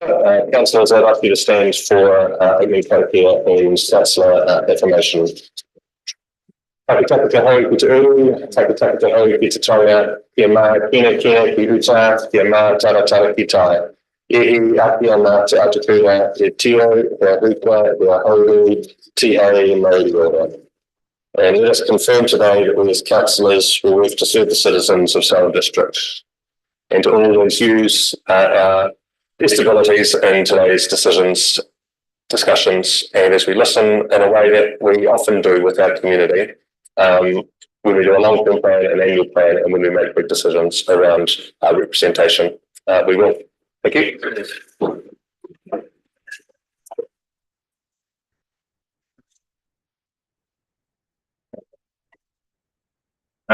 Councillors, I'd like you to stand for opening Tokyo and Satsla information. Taki taki te hoi ki te uru, taki taki te hoi ki te taia, kia mā kina kina ki uta, kia mā tara tara ki tae. Ihi aki ana te atukura, te tio, te hukwa, te hauru, te hei mauriora. And let us confirm today that we as councillors will work to serve the citizens of Sale District and to always use our best abilities in today's discussions, and as we listen in a way that we often do with our community, when we do a long-term plan, an annual plan, and when we make big decisions around our representation, we will. Thank you.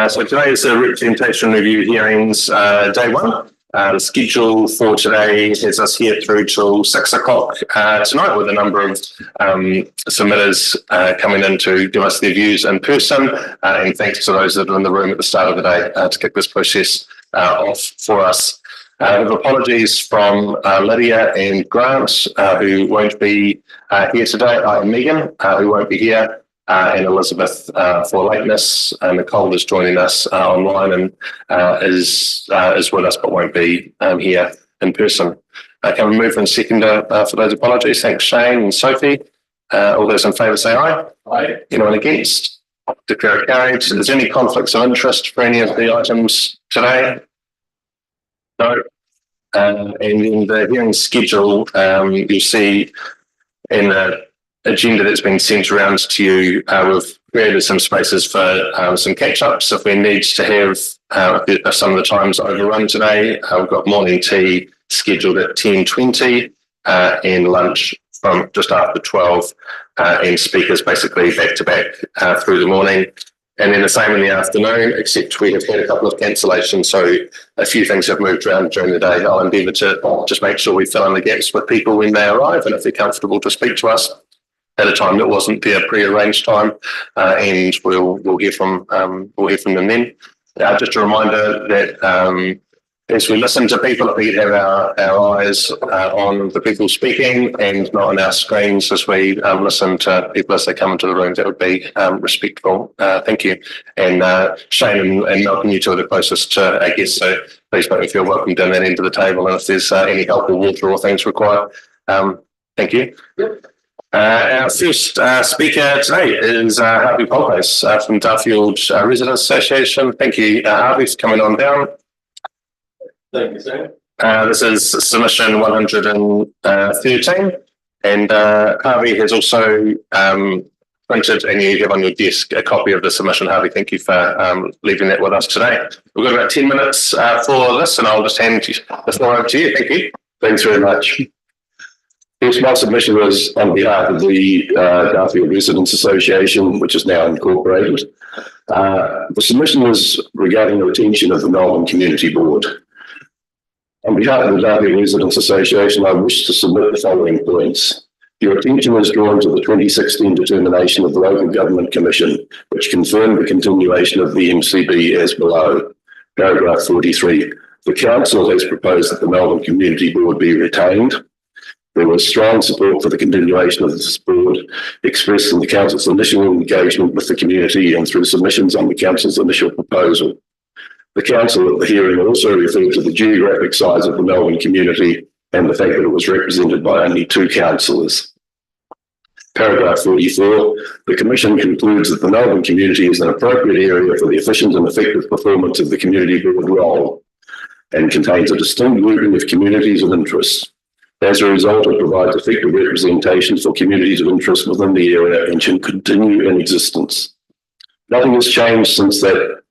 So today is the representation review hearings, day one. The schedule for today has us here through till 6 o'clock tonight, with a number of submitters coming in to give us their views in person. And thanks to those that are in the room at the start of the day to kick this process off for us. With apologies from Lydia and Grant, who won't be here today, and Megan, who won't be here. And Elizabeth for lateness. Nicole is joining us online and is with us but won't be here in person. Can we move and seconder for those apologies? Thanks, Shane and Sophie. All those in favour say aye. Aye. Anyone against? Declare it carried. Is there any conflicts of interest for any of the items today? No. And in the hearing schedule, you'll see in the agenda that's been sent around to you, we've created some spaces for some catch-ups if we need to have some of the times overrun today. We've got morning tea scheduled at 10:20 and lunch from just after 12 and speakers basically back-to-back through the morning. And then the same in the afternoon, except we have had a couple of cancellations, so a few things have moved around during the day. I'll endeavour to just make sure we fill in the gaps with people when they arrive and if they're comfortable to speak to us at a time that wasn't their pre-arranged time, and we'll hear from them then. Just a reminder that as we listen to people, if we have our eyes on the people speaking and not on our screens as we listen to people as they come into the room, that would be respectful. Thank you. And Shane and Malcolm, you two are the closest to our guests, so please make me feel welcome down that end of the table. And if there's any help or water or things required, thank you. Yep. Our first speaker today is Harvey Polpace from Duffield Residents Association. Thank you, Harvey, for coming on down. Thank you, Sam. This is submission 113, and Harvey has also printed, and you have on your desk a copy of the submission. Harvey, thank you for leaving that with us today. We've got about 10 minutes for this, and I'll just hand the floor over to you. Thank you. Thanks very much. Yes, my submission was on behalf of the Duffield Residents Association, which is now incorporated. The submission was regarding the retention of the Melbourne Community Board. On behalf of the Duffield Residents Association, I wish to submit the following points. Your attention is drawn to the 2016 determination of the Local Government Commission, which confirmed the continuation of the MCB as below. Paragraph 43. The Council has proposed that the Melbourne Community Board be retained. There was strong support for the continuation of this board, expressed in the Council's initial engagement with the community and through submissions on the Council's initial proposal. The Council at the hearing also referred to the geographic size of the Melbourne community and the fact that it was represented by only 2 councillors. Paragraph 44, the Commission concludes that the Melbourne community is an appropriate area for the efficient and effective performance of the community board role and contains a distinct grouping of communities of interest. As a result, it provides effective representation for communities of interest within the area and should continue in existence. Nothing has changed since that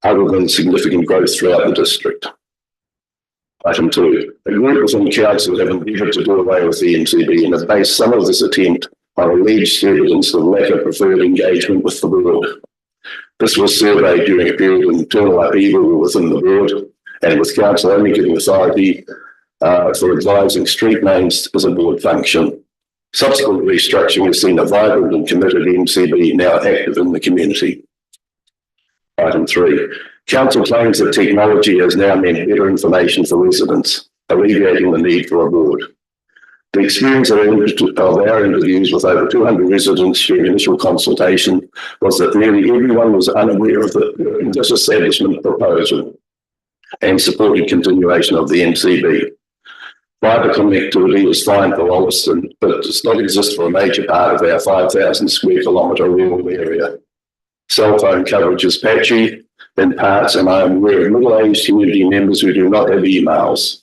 other than significant growth throughout the district. Item 2. A group within council have endeavoured to do away with the MCB and have based some of this attempt on alleged evidence of lack of preferred engagement with the board. This was surveyed during a period of internal upheaval within the board, and with council only giving authority for advising street names as a board function. Subsequent restructuring has seen a vibrant and committed MCB now active in the community. Item 3. Council claims that technology has now meant better information for residents, alleviating the need for a board. The experience of our interviews with over 200 residents during initial consultation was that nearly everyone was unaware of the disestablishment proposal and supported continuation of the NCB. Fibre connectivity is fine for Wollaston, but it does not exist for a major part of our 5,000 square kilometre rural area. Cell phone coverage is patchy in parts, and I am aware of middle-aged community members who do not have emails.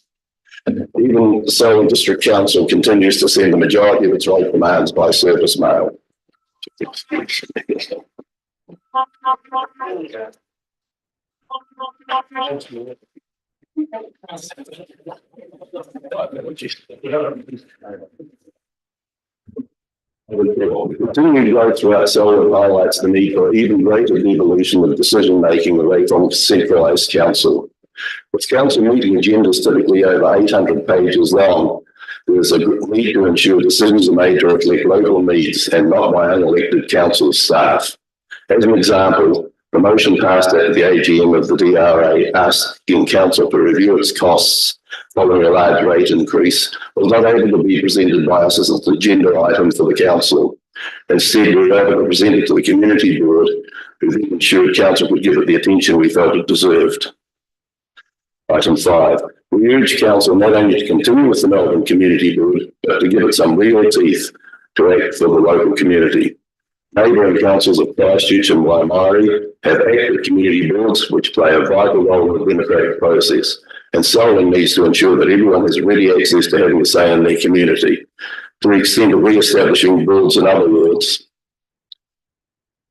Even the Selwyn District Council continues to send the majority of its rate demands by service mail. Continuing growth throughout Selwyn highlights the need for even greater devolution of decision-making away from centralised council. With council meeting agendas typically over 800 pages long, there is a need to ensure decisions are made to reflect local needs and not by unelected council staff. As an example, the motion passed at the AGM of the DRA asking council to review its costs following a large rate increase was not able to be presented by us as an agenda item for the council. Instead, we were able to present it to the community board, who then ensured council would give it the attention we felt it deserved. Item 5. We urge council not only to continue with the Melbourne Community Board, but to give it some real teeth to act for the local community. Neighbouring councils of Christchurch and Waimari have active community boards which play a vital role in the democratic process, and Selwyn needs to ensure that everyone has ready access to having a say in their community. To the extent of re-establishing boards in other words.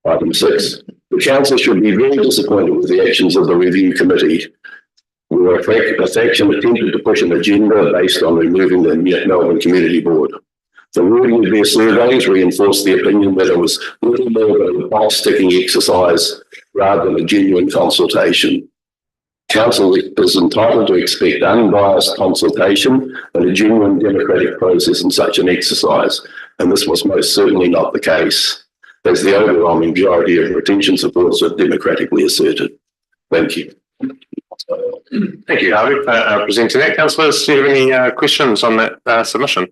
Item 6. The council should be very disappointed with the actions of the review committee. We were a faction attempted to push an agenda based on removing the Melbourne Community Board. The wording of their surveys reinforced the opinion that it was little more than a box-ticking exercise rather than a genuine consultation. Council is entitled to expect unbiased consultation and a genuine democratic process in such an exercise, and this was most certainly not the case, as the overwhelming majority of retention supports are democratically asserted. Thank you. Thank you, Harvey, for presenting that. Councillors, do you have any questions on that submission?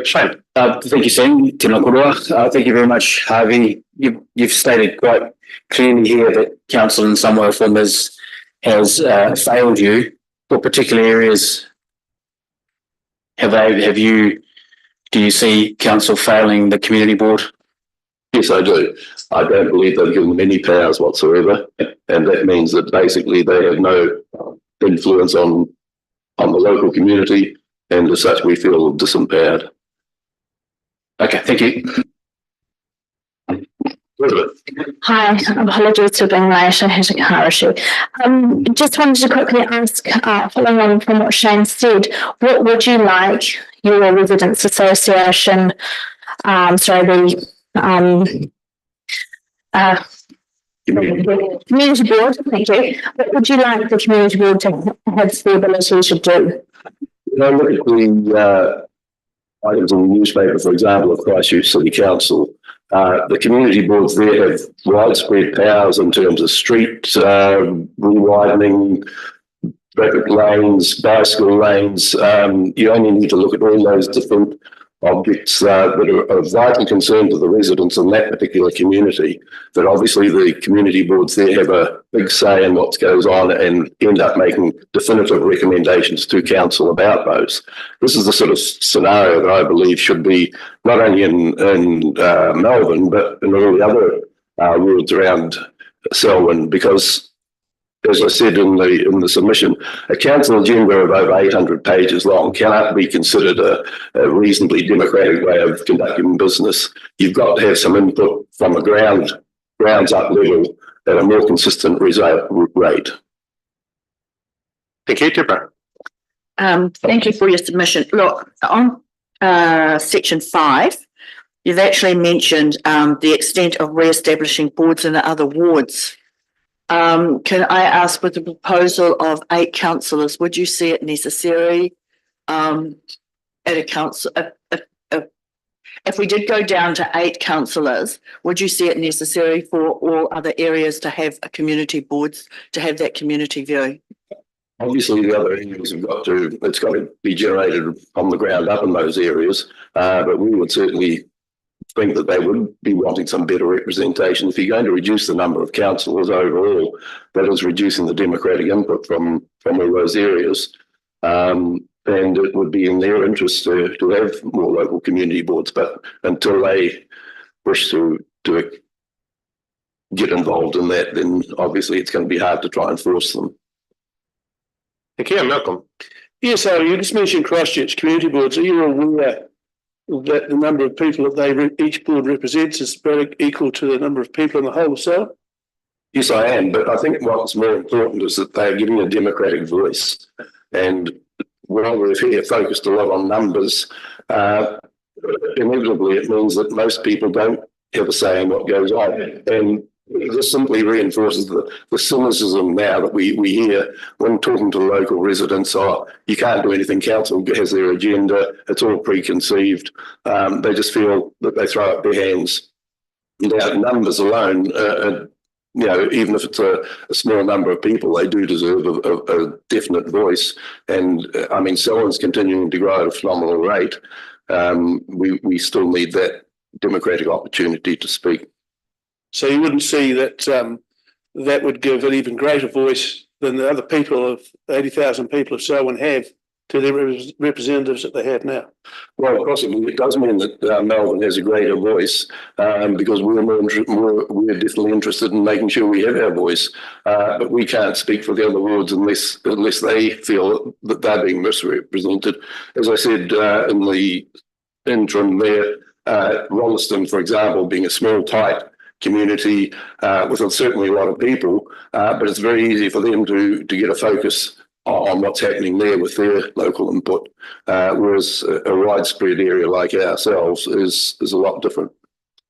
Shane. Thank you, Sam. Tēnā korua. Thank you very much, Harvey. You've stated quite clearly here that council in some way or form has failed you. What particular areas do you see council failing the community board? Yes, I do. I don't believe they've given them any powers whatsoever, and that means that basically they have no influence on the local community, and as such we feel disempowered. Okay, thank you. Elizabeth. Hi, apologies for being late. I had a car issue. Just wanted to quickly ask, following on from what Shane said, what would you like your residents association, community board, thank you. What would you like the community board to have the ability to do? Look at the items in the newspaper, for example, of Christchurch City Council. The community boards there have widespread powers in terms of street rewidening, traffic lanes, bicycle lanes. You only need to look at all those different objects that are of vital concern to the residents in that particular community. But obviously the community boards there have a big say in what goes on and end up making definitive recommendations to council about those. This is the sort of scenario that I believe should be not only in Melbourne, but in all the other wards around Selwyn, because as I said in the submission, a council agenda of over 800 pages long cannot be considered a reasonably democratic way of conducting business. You've got to have some input from a grounds up level at a more consistent rate. Thank you, Deborah. Thank you for your submission. Look, on section 5, you've actually mentioned the extent of re-establishing boards in the other wards. Can I ask, with the proposal of 8 councillors, would you see it necessary at a council? If we did go down to 8 councillors, would you see it necessary for all other areas to have a community boards to have that community view? Obviously, the other areas it's got to be generated on the ground up in those areas. But we would certainly think that they would be wanting some better representation. If you're going to reduce the number of councillors overall, that is reducing the democratic input from all those areas. And it would be in their interest to have more local community boards. But until they wish to get involved in that, then obviously it's going to be hard to try and force them. Thank you, Malcolm. Yes, you just mentioned Christchurch community boards. Are you aware that the number of people that each board represents is about equal to the number of people in the whole cell? Yes, I am, but I think what's more important is that they're giving a democratic voice. And while we're here focused a lot on numbers, inevitably it means that most people don't have a say in what goes on. And this simply reinforces the cynicism now that we hear when talking to local residents. Oh, you can't do anything, council has their agenda, it's all preconceived. They just feel that they throw up their hands. Now, numbers alone, even if it's a small number of people, they do deserve a definite voice. And I mean, Selwyn's continuing to grow at a phenomenal rate. We still need that democratic opportunity to speak. So you wouldn't see that that would give an even greater voice than the other people of 80,000 people of Selwyn have to their representatives that they have now? Well, possibly it does mean that Melbourne has a greater voice because we're definitely interested in making sure we have our voice, but we can't speak for the other wards unless they feel that they're being misrepresented. As I said in the interim there, Rolleston, for example, being a small, tight community with certainly a lot of people, but it's very easy for them to get a focus on what's happening there with their local input, whereas a widespread area like ourselves is a lot different.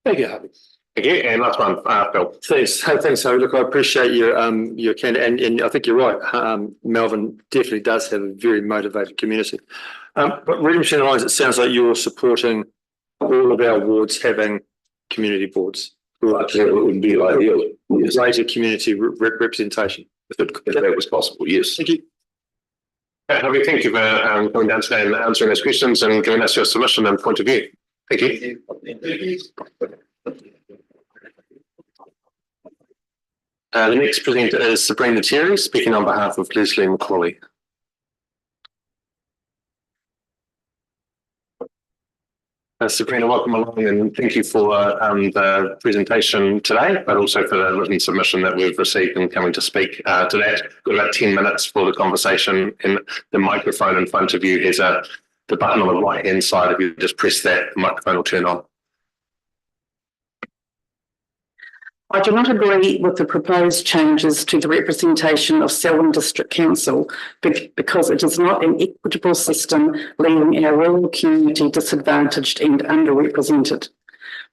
Thank you, Harvey. Thank you. And last one, Phil. Thanks, Harry. Look, I appreciate your candor, and I think you're right. Melbourne definitely does have a very motivated community. But reading between the lines, it sounds like you're supporting all of our wards having community boards. It would be ideal, yes. Greater community representation. If that was possible, yes. Thank you. Harvey, thank you for coming down today and answering those questions and giving us your submission and point of view. Thank you. The next presenter is Sabrina Terry, speaking on behalf of Leslie McCauley. Sabrina, welcome along and thank you for the presentation today, but also for the written submission that we've received and coming to speak to that. Got about 10 minutes for the conversation, and the microphone in front of you is the button on the right-hand side. If you just press that, the microphone will turn on. I do not agree with the proposed changes to the representation of Selwyn District Council because it is not an equitable system, leaving our rural community disadvantaged and underrepresented.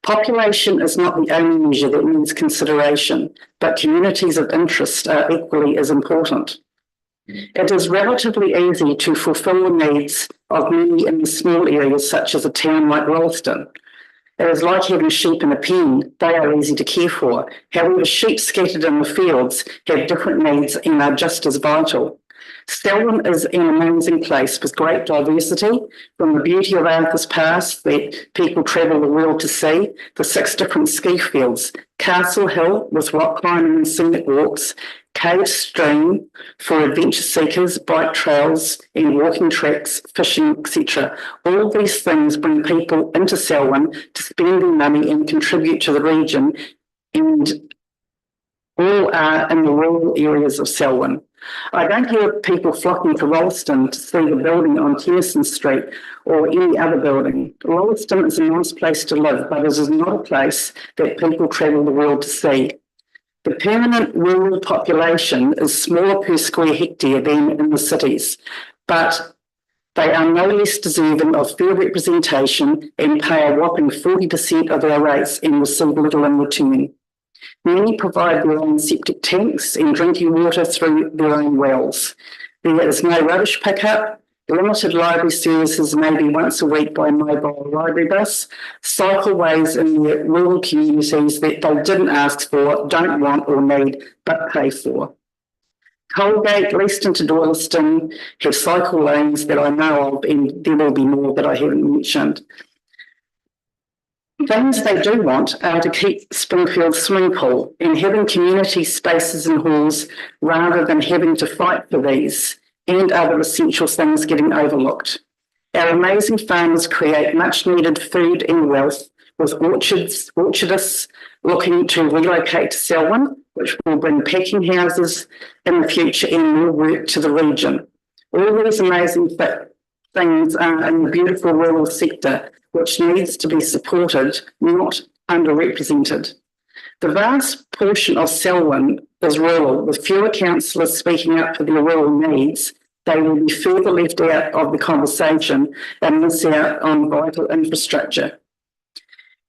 Population is not the only measure that needs consideration, but communities of interest are equally as important. It is relatively easy to fulfil the needs of many in the small areas such as a town like Rolleston. It is like having sheep in a pen. They are easy to care for. However, sheep scattered in the fields have different needs and are just as vital. Selwyn is an amazing place with great diversity, from the beauty of Arthur's Pass that people travel the world to see, the 6 different ski fields, Castle Hill with rock climbing and scenic walks, Cave Stream for adventure seekers, bike trails and walking tracks, fishing, etc. All these things bring people into Selwyn to spend their money and contribute to the region, and all are in the rural areas of Selwyn. I don't hear people flocking to Rolleston to see the building on Tennyson Street or any other building. Rolleston is a nice place to live, but it is not a place that people travel the world to see. The permanent rural population is smaller per square hectare than in the cities, but they are no less deserving of fair representation and pay a whopping 40% of our rates and receive little in return. Many provide their own septic tanks and drinking water through their own wells. There is no rubbish pickup. Limited library services maybe once a week by mobile library bus. Cycleways in the rural communities that they didn't ask for, don't want or need, but pay for. Holgate, Leaston to Doylestown have cycle lanes that I know of, and there will be more that I haven't mentioned. Things they do want are to keep Springfield swimming pool and having community spaces and halls rather than having to fight for these and other essential things getting overlooked. Our amazing farmers create much needed food and wealth, with orchardists looking to relocate to Selwyn, which will bring packing houses in the future and more work to the region. All these amazing things are in the beautiful rural sector, which needs to be supported, not underrepresented. The vast portion of Selwyn is rural, with fewer councillors speaking up for their rural needs. They will be further left out of the conversation and miss out on vital infrastructure.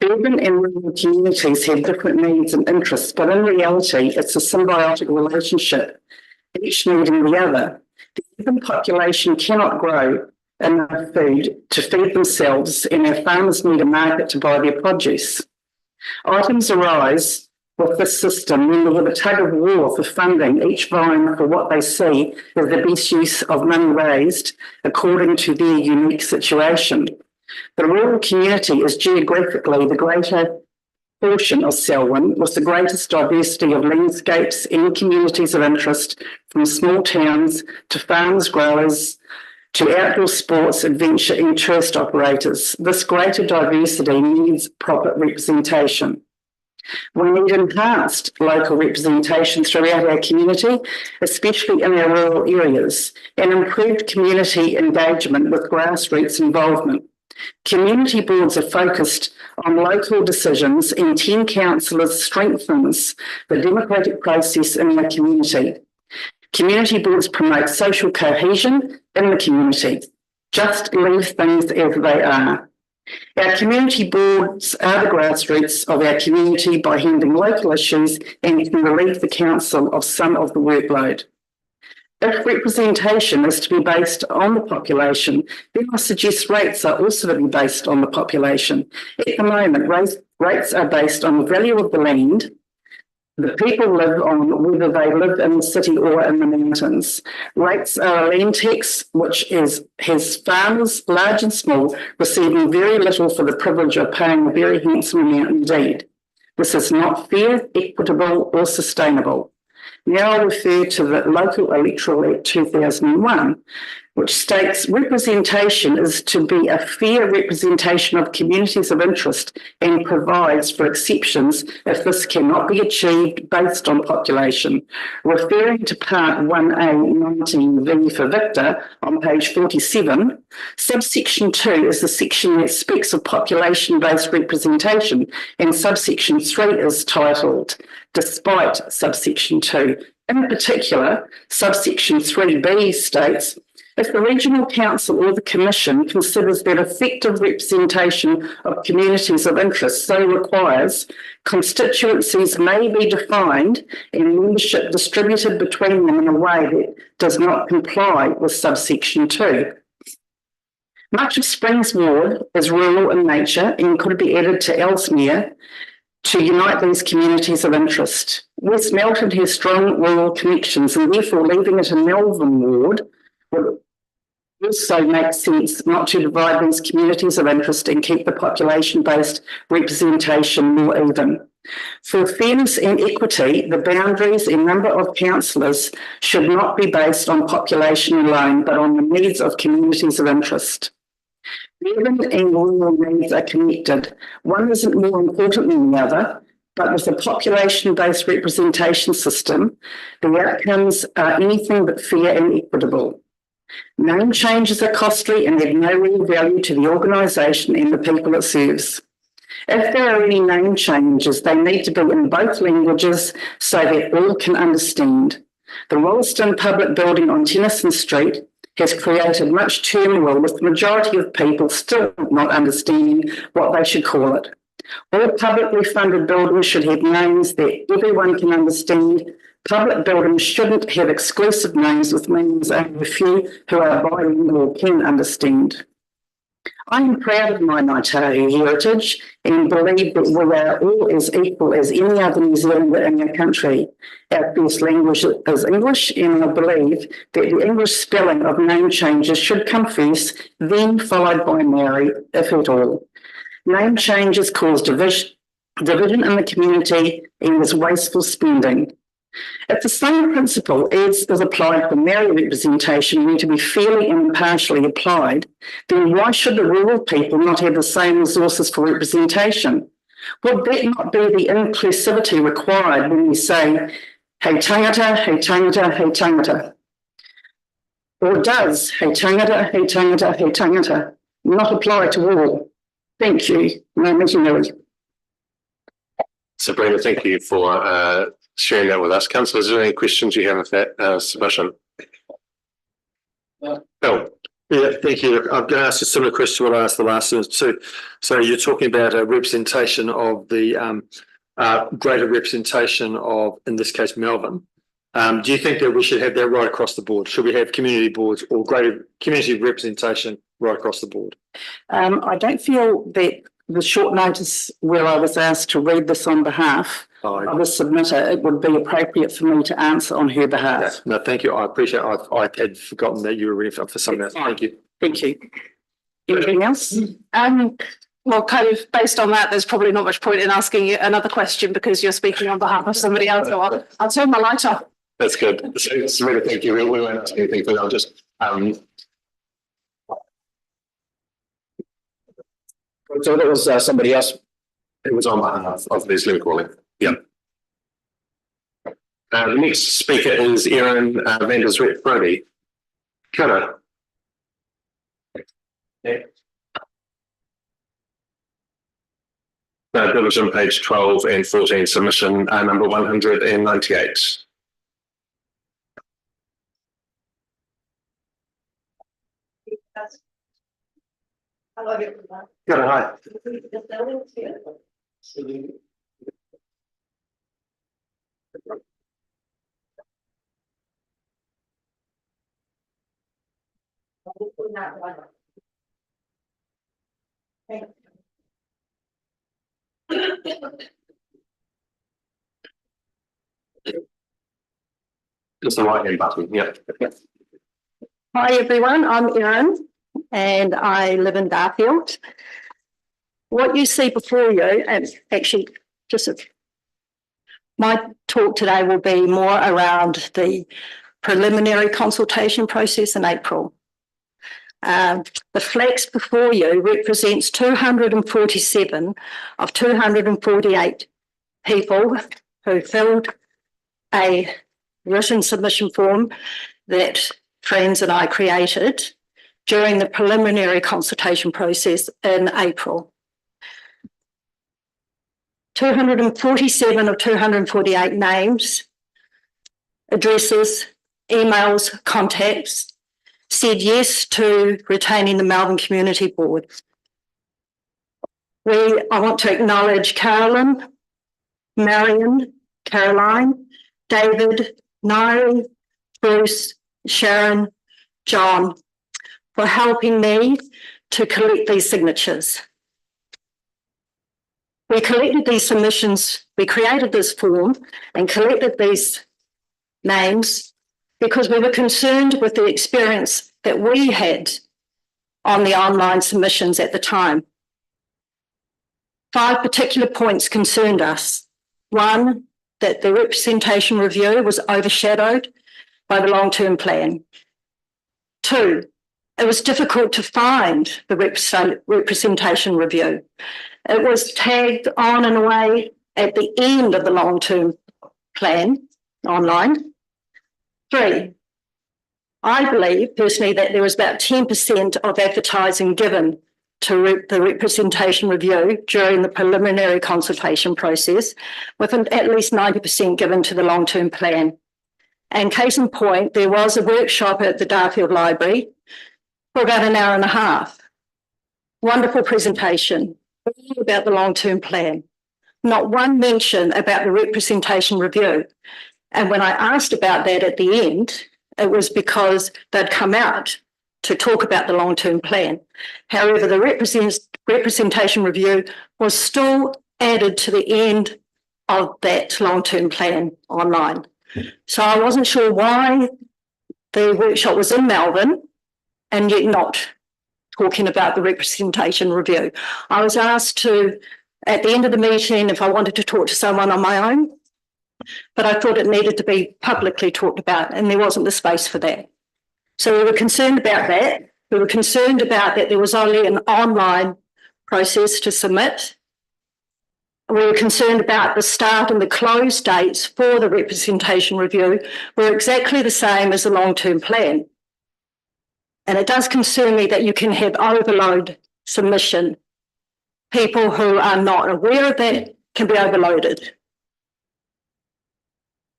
Urban and rural communities have different needs and interests, but in reality, it's a symbiotic relationship, each needing the other. The urban population cannot grow enough food to feed themselves, and our farmers need a market to buy their produce. Items arise with this system when we have a tug of war for funding, each vying for what they see as the best use of money raised according to their unique situation. The rural community is geographically the greater portion of Selwyn, with the greatest diversity of landscapes and communities of interest, from small towns to farmers, growers, to outdoor sports, adventure and tourist operators. This greater diversity needs proper representation. We need enhanced local representation throughout our community, especially in our rural areas, and improved community engagement with grassroots involvement. Community boards are focused on local decisions, and 10 councillors strengthens the democratic process in our community. Community boards promote social cohesion in the community. Just leave things as they are. Our community boards are the grassroots of our community by handling local issues and can relieve the council of some of the workload. If representation is to be based on the population, then I suggest rates are also to be based on the population. At the moment, rates are based on the value of the land the people live on, whether they live in the city or in the mountains. Rates are a land tax which has farmers, large and small, receiving very little for the privilege of paying a very handsome amount indeed. This is not fair, equitable or sustainable. Now I refer to the Local Electoral Act 2001, which states representation is to be a fair representation of communities of interest and provides for exceptions if this cannot be achieved based on population. Referring to Part 1A 19V for Victor on page 47, subsection 2 is the section that speaks of population-based representation, and subsection 3 is titled Despite subsection 2. In particular, subsection 3B states, if the Regional Council or the Commission considers that effective representation of communities of interest so requires, constituencies may be defined and membership distributed between them in a way that does not comply with subsection 2. Much of Springs Ward is rural in nature and could be added to Ellesmere to unite these communities of interest. West Melton has strong rural connections, and therefore leaving it in Melvin Ward would also make sense not to divide these communities of interest and keep the population-based representation more even. For fairness and equity, the boundaries and number of councillors should not be based on population alone, but on the needs of communities of interest. Urban and rural needs are connected. One isn't more important than the other, but with a population-based representation system, the outcomes are anything but fair and equitable. Name changes are costly and have no real value to the organisation and the people it serves. If there are any name changes, they need to be in both languages so that all can understand. The Rolleston Public Building on Tennyson Street has created much turmoil, with the majority of people still not understanding what they should call it. All publicly funded buildings should have names that everyone can understand. Public buildings shouldn't have exclusive names with meanings only a few who are bilingual can understand. I am proud of my Ngāi Tahu heritage and believe that we are all as equal as any other New Zealander in our country. Our first language is English, and I believe that the English spelling of name changes should come first, then followed by Maori, if at all. Name changes cause division in the community and is wasteful spending. If the same principle is applied for Maori representation need to be fairly and impartially applied, then why should the rural people not have the same resources for representation? Would that not be the inclusivity required when we say, hei tangata, hei tangata, hei tangata? Or does hei tangata, hei tangata, hei tangata not apply to all? Thank you. Sabrina, thank you for sharing that with us. Councillors, is there any questions you have of that submission? Bill? Yeah, thank you. I'm going to ask a similar question to what I asked the last one. So you're talking about a representation of the greater representation of, in this case, Melbourne. Do you think that we should have that right across the board? Should we have community boards or greater community representation right across the board? I don't feel that the short notice where I was asked to read this on behalf of the submitter, it would be appropriate for me to answer on her behalf. No, thank you. I appreciate it. I had forgotten that you were ready for something else. Thank you. Thank you. Anything else? Well, kind of based on that, there's probably not much point in asking you another question because you're speaking on behalf of somebody else. So I'll turn my light off. That's good. So, Sabrina, thank you. We won't ask anything, but I'll just So that was somebody else. it was on behalf of Leslie McCauley. Yeah. The next speaker is Erin van der Zwet Brody. Kia ora. Division page 12 and 14, submission number 198. Hello, everyone. Kia ora, hi. Just the right hand button, yeah. Hi, everyone. I'm Erin and I live in Darfield. What you see before you, and actually my talk today will be more around the preliminary consultation process in April. The flex before you represents 247 of 248 people who filled a written submission form that Friends and I created during the preliminary consultation process in April. 247 of 248 names, addresses, emails, contacts said yes to retaining the Melbourne Community Board. I want to acknowledge Carolyn, Marion, Caroline, David, Nairi, Bruce, Sharon, John, for helping me to collect these signatures. We collected these submissions, we created this form and collected these names because we were concerned with the experience that we had on the online submissions at the time. 5 particular points concerned us. 1, that the representation review was overshadowed by the long-term plan. 2, it was difficult to find the representation review. It was tagged on and away at the end of the long-term plan online. 3, I believe personally that there was about 10% of advertising given to the representation review during the preliminary consultation process, with at least 90% given to the long-term plan. And case in point, there was a workshop at the Darfield Library for about an hour and a half. Wonderful presentation, all about the long-term plan. Not one mention about the representation review. And when I asked about that at the end, it was because they'd come out to talk about the long-term plan. However, the representation review was still added to the end of that long-term plan online. So I wasn't sure why the workshop was in Melbourne and yet not talking about the representation review. I was asked to, at the end of the meeting, if I wanted to talk to someone on my own, but I thought it needed to be publicly talked about and there wasn't the space for that. So we were concerned about that. We were concerned about that there was only an online process to submit. We were concerned about the start and the close dates for the representation review were exactly the same as the long-term plan. And it does concern me that you can have overload submission. People who are not aware of that can be overloaded.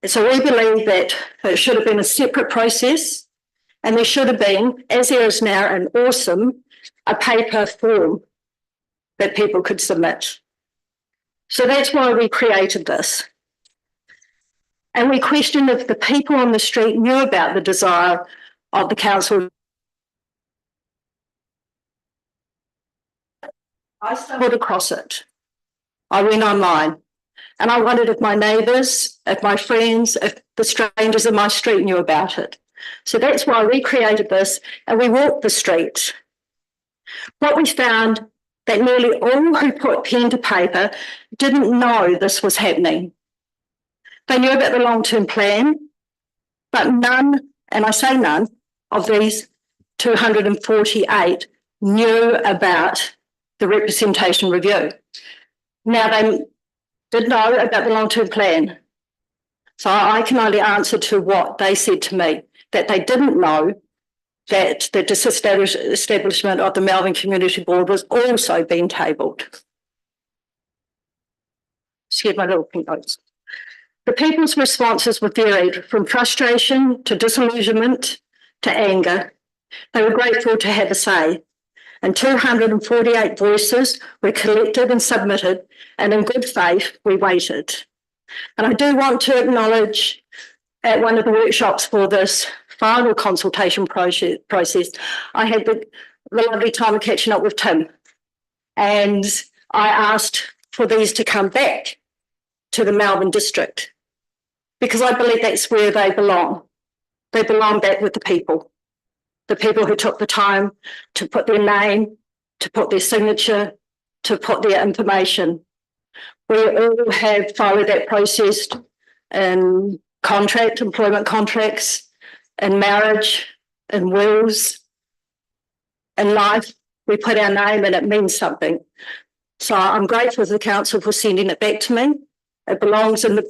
So we believe that it should have been a separate process and there should have been, as there is now, a paper form that people could submit. So that's why we created this. And we questioned if the people on the street knew about the desire of the council. I stumbled across it. I went online and I wondered if my neighbours, if my friends, if the strangers in my street knew about it. So that's why we created this and we walked the streets. What we found that nearly all who put pen to paper didn't know this was happening. They knew about the long-term plan, but none, and I say none, of these 248 knew about the representation review. Now, they did know about the long-term plan. So I can only answer to what they said to me, that they didn't know that the disestablishment of the Melbourne Community Board was also being tabled. Excuse my little pink notes. The people's responses were varied from frustration to disillusionment to anger. They were grateful to have a say. And 248 voices were collected and submitted, and in good faith, we waited. And I do want to acknowledge at one of the workshops for this final consultation process, I had the lovely time of catching up with Tim. And I asked for these to come back to the Melbourne district because I believe that's where they belong. They belong back with the people who took the time to put their name, to put their signature, to put their information. We all have followed that process in employment contracts, in marriage, in wills, in life. We put our name and it means something. So I'm grateful to the council for sending it back to me. It belongs in the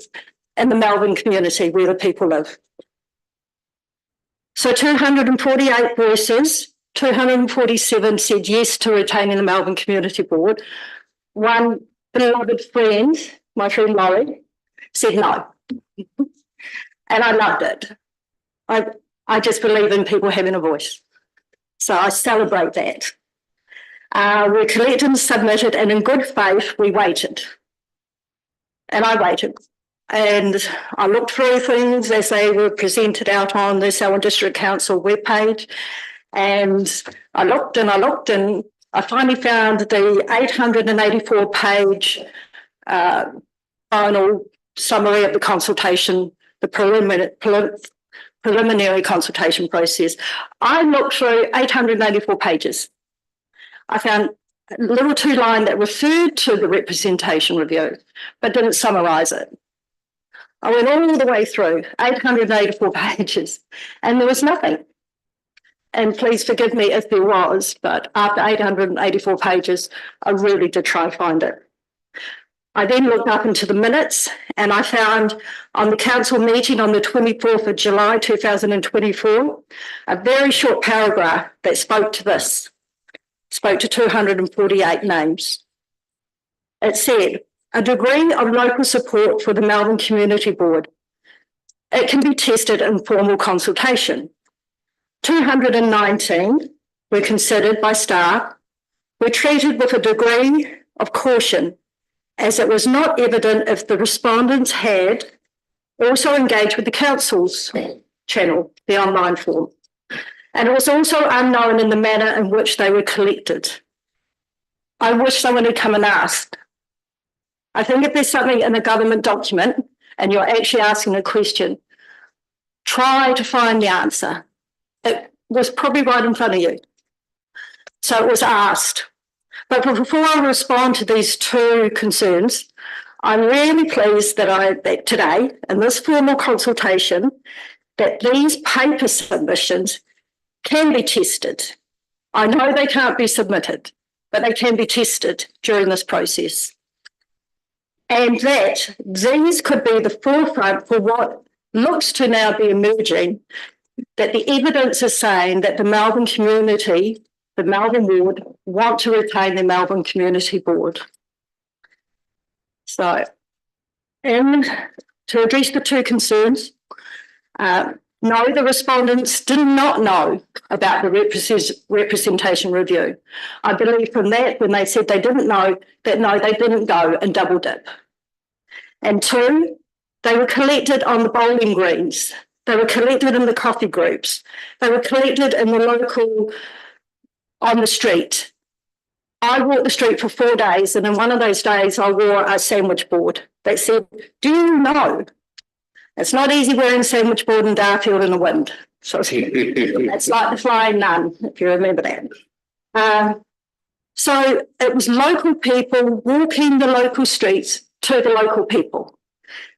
Melbourne community where the people live. So 248 voices, 247 said yes to retaining the Melbourne Community Board. One beloved friend, my friend Laurie, said no. And I loved it. I just believe in people having a voice. So I celebrate that. We collected and submitted, and in good faith, we waited. And I waited. And I looked through things as they were presented out on the Selwyn District Council webpage. And I looked and I finally found the 884-page final summary of the consultation, the preliminary consultation process. I looked through 884 pages. I found a little two-line that referred to the representation review, but didn't summarise it. I went all the way through 884 pages and there was nothing. And please forgive me if there was, but after 884 pages, I really did try and find it. I then looked up into the minutes and I found on the council meeting on the 24th of July 2024, a very short paragraph that spoke to this, spoke to 248 names. It said, a degree of local support for the Melbourne Community Board. It can be tested in formal consultation. 219 were considered by staff, were treated with a degree of caution as it was not evident if the respondents had also engaged with the council's channel, the online form. And it was also unknown in the manner in which they were collected. I wish someone had come and asked. I think if there's something in a government document and you're actually asking a question, try to find the answer. It was probably right in front of you. So it was asked. But before I respond to these two concerns, I'm really pleased that today, in this formal consultation, that these paper submissions can be tested. I know they can't be submitted, but they can be tested during this process. And that these could be the forefront for what looks to now be emerging, that the evidence is saying that the Melbourne community, the Melbourne ward, want to retain the Melbourne Community Board. So, and to address the two concerns, no, the respondents did not know about the representation review. I believe from that, when they said they didn't know, that no, they didn't go and double dip. And two, they were collected on the bowling greens. They were collected in the coffee groups. They were collected in the local, on the street. I walked the street for 4 days, and in one of those days I wore a sandwich board that said, "Do you know? It's not easy wearing a sandwich board in Darfield in the wind." So it's like the Flying Nun, if you remember that. So it was local people walking the local streets to the local people.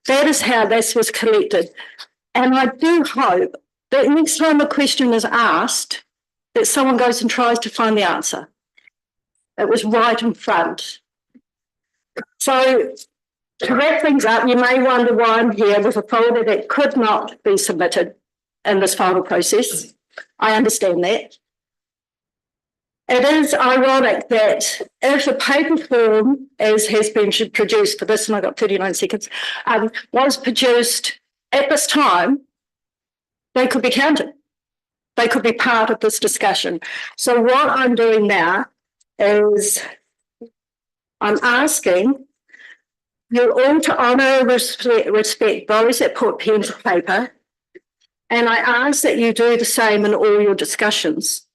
That is how this was collected. And I do hope that next time a question is asked, that someone goes and tries to find the answer. It was right in front. So to wrap things up, you may wonder why I'm here with a folder that could not be submitted in this final process. I understand that. It is ironic that if a paper form, as has been produced for this, and I've got 39 seconds, was produced at this time, they could be counted. They could be part of this discussion. So what I'm doing now is I'm asking you all to honour, respect those that put pen to paper, and I ask that you do the same in all your discussions.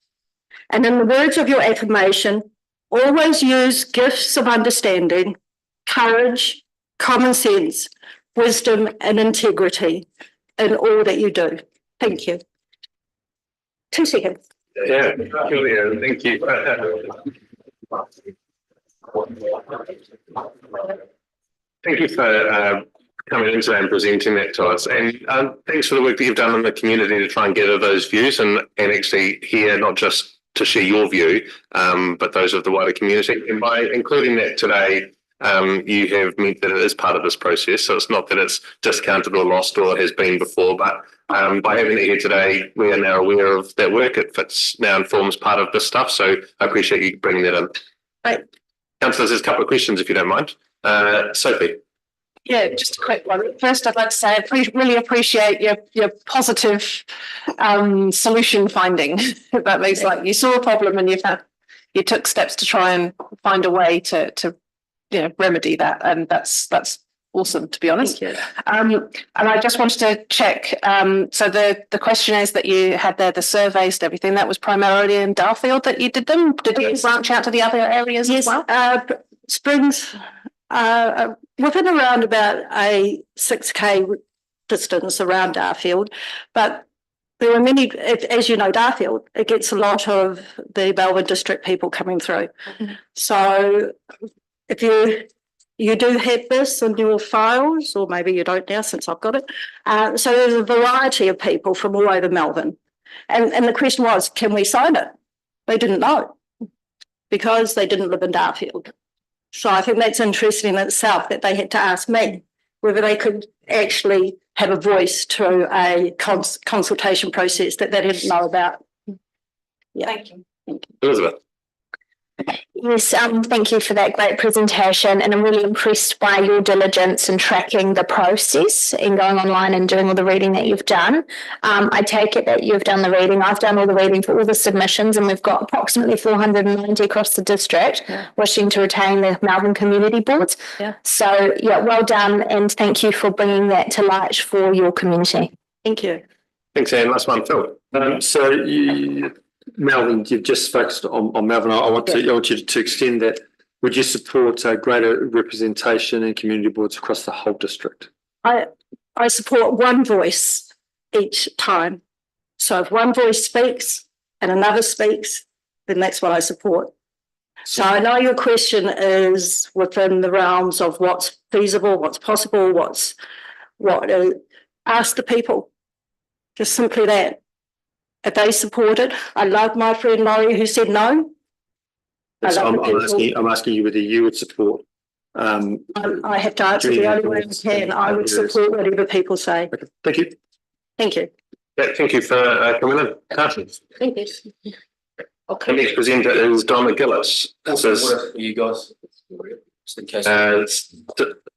And in the words of your affirmation, always use gifts of understanding, courage, common sense, wisdom and integrity in all that you do. Thank you. 2 seconds. Yeah, Julia, thank you. Thank you for coming in today and presenting that to us. And thanks for the work that you've done in the community to try and gather those views and actually hear not just to share your view, but those of the wider community. And by including that today, you have meant that it is part of this process. So it's not that it's discounted or lost or has been before, but by having it here today, we are now aware of that work. It fits now and forms part of this stuff. So I appreciate you bringing that in. Right. Councillors, there's a couple of questions if you don't mind. Sophie. Yeah, just a quick one. First, I'd like to say I really appreciate your positive solution finding. That makes like you saw a problem and you took steps to try and find a way to remedy that, and that's awesome, to be honest. And I just wanted to check. So the questionnaires that you had there, the surveys and everything, that was primarily in Darfield that you did them. Did you branch out to the other areas as well? Springs. Within around about a 6K distance around Darfield, but there were many, as you know, Darfield, it gets a lot of the Melbourne district people coming through. Mm-hmm. So if you do have this in your files, or maybe you don't now since I've got it. So there's a variety of people from all over Melbourne. And the question was, can we sign it? They didn't know because they didn't live in Darfield. So I think that's interesting in itself that they had to ask me whether they could actually have a voice through a consultation process that they didn't know about. Yeah. Thank you. Elizabeth. Yes, thank you for that great presentation, and I'm really impressed by your diligence in tracking the process and going online and doing all the reading that you've done. I take it that you've done the reading. I've done all the reading for all the submissions, and we've got approximately 490 across the district wishing to retain the Melbourne Community Boards. Yeah. So, yeah, well done, and thank you for bringing that to light for your community. Thank you. Thanks, Anne. Last one, Phil. So Melvin, you've just focused on Melvin. I want you to extend that. Would you support greater representation in community boards across the whole district? I support one voice each time. So if one voice speaks and another speaks, then that's what I support. So I know your question is within the realms of what's feasible, what's possible, ask the people. Just simply that. If they support it, I love my friend Laurie who said no. I'm asking you whether you would support. I have to answer the only way I can. I would support whatever people say. Okay, thank you. Thank you. Yeah, thank you for coming in. Carson. Thank you. The next presenter is Donna Gillis. This is You guys. Just in case. it's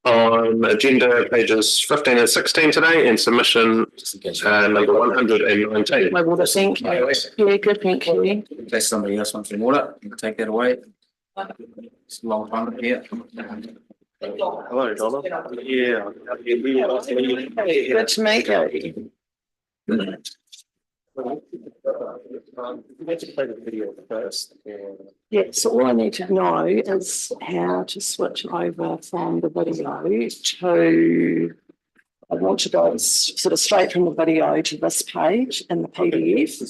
on agenda pages 15 and 16 today and submission number 119. My water, thank you. Yeah, good, thank you. In case somebody else wants some water, you can take that away. It's a long time up here. Hello, Donna. Yeah. Good to meet you. Yeah, so all I need to know is how to switch over from the video to, I want to go sort of straight from the video to this page in the PDF.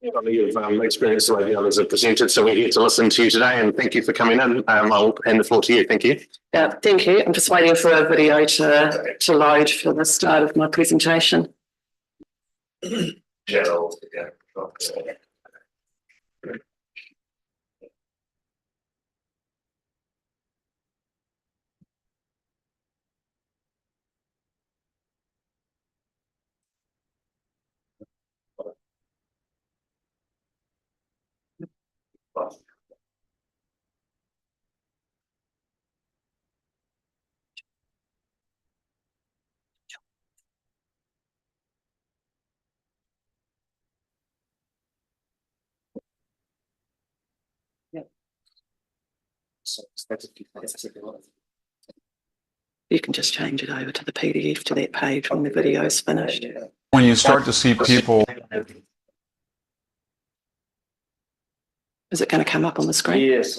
You've experienced the way the others have presented, so we're here to listen to you today and thank you for coming in. I'll hand the floor to you. Thank you. Yeah, thank you. I'm just waiting for a video to load for the start of my presentation. You can just change it over to the PDF to that page when the video is finished. When you start to see people. Is it going to come up on the screen? Yes.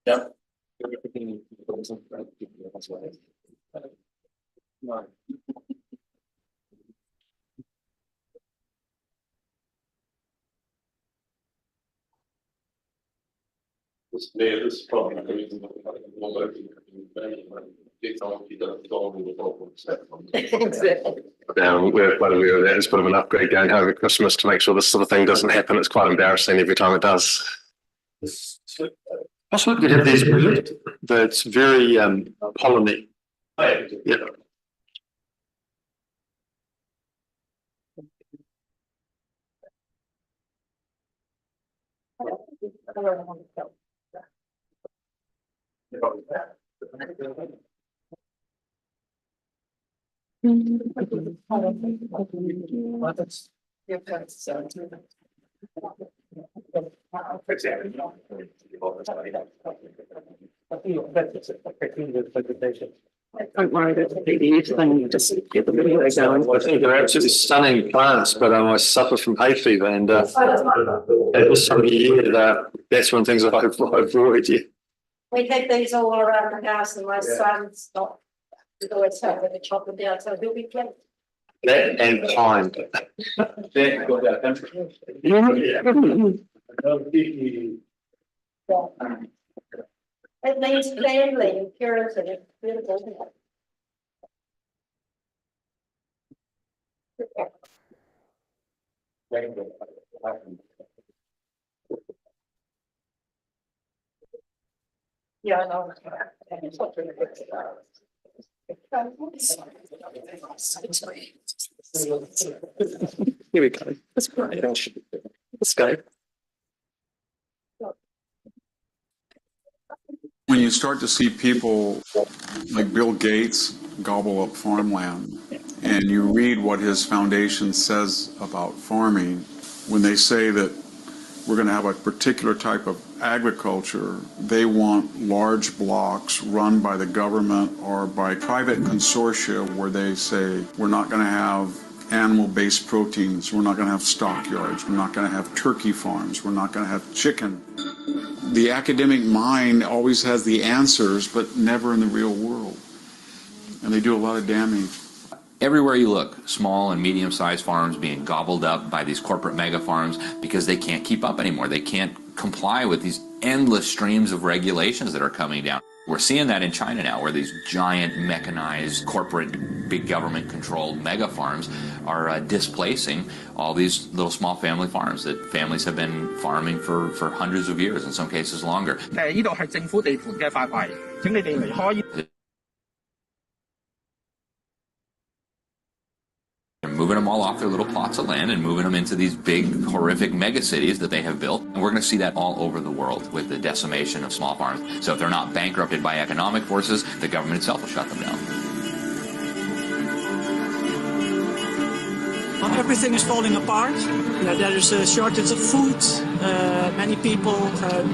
Yep. This is probably the reason why We're quite aware of that. It's a bit of an upgrade going over Christmas to make sure this sort of thing doesn't happen. It's quite embarrassing every time it does. Also, you have these that's very pollinated. Yeah. Don't worry, that's a PDF thing, just get the video going. I think they're absolutely stunning plants, but I suffer from hay fever and this time of year, that's one of the things I avoid. Yeah. We had these all around the house and my son's not, he's always having to chop them down, so he'll be plenty. That and pine. It means family and purity, it's beautiful, isn't it? Yeah, I know. Here we go. That's great. Let's go. when you start to see people like Bill Gates gobble up farmland, and you read what his foundation says about farming, when they say that we're going to have a particular type of agriculture, they want large blocks run by the government or by private consortia where they say we're not going to have animal-based proteins, we're not going to have stockyards, we're not going to have turkey farms, we're not going to have chicken. The academic mind always has the answers, but never in the real world. And they do a lot of damage. Everywhere you look, small and medium-sized farms being gobbled up by these corporate mega farms because they can't keep up anymore. They can't comply with these endless streams of regulations that are coming down. We're seeing that in China now, where these giant mechanized corporate, big government-controlled mega farms are displacing all these little small family farms that families have been farming for hundreds of years, in some cases longer. They're moving them all off their little plots of land and moving them into these big, horrific mega cities that they have built. And we're going to see that all over the world with the decimation of small farms. So if they're not bankrupted by economic forces, the government itself will shut them down. Everything is falling apart. There is a shortage of food. Many people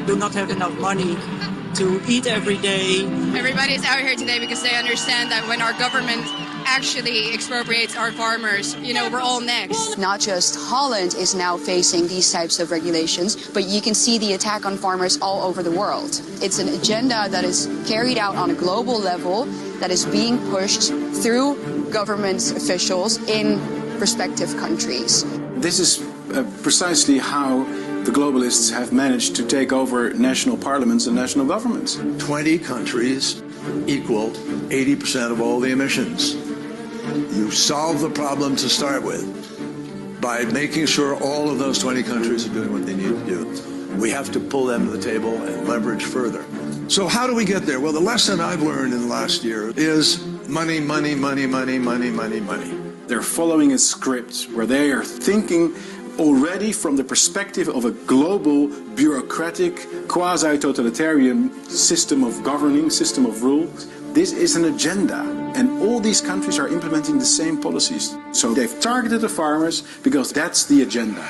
do not have enough money to eat every day. Everybody's out here today because they understand that when our government actually expropriates our farmers, you know, we're all next. Not just Holland is now facing these types of regulations, but you can see the attack on farmers all over the world. It's an agenda that is carried out on a global level, that is being pushed through government officials in respective countries. This is precisely how the globalists have managed to take over national parliaments and national governments. 20 countries equal 80% of all the emissions. You solve the problem to start with by making sure all of those 20 countries are doing what they need to do. We have to pull them to the table and leverage further. So how do we get there? Well, the lesson I've learned in the last year is money, money, money, money, money, money, money. They're following a script where they are thinking already from the perspective of a global, bureaucratic, quasi-totalitarian system of governing, system of rules. This is an agenda, and all these countries are implementing the same policies. So they've targeted the farmers because that's the agenda.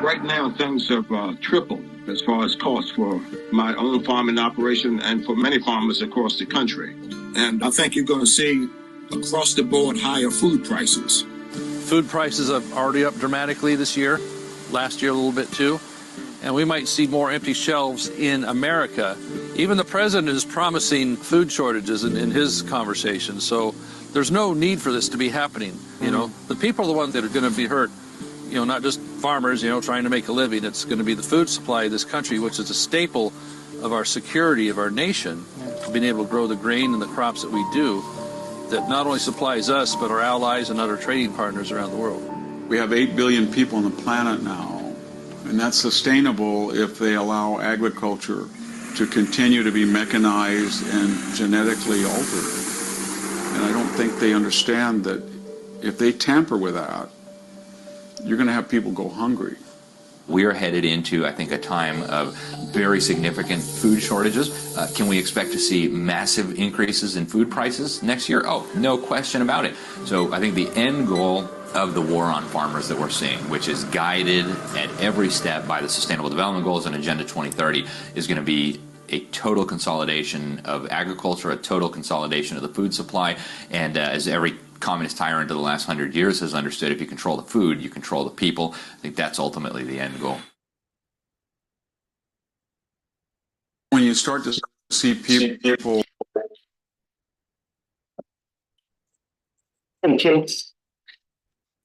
Right now, things have tripled as far as costs for my own farming operation and for many farmers across the country. And I think you're going to see across the board higher food prices. Food prices are already up dramatically this year, last year a little bit too, and we might see more empty shelves in America. Even the president is promising food shortages in his conversations, so there's no need for this to be happening. You know, the people are the ones that are going to be hurt, you know, not just farmers, you know, trying to make a living. It's going to be the food supply of this country, which is a staple of our security of our nation, being able to grow the grain and the crops that we do, that not only supplies us, but our allies and other trading partners around the world. We have 8 billion people on the planet now, and that's sustainable if they allow agriculture to continue to be mechanized and genetically altered. And I don't think they understand that if they tamper with that, you're going to have people go hungry. We are headed into, I think, a time of very significant food shortages. Can we expect to see massive increases in food prices next year? Oh, no question about it. So I think the end goal of the war on farmers that we're seeing, which is guided at every step by the Sustainable Development Goals and Agenda 2030, is going to be a total consolidation of agriculture, a total consolidation of the food supply, and as every communist tyrant of the last 100 years has understood, if you control the food, you control the people. I think that's ultimately the end goal. When you start to see people. Thank you.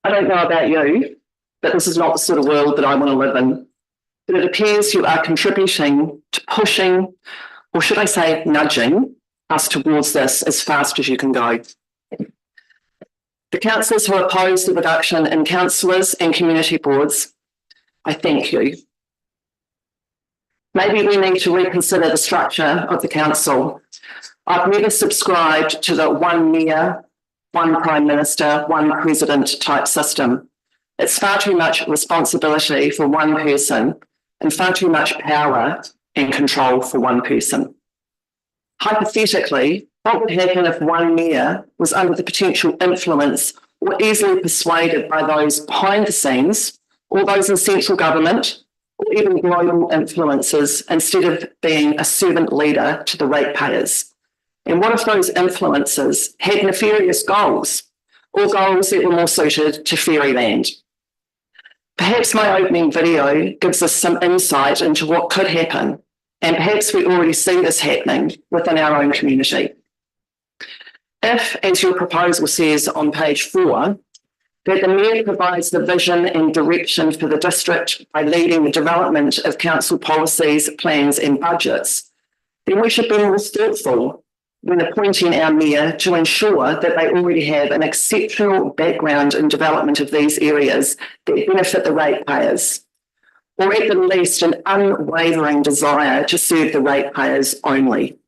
I don't know about you, but this is not the sort of world that I want to live in. But it appears you are contributing to pushing, or should I say nudging, us towards this as fast as you can go. The councillors who oppose the reduction in councillors and community boards, I thank you. Maybe we need to reconsider the structure of the council. I've never subscribed to the one mayor, one prime minister, one president type system. It's far too much responsibility for one person and far too much power and control for one person. Hypothetically, what would happen if one mayor was under the potential influence or easily persuaded by those behind the scenes, or those in central government, or even global influences, instead of being a servant leader to the ratepayers? And what if those influences had nefarious goals, or goals that were more suited to fairyland? Perhaps my opening video gives us some insight into what could happen, and perhaps we already see this happening within our own community. If, as your proposal says on page 4, that the mayor provides the vision and direction for the district by leading the development of council policies, plans and budgets, then we should be more thoughtful when appointing our mayor to ensure that they already have an exceptional background in development of these areas that benefit the ratepayers, or at the least an unwavering desire to serve the ratepayers only.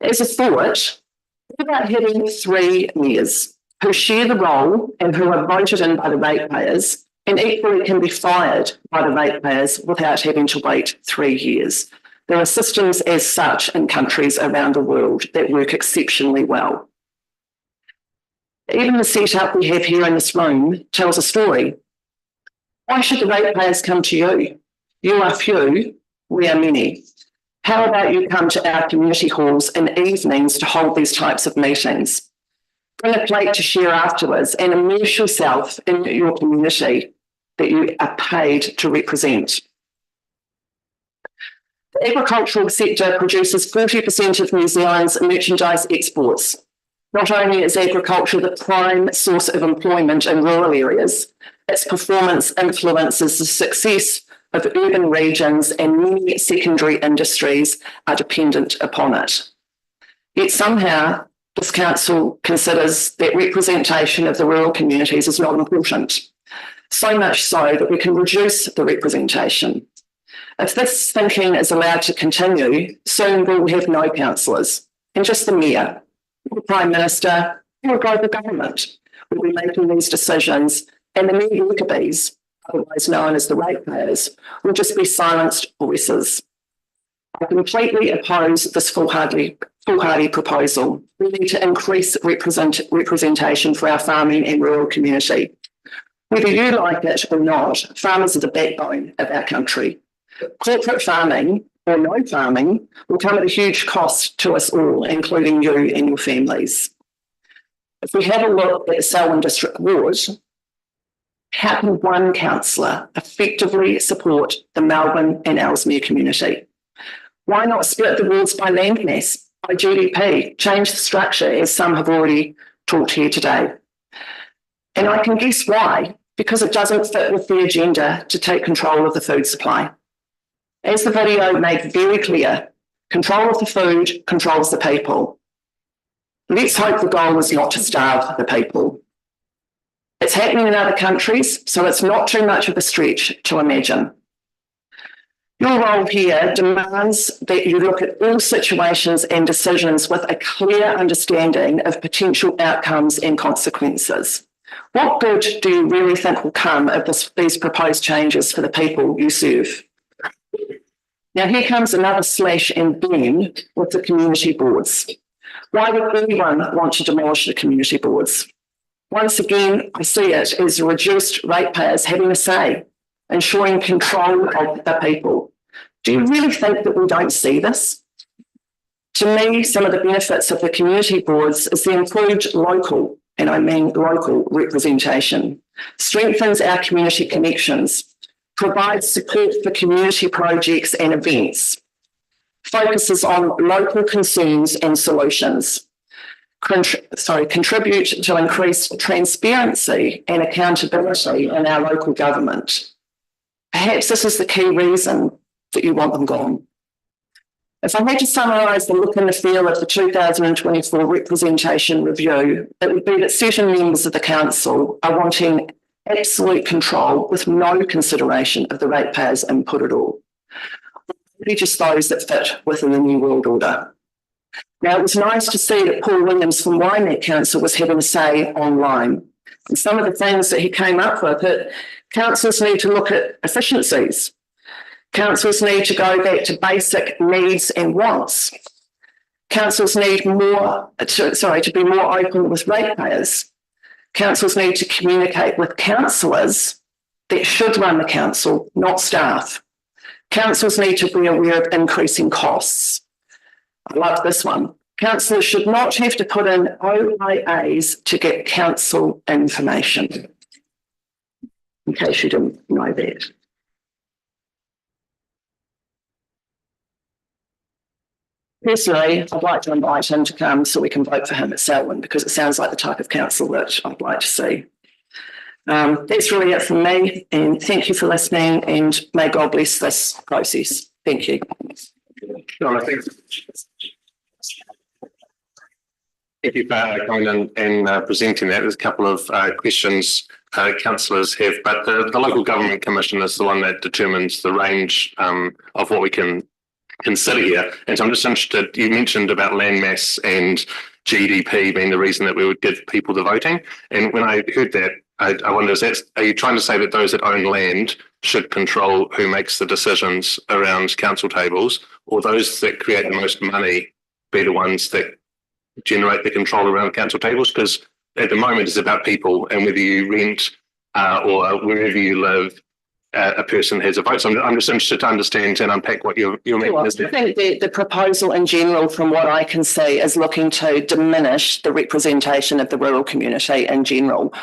As a thought, what about having 3 mayors who share the role and who are voted in by the ratepayers and equally can be fired by the ratepayers without having to wait 3 years? There are systems as such in countries around the world that work exceptionally well. Even the setup we have here in this room tells a story. Why should the ratepayers come to you? You are few, we are many. How about you come to our community halls in evenings to hold these types of meetings? Bring a plate to share afterwards and immerse yourself in your community that you are paid to represent. The agricultural sector produces 40% of New Zealand's merchandise exports. Not only is agriculture the prime source of employment in rural areas, its performance influences the success of urban regions, and many secondary industries are dependent upon it. Yet somehow this council considers that representation of the rural communities is not important, so much so that we can reduce the representation. If this thinking is allowed to continue, soon we will have no councillors, and just the mayor, the prime minister, or a global government will be making these decisions, and the mere workerbees, otherwise known as the ratepayers, will just be silenced voices. I completely oppose this foolhardy proposal. We need to increase representation for our farming and rural community. Whether you like it or not, farmers are the backbone of our country. Corporate farming or no farming will come at a huge cost to us all, including you and your families. If we have a look at the Selwyn District Ward, how can one councillor effectively support the Melbourne and Ellesmere community? Why not split the wards by land mass, by GDP, change the structure as some have already talked here today? And I can guess why, because it doesn't fit with the agenda to take control of the food supply. As the video made very clear, control of the food controls the people. Let's hope the goal is not to starve the people. It's happening in other countries, so it's not too much of a stretch to imagine. Your role here demands that you look at all situations and decisions with a clear understanding of potential outcomes and consequences. What good do you really think will come of these proposed changes for the people you serve? Now, here comes another slash and burn with the community boards. Why would anyone want to demolish the community boards? Once again, I see it as reduced ratepayers having a say, ensuring control of the people. Do you really think that we don't see this? To me, some of the benefits of the community boards is the improved local, and I mean local representation, strengthens our community connections, provides support for community projects and events, focuses on local concerns and solutions, contribute to increased transparency and accountability in our local government. Perhaps this is the key reason that you want them gone. If I had to summarise the look and the feel of the 2024 representation review, it would be that certain members of the council are wanting absolute control with no consideration of the ratepayers' input at all. Maybe just those that fit within the New World Order. Now, it was nice to see that Paul Williams from Waimet Council was having a say online. And some of the things that he came up with, that councils need to look at efficiencies. Councils need to go back to basic needs and wants. Councils need to be more open with ratepayers. Councils need to communicate with councillors that should run the council, not staff. Councils need to be aware of increasing costs. I love this one. Councillors should not have to put in OIAs to get council information. In case you didn't know that. Personally, I'd like to invite him to come so we can vote for him at Selwyn, because it sounds like the type of council that I'd like to see. That's really it from me, and thank you for listening, and may God bless this process. Thank you. John, thank you for coming in and presenting that. There's a couple of questions councillors have, but the Local Government Commission is the one that determines the range of what we can consider here. And so I'm just interested, you mentioned about land mass and GDP being the reason that we would give people the voting. And when I heard that, I wonder, are you trying to say that those that own land should control who makes the decisions around council tables, or those that create the most money be the ones that generate the control around council tables? Because at the moment it's about people, and whether you rent or wherever you live, a person has a vote. So I'm just interested to understand and unpack what you're making. I think the proposal in general, from what I can see, is looking to diminish the representation of the rural community in general,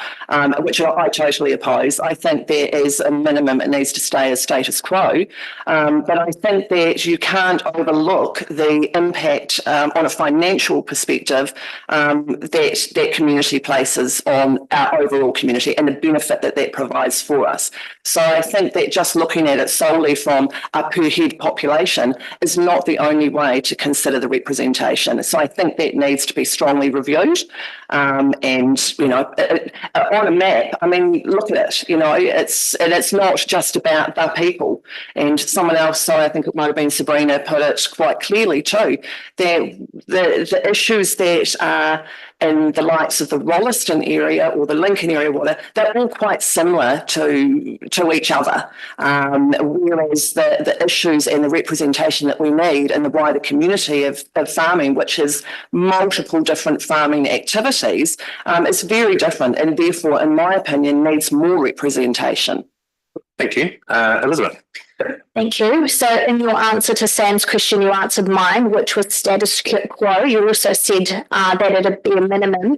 which I totally oppose. I think there is a minimum, it needs to stay as status quo. But I think that you can't overlook the impact on a financial perspective that community places on our overall community and the benefit that that provides for us. So I think that just looking at it solely from a per head population is not the only way to consider the representation. So I think that needs to be strongly reviewed. And, you know, on a map, I mean, look at it, you know, it's not just about the people. And someone else, so I think it might have been Sabrina, put it quite clearly too, that the issues that are in the likes of the Rolleston area or the Lincoln area, they're all quite similar to each other. Whereas the issues and the representation that we need in the wider community of farming, which is multiple different farming activities, is very different, and therefore, in my opinion, needs more representation. Thank you. Elizabeth. Thank you. So in your answer to Sam's question, you answered mine, which was status quo. You also said that it'd be a minimum.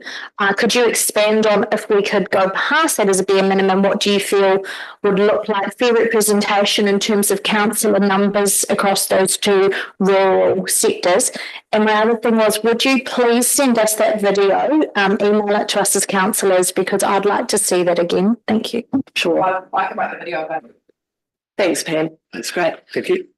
Could you expand on, if we could go past that as a bare minimum, what do you feel would look like fair representation in terms of councillor numbers across those two rural sectors? And my other thing was, would you please send us that video, email it to us as councillors, because I'd like to see that again. Thank you. Sure. I can write the video about it. Thanks, Pam. That's great. Thank you.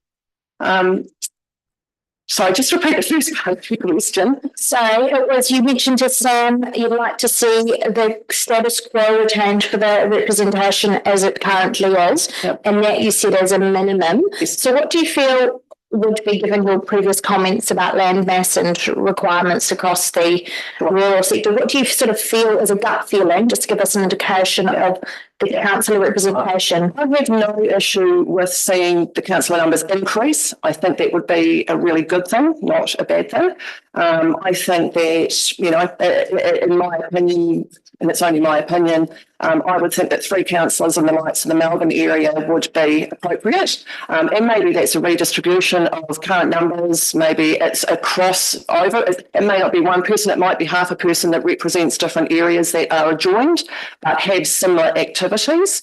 So just repeat the first part of your question. So it was, you mentioned to Sam, you'd like to see the status quo retained for the representation as it currently is, and that you said as a minimum. So what do you feel would be, given your previous comments about land mass and requirements across the rural sector, what do you sort of feel as a gut feeling, just to give us an indication of the councillor representation? I have no issue with seeing the councillor numbers increase. I think that would be a really good thing, not a bad thing. I think that, you know, in my opinion, and it's only my opinion, I would think that 3 councillors in the likes of the Melbourne area would be appropriate. And maybe that's a redistribution of current numbers. Maybe it's a crossover. It may not be one person, it might be half a person that represents different areas that are adjoined but have similar activities.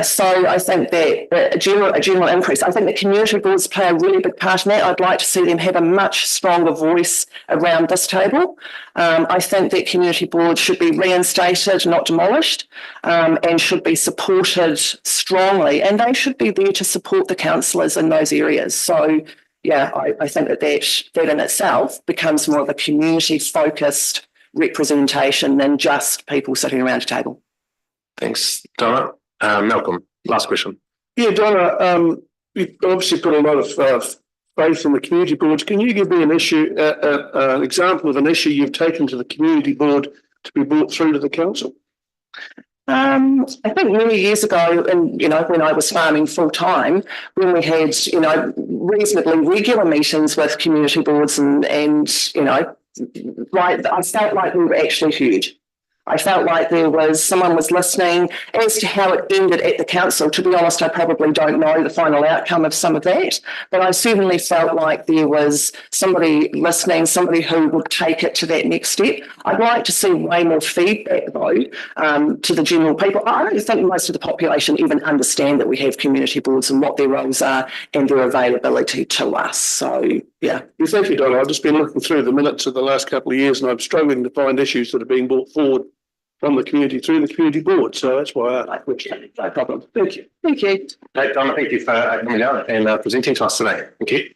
So I think that a general increase. I think the community boards play a really big part in that. I'd like to see them have a much stronger voice around this table. I think that community boards should be reinstated, not demolished, and should be supported strongly. And they should be there to support the councillors in those areas. So, yeah, I think that in itself becomes more of a community-focused representation than just people sitting around a table. Thanks, Donna. Malcolm, last question. Yeah, Donna, you've obviously put a lot of faith in the community boards. Can you give me an example of an issue you've taken to the community board to be brought through to the council? I think many years ago, and when I was farming full time, when we had reasonably regular meetings with community boards, and I felt like we were actually huge. I felt like someone was listening. As to how it ended at the council, to be honest, I probably don't know the final outcome of some of that, but I certainly felt like there was somebody listening, somebody who would take it to that next step. I'd like to see way more feedback, though, to the general people. I don't think most of the population even understand that we have community boards and what their roles are and their availability to us. So, yeah. Thank you, Donna. I've just been looking through the minutes of the last couple of years, and I'm struggling to find issues that are being brought forward from the community through the community board. So that's why I appreciate it. No problem. Thank you. Thank you. Donna, thank you for coming out and presenting to us today. Thank you.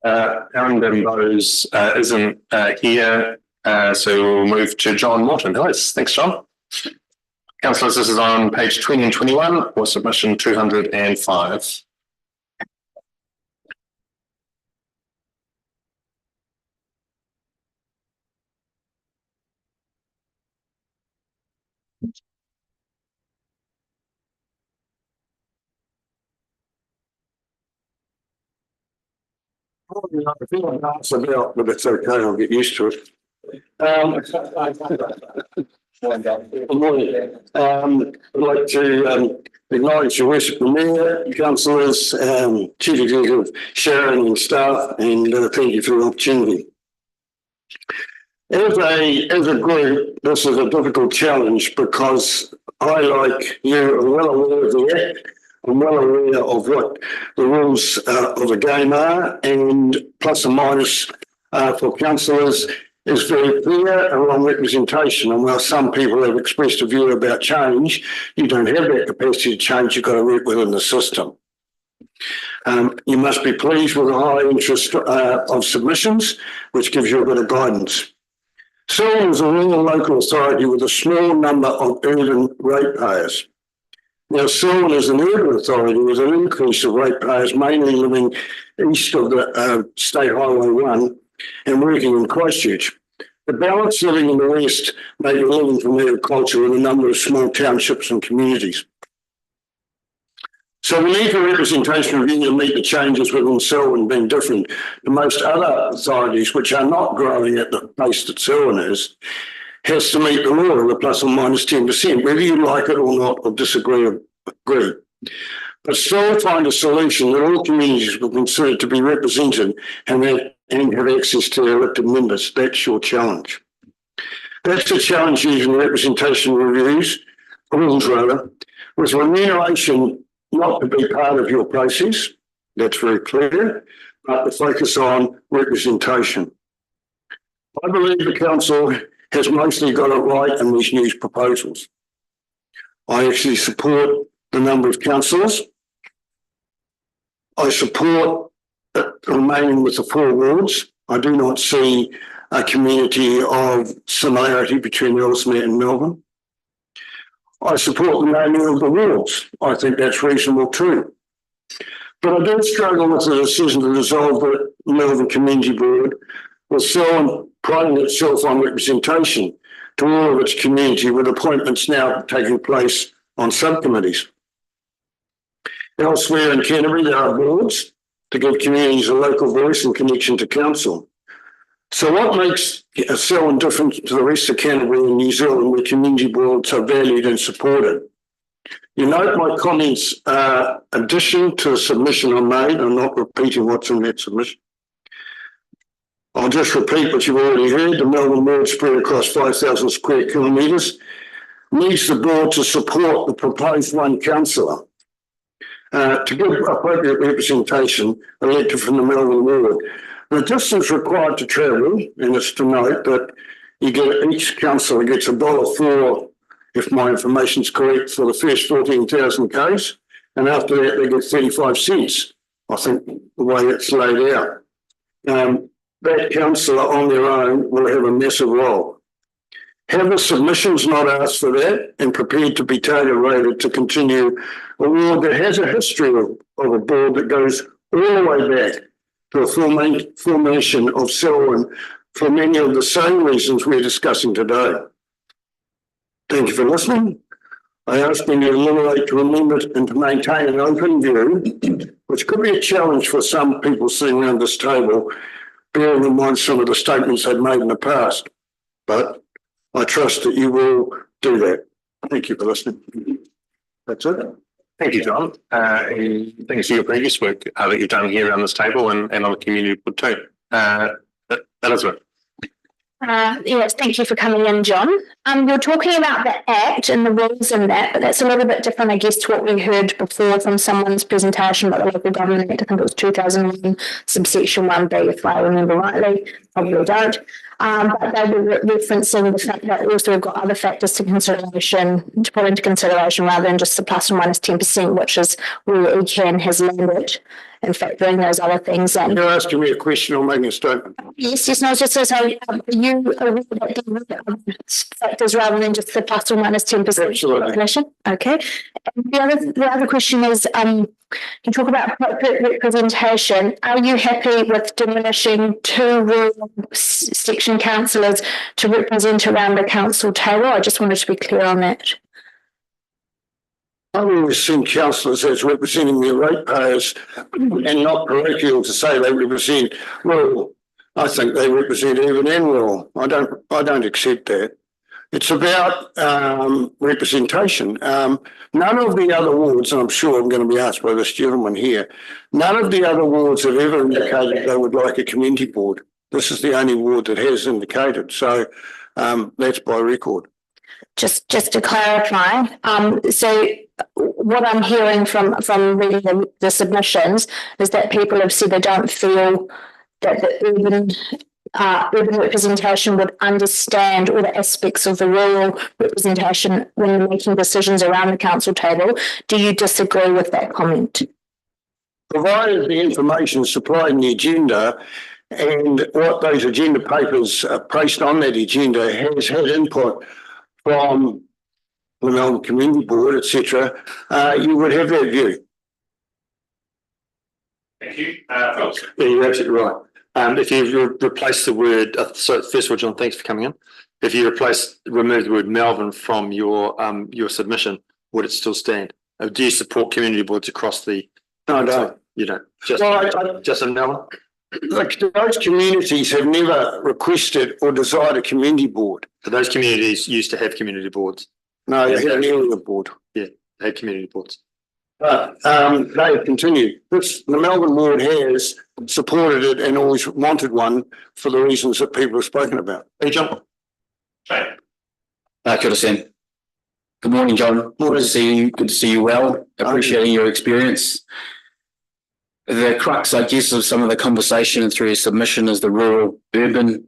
Aaron Bose isn't here, so we'll move to John Morton. Thanks, John. Councillors, this is on page 20 and 21 for submission 205. I feel like that's about, but it's okay, I'll get used to it. Good morning. I'd like to acknowledge your worship, the Mayor, councillors, Chief Executive Sharon and staff, and thank you for the opportunity. As a group, this is a difficult challenge because I, like you, am well aware of the Act. I'm well aware of what the rules of the game are, and plus and minus for councillors is very clear around representation. And while some people have expressed a view about change, you don't have that capacity to change, you've got to work within the system. You must be pleased with the high interest of submissions, which gives you a bit of guidance. Selwyn is a rural local authority with a small number of urban ratepayers. Now, Selwyn is an urban authority with an increase of ratepayers mainly living east of the State Highway 1 and working in Christchurch. The balance living in the west may be living from agriculture in a number of small townships and communities. So the need for representation review to meet the changes within Selwyn being different to most other authorities which are not growing at the pace that Selwyn is, has to meet the law of the plus or minus 10%, whether you like it or not, or disagree or agree. But still find a solution that all communities will consider to be represented and have access to their elected members. That's your challenge. That's the challenge using representation rules, with remuneration not to be part of your process. That's very clear, but to focus on representation. I believe the council has mostly got it right in these new proposals. I actually support the number of councillors. I support remaining with the 4 wards. I do not see a community of similarity between Ellesmere and Melbourne. I support the naming of the wards. I think that's reasonable too. But I do struggle with the decision to dissolve the Melbourne Community Board, with Selwyn priding itself on representation to all of its community, with appointments now taking place on subcommittees. Elsewhere in Canterbury, there are boards to give communities a local voice and connection to council. So what makes Selwyn different to the rest of Canterbury and New Zealand, where community boards are valued and supported? You note my comments addition to a submission I made. I'm not repeating what's in that submission. I'll just repeat what you've already heard. The Melbourne ward spread across 5,000 square kilometres needs the board to support the proposed one councillor to give appropriate representation elected from the Melbourne ward. The distance required to travel, and it's to note that each councillor gets $1.04, if my information is correct, for the first 14,000 k's, and after that they get 35 cents, I think, the way it's laid out. That councillor on their own will have a massive role. Have the submissions not asked for that and prepared to be tailor-rated to continue a ward that has a history of a board that goes all the way back to the formation of Selwyn for many of the same reasons we're discussing today. Thank you for listening. I ask you to eliminate, to remember and to maintain an open view, which could be a challenge for some people sitting around this table, bearing in mind some of the statements they've made in the past. But I trust that you will do that. Thank you for listening. That's it. Thank you, John. And thanks for your previous work that you've done here around this table and on the community board too. Elizabeth. Yes, thank you for coming in, John. You're talking about the Act and the rules in that, but that's a little bit different, I guess, to what we heard before from someone's presentation about the Local Government Act. I think it was 2001, subsection 1B, if I remember rightly. Probably don't. But they were referencing the fact that we also have got other factors to consideration, to put into consideration rather than just the plus and minus 10%, which is where ECAN has landed. In fact, doing those other things. And you're asking me a question or making a statement? Yes, no, I was just saying, you aware that factors rather than just the plus or minus 10%. Absolutely. Okay. And the other question is, you talk about appropriate representation. Are you happy with diminishing 2 rural section councillors to represent around the council table? I just wanted to be clear on that. I've always seen councillors as representing their ratepayers and not parochial to say they represent rural. I think they represent urban and rural. I don't accept that. It's about representation. None of the other wards, and I'm sure I'm going to be asked by this gentleman here, none of the other wards have ever indicated they would like a community board. This is the only ward that has indicated. So that's by record. Just to clarify, so what I'm hearing from reading the submissions is that people have said they don't feel that the urban representation would understand all the aspects of the rural representation when making decisions around the council table. Do you disagree with that comment? Provided the information supplied in the agenda and what those agenda papers are placed on that agenda has had input from the Melbourne Community Board, etc., you would have that view. Thank you. Yeah, you're absolutely right. If you replace the word, so first of all, John, thanks for coming in. If you remove the word Melbourne from your submission, would it still stand? Do you support community boards across the? No, I don't. You don't. Just in Melbourne? Like those communities have never requested or desired a community board. So those communities used to have community boards? No, they had an area board. Yeah, they had community boards. But they have continued. The Melbourne ward has supported it and always wanted one for the reasons that people have spoken about. Hey, John. Kia ora, Sam. Good morning, John. Good to see you. Good to see you well. Appreciating your experience. The crux, I guess, of some of the conversation through your submission is the rural-urban,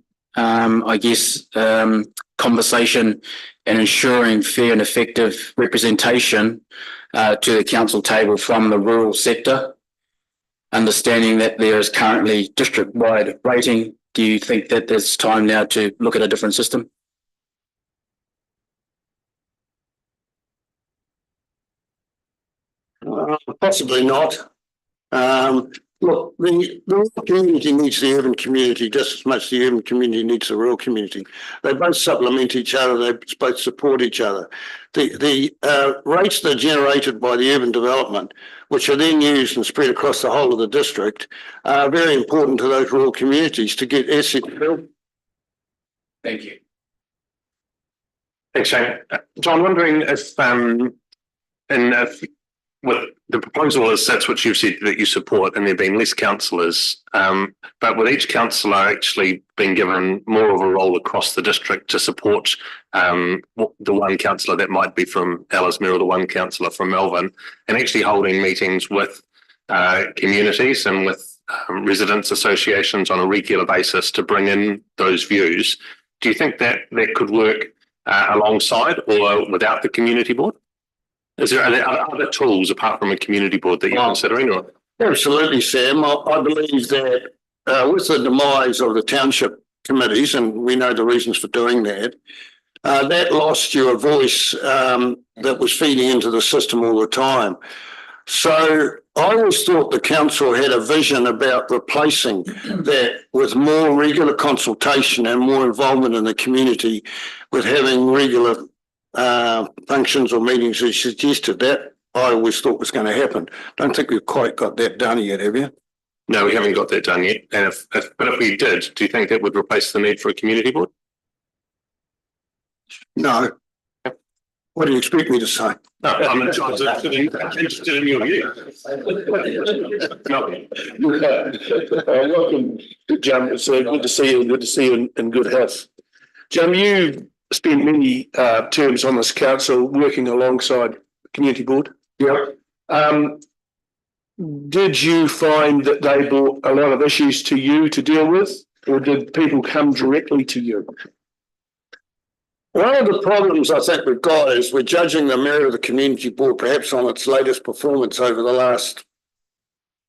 conversation and ensuring fair and effective representation to the council table from the rural sector. Understanding that there is currently district-wide rating, do you think that there's time now to look at a different system? Possibly not. Look, the rural community needs the urban community just as much as the urban community needs the rural community. They both supplement each other. They both support each other. The rates that are generated by the urban development, which are then used and spread across the whole of the district, are very important to those rural communities to get assets built. Thank you. Thanks, Shane. John, wondering if with the proposal as that's what you've said that you support, and there being less councillors, but with each councillor actually being given more of a role across the district to support the one councillor that might be from Ellesmere or the one councillor from Melbourne, and actually holding meetings with communities and with residents associations on a regular basis to bring in those views. Do you think that could work alongside or without the community board? Are there other tools apart from a community board that you're considering? Or? Absolutely, Sam. I believe that with the demise of the township committees, and we know the reasons for doing that, that lost you a voice that was feeding into the system all the time. So I always thought the council had a vision about replacing that with more regular consultation and more involvement in the community, with having regular functions or meetings as suggested. That I always thought was going to happen. Don't think we've quite got that done yet, have you? No, we haven't got that done yet. And but if we did, do you think that would replace the need for a community board? No. What do you expect me to say? No, I'm interested in your view. Welcome, Jim. It's good to see you. Good to see you in good health. Jim, you spent many terms on this council working alongside the community board. Yeah. Did you find that they brought a lot of issues to you to deal with, or did people come directly to you? One of the problems I think we've got is we're judging the merit of the community board perhaps on its latest performance over the last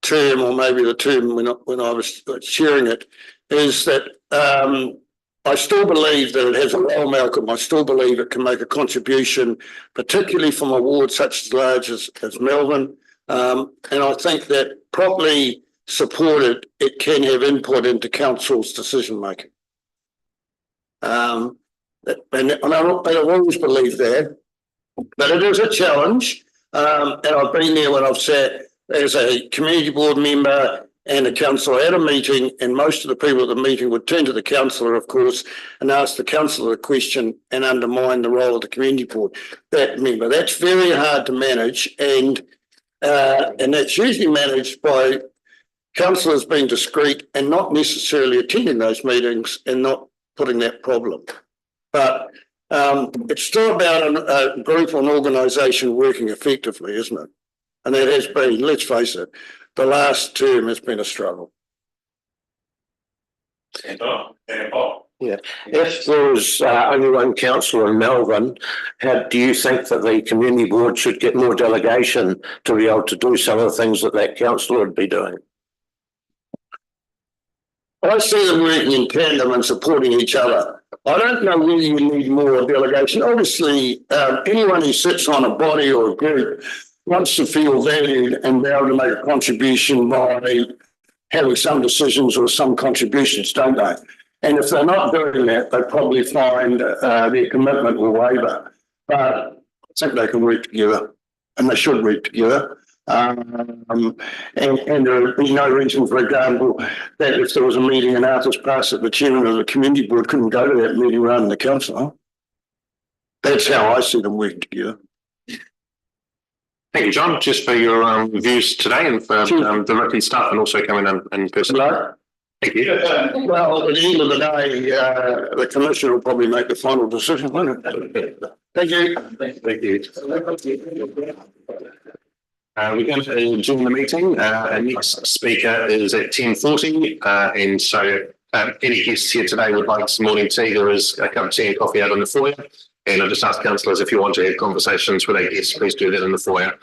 term, or maybe the term when I was chairing it, is that I still believe that it has a role, Malcolm. I still believe it can make a contribution, particularly from a ward such as large as Melbourne. And I think that properly supported, it can have input into council's decision making. And I've always believed that, but it is a challenge. And I've been there when I've sat as a community board member and a councillor at a meeting, and most of the people at the meeting would turn to the councillor, of course, and ask the councillor a question and undermine the role of the community board. That member, that's very hard to manage, and that's usually managed by councillors being discreet and not necessarily attending those meetings and not putting that problem. But it's still about a group or an organisation working effectively, isn't it? And that has been, let's face it, the last term has been a struggle. Yeah. If there was only one councillor in Melbourne, do you think that the community board should get more delegation to be able to do some of the things that councillor would be doing? I see them working in tandem and supporting each other. I don't know whether you need more delegation. Obviously, anyone who sits on a body or a group wants to feel valued and be able to make a contribution by having some decisions or some contributions, don't they? And if they're not doing that, they probably find their commitment will waver. But I think they can work together, and they should work together. And there would be no reason, for example, that if there was a meeting in Arthur's Pass that the chairman of the community board couldn't go to that meeting rather than the councillor. That's how I see them working together. Thank you, John, just for your views today and for the written stuff, and also coming in person. Hello. Thank you. Well, at the end of the day, the commissioner will probably make the final decision, won't it? Thank you. Thank you. We're going to adjourn the meeting. Our next speaker is at 10:40, and so any guests here today would like some morning tea. There is a cup of tea and coffee out on the foyer. And I just ask councillors, if you want to have conversations with our guests, please do that in the foyer.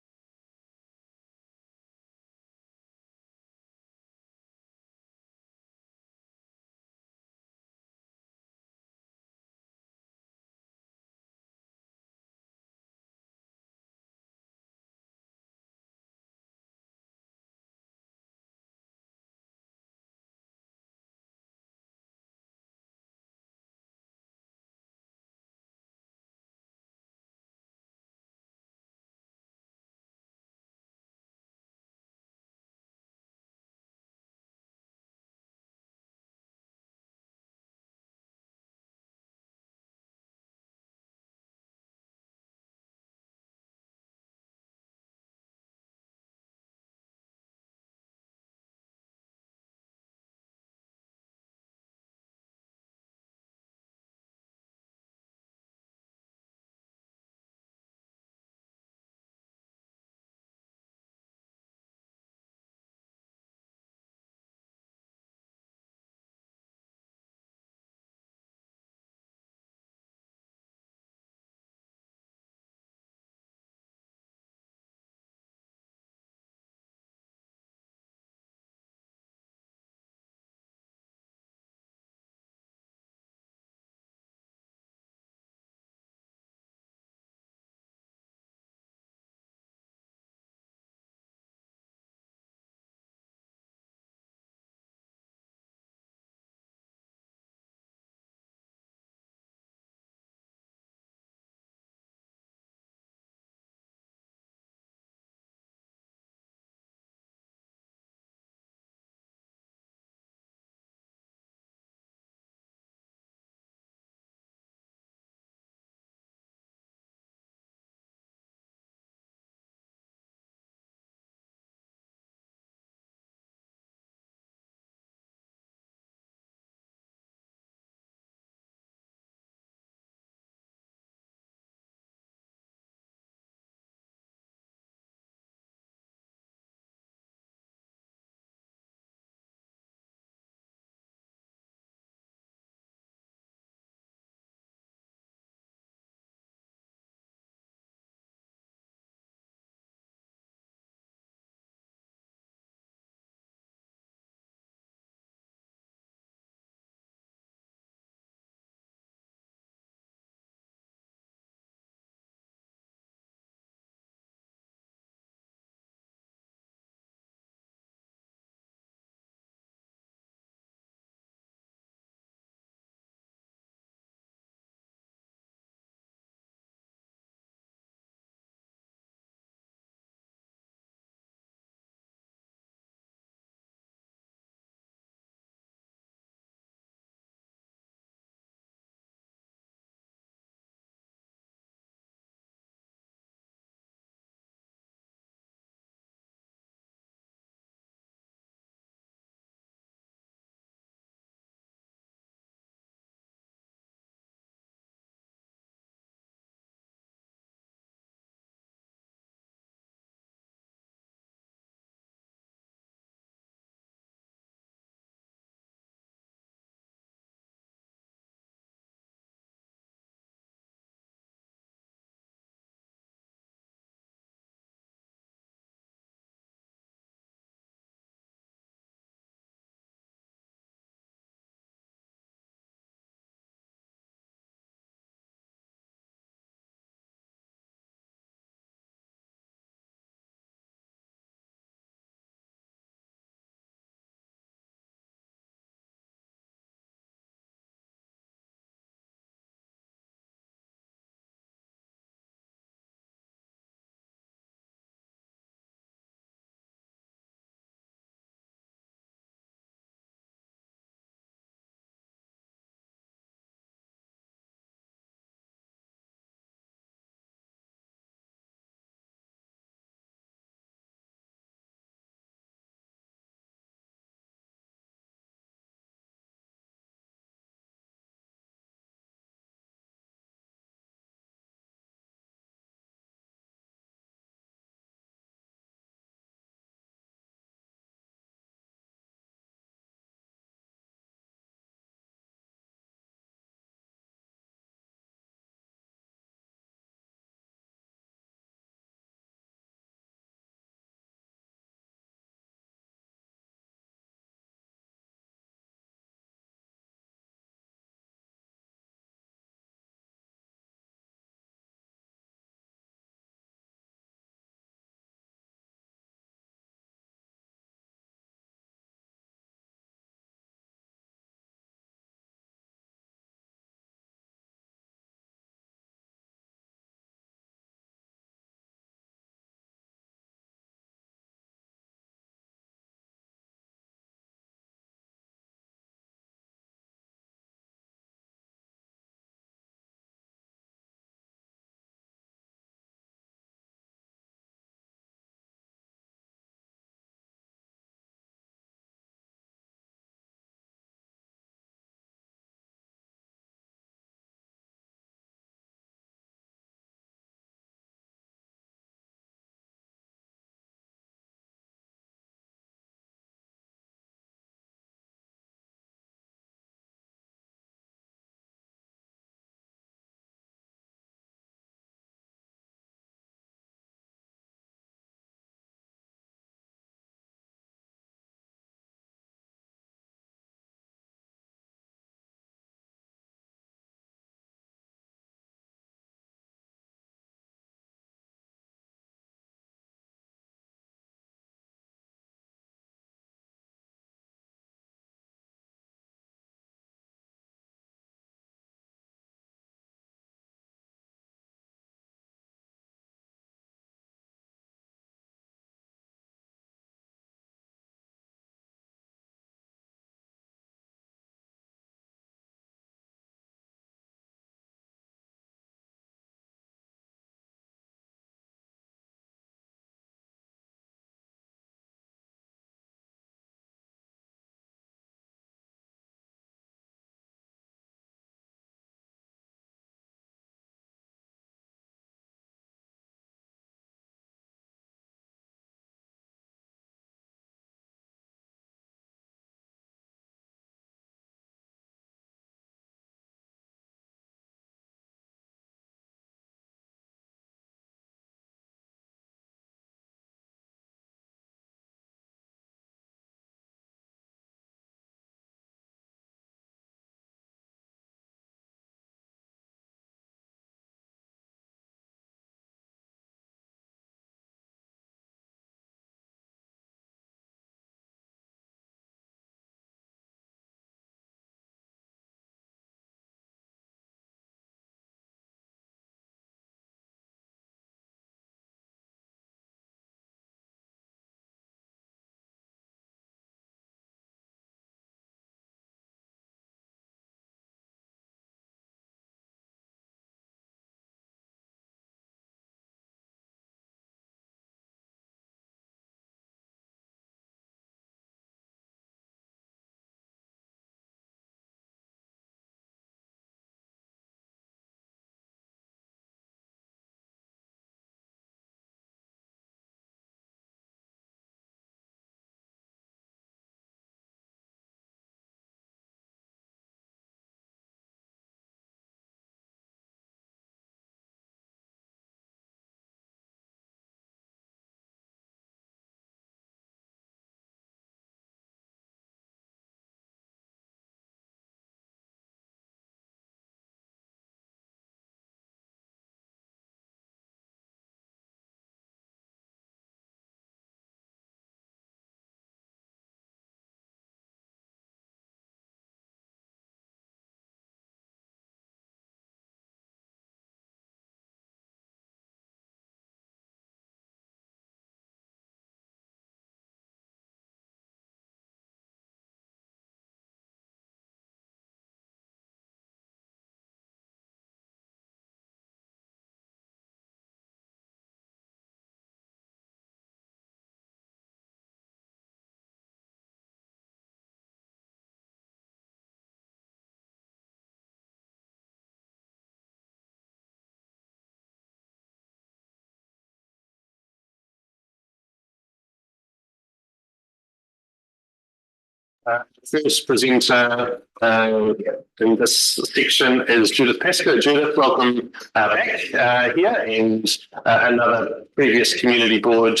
First presenter in this section is Judith Pascoe. Judith, welcome back here, and another previous community board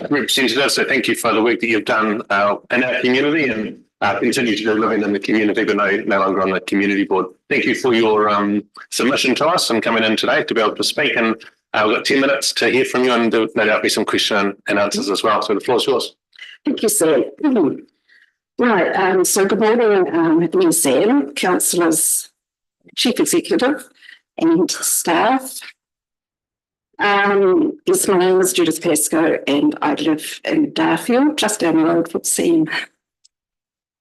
representative. So thank you for the work that you've done in our community and continue to do living in the community, but no longer on the community board. Thank you for your submission to us and coming in today to be able to speak. And we've got 10 minutes to hear from you, and no doubt be some question and answers as well. So the floor is yours. Thank you, Sam. Right, so good morning, Dean Sam, councillors, chief executive and staff. Yes, my name is Judith Pascoe and I live in Darfield, just down the road from Sam.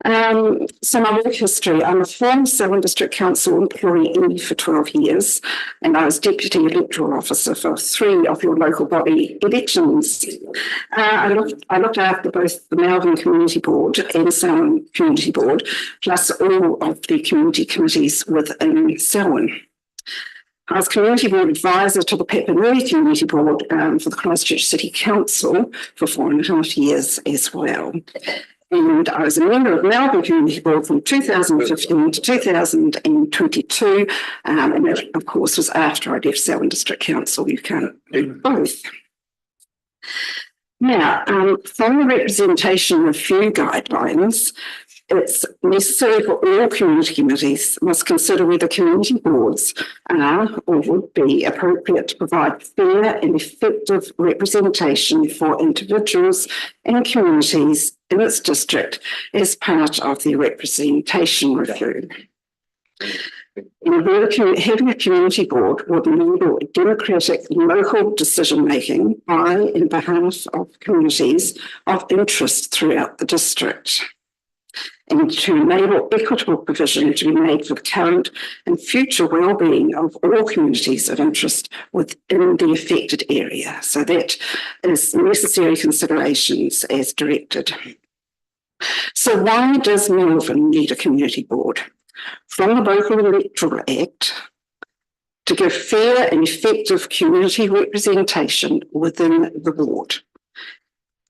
So my work history, I'm a former Selwyn District Council employee for 12 years, and I was Deputy Electoral Officer for 3 of your local body elections. I looked after both the Melbourne Community Board and Selwyn Community Board, plus all of the community committees within Selwyn. I was Community Board Advisor to the Papanui Community Board for the Christchurch City Council for 4.5 years as well. And I was a member of Melbourne Community Board from 2015 to 2022. And that, of course, was after I left Selwyn District Council. You can't do both. Now, from the representation review guidelines, it's necessary for all community committees must consider whether community boards are or would be appropriate to provide fair and effective representation for individuals and communities in its district as part of the representation review. And having a community board would enable democratic local decision-making by and behalf of communities of interest throughout the district, and to enable equitable provision to be made for the current and future well-being of all communities of interest within the affected area. So that is necessary considerations as directed. So why does Melbourne need a community board? From the Local Electoral Act, to give fair and effective community representation within the board.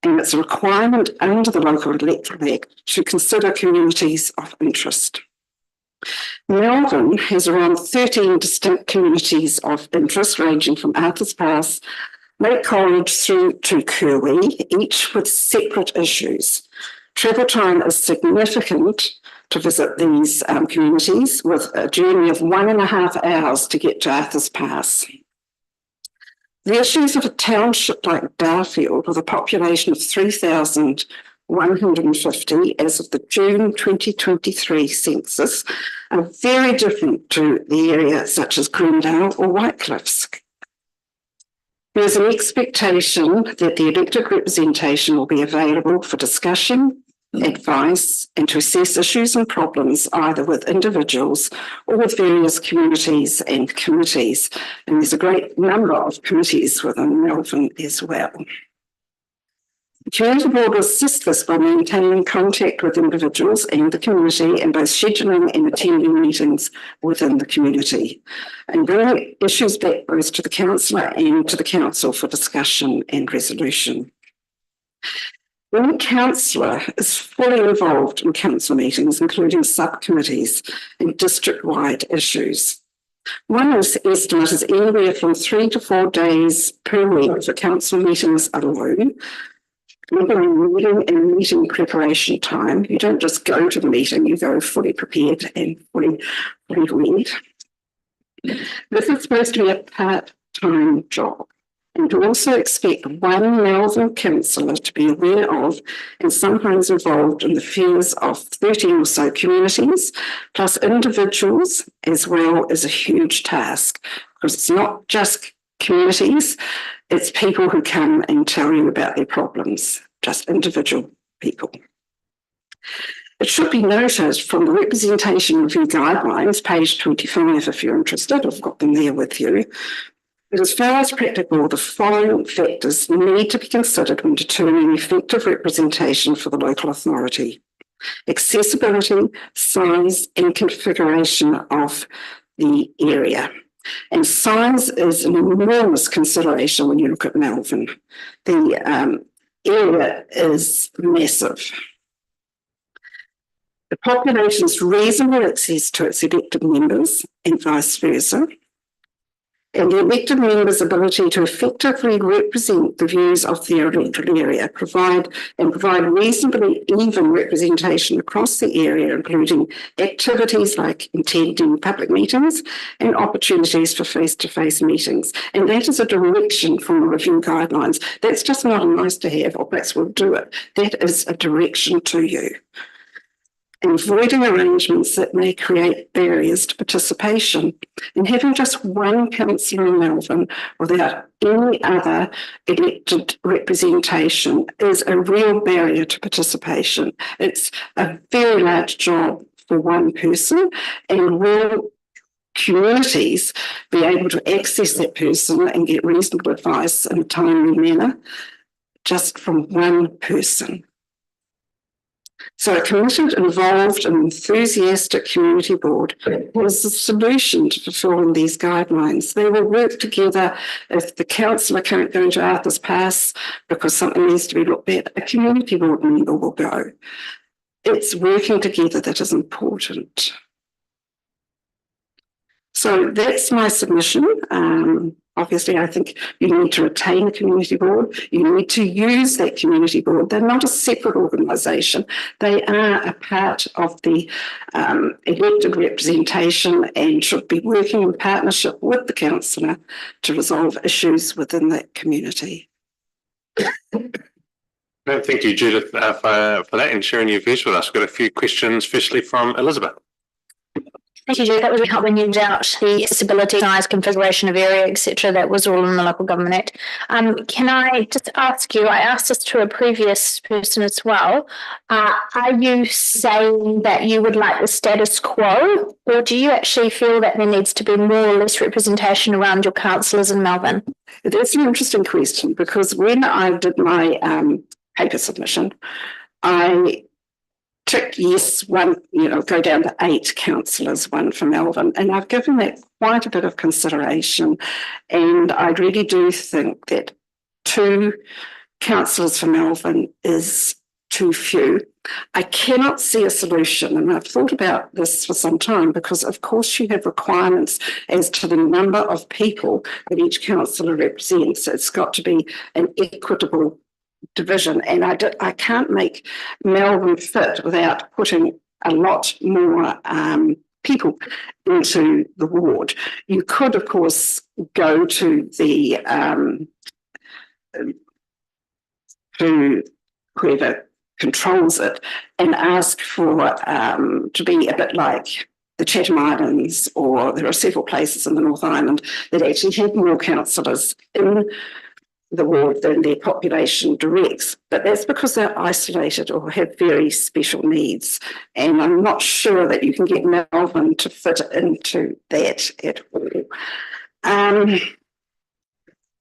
And it's a requirement under the Local Electoral Act to consider communities of interest. Melbourne has around 13 distinct communities of interest, ranging from Arthur's Pass, Lake Coleridge through to Kirwee, each with separate issues. Travel time is significant to visit these communities, with a journey of 1.5 hours to get to Arthur's Pass. The issues of a township like Darfield, with a population of 3,150 as of the June 2023 census, are very different to the area such as Glendale or Whitecliffs. There's an expectation that the elected representation will be available for discussion, advice, and to assess issues and problems either with individuals or with various communities and committees. And there's a great number of committees within Melbourne as well. The Community Board will assist this by maintaining contact with individuals and the community, and both scheduling and attending meetings within the community, and bringing issues back both to the councillor and to the council for discussion and resolution. One councillor is fully involved in council meetings, including subcommittees and district-wide issues. One estimate is anywhere from 3 to 4 days per week for council meetings alone, reading and meeting preparation time. You don't just go to the meeting, you go fully prepared and fully read. This is supposed to be a part-time job. And to also expect one Melbourne councillor to be aware of and sometimes involved in the affairs of 13 or so communities, plus individuals, as well, is a huge task, because it's not just communities, it's people who come and tell you about their problems, just individual people. It should be noted from the Representation Review Guidelines, page 25, if you're interested, I've got them there with you. But as far as practical, the following factors need to be considered when determining effective representation for the local authority: accessibility, size, and configuration of the area. And size is an enormous consideration when you look at Melbourne. The area is massive. the population's reasonable access to its elected members and vice versa, and the elected members' ability to effectively represent the views of their electoral area, provide reasonably even representation across the area, including activities like attending public meetings and opportunities for face-to-face meetings. And that is a direction from the review guidelines. That's just not a nice to have, or perhaps we'll do it. That is a direction to you. And avoiding arrangements that may create barriers to participation. And having just one councillor in Melbourne without any other elected representation is a real barrier to participation. It's a very large job for one person, and will communities be able to access that person and get reasonable advice in a timely manner just from one person? So a committed, involved and enthusiastic community board is the solution to fulfilling these guidelines. They will work together. If the councillor can't go into Arthur's Pass because something needs to be looked at, a community board member will go. It's working together that is important. So that's my submission. Obviously, I think you need to retain a community board. You need to use that community board. They're not a separate organisation. They are a part of the elected representation and should be working in partnership with the councillor to resolve issues within that community. No, thank you, Judith, for that and sharing your views with us. We've got a few questions, especially from Elizabeth. Thank you, Jude. That was really helpful when you out the accessibility, size, configuration of area, etc. That was all in the Local Government Act. Can I just ask you, I asked this to a previous person as well, are you saying that you would like the status quo, or do you actually feel that there needs to be more or less representation around your councillors in Melbourne? That's an interesting question, because when I did my paper submission, I tick yes, one, go down to 8 councillors, 1 for Melbourne. And I've given that quite a bit of consideration. And I really do think that 2 councillors for Melbourne is too few. I cannot see a solution, and I've thought about this for some time, because of course you have requirements as to the number of people that each councillor represents. It's got to be an equitable division, and I can't make Melbourne fit without putting a lot more people into the ward. You could, of course, go to the to whoever controls it and ask for to be a bit like the Chatham Islands, or there are several places in the North Island that actually have more councillors in the ward than their population directs, but that's because they're isolated or have very special needs, and I'm not sure that you can get Melbourne to fit into that at all.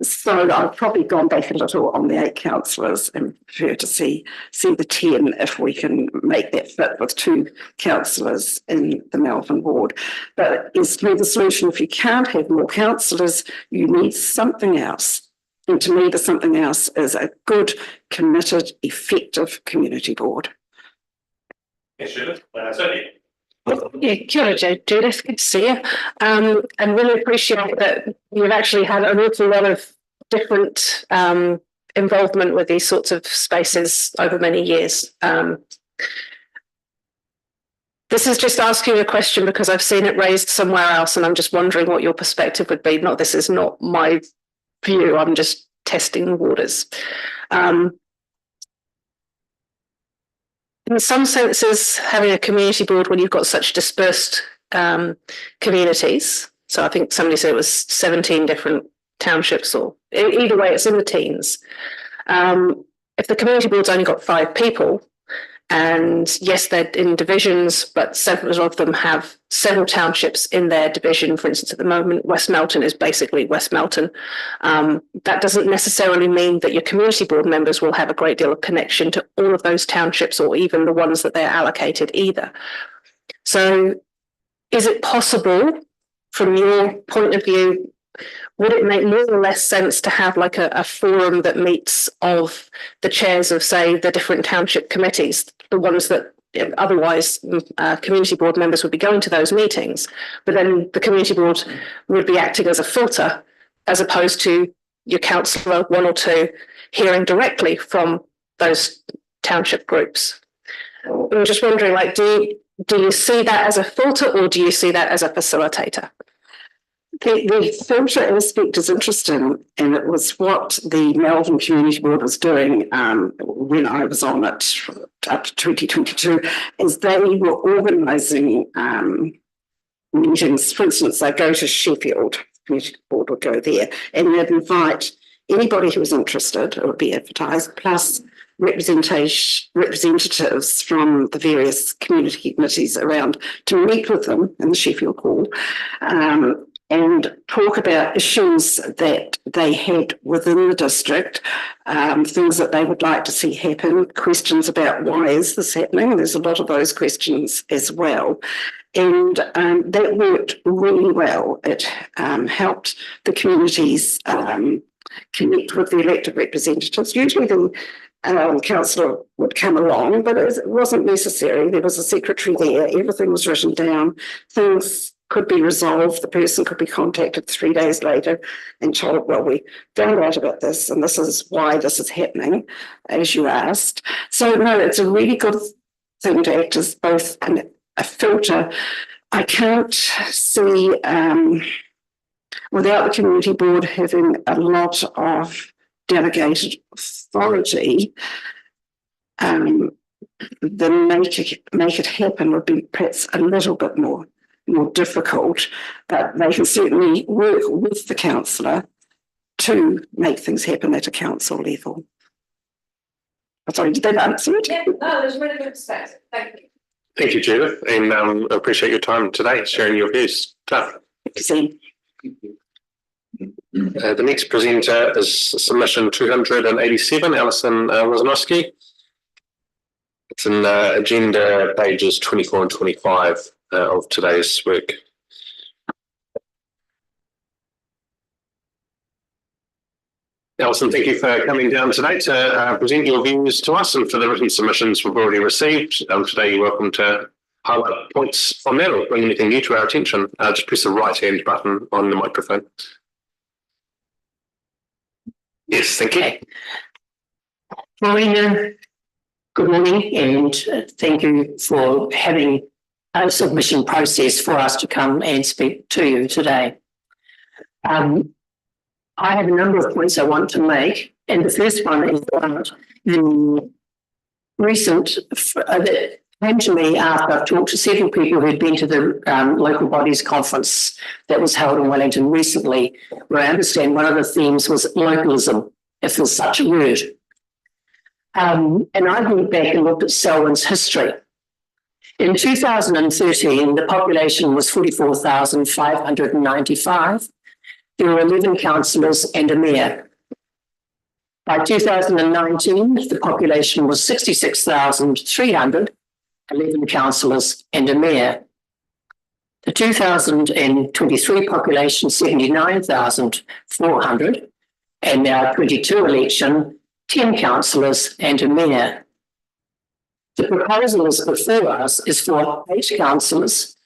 So I've probably gone back a little on the 8 councillors and prefer to see the 10 if we can make that fit with 2 councillors in the Melbourne ward. But is to me the solution, if you can't have more councillors, you need something else. And to me, the something else is a good, committed, effective community board. Yes, Judith. Yeah, kia ora, Judith. Good to see you. And really appreciate that you've actually had an awful lot of different involvement with these sorts of spaces over many years. This is just asking a question because I've seen it raised somewhere else, and I'm just wondering what your perspective would be. This is not my view, I'm just testing the waters. In some senses, having a community board when you've got such dispersed communities, so I think somebody said it was 17 different townships, or either way, it's in the teens. If the community board's only got 5 people, and yes, they're in divisions, but several of them have several townships in their division. For instance, at the moment, West Melton is basically West Melton. That doesn't necessarily mean that your community board members will have a great deal of connection to all of those townships, or even the ones that they're allocated either. So is it possible, from your point of view, would it make more or less sense to have like a forum that meets of the chairs of, say, the different township committees, the ones that otherwise, community board members would be going to those meetings, but then the community board would be acting as a filter, as opposed to your councillor, one or two, hearing directly from those township groups. I'm just wondering, like, do you see that as a filter, or do you see that as a facilitator? The filter aspect is interesting, and it was what the Melbourne Community Board was doing when I was on it up to 2022, is they were organising meetings. For instance, they go to Sheffield, Community Board would go there, and they'd invite anybody who was interested, it would be advertised, plus representatives from the various community committees around to meet with them in the Sheffield Hall. And talk about issues that they had within the district, things that they would like to see happen, questions about why is this happening? There's a lot of those questions as well. And that worked really well. It helped the communities connect with the elected representatives. Usually the councillor would come along, but it wasn't necessary. There was a secretary there, everything was written down, things could be resolved, the person could be contacted 3 days later and told, well, we found out about this and this is why this is happening, as you asked. So no, it's a really good thing to act as both a filter. I can't see, without the community board having a lot of delegated authority, the make it happen would be perhaps a little bit more difficult, but they can certainly work with the councillor to make things happen at a council level. Sorry, did that answer it? Yeah, no, there's really good perspective. Thank you. Thank you, Judith, and I appreciate your time today, sharing your views. The next presenter is submission 287, Alison Wisnowski. It's in agenda pages 24 and 25 of today's work. Alison, thank you for coming down today to present your views to us and for the written submissions we've already received. Today you're welcome to highlight points from that or bring anything new to our attention. Just press the right hand button on the microphone. Yes, thank you. Marina, good morning, and thank you for having a submission process for us to come and speak to you today. I have a number of points I want to make, and the first one is about the recent that came to me after I've talked to several people who'd been to the local bodies conference that was held in Wellington recently, where I understand one of the themes was localism, if there's such a word. And I went back and looked at Selwyn's history. In 2013, the population was 44,595. There were 11 councillors and a mayor. By 2019, the population was 66,300, 11 councillors and a mayor. The 2023 population, 79,400, and now 22 election, 10 councillors and a mayor. The proposal is before us is for 8 councillors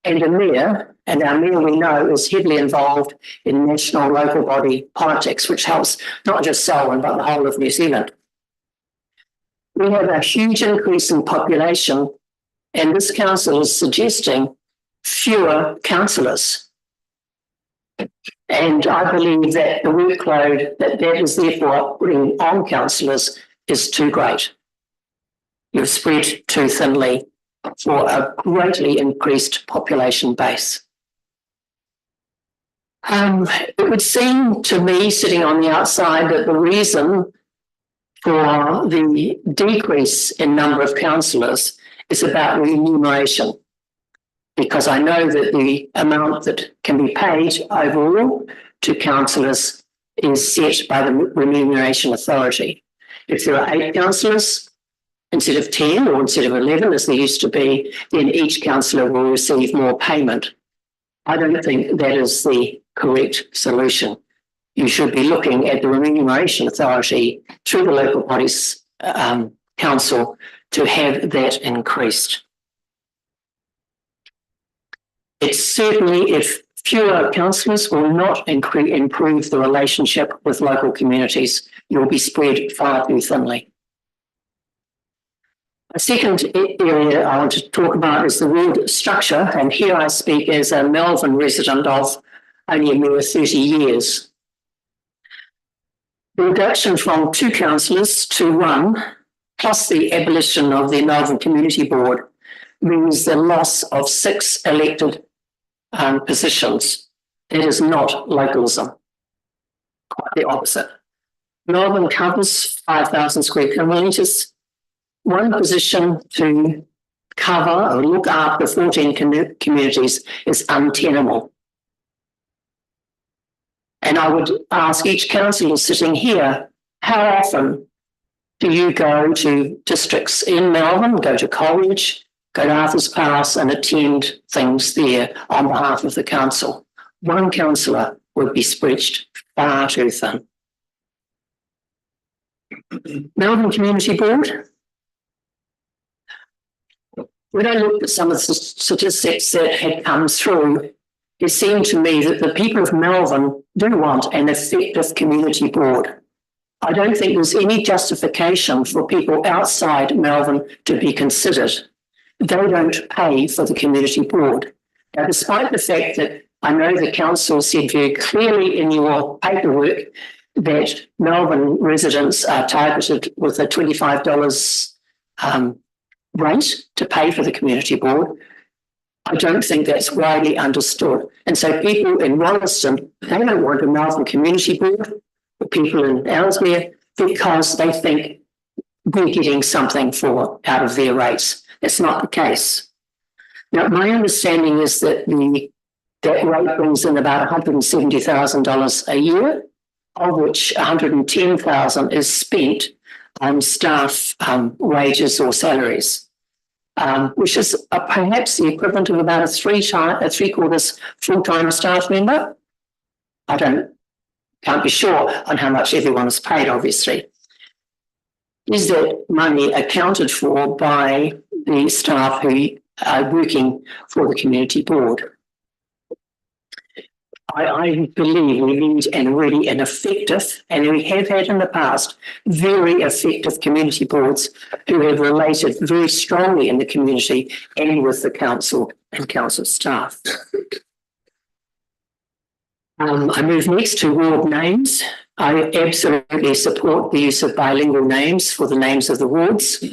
and a mayor, and our mayor we know is heavily involved in national local body politics, which helps not just Selwyn but the whole of New Zealand. We have a huge increase in population, and this council is suggesting fewer councillors. And I believe that the workload that is therefore putting on councillors is too great. You've spread too thinly for a greatly increased population base. It would seem to me, sitting on the outside, that the reason for the decrease in number of councillors is about remuneration, because I know that the amount that can be paid overall to councillors is set by the Remuneration Authority. If there are 8 councillors, instead of 10 or instead of 11, as there used to be, then each councillor will receive more payment. I don't think that is the correct solution. You should be looking at the Remuneration Authority through the Local Bodies Council to have that increased. It's certainly, if fewer councillors will not improve the relationship with local communities, you'll be spread far too thinly. A second area I want to talk about is the ward structure, and here I speak as a Melbourne resident of only a mere 30 years. The reduction from 2 councillors to 1, plus the abolition of the Melbourne Community Board, means the loss of 6 elected positions. It is not localism, quite the opposite. Melbourne covers 5,000 square kilometres. One position to cover or look after 14 communities is untenable. And I would ask each councillor sitting here, how often do you go to districts in Melbourne, go to college, go to Arthur's Pass and attend things there on behalf of the council? One councillor would be stretched far too thin. Melbourne Community Board. When I looked at some of the statistics that had come through, it seemed to me that the people of Melbourne do want an effective community board. I don't think there's any justification for people outside Melbourne to be considered. They don't pay for the community board. Now, despite the fact that I know the council said very clearly in your paperwork that Melbourne residents are targeted with a $25 rate to pay for the community board, I don't think that's widely understood. And so people in Wollaston, they don't want a Melbourne Community Board, or people in Ellesmere, because they think we're getting something out of their rates. That's not the case. Now, my understanding is that that rate brings in about $170,000 a year, of which $110,000 is spent on staff wages or salaries, which is perhaps the equivalent of about a three-quarters full-time staff member. I can't be sure on how much everyone is paid, obviously. Is that money accounted for by the staff who are working for the community board? I believe we need an effective, and we have had in the past, very effective community boards who have related very strongly in the community and with the council and council staff. I move next to ward names. I absolutely support the use of bilingual names for the names of the wards.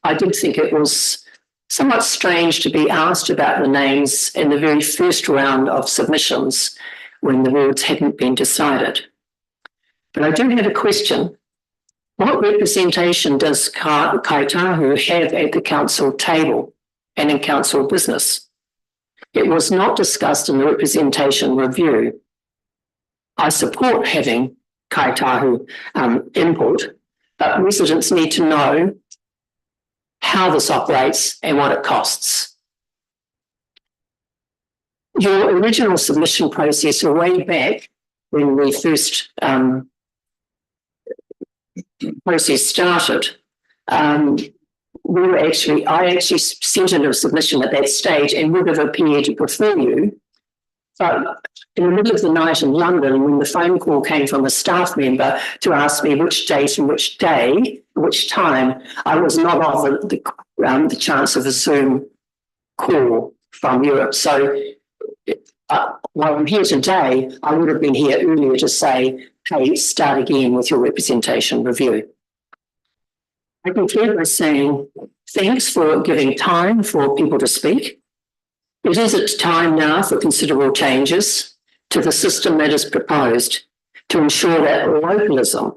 I did think it was somewhat strange to be asked about the names in the very first round of submissions when the wards hadn't been decided. But I do have a question. What representation does Kaitahu have at the council table and in council business? It was not discussed in the representation review. I support having Kaitahu input, but residents need to know how this operates and what it costs. Your original submission process way back when the first process started, I actually sent in a submission at that stage and would have appeared before you. But in the middle of the night in London, when the phone call came from a staff member to ask me which date and which day, which time, I was not offered the chance of a Zoom call from Europe. So while I'm here today, I would have been here earlier to say, hey, start again with your representation review. I conclude by saying thanks for giving time for people to speak. It is its time now for considerable changes to the system that is proposed to ensure that localism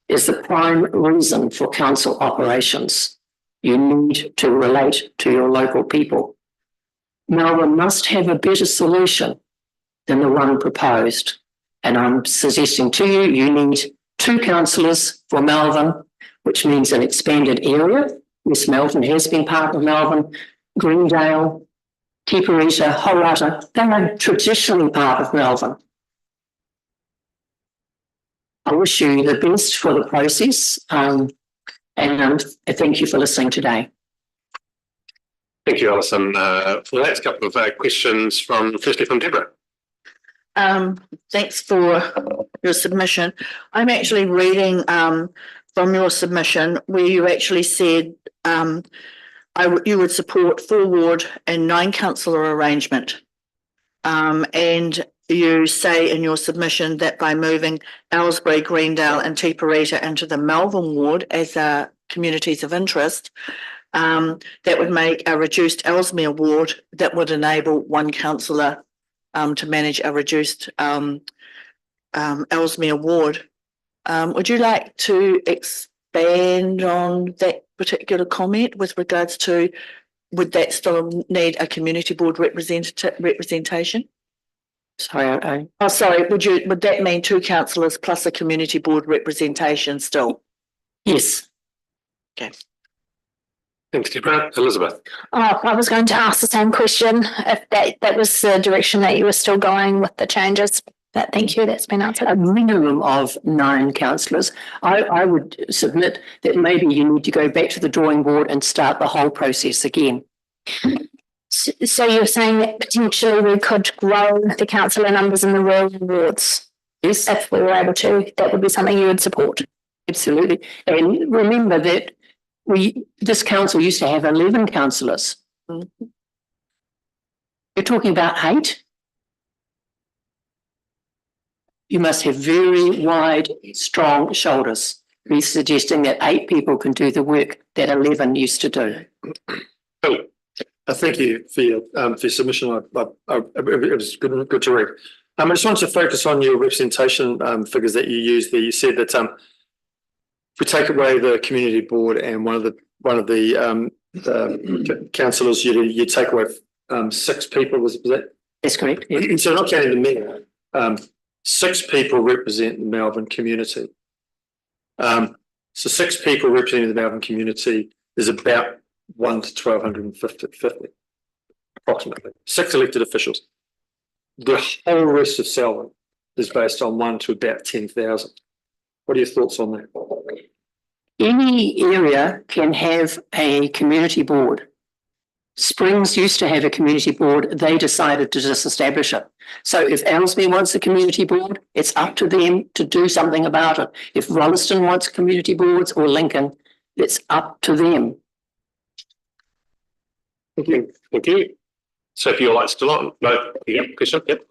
is the prime reason for council operations. You need to relate to your local people. Melbourne must have a better solution than the one proposed. And I'm suggesting to you, you need 2 councillors for Melbourne, which means an expanded area. West Melbourne has been part of Melbourne, Greendale, Keeperita, Horata, they are traditionally part of Melbourne. I wish you the best for the process and thank you for listening today. Thank you, Alison. For the next couple of questions firstly from Deborah. Thanks for your submission. I'm actually reading from your submission where you actually said you would support 4 ward and 9 councillor arrangement. And you say in your submission that by moving Aylesbury, Greendale and Te Parita into the Melbourne ward as communities of interest, that would make a reduced Ellesmere ward that would enable 1 councillor to manage a reduced Ellesmere ward. Would you like to expand on that particular comment with regards to would that still need a community board representation? Sorry, sorry. Would that mean 2 councillors plus a community board representation still? Yes. Okay. Thanks, Deborah. Elizabeth. Oh, I was going to ask the same question if that was the direction that you were still going with the changes. But thank you, that's been answered. A minimum of 9 councillors. I would submit that maybe you need to go back to the drawing board and start the whole process again. So you're saying that potentially we could grow the councillor numbers in the rural wards? Yes. If we were able to, that would be something you would support? Absolutely. And remember that this council used to have 11 councillors. Mm-hmm. You're talking about 8? You must have very wide, strong shoulders. We're suggesting that 8 people can do the work that 11 used to do. Cool. Thank you for your submission. It was good to read. I just wanted to focus on your representation figures that you used there. You said that if we take away the community board and one of the councillors, you take away 6 people. Was that? That's correct. Yeah. So not counting the mayor, 6 people represent the Melbourne community. So 6 people representing the Melbourne community is about 1 to 1,250, approximately. 6 elected officials. The whole rest of Selwyn is based on 1 to about 10,000. What are your thoughts on that? Any area can have a community board. Springs used to have a community board. They decided to disestablish it. So if Ellesmere wants a community board, it's up to them to do something about it. If Rolleston wants community boards or Lincoln, it's up to them. Thank you. Sophie, your light's still on. No, question? Yep.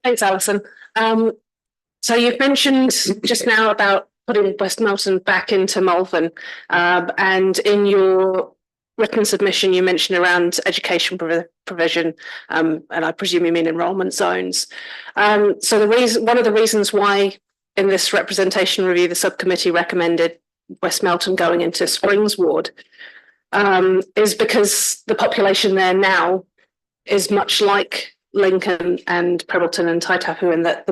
Thanks, Alison. So you've mentioned just now about putting West Melton back into Malvern, and in your written submission, you mentioned around education provision, and I presume you mean enrolment zones. So one of the reasons why in this representation review, the subcommittee recommended West Melton going into Springs Ward is because the population there now is much like Lincoln and Prebbleton and Taitahu, and that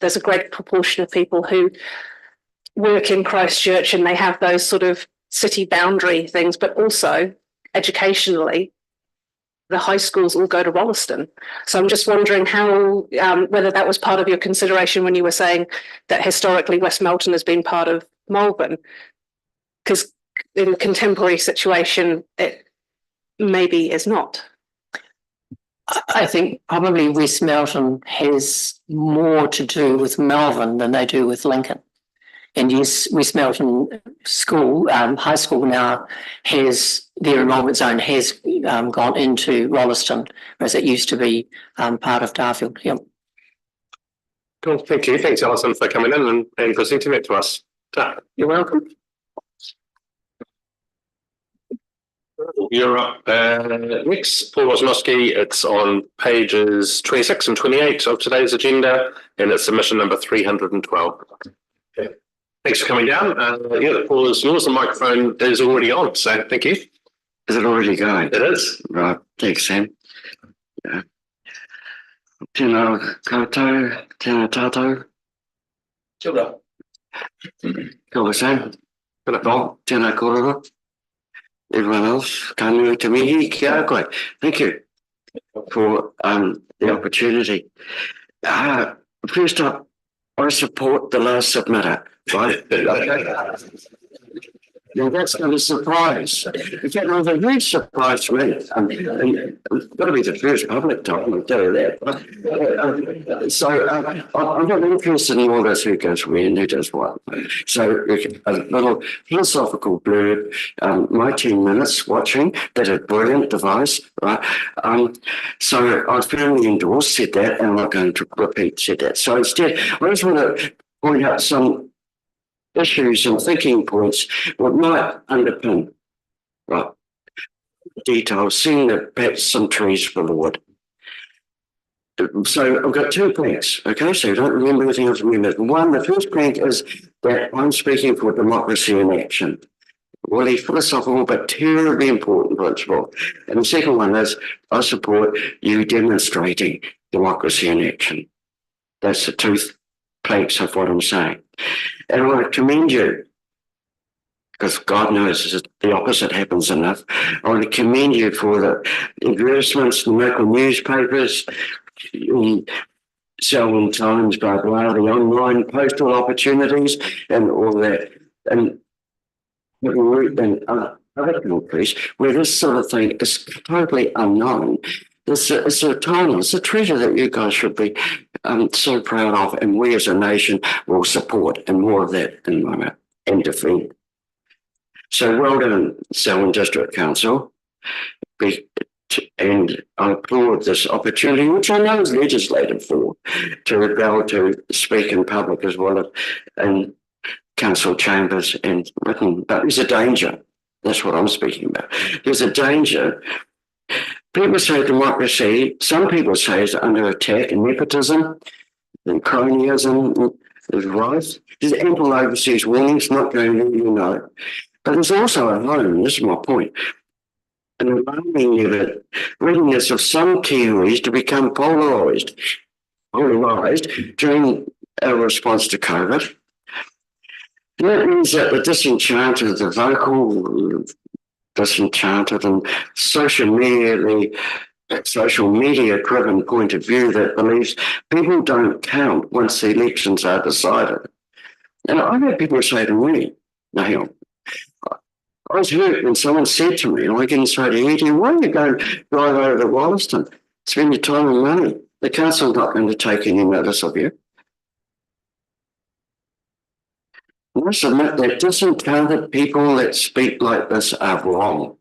there's a great proportion of people who work in Christchurch and they have those sort of city boundary things, but also educationally, the high schools all go to Rolleston. So I'm just wondering how, whether that was part of your consideration when you were saying that historically West Melton has been part of Malvern, because in a contemporary situation, it maybe is not. I think probably West Melton has more to do with Malvern than they do with Lincoln. And yes, West Melton School, high school now, has their enrolment zone has gone into Rolleston, whereas it used to be part of Darfield. Yep. Cool, thank you. Thanks, Alison, for coming in and presenting that to us. You're welcome. You're up next, Paul Woznowski. It's on pages 26 and 28 of today's agenda, and it's submission number 312. Okay. Thanks for coming down. The floor is yours. The microphone is already on, so thank you. Is it already going? It is. Right, thanks, Sam. Yeah. Tēnā koutou, tēnā tātou. Kia ora. Kia ora, Sam. Tēnā kōrero. Everyone else, ka nui te mihi, kia ora koe. Thank you for the opportunity. First up, I support the last submitter, right? Now that's going to surprise. In fact, it was a huge surprise to me. It's got to be the first public time, I'll tell you that. I'm not interested in all this who goes where and who does what. So a little philosophical blurb, my 10 minutes watching, that a brilliant device, right? So I firmly endorse, said that, and I'm not going to repeat, said that. So instead, I just want to point out some issues and thinking points what might underpin details, seeing that perhaps some trees for the wood. So I've got 2 planks, okay? So you don't remember anything else. One, the first plank is that I'm speaking for democracy in action. Really philosophical but terribly important principle. And the second one is I support you demonstrating democracy in action. That's the 2 planks of what I'm saying. And I want to commend you, because God knows the opposite happens enough. I want to commend you for the advertisements, the local newspapers, Selwyn Times, blah, blah, the online postal opportunities and all that. And other countries where this sort of thing is totally unknown. It's a title, it's a treasure that you guys should be so proud of, and we as a nation will support, and more of that in a moment, and defend. So well done, Selwyn District Council, and I applaud this opportunity, which I know is legislated for, to be able to speak in public as well as in council chambers and written. But there's a danger. That's what I'm speaking about. There's a danger. People say democracy, some people say it's under attack, and nepotism and cronyism is rife. There's ample overseas warnings, not going to, you know. But there's also at home, this is my point, an alarming readiness of some Kiwis to become polarised during our response to COVID. And that means that the disenchanted, the vocal disenchanted and social media driven point of view that believes people don't count once the elections are decided. And I've had people say to me, now hang on, I was hurt when someone said to me, and I can say to Eddie, why are you going to drive over to Wollaston, spend your time and money? The council's not going to take any notice of you. And I submit that disenchanted people that speak like this are wrong.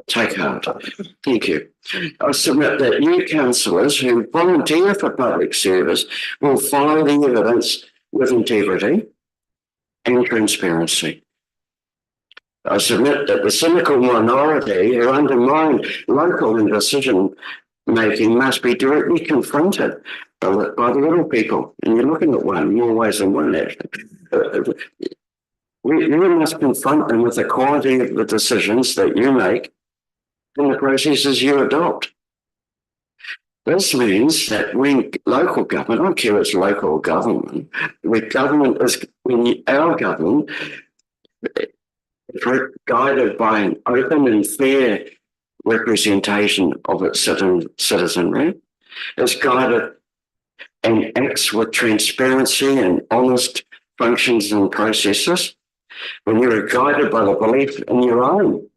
Take heart. Thank you. I submit that you councillors who volunteer for public service will follow the evidence with integrity and transparency. I submit that the cynical minority who undermine local decision making must be directly confronted by the little people. And you're looking at one, more ways than one actually. We must confront them with the quality of the decisions that you make and the processes you adopt. This means that when local government, I don't care if it's local government, when our government is guided by an open and fair representation of its citizenry, is guided and acts with transparency and honest functions and processes, when you're guided by the belief in your own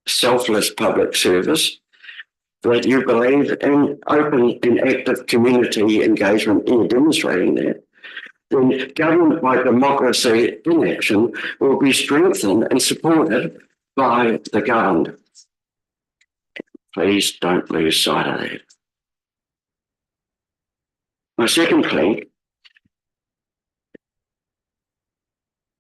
selfless public service, that you believe in open and active community engagement, and you're demonstrating that, then government by democracy in action will be strengthened and supported by the governed. Please don't lose sight of that. My second plank,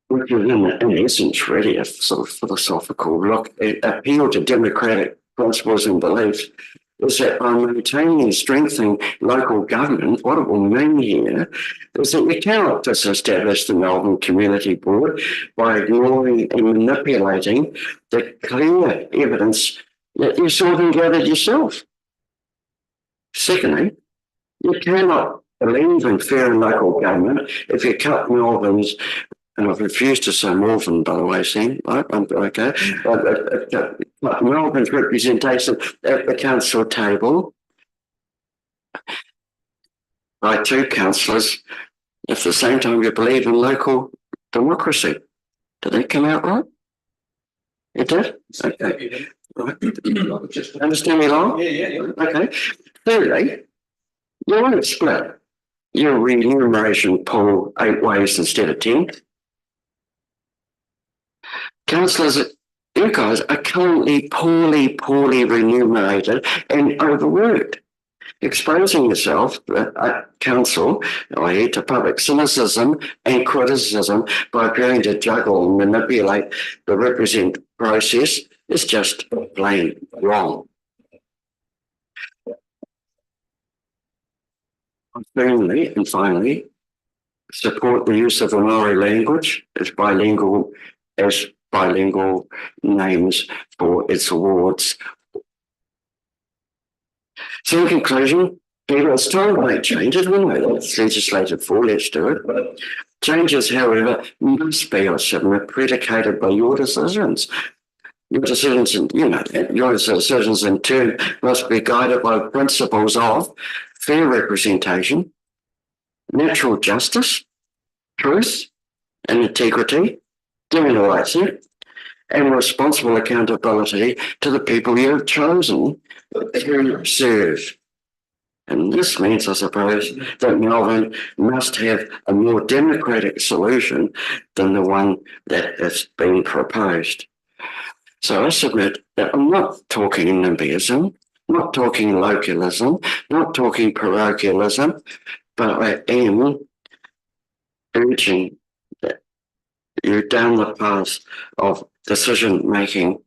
which is in essence really a sort of philosophical appeal to democratic principles and beliefs, is that by maintaining and strengthening local government, what it will mean here is that we cannot disestablish the Melbourne Community Board by ignoring and manipulating the clear evidence that you saw and gathered yourself. Secondly, you cannot believe in fair and local government if you cut Melbourne's, and I've refused to say Melbourne, by the way, Sam, right? Okay. Melbourne's representation at the council table by 2 councillors, at the same time you believe in local democracy. Did that come out right? It did? Okay. Right. Understand me wrong? Yeah. Okay. Thirdly, you want to split your remuneration pool 8 ways instead of 10. Councillors, you guys are currently poorly remunerated and overworked, exposing yourself at council, i.e. to public cynicism and criticism by appearing to juggle and manipulate the represent process is just plain wrong. I firmly and finally support the use of the Maori language as bilingual names for its awards. So in conclusion, people, it's time to make changes. We know that's legislated for, let's do it. Changes, however, must be, I submit, predicated by your decisions. Your decisions, and you know that, your decisions in turn must be guided by principles of fair representation, natural justice, truth and integrity, giving the rights and responsible accountability to the people you have chosen to serve. And this means, I suppose, that Melbourne must have a more democratic solution than the one that has been proposed. So I submit that I'm not talking NIMBYism, not talking localism, not talking parochialism, but I am urging that you down the path of decision making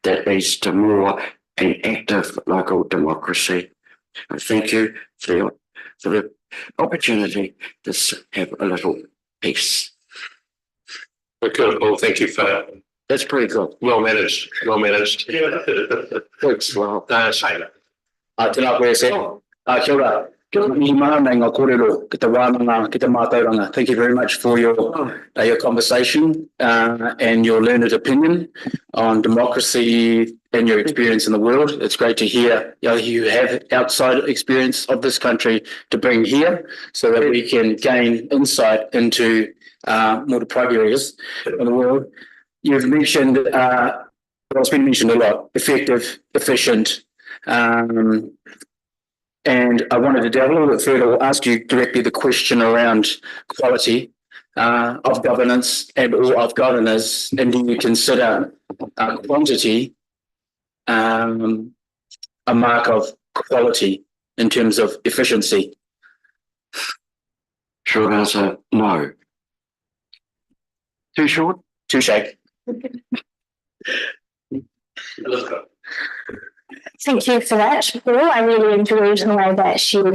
that leads to more and active local democracy. I thank you for the opportunity to have a little peace. Good, Paul. Thank you for. That's pretty good. Well managed. Thanks, well. Shane. Tēnā koe se. Kia ora. Ni mana nei ngā kōrero ki te wānanga, ki te mātauranga. Thank you very much for your conversation and your learned opinion on democracy and your experience in the world. It's great to hear you have outside experience of this country to bring here so that we can gain insight into more deprived areas in the world. You've mentioned, well, it's been mentioned a lot, effective, efficient, and I wanted to delve a little bit further. I'll ask you directly the question around quality of governance and or of governors, and do you consider quantity a mark of quality in terms of efficiency? Short answer, no. Too short? Too short. Thank you for that, Paul. I really enjoyed the way that you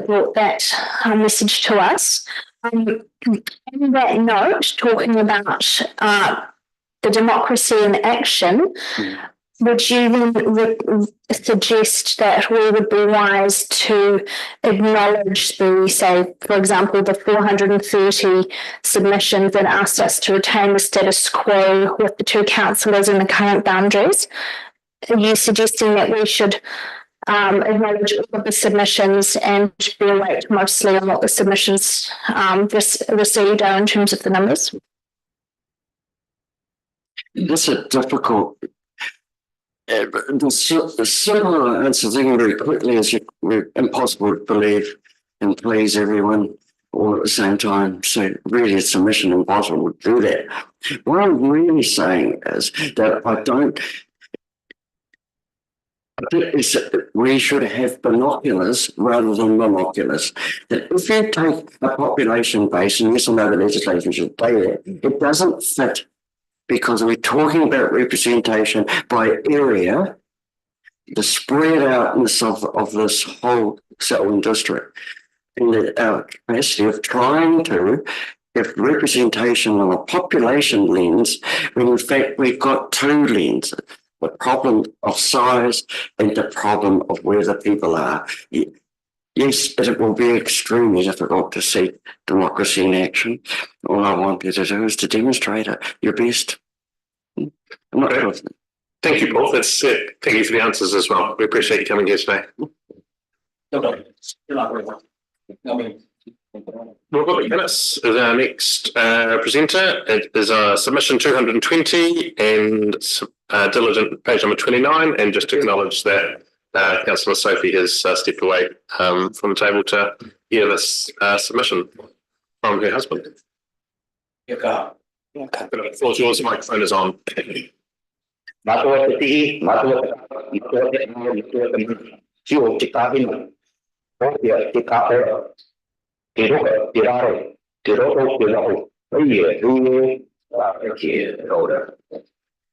brought that message to us. On that note, talking about the democracy in action, would you suggest that we would be wise to acknowledge the, say, for example, the 430 submissions that asked us to retain the status quo with the 2 councillors in the current boundaries? Are you suggesting that we should acknowledge all of the submissions and be awake mostly on what the submissions received are in terms of the numbers? That's a difficult. The similar answer thing very quickly is impossible to believe and please everyone all at the same time. So really it's a mission impossible to do that. What I'm really saying is that I think we should have binoculars rather than monoculars. That if you take a population base, and yes, I know the legislation should say that, it doesn't fit because we're talking about representation by area, the spread outness of this whole Selwyn district, and our capacity of trying to have representation on a population lens, when in fact we've got 2 lenses. The problem of size and the problem of where the people are. Yes, it will be extremely difficult to see democracy in action. All I want you to do is to demonstrate it your best. I'm not sure. Thank you, Paul. That's it. Thank you for the answers as well. We appreciate you coming here today. Robert McGuinness is our next presenter. It is submission 220 and diligent page number 29. And just to acknowledge that Councillor Sophie has stepped away from the table to hear this submission from her husband. The floor is yours. The microphone is on.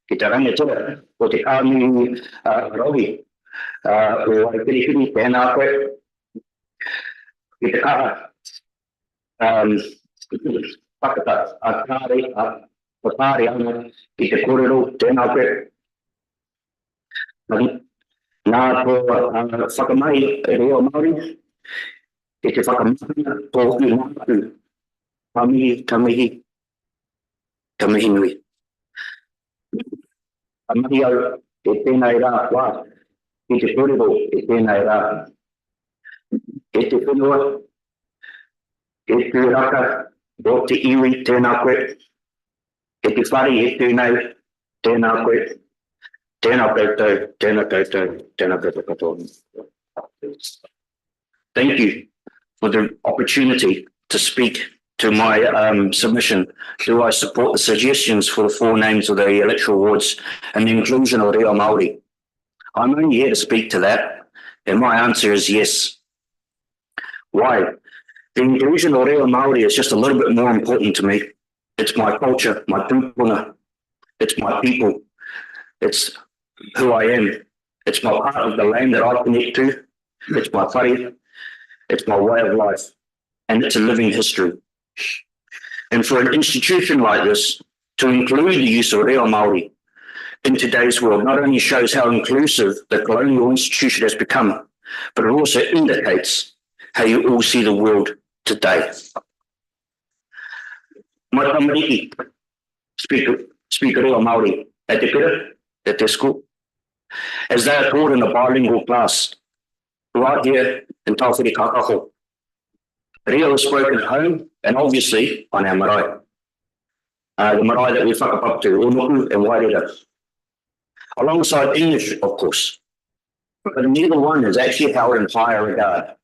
Kita kan itu putih kami Robi, pilih pena apa kita pakai atari yang kita kuriru pena apa, na po fakamai Rio Mauri, kita fakamai po kami hinui. Amaria etenaira wa ite poribo etenaira ite punua ite raka bote iwi tenakwe ite fari etenai tenakwe tenakwe. Thank you for the opportunity to speak to my submission. Do I support the suggestions for the 4 names of the electoral wards and the inclusion of Reo Māori? I'm only here to speak to that, and my answer is yes. Why? The inclusion of Reo Māori is just a little bit more important to me. It's my culture, my tūpuna, it's my people, it's who I am, it's my part of the land that I connect to, it's my whare, it's my way of life, and it's a living history. And for an institution like this to include the use of Reo Māori in today's world not only shows how inclusive the colonial institution has become, but it also indicates how you all see the world today. My tamariki speak Reo Māori at te pera, at their school, as they are taught in a bilingual class right here in Tawhiri Kakaho. Reo is spoken at home and obviously on our marae. The marae that we whakapapa to, Onuku and Wairera. Alongside English, of course. But neither one is actually held in higher regard.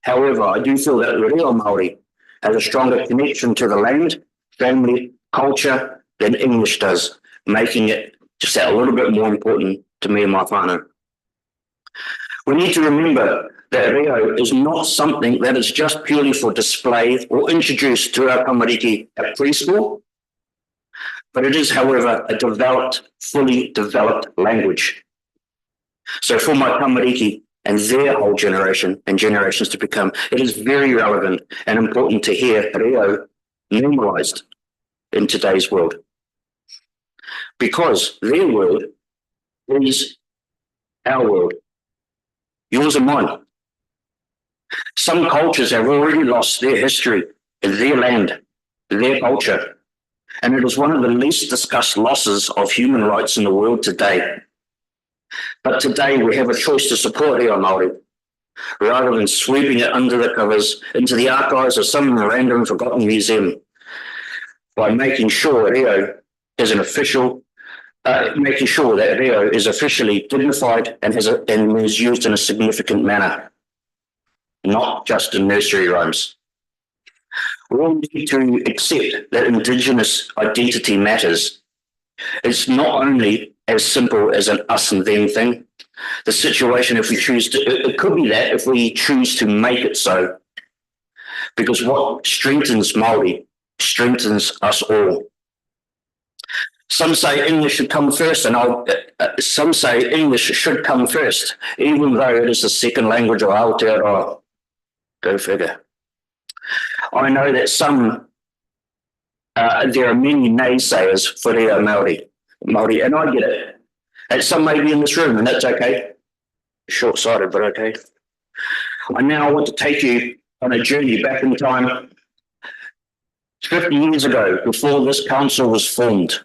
However, I do feel that Reo Māori has a stronger connection to the land, family, culture than English does, making it just that a little bit more important to me and my whānau. We need to remember that Reo is not something that is just purely for display or introduced to our tamariki at preschool, but it is, however, a developed, fully developed language. So for my tamariki and their whole generation and generations to become, it is very relevant and important to hear Reo normalised in today's world. Because their world is our world, yours and mine. Some cultures have already lost their history, their land, their culture, and it is one of the least discussed losses of human rights in the world today. But today we have a choice to support Reo Māori, rather than sweeping it under the covers into the archives of some random forgotten museum, by making sure Reo is an official, making sure that Reo is officially dignified and is used in a significant manner, not just in nursery rhymes. We all need to accept that Indigenous identity matters. It's not only as simple as an us and them thing. The situation, if we choose to, it could be that if we choose to make it so, because what strengthens Māori strengthens us all. Some say English should come first, and some say English should come first, even though it is the second language of Aotearoa. Go figure. I know that there are many naysayers for Reo Māori, and I get it. And some may be in this room, and that's okay. Short-sighted, but okay. I now want to take you on a journey back in time 50 years ago, before this council was formed.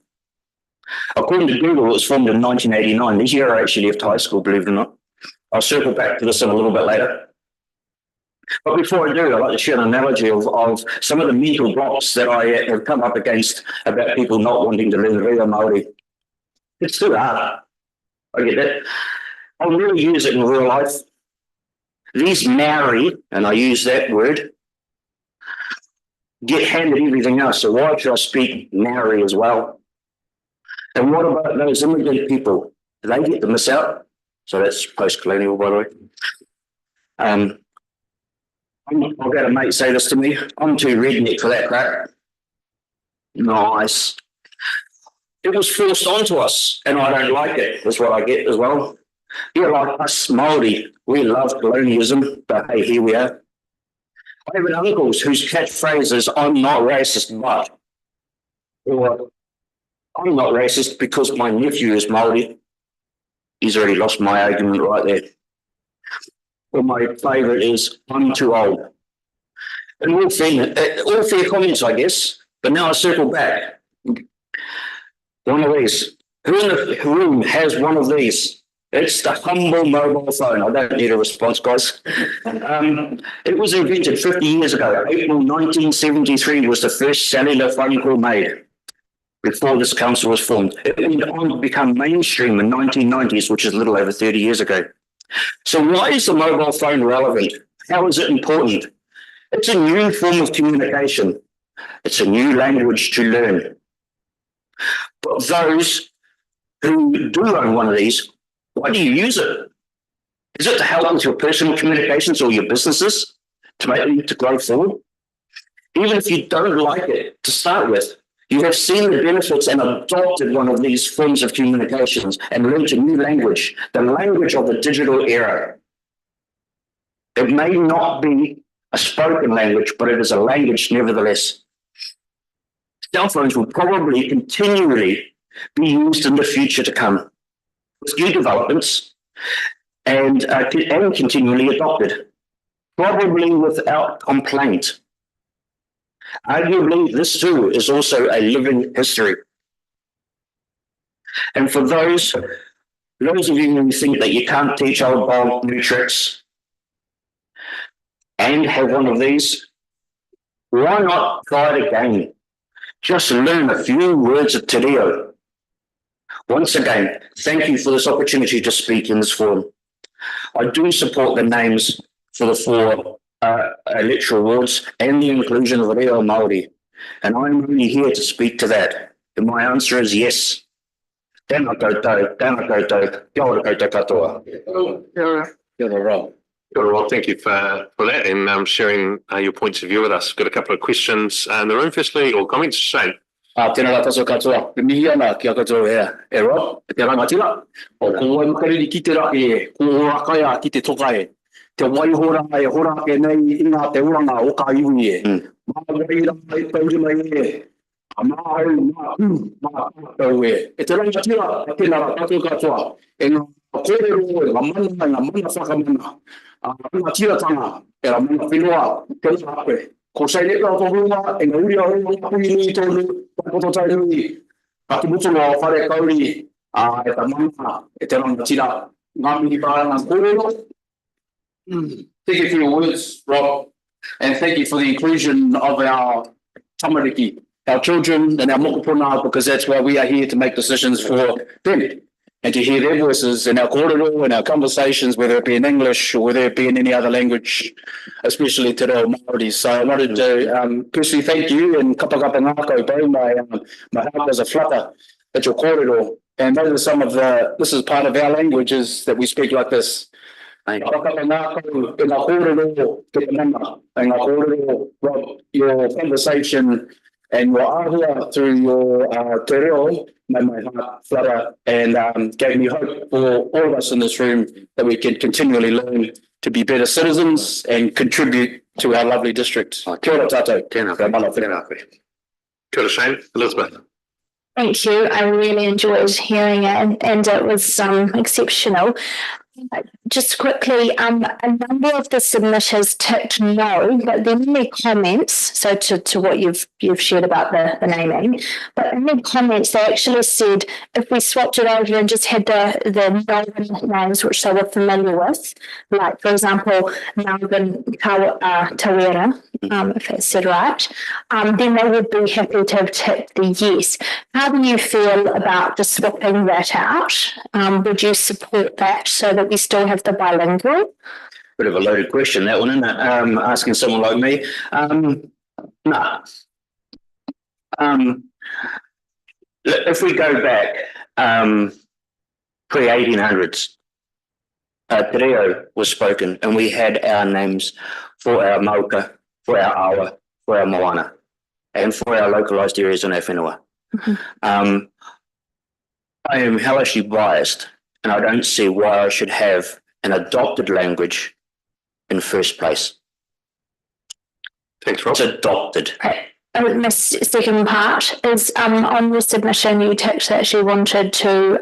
According to Google, it was formed in 1989. This year I actually left high school, believe it or not. I'll circle back to this in a little bit later. But before I do, I'd like to share an analogy of some of the mental blocks that I have come up against about people not wanting to learn reo Māori. It's too hard. I get that. I'll never use it in real life. These Maori, and I use that word, get handed everything else. So why should I speak Maori as well? And what about those immigrant people? Do they get to miss out? So that's post-colonial, by the way. I've got a mate say this to me. I'm too redneck for that crap. Nice. It was forced onto us, and I don't like it. That's what I get as well. Yeah, like us Māori, we love colonialism, but hey, here we are. I have uncles whose catchphrase is, I'm not racist, but, or I'm not racist because my nephew is Māori. He's already lost my argument right there. Well, my favourite is, I'm too old. And all fair comments, I guess, but now I circle back. One of these. Who in the room has one of these? It's the humble mobile phone. I don't need a response, guys. It was invented 50 years ago. April 1973 was the first cellular phone call made before this council was formed. It went on to become mainstream in the 1990s, which is a little over 30 years ago. So why is the mobile phone relevant? How is it important? It's a new form of communication. It's a new language to learn. But those who do own one of these, why do you use it? Is it to help with your personal communications or your businesses to make them to grow forward? Even if you don't like it to start with, you have seen the benefits and adopted one of these forms of communications and learned a new language, the language of the digital era. It may not be a spoken language, but it is a language nevertheless. Cell phones will probably continually be used in the future to come, with new developments and continually adopted, probably without complaint. Arguably, this too is also a living history. And for those of you who think that you can't teach old dog new tricks and have one of these, why not try it again? Just learn a few words of te reo. Once again, thank you for this opportunity to speak in this forum. I do support the names for the 4 electoral wards and the inclusion of reo Māori, and I'm only here to speak to that. And my answer is yes. Tēnā koutou, tēnā koutou, kia ora koutou katoa. Kia ora. Well, thank you for that and sharing your points of view with us. Got a couple of questions in the room, firstly, or comments, Shane. Tēnā rā taso katoa. Mihi ana kia katoa e Rob, te rangatira. O ko makariri ki te rake, ko orakaia ki te tokai. Te waihora e hora ke nei ina te uranga o ka iwi e. Māwaira e tauri mai e. A māhau mā tau e. E te rangatira, tēnā rā taso katoa. E ngā kōrero e ngā mana whakamana. Ngā tiratanga e ngā mana whenua te uhape. Ko sei leka o tohunga e ngā uri a hoi pui nui tonu pakoto tai nui. Ka te mutunga o whare kauri e ta mana e te rangatira. Ngā mihi pāranga kōrero. Thank you for your words, Rob, and thank you for the inclusion of our tamariki, our children and our mokopuna, because that's why we are here to make decisions for them and to hear their voices in our kōrero and our conversations, whether it be in English or whether it be in any other language, especially te reo Māori. So I wanted to personally thank you and kapakapa ngākau bau, my heart was a flutter at your kōrero. And those are some of this is part of our languages that we speak like this. Your conversation and your ahua through your te reo made my heart flutter and gave me hope for all of us in this room that we can continually learn to be better citizens and contribute to our lovely district. Kia ora tātou. Kia ora, Shane. Elizabeth. Thank you. I really enjoyed hearing it and it was exceptional. just quickly, a number of the submitters ticked no, but then in their comments, so to what you've shared about the naming, but in their comments they actually said if we swapped it over and just had the Melbourne names which they were familiar with, like for example Melbourne Tawera, if that's said right, then they would be happy to have ticked the yes. How do you feel about just swapping that out? Would you support that so that we still have the bilingual? Bit of a loaded question, that one, isn't it? Asking someone like me. No. If we go back pre-1800s, Te Reo was spoken and we had our names for our mauka, for our awa, for our moana, and for our localised areas in our whenua. I am hellishly biased and I don't see why I should have an adopted language in first place. Thanks, Rob. It's adopted. My second part is on your submission you ticked that you wanted to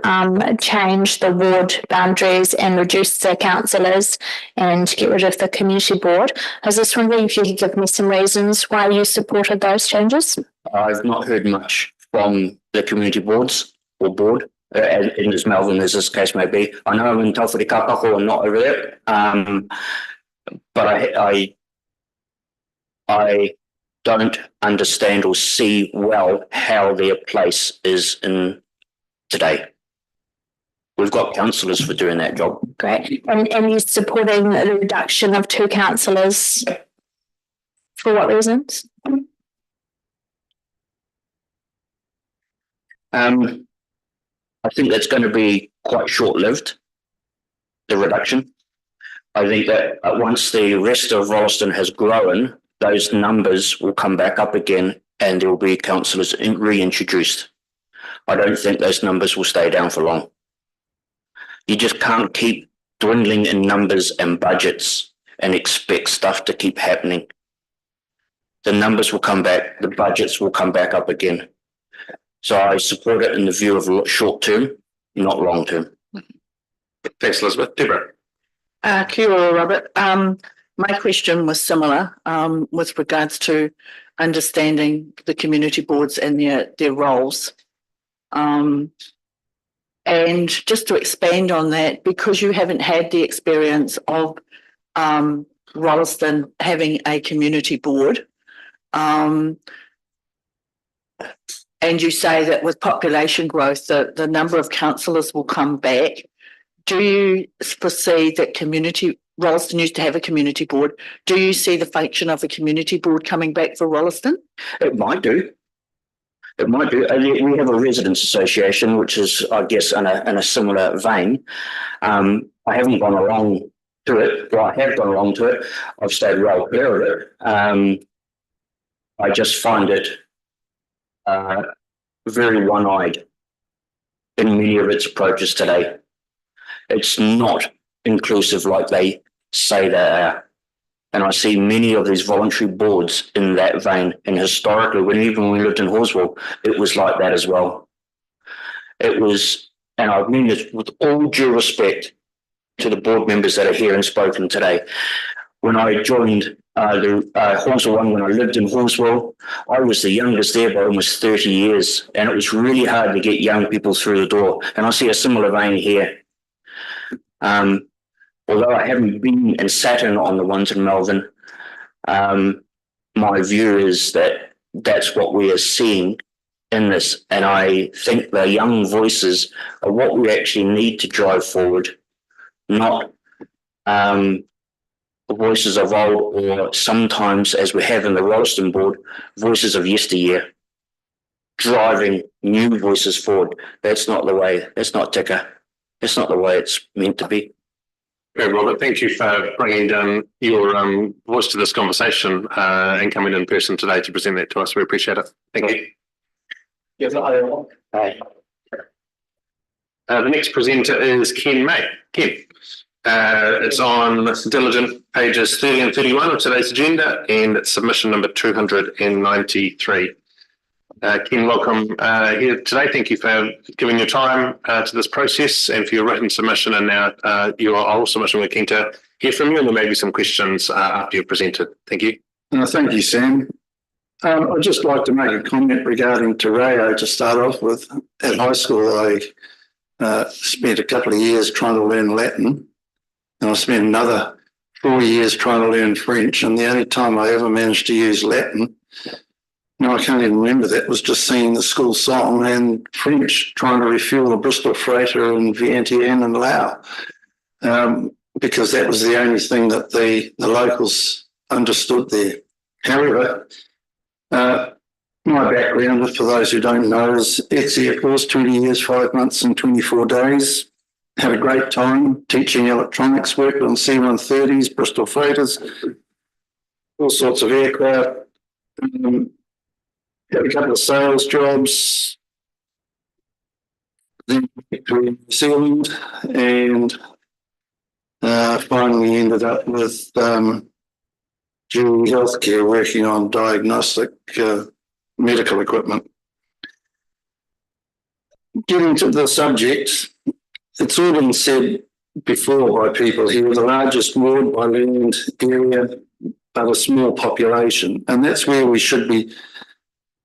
change the ward boundaries and reduce the councillors and get rid of the community board. I was just wondering if you could give me some reasons why you supported those changes? I've not heard much from the community boards or board in this Melbourne, as this case may be. I know I'm in Taufuri Kapako and not over there, but I don't understand or see well how their place is in today. We've got councillors for doing that job. Great. And you're supporting the reduction of 2 councillors for what reasons? I think that's going to be quite short-lived, the reduction. I think that once the rest of Rolleston has grown, those numbers will come back up again and there will be councillors reintroduced. I don't think those numbers will stay down for long. You just can't keep dwindling in numbers and budgets and expect stuff to keep happening. The numbers will come back, the budgets will come back up again. So I support it in the view of short term, not long term. Thanks, Elizabeth. Deborah. Kia ora, Robert. My question was similar with regards to understanding the community boards and their roles. And just to expand on that, because you haven't had the experience of Rolleston having a community board, and you say that with population growth, the number of councillors will come back. Do you foresee that Rolleston used to have a community board? Do you see the function of a community board coming back for Rolleston? It might do. It might do. We have a residents association, which is, I guess, in a similar vein. I haven't gone along to it. Well, I have gone along to it. I've stayed well clear of it. I just find it very one-eyed in many of its approaches today. It's not inclusive like they say they are. And I see many of these voluntary boards in that vein. And historically, even when we lived in Horswell, it was like that as well. It was, and I mean this with all due respect to the board members that are here and spoken today. When I joined the Horswell one, when I lived in Horswell, I was the youngest there by almost 30 years. And it was really hard to get young people through the door. And I see a similar vein here. Although I haven't been and sat in on the ones in Melbourne, my view is that that's what we are seeing in this. And I think the young voices are what we actually need to drive forward, not the voices of old, or sometimes, as we have in the Rolleston board, voices of yesteryear, driving new voices forward. That's not the way. That's not Tika. That's not the way it's meant to be. Okay, Robert, thank you for bringing your voice to this conversation and coming in person today to present that to us. We appreciate it. Thank you. The next presenter is Ken May. Ken, it's on diligent pages 30 and 31 of today's agenda, and it's submission number 293. Ken, welcome here today. Thank you for giving your time to this process and for your written submission. And now your oral submission. We're keen to hear from you, and there may be some questions after you've presented. Thank you. Thank you, Sam. I'd just like to make a comment regarding Te Reo to start off with. At high school, I spent a couple of years trying to learn Latin, and I spent another 4 years trying to learn French, and the only time I ever managed to use Latin, no, I can't even remember that, was just singing the school song, and French trying to refuel the Bristol freighter in Vientiane and Laos, because that was the only thing that the locals understood there. However, my background, for those who don't know, is ex-Air Force, 20 years, 5 months and 24 days. Had a great time teaching electronics, worked on C-130s, Bristol freighters, all sorts of aircraft. Had a couple of sales jobs, then to New Zealand, and finally ended up with GE Healthcare working on diagnostic medical equipment. Getting to the subject, it's all been said before by people here, the largest ward by land area, but a small population. And that's where we should be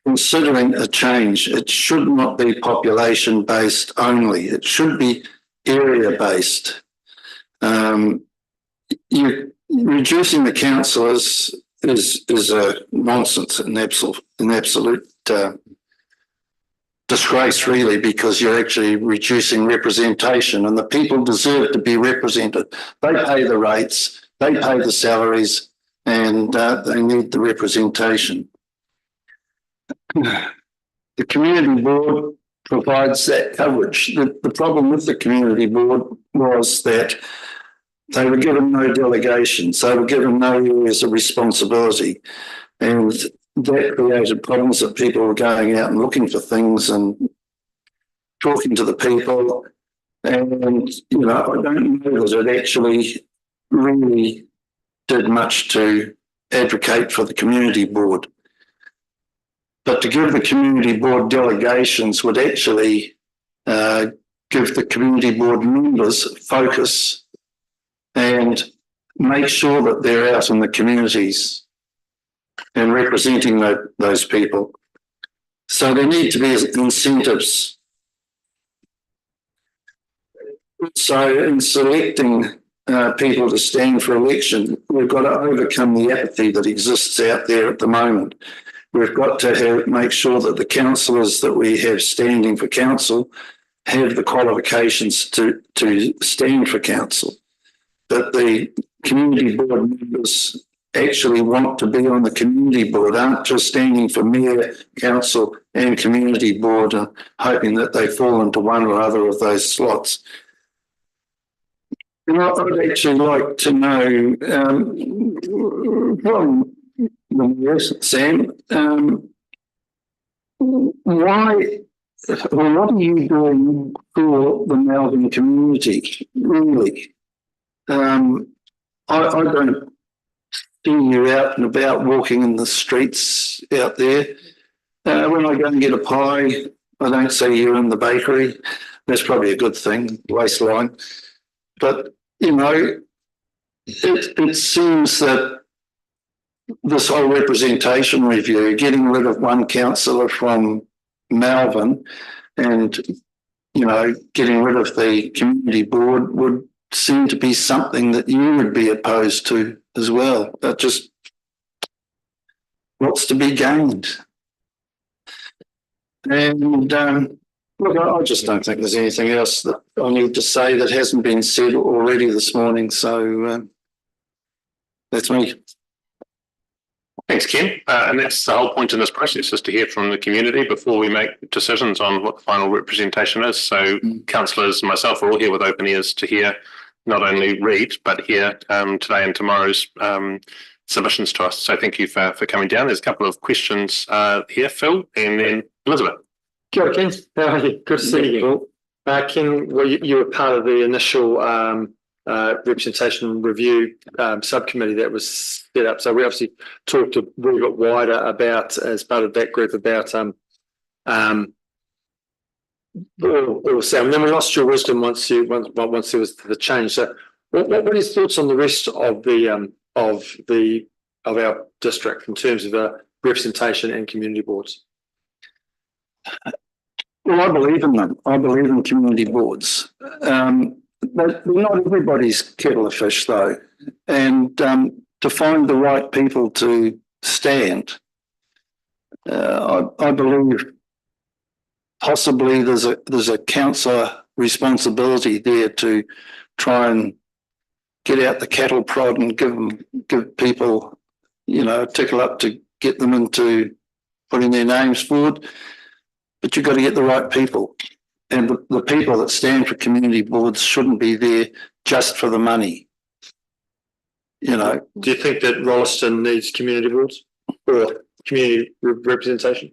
considering a change. It should not be population-based only. It should be area-based. Reducing the councillors is a nonsense, an absolute disgrace, really, because you're actually reducing representation, and the people deserve to be represented. They pay the rates, they pay the salaries, and they need the representation. The community board provides that coverage. The problem with the community board was that they were given no delegations, they were given no areas of responsibility, and that created problems that people were going out and looking for things and talking to the people. And, you know, I don't know that it actually really did much to advocate for the community board. But to give the community board delegations would actually give the community board members focus and make sure that they're out in the communities and representing those people. So there need to be incentives. So in selecting people to stand for election, we've got to overcome the apathy that exists out there at the moment. We've got to make sure that the councillors that we have standing for council have the qualifications to stand for council. That the community board members actually want to be on the community board, aren't just standing for mayor, council and community board and hoping that they fall into one or other of those slots. And I'd actually like to know from the mayor, Sam, what are you doing for the Melbourne community, really? I don't see you out and about walking in the streets out there. When I go and get a pie, I don't see you in the bakery. That's probably a good thing, waistline. But, you know, it seems that this whole representation review, getting rid of one councillor from Melbourne and, you know, getting rid of the community board would seem to be something that you would be opposed to as well. But just what's to be gained? And look, I just don't think there's anything else that I need to say that hasn't been said already this morning. So that's me. Thanks, Ken. And that's the whole point in this process, is to hear from the community before we make decisions on what the final representation is. So councillors and myself are all here with open ears to hear, not only read, but hear today and tomorrow's submissions to us. So thank you for coming down. There's a couple of questions here, Phil, and then Elizabeth. Kia ora, Ken. How are you? Good to see you. Ken, well, you were part of the initial representation review subcommittee that was set up. So we obviously talked a little bit wider about, as part of that group, about Or Sam, then we lost your wisdom once there was the change. So what are your thoughts on the rest of our district in terms of representation and community boards? Well, I believe in them. I believe in community boards. But not everybody's kettle of fish though. And to find the right people to stand, I believe possibly there's a councillor responsibility there to try and get out the cattle prod and give people, a tickle up to get them into putting their names forward. But you've got to get the right people. And the people that stand for community boards shouldn't be there just for the money. Do you think that Rolleston needs community boards or community representation?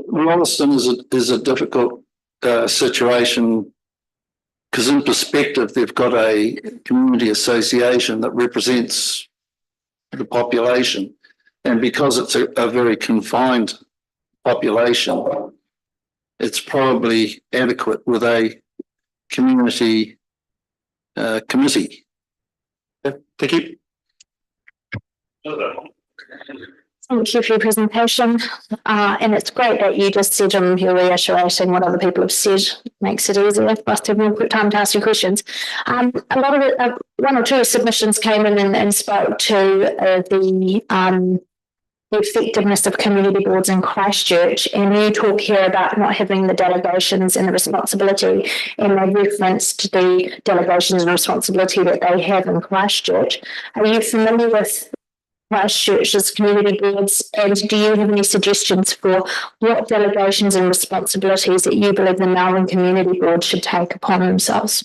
Rolleston is a difficult situation because in perspective, they've got a community association that represents the population. And because it's a very confined population, it's probably adequate with a community committee. Thank you. Thank you for your presentation. And it's great that you just said you're reiterating what other people have said. Makes it easier for us to have more time to ask you questions. A lot of one or two submissions came in and spoke to the effectiveness of community boards in Christchurch, and you talk here about not having the delegations and the responsibility, and they referenced the delegations and responsibility that they have in Christchurch. Are you familiar with Christchurch's community boards, and do you have any suggestions for what delegations and responsibilities that you believe the Melbourne Community Board should take upon themselves?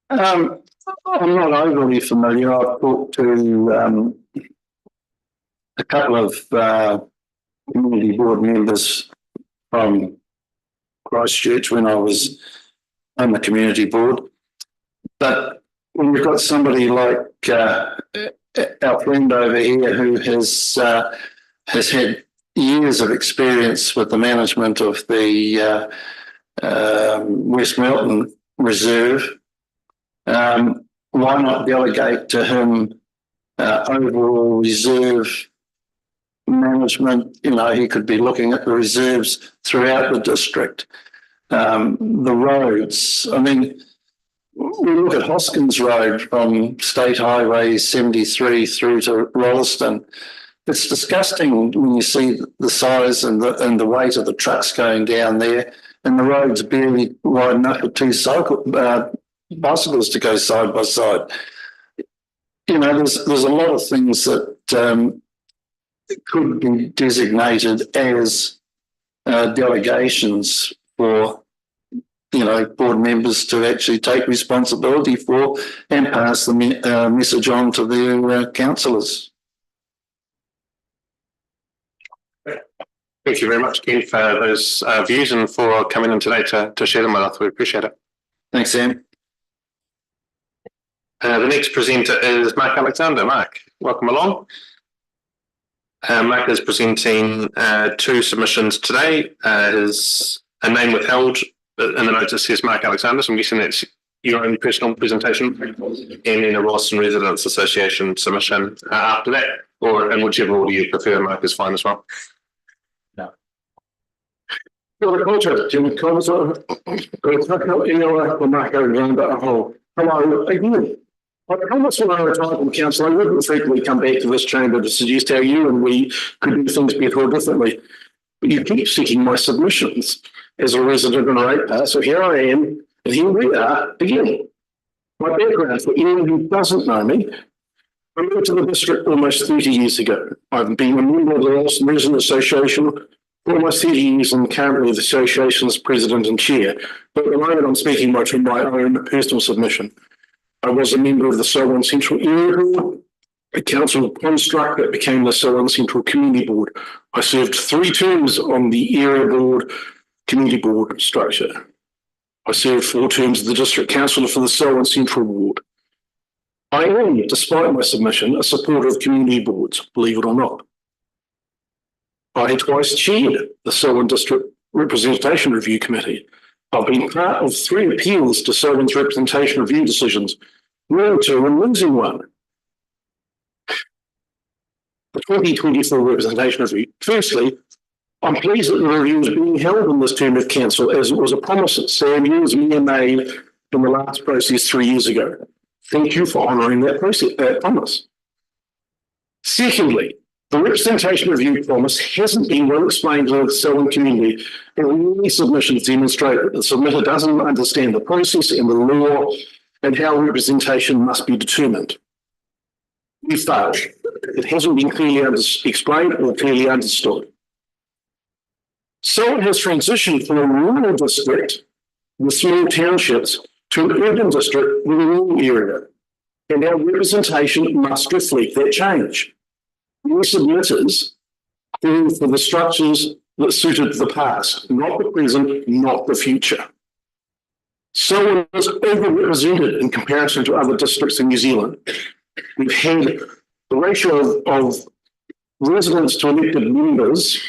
I'm not overly familiar. I've talked to a couple of community board members from Christchurch when I was on the community board. But when you've got somebody like our friend over here who has had years of experience with the management of the West Melton Reserve, why not delegate to him overall reserve management? He could be looking at the reserves throughout the district. The roads, we look at Hoskins Road from State Highway 73 through to Rolleston. It's disgusting when you see the size and the weight of the trucks going down there, and the road's barely wide enough for two bicycles to go side by side. There's a lot of things that could be designated as delegations for board members to actually take responsibility for and pass the message on to their councillors. Thank you very much, Ken, for those views and for coming in today to share them with us. We appreciate it. Thanks, Sam. The next presenter is Mark Alexander. Mark, welcome along. Mark is presenting two submissions today. His a name withheld in the notice says Mark Alexander, so I'm guessing that's your own personal presentation, and then a Rolleston Residents Association submission after that, or in whichever order you prefer. Mark is fine as well. No. Hello again. How much when I retired from council, I wouldn't frequently come back to this chamber to suggest how you and we could do things better or differently. But you keep seeking my submissions as a resident and a ratepayer. So here I am, and here we are again. My background, for anyone who doesn't know me, I moved to the district almost 30 years ago. I've been a member of the Rolleston Residents Association for almost 30 years and currently the association's president and chair. But at the moment I'm speaking much from my own personal submission. I was a member of the Selwyn Central Area Board, a council construct that became the Selwyn Central Community Board. I served 3 terms on the Area Board, Community Board structure. I served 4 terms as the District Councillor for the Selwyn Central Ward. I am, despite my submission, a supporter of community boards, believe it or not. I twice chaired the Selwyn District Representation Review Committee. I've been part of 3 appeals to Selwyn's representation review decisions, winning 2 and losing 1. The 2024 representation review. Firstly, I'm pleased that the review is being held in this term of council, as it was a promise that Sam Hughes made in the last process 3 years ago. Thank you for honouring that promise. Secondly, the representation review promise hasn't been well explained to the Selwyn community, and many submissions demonstrate that the submitter doesn't understand the process and the law and how representation must be determined. We failed. It hasn't been clearly explained or clearly understood. Selwyn has transitioned from a rural district with small townships to an urban district with a rural area, and our representation must reflect that change. We submitters called for the structures that suited the past, not the present, not the future. Selwyn is overrepresented in comparison to other districts in New Zealand. We've had the ratio of residents to elected members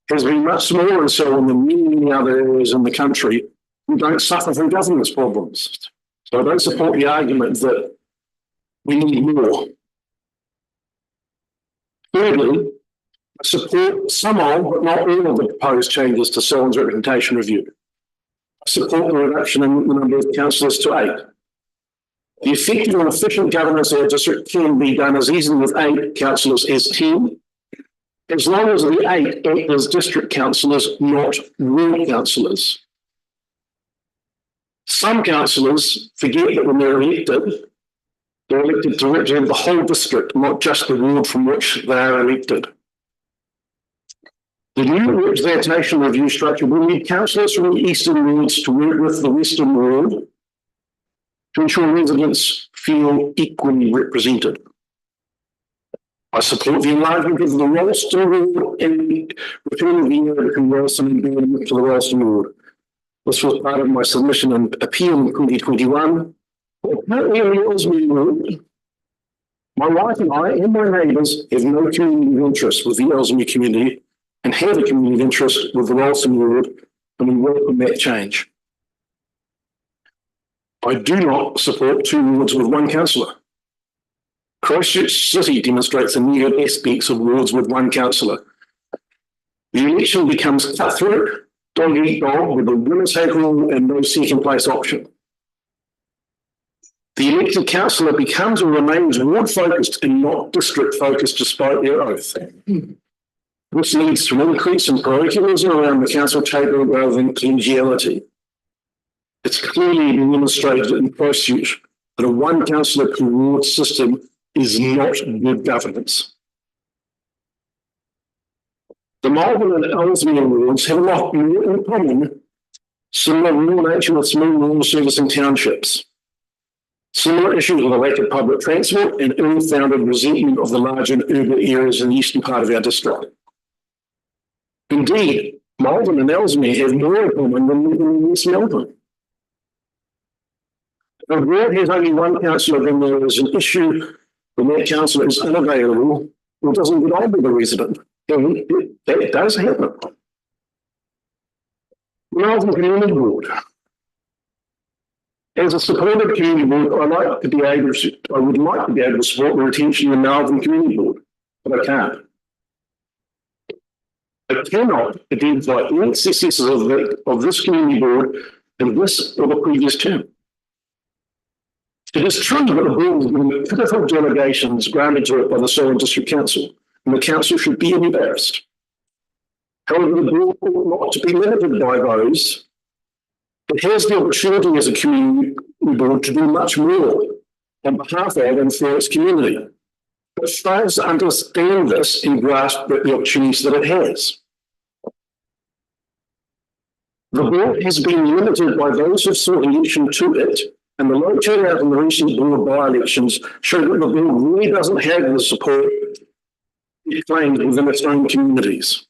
has been much smaller in Selwyn than many other areas in the country who don't suffer from governance problems. So I don't support the argument that we need more. Thirdly, I support some of, but not all of the proposed changes to Selwyn's representation review. I support the reduction in the number of councillors to 8. The effective and efficient governance of our district can be done as easily with 8 councillors as 10, as long as the 8 act as district councillors, not ward councillors. Some councillors forget that when they're elected to represent the whole district, not just the ward from which they are elected. The new representation review structure will need councillors from the eastern wards to work with the western ward to ensure residents feel equally represented. I support the enlargement of the Ralston ward and returning the area from Ralston and Burnham to the Ralston ward. This was part of my submission and appeal in 2021. Currently in the Ellesmere ward, my wife and I and my neighbours have no community interest with the Ellesmere community and have a community interest with the Ralston ward, and we welcome that change. I do not support 2 wards with 1 councillor. Christchurch City demonstrates the negative aspects of wards with 1 councillor. The election becomes cutthroat, dog eat dog, with a winner take all and no second place option. The elected councillor becomes or remains ward focused and not district focused despite their oath. This leads to an increase in parochialism around the council table rather than collegiality. It's clearly demonstrated in Christchurch that a 1 councillor per ward system is not good governance. The Malvern and Ellesmere wards have a lot more in common, similar rural nature with small rural servicing townships. Similar issues with the lack of public transport and ill-founded resentment of the larger urban areas in the eastern part of our district. Indeed, Malvern and Ellesmere have more in common than living in West Melbourne. If a ward has only 1 councillor, then there is an issue when that councillor is unavailable or doesn't get on with the resident. And that does happen. Malvern Community Board. As a supporter of community board, I would like to be able to support the retention of the Malvern Community Board, but I can't. I cannot identify any successes of this community board in this or the previous term. It is true that the board has been pitiful delegations granted to it by the Selwyn District Council, and the council should be embarrassed. However, the board ought not to be limited by those. It has the opportunity as a community board to do much more on behalf of and for its community. It fails to understand this and grasp the opportunities that it has. The board has been limited by those who sought election to it, and the low turnout in the recent board by-elections show that the board really doesn't have the support it claims within its own communities.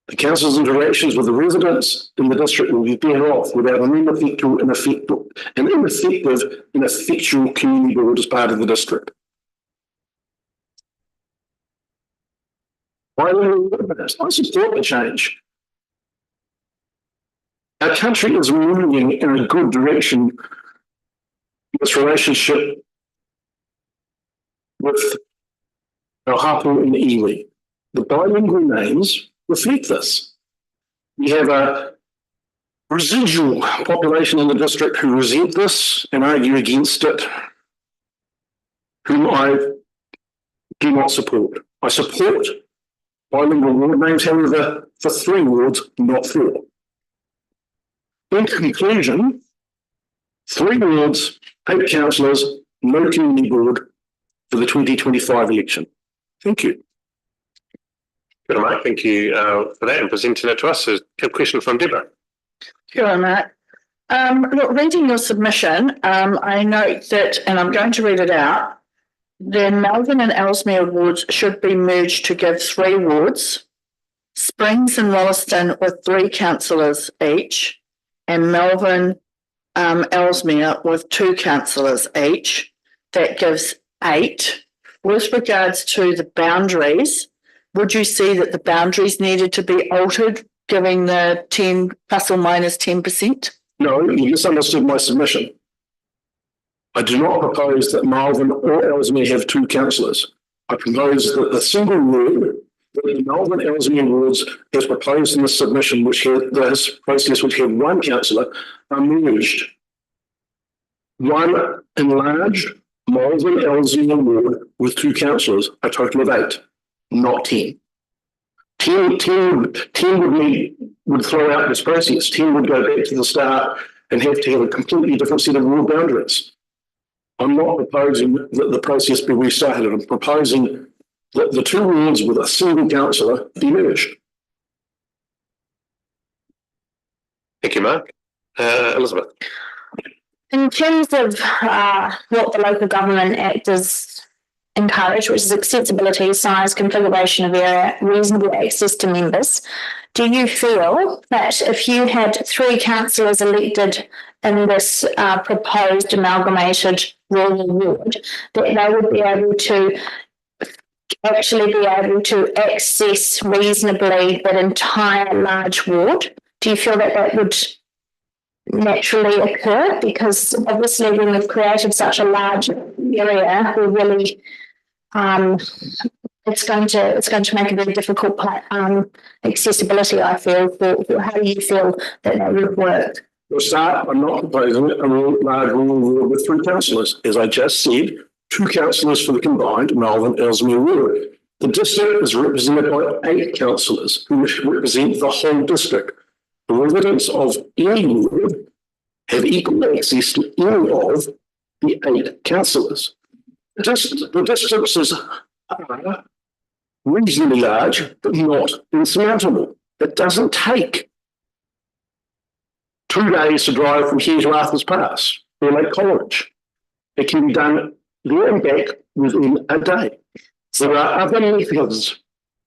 The council's interactions with the residents in the district will be better off without an ineffective and effectual community board as part of the district. I support the change. Our country is moving in a good direction in its relationship with Oahu and iwi. The bilingual names reflect this. We have a residual population in the district who resent this and argue against it, whom I do not support. I support bilingual ward names, however, for 3 wards, not 4. In conclusion, 3 wards, 8 councillors, no community board for the 2025 election. Thank you. Good, Mark. Thank you for that and presenting it to us. A good question from Deborah. Sure, Matt. Look, reading your submission, I note that, and I'm going to read it out, the Melbourne and Ellesmere wards should be merged to give 3 wards, Springs and Wollaston with 3 councillors each, and Melbourne, Ellesmere with 2 councillors each. That gives 8. With regards to the boundaries, would you see that the boundaries needed to be altered, giving the 10 plus or minus 10%? No, you misunderstood my submission. I do not propose that Melbourne or Ellesmere have 2 councillors. I propose that the single ward, that the Melbourne Ellesmere wards, as proposed in the submission, which had this process, which had 1 councillor, are merged. 1 enlarged Melbourne Ellesmere ward with 2 councillors, a total of 8, not 10. 10 would throw out this process. 10 would go back to the start and have to have a completely different set of ward boundaries. I'm not proposing that the process be restarted. I'm proposing that the 2 wards with a single councillor be merged. Thank you, Mark. Elizabeth. In terms of what the Local Government Act is encouraged, which is accessibility, size, configuration of area, reasonable access to members, do you feel that if you had 3 councillors elected in this proposed amalgamated rural ward, that they would be able to access reasonably that entire large ward? Do you feel that that would naturally occur? Because obviously when we've created such a large area, we're really it's going to make a very difficult accessibility, I feel. How do you feel that would work? For a start, I'm not proposing a large rural ward with 3 councillors. As I just said, 2 councillors for the combined Melbourne Ellesmere ward. The district is represented by 8 councillors who represent the whole district. The residents of any ward have equal access to any of the 8 councillors. The distances are reasonably large, but not insurmountable. It doesn't take 2 days to drive from here to Arthur's Pass or Lake Coleridge. It can be done there and back within a day. There are other methods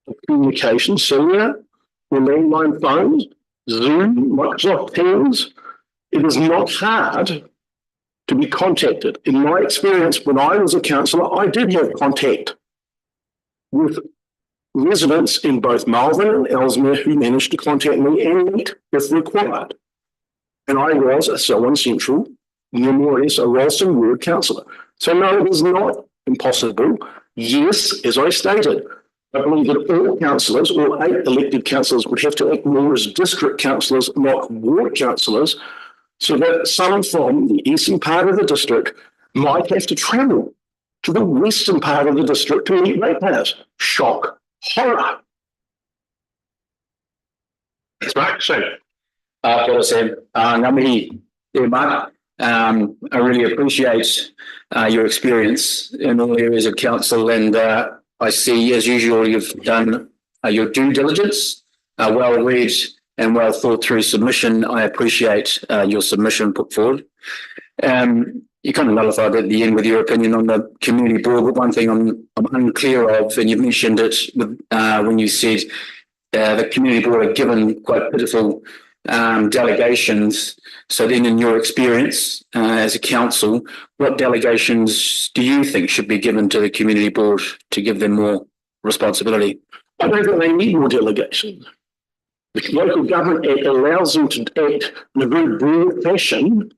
of communication, cellular or landline phones, Zoom, Microsoft Teams. It is not hard to be contacted. In my experience, when I was a councillor, I did have contact with residents in both Melbourne and Ellesmere who managed to contact me and meet if required. And I was a Selwyn Central, near more or less a Ralston ward councillor. So no, it is not impossible. Yes, as I stated, I believe that all councillors, all 8 elected councillors, would have to act more as district councillors, not ward councillors, so that some from the eastern part of the district might have to travel to the western part of the district to meet ratepayers. Shock, horror. Thanks, Mark. Shane. Kia ora, Sam. Ngā mihi e Mark. I really appreciate your experience in all areas of council, and I see, as usual, you've done your due diligence, well read and well thought through submission. I appreciate your submission put forward. You kind of nullified at the end with your opinion on the community board, but one thing I'm unclear of, and you've mentioned it when you said the community board are given quite pitiful delegations. So then in your experience as a council, what delegations do you think should be given to the community board to give them more responsibility? I don't think they need more delegation. The Local Government Act allows them to act in a very broad fashion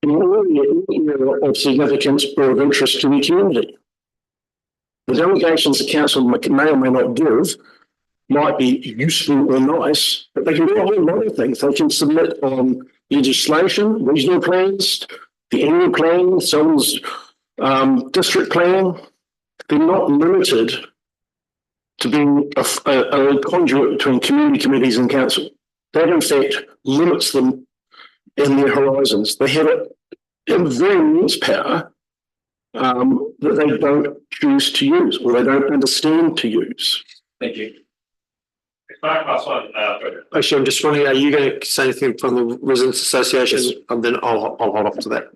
in an area of significance or of interest to the community. The delegations the council may or may not give might be useful or nice, but they can do a whole lot of things. They can submit on legislation, regional plans, the annual plan, someone's district plan. They're not limited to being a conduit between community committees and council. That in fact limits them in their horizons. They have a very immense power that they don't choose to use or they don't understand to use. Thank you. Actually, I'm just wondering, are you going to say anything from the Residents Association? Yes. And then I'll hold off to that.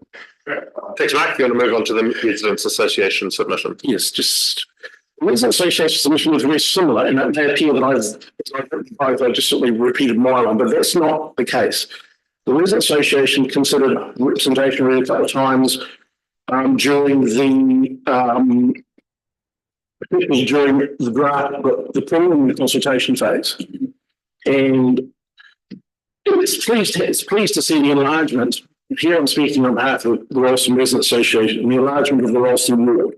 Thanks, Mark. If you want to move on to the Residents Association submission. Yes, just the Residents Association submission was very similar, and it may appear that I've just simply repeated my one, but that's not the case. The Residents Association considered representation a couple of times during the draft, the preliminary consultation phase, and it's pleased to see the enlargement. Here I'm speaking on behalf of the Ralston Resident Association, the enlargement of the Ralston Ward.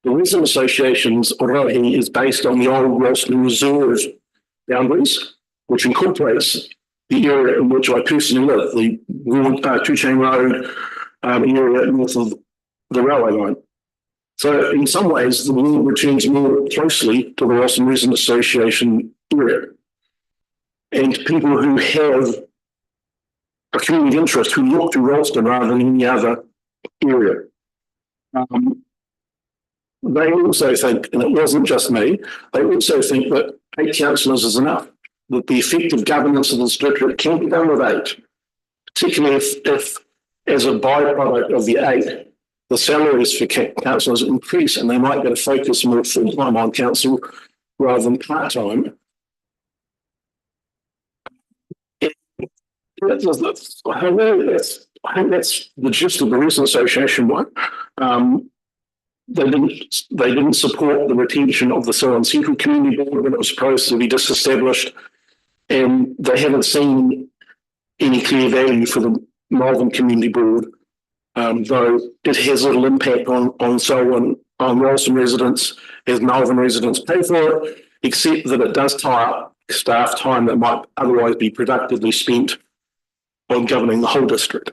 The Resident Association's Orohi is based on the old Ralston Reserve boundaries, which incorporates the area in which I personally live, the Two Chain Road area north of the railway line. So in some ways, the ward returns more closely to the Ralston Resident Association area. And people who have a community interest who look to Ralston rather than any other area. They also think, and it wasn't just me, they also think that 8 councillors is enough, that the effective governance of the district can be done with 8, particularly if as a byproduct of the 8, the salaries for councillors increase and they might get to focus more full-time on council rather than part-time. I think that's the gist of the Resident Association one. They didn't support the retention of the Selwyn Central Community Board when it was supposed to be disestablished, and they haven't seen any clear value for the Malvern Community Board, though it has little impact on Selwyn, on Ralston residents, as Malvern residents pay for it, except that it does tie up staff time that might otherwise be productively spent on governing the whole district.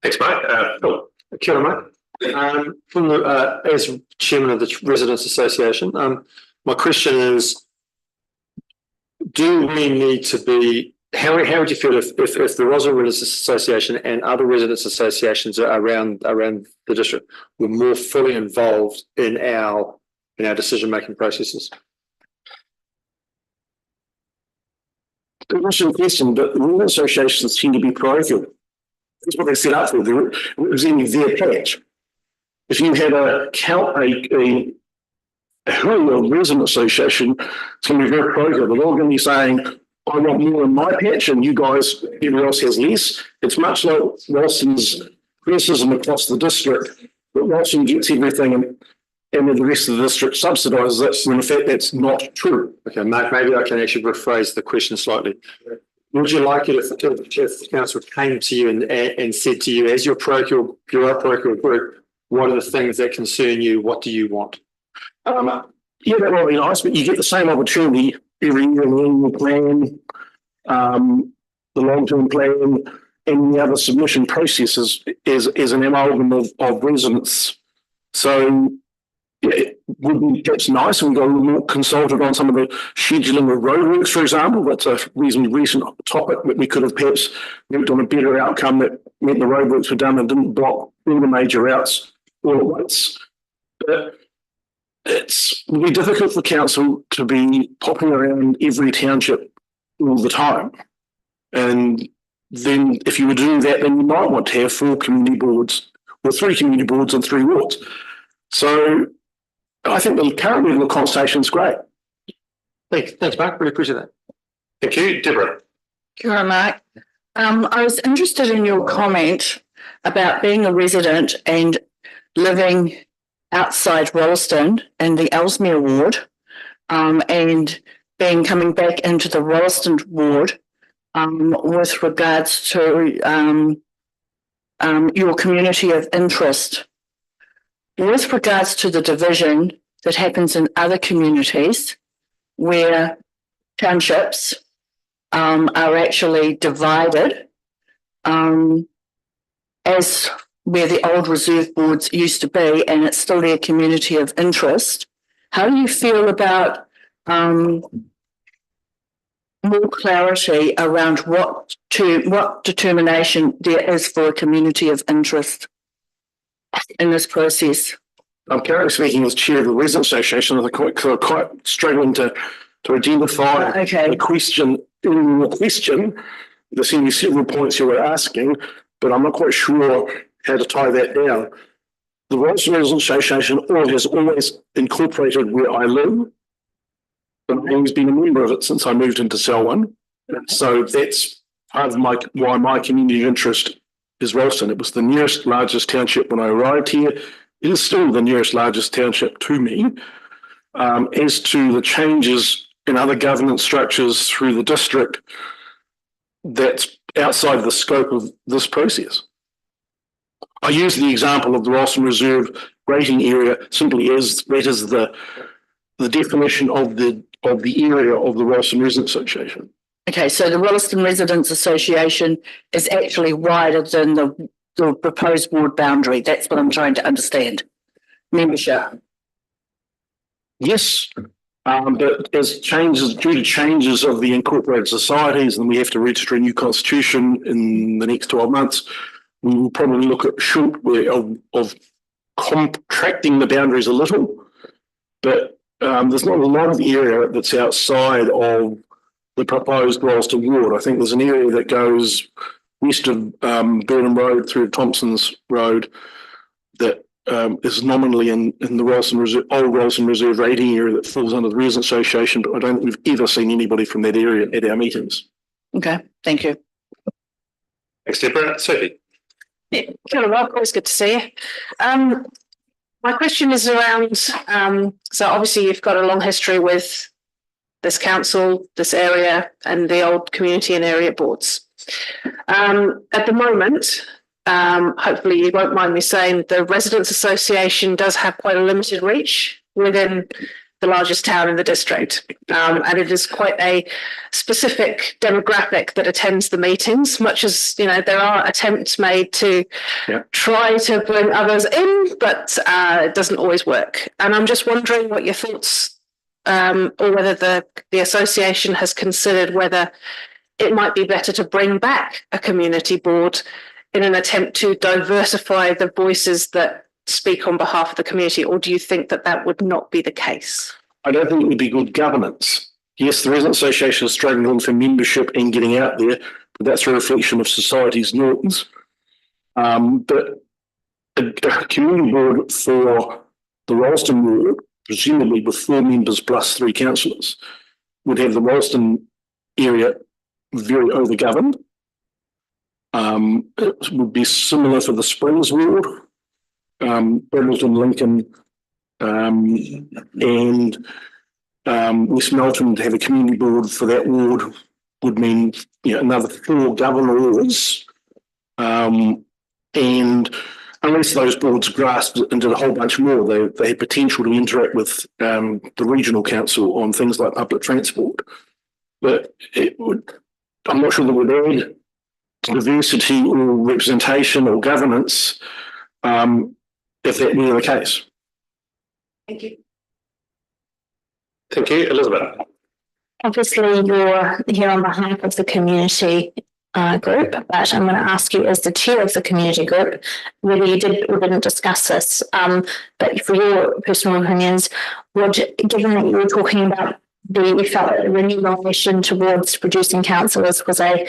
Thanks, Mark. Kia ora, Mark. From the, as chairman of the Residents Association, my question is, do we need to be, how would you feel if the Roswell Residents Association and other residents associations around the district were more fully involved in our decision-making processes? It's an interesting question, but the rural associations seem to be parochial. That's what they set up for. It was in their patch. If you had a resident association, it's going to be very parochial. They're all going to be saying, I want more in my patch and you guys, everyone else has less. It's much like Ralston's criticism across the district that Ralston gets everything and then the rest of the district subsidises it, when in fact that's not true. Okay, Mark, maybe I can actually rephrase the question slightly. Would you like it if the council came to you and said to you, as your parochial group, what are the things that concern you? What do you want? Yeah, that might be nice, but you get the same opportunity every year in the annual plan, the long-term plan, and the other submission processes is an amalgam of residents. So it would be perhaps nice and we got a little more consulted on some of the scheduling of roadworks, for example. That's a reasonably recent topic that we could have perhaps worked on a better outcome that meant the roadworks were done and didn't block all the major routes all at once. But it would be difficult for council to be popping around every township all the time. And then if you were doing that, then you might want to have 4 community boards or 3 community boards and 3 wards. So I think the current level of consultation is great. Thanks, Mark. Really appreciate that. Thank you, Deborah. Kia ora, Mark. I was interested in your comment about being a resident and living outside Rolleston in the Ellesmere ward, and then coming back into the Rolleston ward, with regards to, your community of interest. With regards to the division that happens in other communities where townships, are actually divided, as where the old reserve boards used to be, and it's still their community of interest. How do you feel about more clarity around what determination there is for a community of interest in this process? I'm currently speaking as chair of the Residents Association, and I'm quite struggling to identify the question in the question. There seem to be several points you were asking, but I'm not quite sure how to tie that down. The Residents Association has always incorporated where I live, but I've always been a member of it since I moved into Selwyn. So that's part of why my community of interest is Rolleston. It was the nearest largest township when I arrived here. It is still the nearest largest township to me. As to the changes in other governance structures through the district, that's outside the scope of this process. I use the example of the Rolleston Reserve rating area simply as that is the definition of the area of the Rolleston Residents Association. Okay, so the Rolleston Residents Association is actually wider than the proposed ward boundary. That's what I'm trying to understand. Membership. Yes, but as due to changes of the incorporated societies, and we have to register a new constitution in the next 12 months, we will probably look at short way of contracting the boundaries a little, but there's not a lot of area that's outside of the proposed Rolleston ward. I think there's an area that goes west of Burnham Road through Thompson's Road that is nominally in the Rolleston Reserve, old Rolleston Reserve rating area that falls under the Residents Association, but I don't think we've ever seen anybody from that area at our meetings. Okay, thank you. Next step, Sophie. Yeah, kia ora, Rob. Always good to see you. My question is around, so obviously you've got a long history with this council, this area, and the old community and area boards. At the moment, hopefully you won't mind me saying, the Residents Association does have quite a limited reach within the largest town in the district. And it is quite a specific demographic that attends the meetings, much as, you know, there are attempts made to try to bring others in, but it doesn't always work. And I'm just wondering what your thoughts, or whether the association has considered whether it might be better to bring back a community board in an attempt to diversify the voices that speak on behalf of the community, or do you think that that would not be the case? I don't think it would be good governance. Yes, the Residents Association is struggling for membership and getting out there, but that's a reflection of society's norms. But a community board for the Rolleston ward, presumably with 4 members plus 3 councillors, would have the Rolleston area very overgoverned. It would be similar for the Springs ward, Bridleton, Lincoln, and West Melton. To have a community board for that ward would mean, you know, another 4 governors, and unless those boards grasped into a whole bunch more, they had potential to interact with the regional council on things like public transport. But it would, I'm not sure that would add diversity or representation or governance if that were the case. Thank you. Thank you, Elizabeth. Obviously, you're here on behalf of the community group, but I'm going to ask you as the chair of the community group whether you did or didn't discuss this, but for your personal opinions, given that you were talking about you felt that the remuneration towards producing councillors was a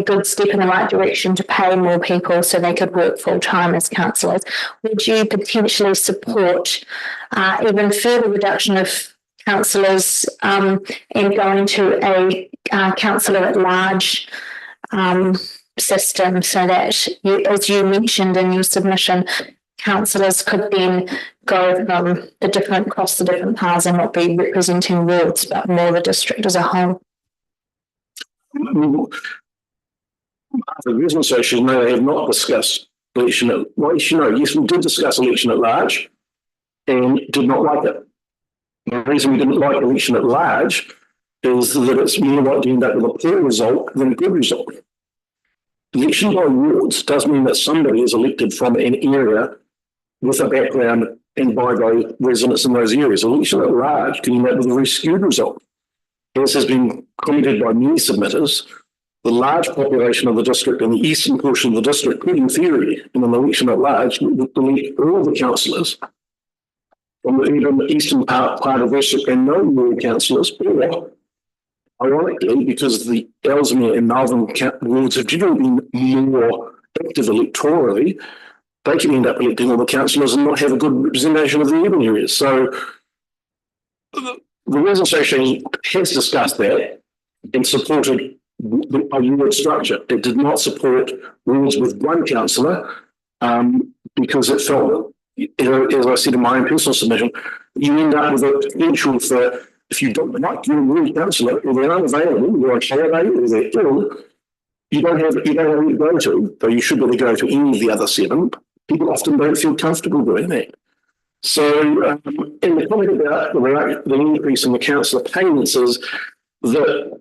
good step in the right direction to pay more people so they could work full time as councillors, would you potentially support even further reduction of councillors and going to a councillor at large system, so that you, as you mentioned in your submission, councillors could then go from across the different powers and not be representing wards, but more the district as a whole. The Business Association may have not discussed election at, well, yes, we did discuss election at large and did not like it. The reason we didn't like election at large is that it's more likely to end up with a poor result than a good result. Election by wards does mean that somebody is elected from an area with a background and by those residents in those areas. Election at large can end up with a very skewed result. As has been commented by many submitters, the large population of the district and the eastern portion of the district could, in theory, in an election at large, elect all of the councillors from the eastern part of the district and no rural councillors, or ironically, because the Ellesmere and Malvern wards have generally been more active electorally, they can end up electing all the councillors and not have a good representation of the urban areas. So the Residents Association has discussed that and supported a ward structure. It did not support wards with one councillor because it felt, as I said in my own personal submission, you end up with a potential for, if you don't like your ward councillor, or they're unavailable, you're on holiday, or they're ill, you don't have who to go to, though you should really go to any of the other 7. People often don't feel comfortable doing that. So, in the comment about the increase in the councillor payments is that,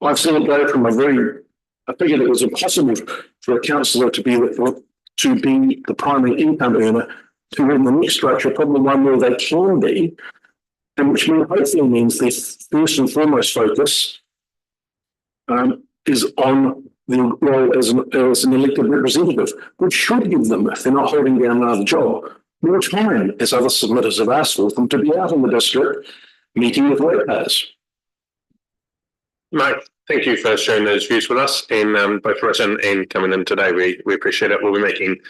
I've seen it go from I figured it was impossible for a councillor to be the primary income earner to in the next structure, probably one where they can be, and which hopefully means their first and foremost focus is on the role as an elected representative, which should give them, if they're not holding down another job, more time, as other submitters have asked for them, to be out in the district meeting with ratepayers. Mike, thank you for sharing those views with us, and both written and coming in today. We appreciate it. We'll be making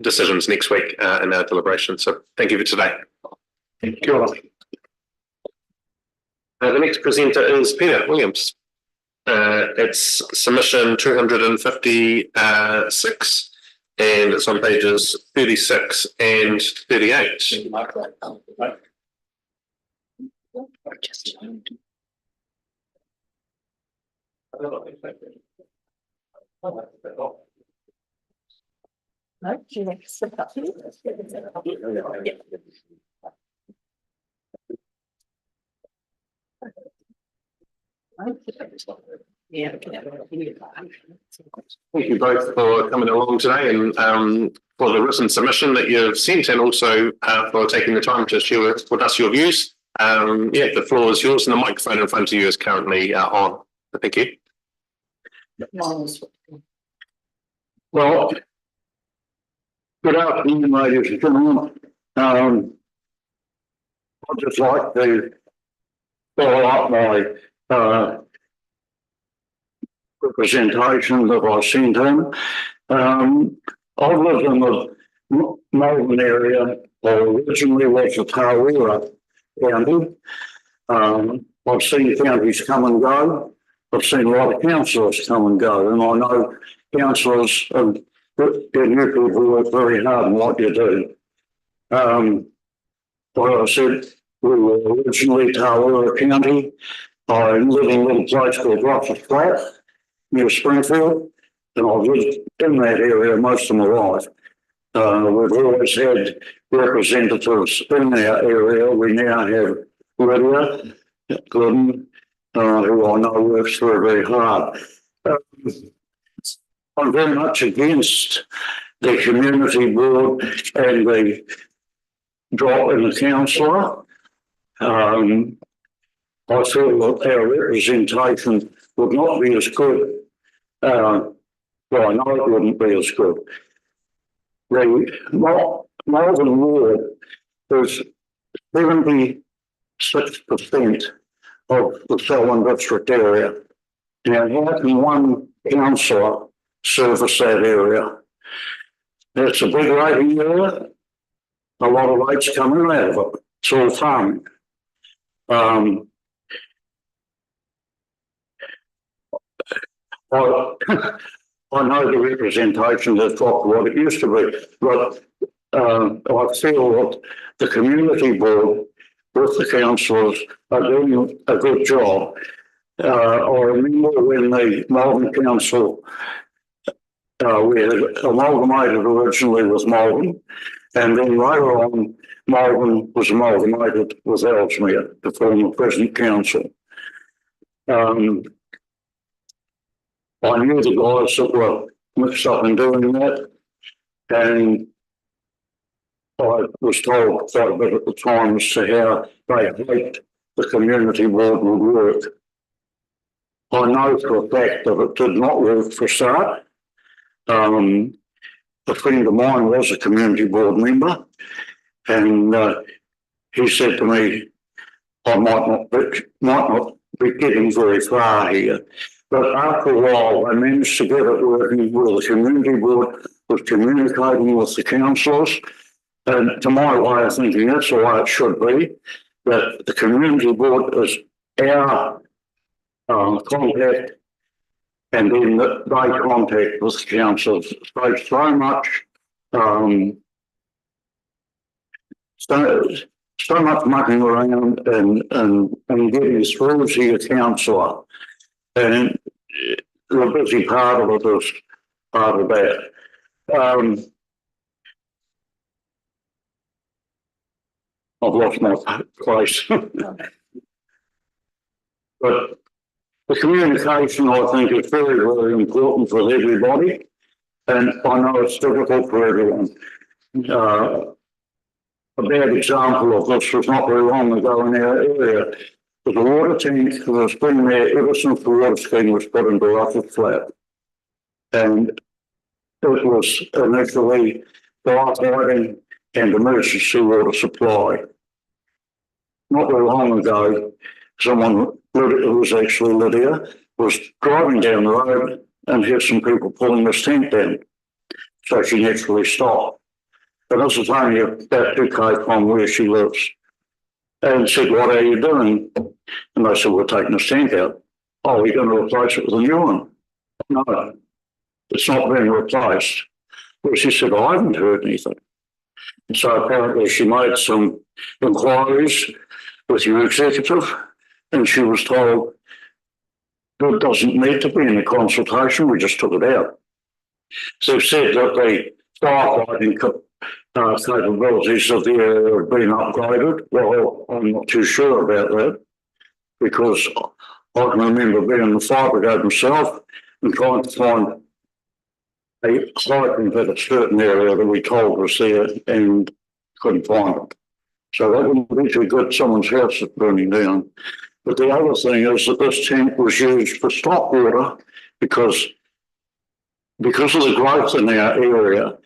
decisions next week in our deliberations. So thank you for today. Thank you. The next presenter is Peter Williams. It's submission 256, and it's on pages 36 and 38. Thank you both for coming along today and for the written submission that you've sent, and also for taking the time to share with us your views. The floor is yours, and the microphone in front of you is currently on. Thank you. Well, good afternoon, ladies and gentlemen. I'd just like to follow up my representation that I sent in. I live in the Melbourne area, originally was the Tarawera County. I've seen counties come and go. I've seen a lot of councillors come and go, and I know councillors and you work very hard in what you do. Like I said, we were originally Tarawera County. I live in a little place called Rochers Flat near Springfield, and I've lived in that area most of my life. We've always had representatives in our area. We now have Lydia Glidden, who I know works very, very hard. I'm very much against the community board and the drop in the councillor. I feel that our representation would not be as good. Well, I know it wouldn't be as good. The Melbourne ward is 76% of the Selwyn district area. Now, how can one councillor service that area? It's a big rating area. A lot of rates coming out of it. It's all farming. I know the representation has dropped to what it used to be, but I feel that the community board with the councillors are doing a good job. I remember when the Malvern Council, we had amalgamated originally with Malvern, and then later on, Malvern was amalgamated with Ellesmere to form the present council. I knew the guys that were mixed up in doing that, and I was told quite a bit at the time as to how they hoped the community board would work. I know for a fact that it did not work for a start. A friend of mine was a community board member, and he said to me, I might not be getting very far here. But after a while, I managed to get it working where the community board was communicating with the councillors. And to my way of thinking, that's the way it should be, that the community board is our contact, and then they contact with the councillors. So much, so much mucking around and getting through to your councillor. And the busy part of it is part of that. I've lost my place. But the communication, I think, is very, very important for everybody. And I know it's difficult for everyone. A bad example of this was not very long ago in our area. The water tank that's been there ever since the water scheme was put into Russell Flat. And it was initially firefighting and emergency water supply. Not very long ago, someone, it was actually Lydia, was driving down the road and heard some people pulling this tank down. So she naturally stopped. And this is only about 2 from where she lives. And said, what are you doing? And they said, we're taking this tank out. Oh, we're going to replace it with a new one. No, it's not being replaced. Well, she said, I haven't heard anything. And so apparently she made some inquiries with your executive, and she was told, it doesn't need to be in a consultation, we just took it out. So said that the firefighting capabilities of the area have been upgraded. Well, I'm not too sure about that, because I can remember being in the fire brigade myself and trying to find a hydrant at a certain area that we told was there and couldn't find it. So that wouldn't be too good, someone's house is burning down. But the other thing is that this tank was used for stock water because of the growth in our area,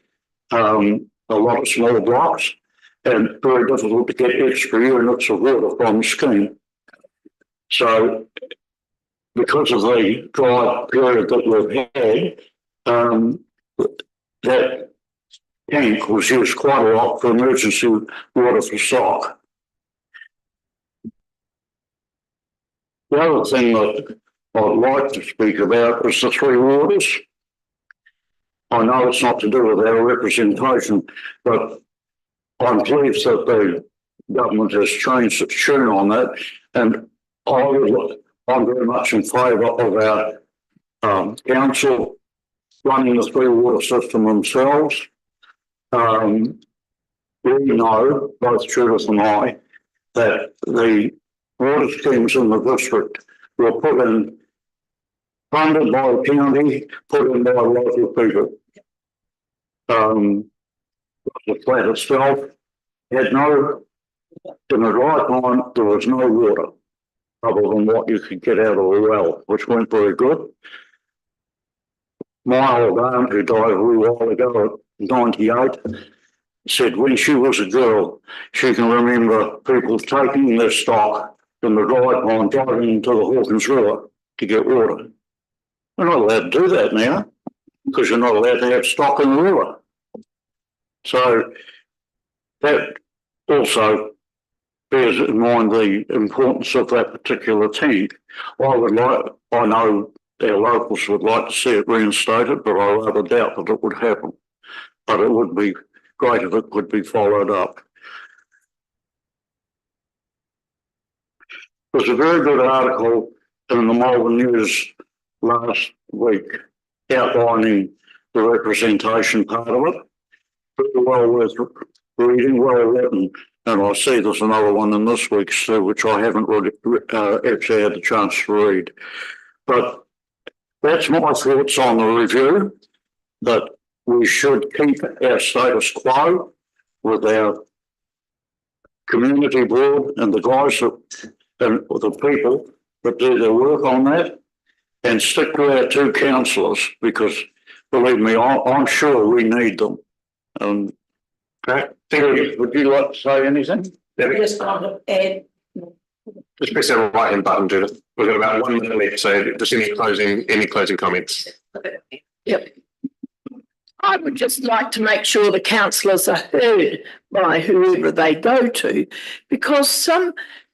a lot of small blocks, and very difficult to get extra units of water from the scheme. So because of the dry period that we've had, that tank was used quite a lot for emergency water for stock. The other thing that I'd like to speak about is the 3 waters. I know it's not to do with our representation, but I'm pleased that the government has changed its tune on that, and I'm very much in favour of our council running the 3 water system themselves. We know, both Judith and I, that the water schemes in the district were put in, funded by the county, put in by local people. The flat itself had no, in the dry time, there was no water other than what you could get out of the well, which weren't very good. My old aunt, who died a wee while ago at 98, said when she was a girl, she can remember people taking their stock in the dry time, driving into the Hawkins River to get water. We're not allowed to do that now, because you're not allowed to have stock in the river. So that also bears in mind the importance of that particular tank. I know our locals would like to see it reinstated, but I rather doubt that it would happen. But it would be great if it could be followed up. There's a very good article in the Melbourne News last week outlining the representation part of it. Very well worth reading, well written. And I see there's another one in this week's too, which I haven't really, actually had the chance to read. But that's my thoughts on the review, that we should keep our status quo with our community board and the guys that, and the people that do their work on that, and stick to our two councillors, because believe me, I'm sure we need them. Terry, would you like to say anything? Just want to add. Just press that right hand button, Judith. We've got about 1 minute left, so just any closing comments? Yep. I would just like to make sure the councillors are heard by whoever they go to, because some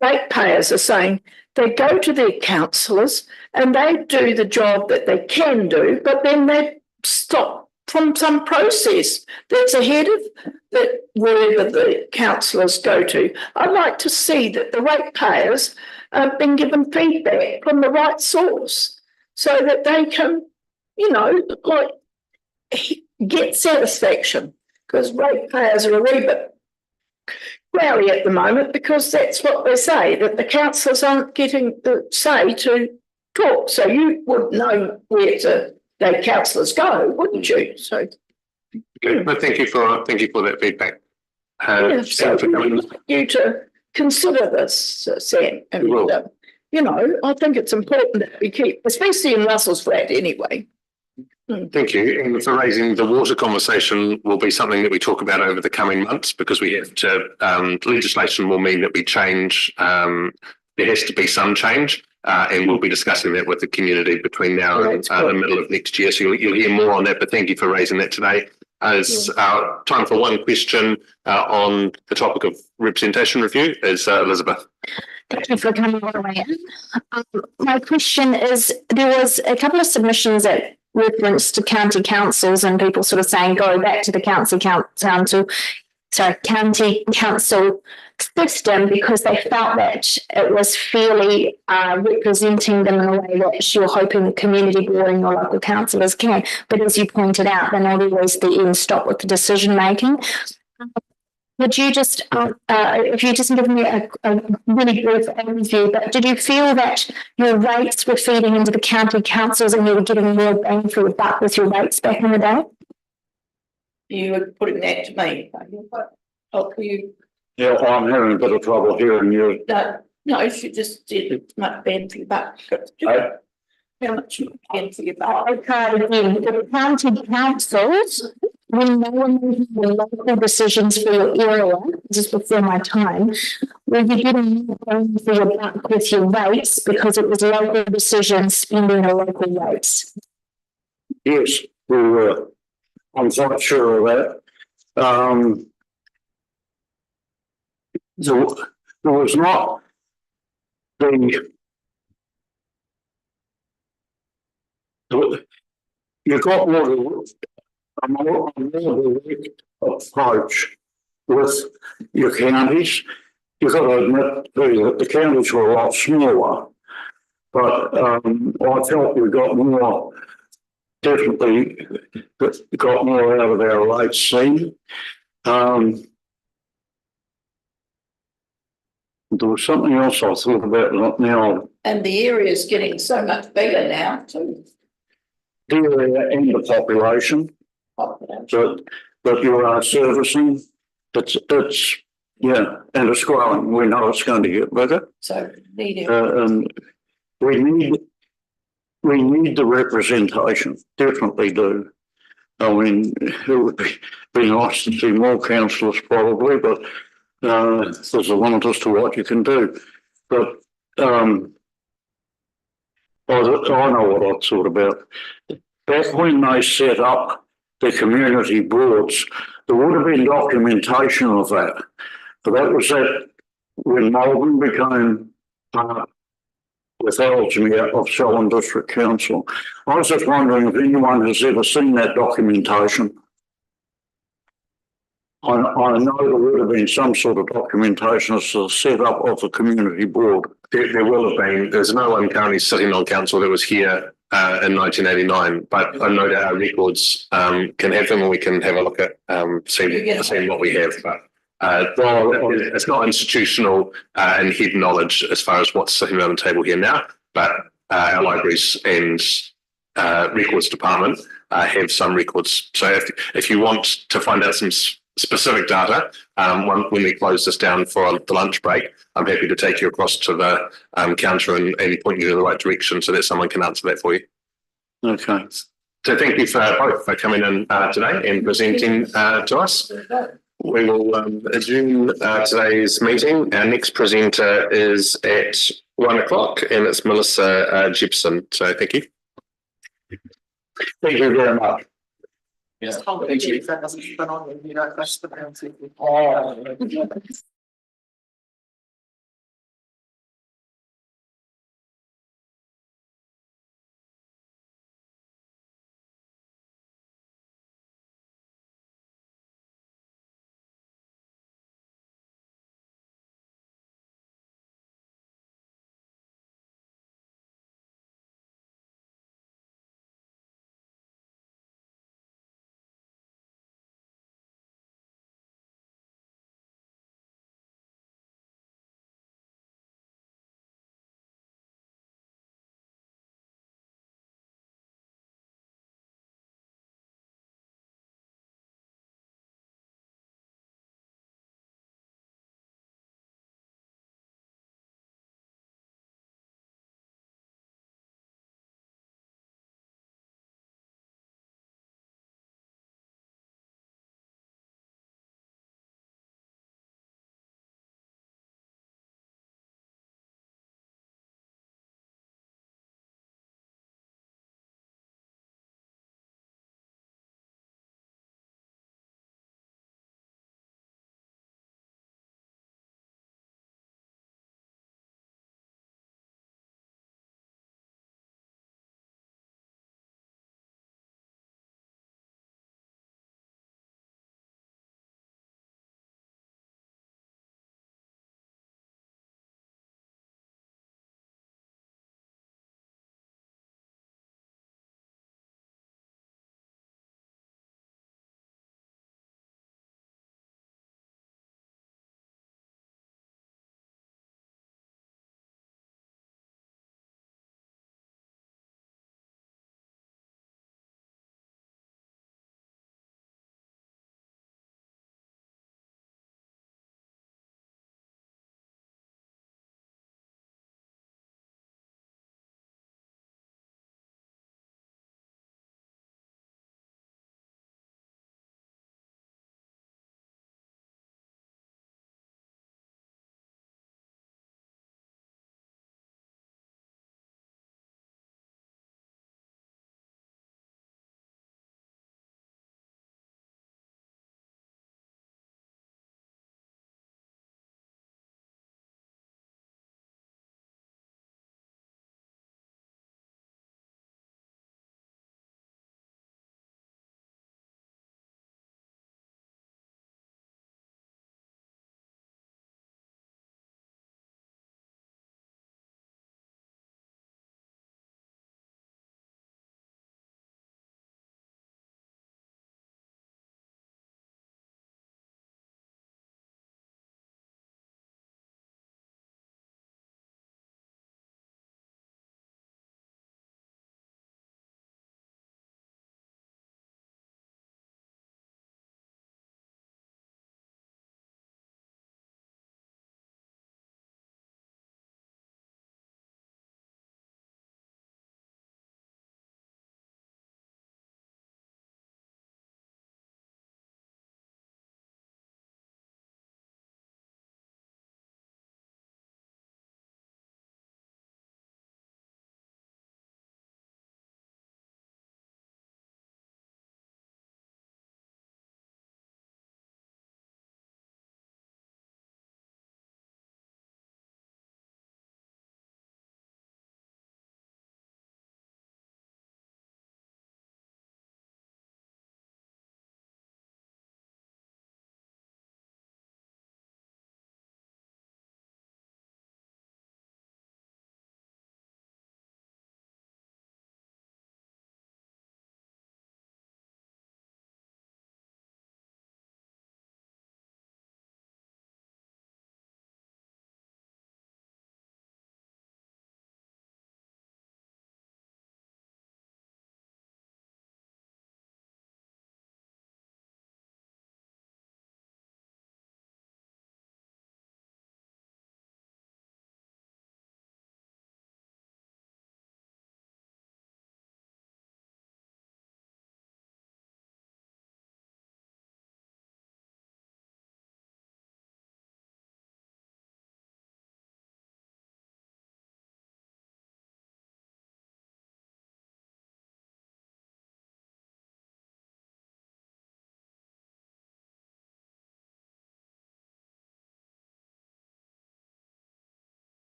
ratepayers are saying they go to their councillors and they do the job that they can do, but then they stop from some process that's ahead of that wherever the councillors go to. I'd like to see that the ratepayers have been given feedback from the right source so that they can, like get satisfaction, because ratepayers are a wee bit rowdy at the moment because that's what they say, that the councillors aren't getting the say to talk. So you would know where the councillors go, wouldn't you? So good. Well, thank you for that feedback. So we'd like you to consider this, Sam. And, I think it's important that we keep, especially in Russell's Flat anyway. Thank you. And for raising the water conversation will be something that we talk about over the coming months, because we have to, legislation will mean that we change, there has to be some change. And we'll be discussing that with the community between now and the middle of next year. So you'll hear more on that, but thank you for raising that today. As time for one question on the topic of representation review is Elizabeth. Thank you for coming all the way in. My question is, there was a couple of submissions that referenced to county councils and people sort of saying go back to the county council system, because they felt that it was fairly representing them in a way that you're hoping the community board and your local councillors can. But as you pointed out, they're not always the end stop with the decision making. Would you just, if you just give me a really brief overview, but did you feel that your rates were feeding into the county councils and you were getting more bang for your buck with your rates back in the day? You were putting that to me. You. Yeah, I'm having a bit of trouble hearing you. No, she just did it much bang for your buck. How much bang for your buck? Okay, again, the county councils, when no one was making local decisions for your area, just before my time, were you getting more bang for your buck with your rates because it was local decisions spending the local rates? Yes, we were. I'm quite sure of that. There was not you got a more direct approach with your counties. You've got to admit that the counties were a lot smaller, but I felt we got more, definitely got more out of our rates scene. There was something else I thought about now. And the area is getting so much bigger now too. The area and the population that you are servicing, it's yeah, and it's growing. We know it's going to get bigger. So and we need the representation. Definitely do. I mean, it would be nice to see more councillors probably, but there's a limit as to what you can do. But I know what I thought about. Back when they set up the community boards, there would have been documentation of that. But that was when Melbourne became part with Ellesmere of Selwyn District Council. I was just wondering if anyone has ever seen that documentation. I know there would have been some sort of documentation as to the setup of the community board. There will have been. There's no one currently sitting on council that was here in 1989, but I know that our records can have them, and we can have a look at seeing what we have. But it's not institutional and head knowledge as far as what's sitting around the table here now. But our libraries and records department have some records. So if you want to find out some specific data, when we close this down for the lunch break, I'm happy to take you across to the counter and point you in the right direction so that someone can answer that for you. Okay. So thank you for both for coming in today and presenting to us. We will adjourn today's meeting. Our next presenter is at 1 o'clock, and it's Melissa Gibson. So thank you. Thank you very much. Yeah. Thank you.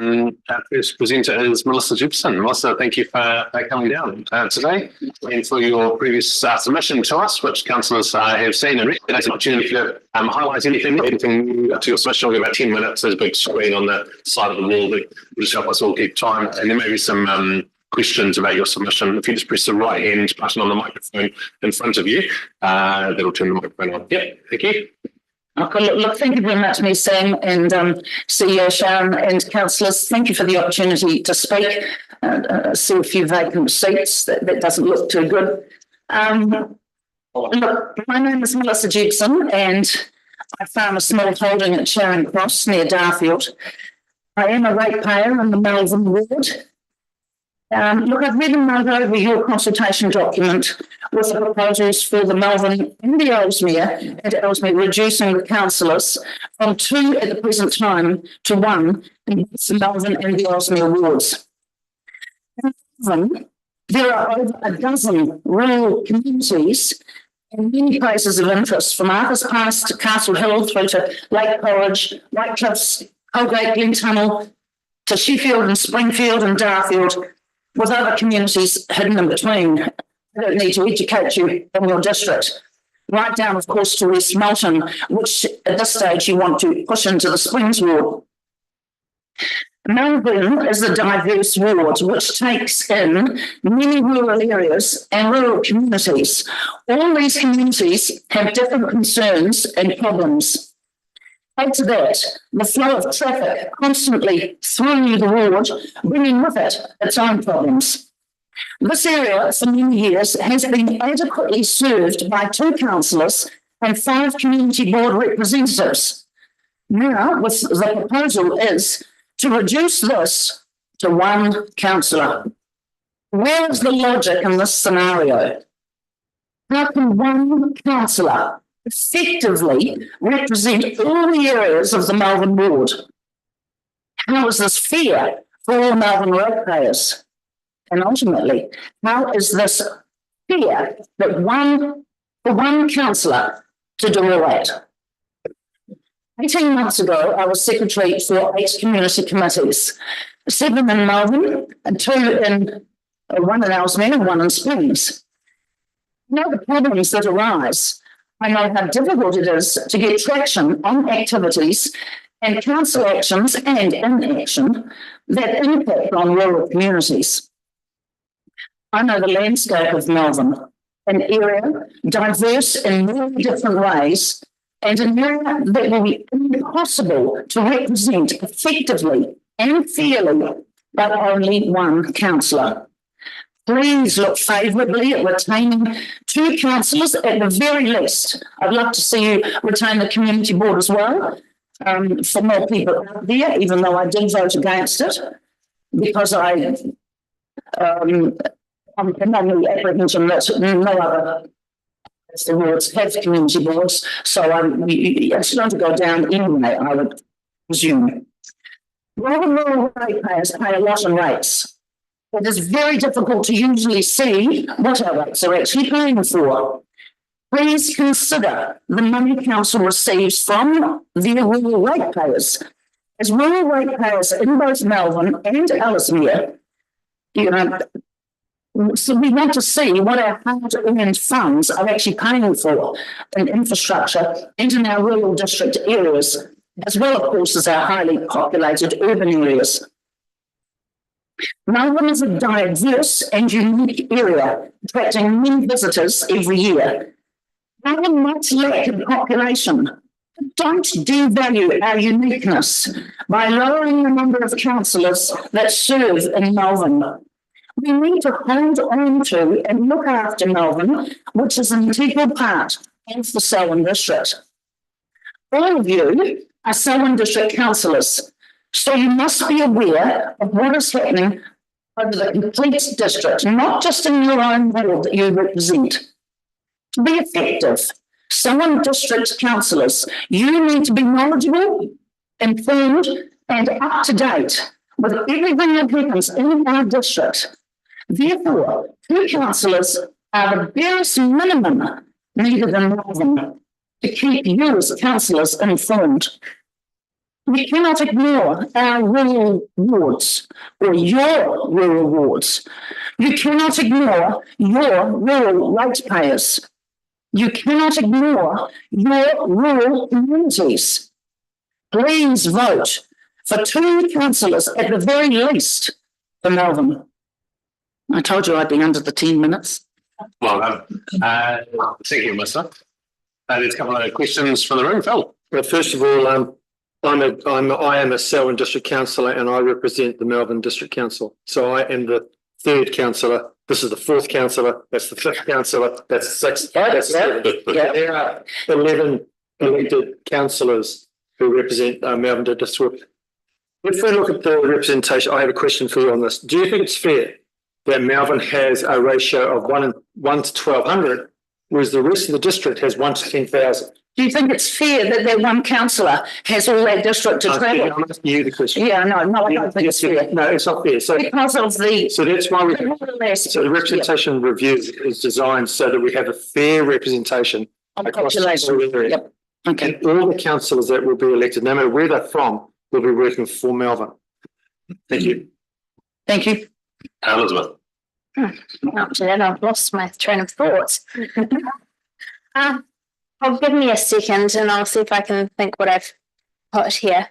Our first presenter is Melissa Gibson. Melissa, thank you for coming down today and for your previous submission to us, which councillors have seen and recognised an opportunity to highlight anything new to your submission. I'll give about 10 minutes. There's a big screen on the side of the wall that will just help us all keep time. And there may be some questions about your submission. If you just press the right hand button on the microphone in front of you, that'll turn the microphone on. Yep, thank you. Okay, look, thank you very much, me, Sam, and CEO Sharon and councillors. Thank you for the opportunity to speak. See a few vacant seats. That doesn't look too good. Look, my name is Melissa Gibson, and I farm a small holding at Charing Cross near Darfield. I am a ratepayer in the Melbourne ward. Look, I've read and noted over your consultation document with the proposals for the Melbourne and the Ellesmere, reducing the councillors from 2 at the present time to 1 in the Melbourne and the Ellesmere wards. There are over a dozen rural communities and many places of interest, from Arthur's Pass to Castle Hill through to Lake Porridge, White Cliffs, Holgate, Glentunnel, to Sheffield and Springfield and Darfield, with other communities hidden in between. I don't need to educate you in your district. Right down, of course, to West Melton, which at this stage you want to push into the Springs ward. Melbourne is a diverse ward which takes in many rural areas and rural communities. All these communities have different concerns and problems. Add to that the flow of traffic constantly through the ward, bringing with it its own problems. This area for many years has been adequately served by 2 councillors and 5 community board representatives. Now, with the proposal is to reduce this to 1 councillor. Where is the logic in this scenario? How can 1 councillor effectively represent all the areas of the Melbourne ward? How is this fair for all Melbourne ratepayers? And ultimately, how is this fair that for one councillor to do all that? 18 months ago, I was secretary for 8 community committees, 7 in Melbourne and 2 in, 1 in Ellesmere and 1 in Springs. I know the problems that arise. I know how difficult it is to get traction on activities and council actions and inaction that impact on rural communities. I know the landscape of Melbourne, an area diverse in many different ways, and an area that will be impossible to represent effectively and fairly by only 1 councillor. Please look favourably at retaining 2 councillors at the very least. I'd love to see you retain the community board as well, for more people out there, even though I did vote against it, because I'm among the apprehension that no other wards have community boards, so it's going to go down anyway, I would presume. While the rural ratepayers pay a lot in rates, it is very difficult to usually see what our rates are actually paying for. Please consider the money council receives from the rural ratepayers. As rural ratepayers in both Melbourne and Ellesmere, so we want to see what our hard-earned funds are actually paying for in infrastructure and in our rural district areas, as well, of course, as our highly populated urban areas. Melbourne is a diverse and unique area, attracting many visitors every year. Melbourne might lack in population. Don't devalue our uniqueness by lowering the number of councillors that serve in Melbourne. We need to hold on to and look after Melbourne, which is an integral part of the Selwyn District. All of you are Selwyn District councillors, so you must be aware of what is happening over the complete district, not just in your own ward that you represent. To be effective, Selwyn District councillors, you need to be knowledgeable, informed, and up to date with everything that happens in our district. Therefore, 2 councillors are the barest minimum needed in Melbourne to keep you as councillors informed. We cannot ignore our rural wards or your rural wards. You cannot ignore your rural ratepayers. You cannot ignore your rural communities. Please vote for 2 councillors at the very least for Melbourne. I told you I'd be under the 10 minutes. Well done. Thank you, Mister. There's a couple of questions from the room. Phil. Well, first of all, I am a Selwyn District Councillor and I represent the Melbourne District Council. So I am the 3rd councillor. This is the 4th councillor. That's the 5th councillor. That's the 6th. That's the 7th. There are 11 elected councillors who represent Melbourne District. If we look at the representation, I have a question for you on this. Do you think it's fair that Melbourne has a ratio of 1 to 1,200, whereas the rest of the district has 1 to 10,000? Do you think it's fair that that one councillor has all that district to travel? I'm asking you the question. Yeah, no, I don't think it's fair. No, it's not fair. So because of the. So that's why so the representation review is designed so that we have a fair representation across the whole area. Yep. Okay. And all the councillors that will be elected, no matter where they're from, will be working for Melbourne. Thank you. Thank you. Elizabeth. After that, I've lost my train of thought. I'll give me a second and I'll see if I can think what I've put here.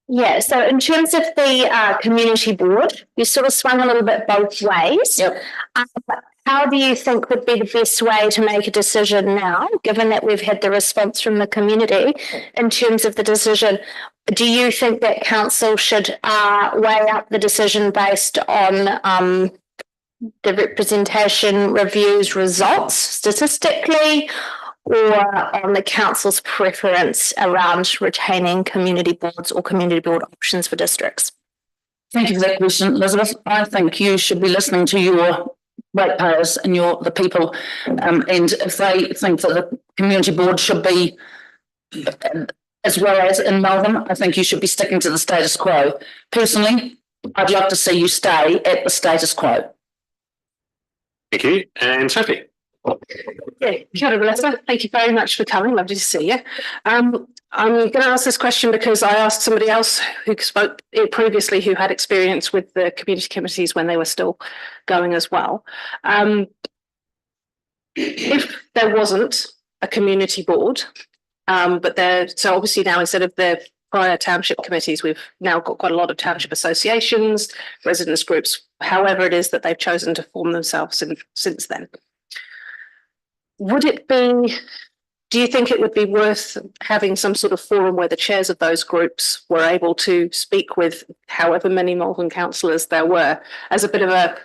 Yeah, so in terms of the community board, you sort of swung a little bit both ways. Yep. How do you think would be the best way to make a decision now, given that we've had the response from the community in terms of the decision? Do you think that council should weigh up the decision based on the representation reviews results statistically, or on the council's preference around retaining community boards or community board options for districts? Thank you for that question, Elizabeth. I think you should be listening to your ratepayers and the people, and if they think that the community board should be as well as in Melbourne, I think you should be sticking to the status quo. Personally, I'd like to see you stay at the status quo. Thank you. And Sophie. Yeah, kia ora, Melissa. Thank you very much for coming. Lovely to see you. I'm going to ask this question because I asked somebody else who spoke previously who had experience with the community committees when they were still going as well. If there wasn't a community board, so obviously now instead of the prior township committees, we've now got quite a lot of township associations, residents groups, however it is that they've chosen to form themselves since then. Do you think it would be worth having some sort of forum where the chairs of those groups were able to speak with however many Melbourne councillors there were as a bit of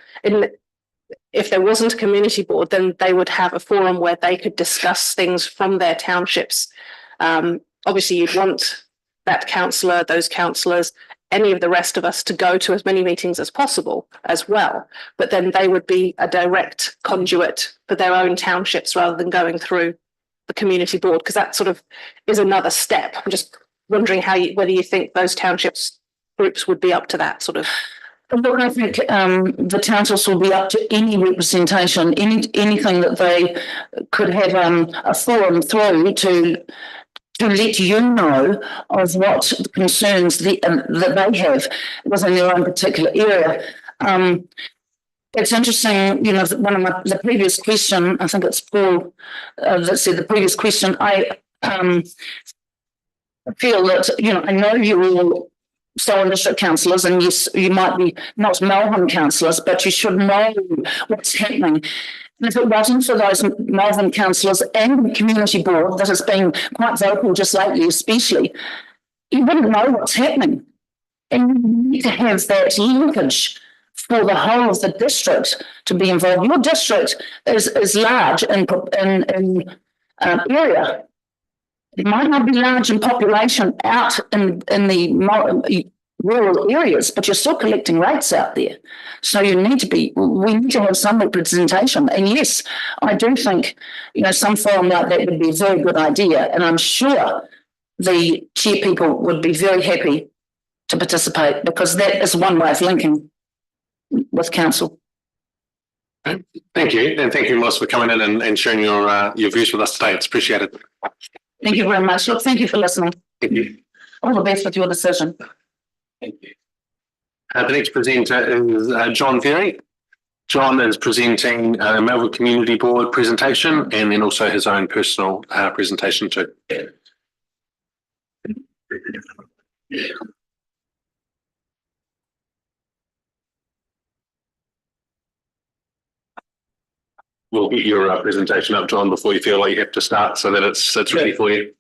if there wasn't a community board, then they would have a forum where they could discuss things from their townships. Obviously you'd want that councillor, those councillors, any of the rest of us to go to as many meetings as possible as well. But then they would be a direct conduit for their own townships rather than going through the community board, because that sort of is another step. I'm just wondering whether you think those townships groups would be up to that sort of. Look, I think the townships will be up to any representation, anything that they could have a forum through to let you know of what concerns that they have within their own particular area. It's interesting, one of the previous question, I think it's Paul that said the previous question, I feel that, I know you're all Selwyn District councillors, and yes, you might be not Melbourne councillors, but you should know what's happening. And if it wasn't for those Melbourne councillors and the community board that has been quite vocal just lately, especially, you wouldn't know what's happening. And you need to have that linkage for the whole of the district to be involved. Your district is large in area. It might not be large in population out in the rural areas, but you're still collecting rates out there. So we need to have some representation. And yes, I do think, some forum like that would be a very good idea. And I'm sure the chair people would be very happy to participate, because that is one way of linking with council. Thank you. And thank you, Melissa, for coming in and sharing your views with us today. It's appreciated. Thank you very much. Look, thank you for listening. Thank you. All the best with your decision. Thank you. The next presenter is John Ferry. John is presenting Melville Community Board presentation and then also his own personal presentation too. We'll get your presentation up, John, before you feel like you have to start so that it's ready for you.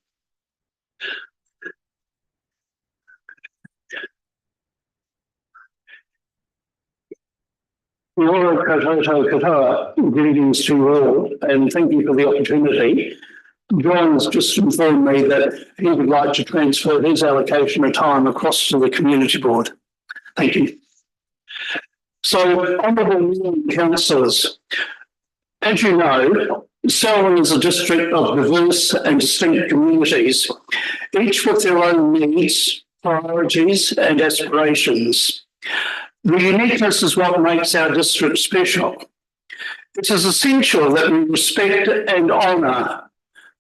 Greetings to you all, and thank you for the opportunity. John's just informed me that he would like to transfer his allocation of time across to the community board. Thank you. So, honourable councillors, as you know, Selwyn is a district of diverse and distinct communities, each with their own needs, priorities and aspirations. The uniqueness is what makes our district special. It is essential that we respect and honour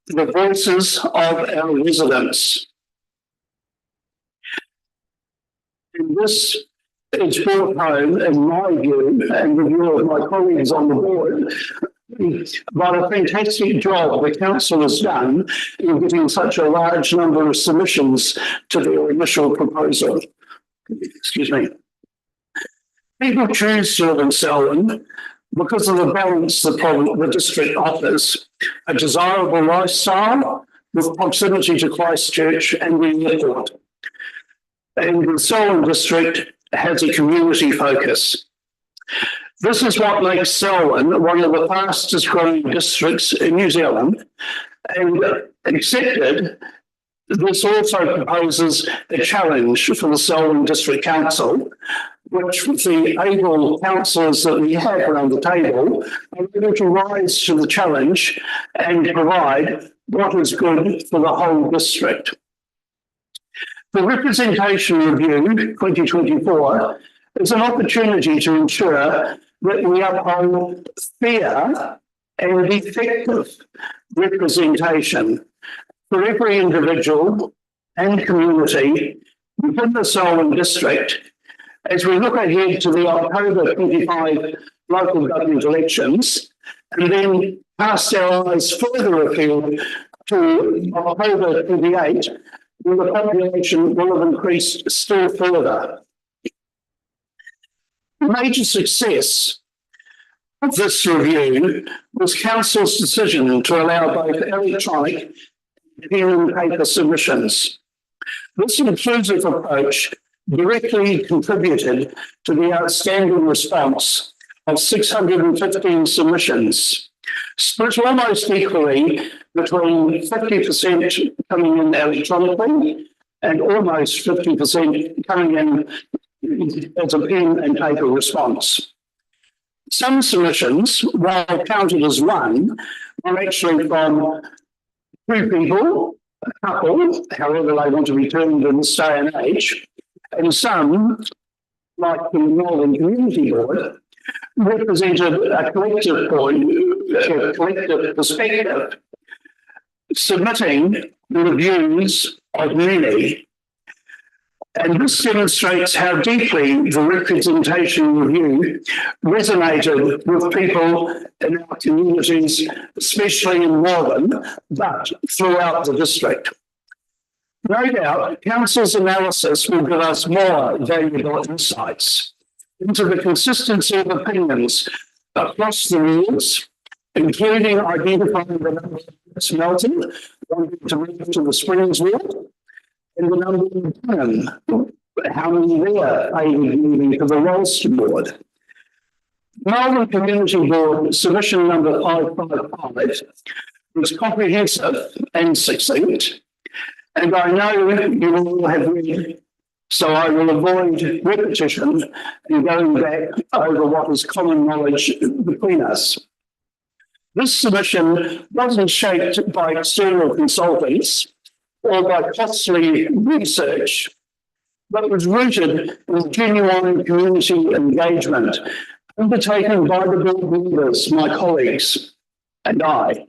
the voices of our residents. And this is brought home, in my view, and the view of my colleagues on the board, by a fantastic job the council has done in getting such a large number of submissions to their initial proposal. Excuse me. People choose to live in Selwyn because of the balance the district offers, a desirable lifestyle with proximity to Christchurch and the airport. And the Selwyn district has a community focus. This is what makes Selwyn one of the fastest growing districts in New Zealand, and accepted, this also proposes a challenge for the Selwyn District Council, which with the able councillors that we have around the table are able to rise to the challenge and provide what is good for the whole district. The Representation Review 2024 is an opportunity to ensure that we uphold fair and effective representation for every individual and community within the Selwyn district as we look ahead to the October 25 local government elections, and then cast our eyes further afield to October 28, when the population will have increased still further. The major success of this review was Council's decision to allow both electronic and pen and paper submissions. This inclusive approach directly contributed to the outstanding response of 615 submissions, split almost equally between 50% coming in electronically and almost 50% coming in as a pen and paper response. Some submissions, while counted as one, were actually from two people, a couple, however they want to be termed in this day and age, and some, like the Northern Community Board, represented a collective point, a collective perspective, submitting the views of many. And this demonstrates how deeply the Representation Review resonated with people in our communities, especially in Melbourne, but throughout the district. No doubt, Council's analysis will give us more valuable insights into the consistency of opinions across the wards, including identifying the number of Melton wanting to move to the Springs ward, and the number of Dunham, how many there are moving to the Ralston ward. Melbourne Community Board submission number 555 was comprehensive and succinct, and I know you all have read, so I will avoid repetition and going back over what is common knowledge between us. This submission wasn't shaped by external consultants or by costly research, but was rooted in genuine community engagement undertaken by the board members, my colleagues, and I.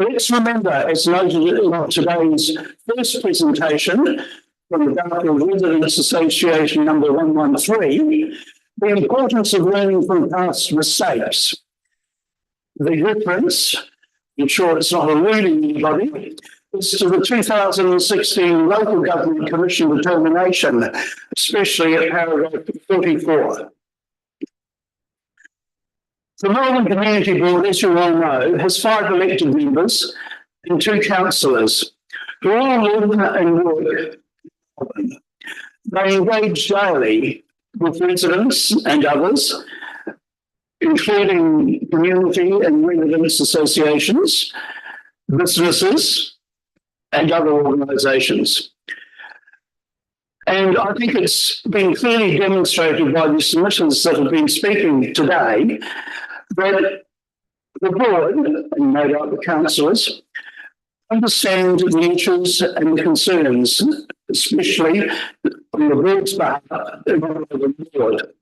Let's remember, as noted in today's first presentation from the Dartfield Residents Association number 113, the importance of learning from past mistakes. The reference, I'm sure it's not eluding anybody, is to the 2016 Local Government Commission determination, especially at paragraph 44. The Melbourne Community Board, as you all know, has 5 elected members and 2 councillors who all live and work. They engage daily with residents and others, including community and residents associations, businesses, and other organisations. And I think it's been clearly demonstrated by the submissions that have been speaking today that the board, and no doubt the councillors, understand the issues and the concerns, especially on the board's behalf and on the board.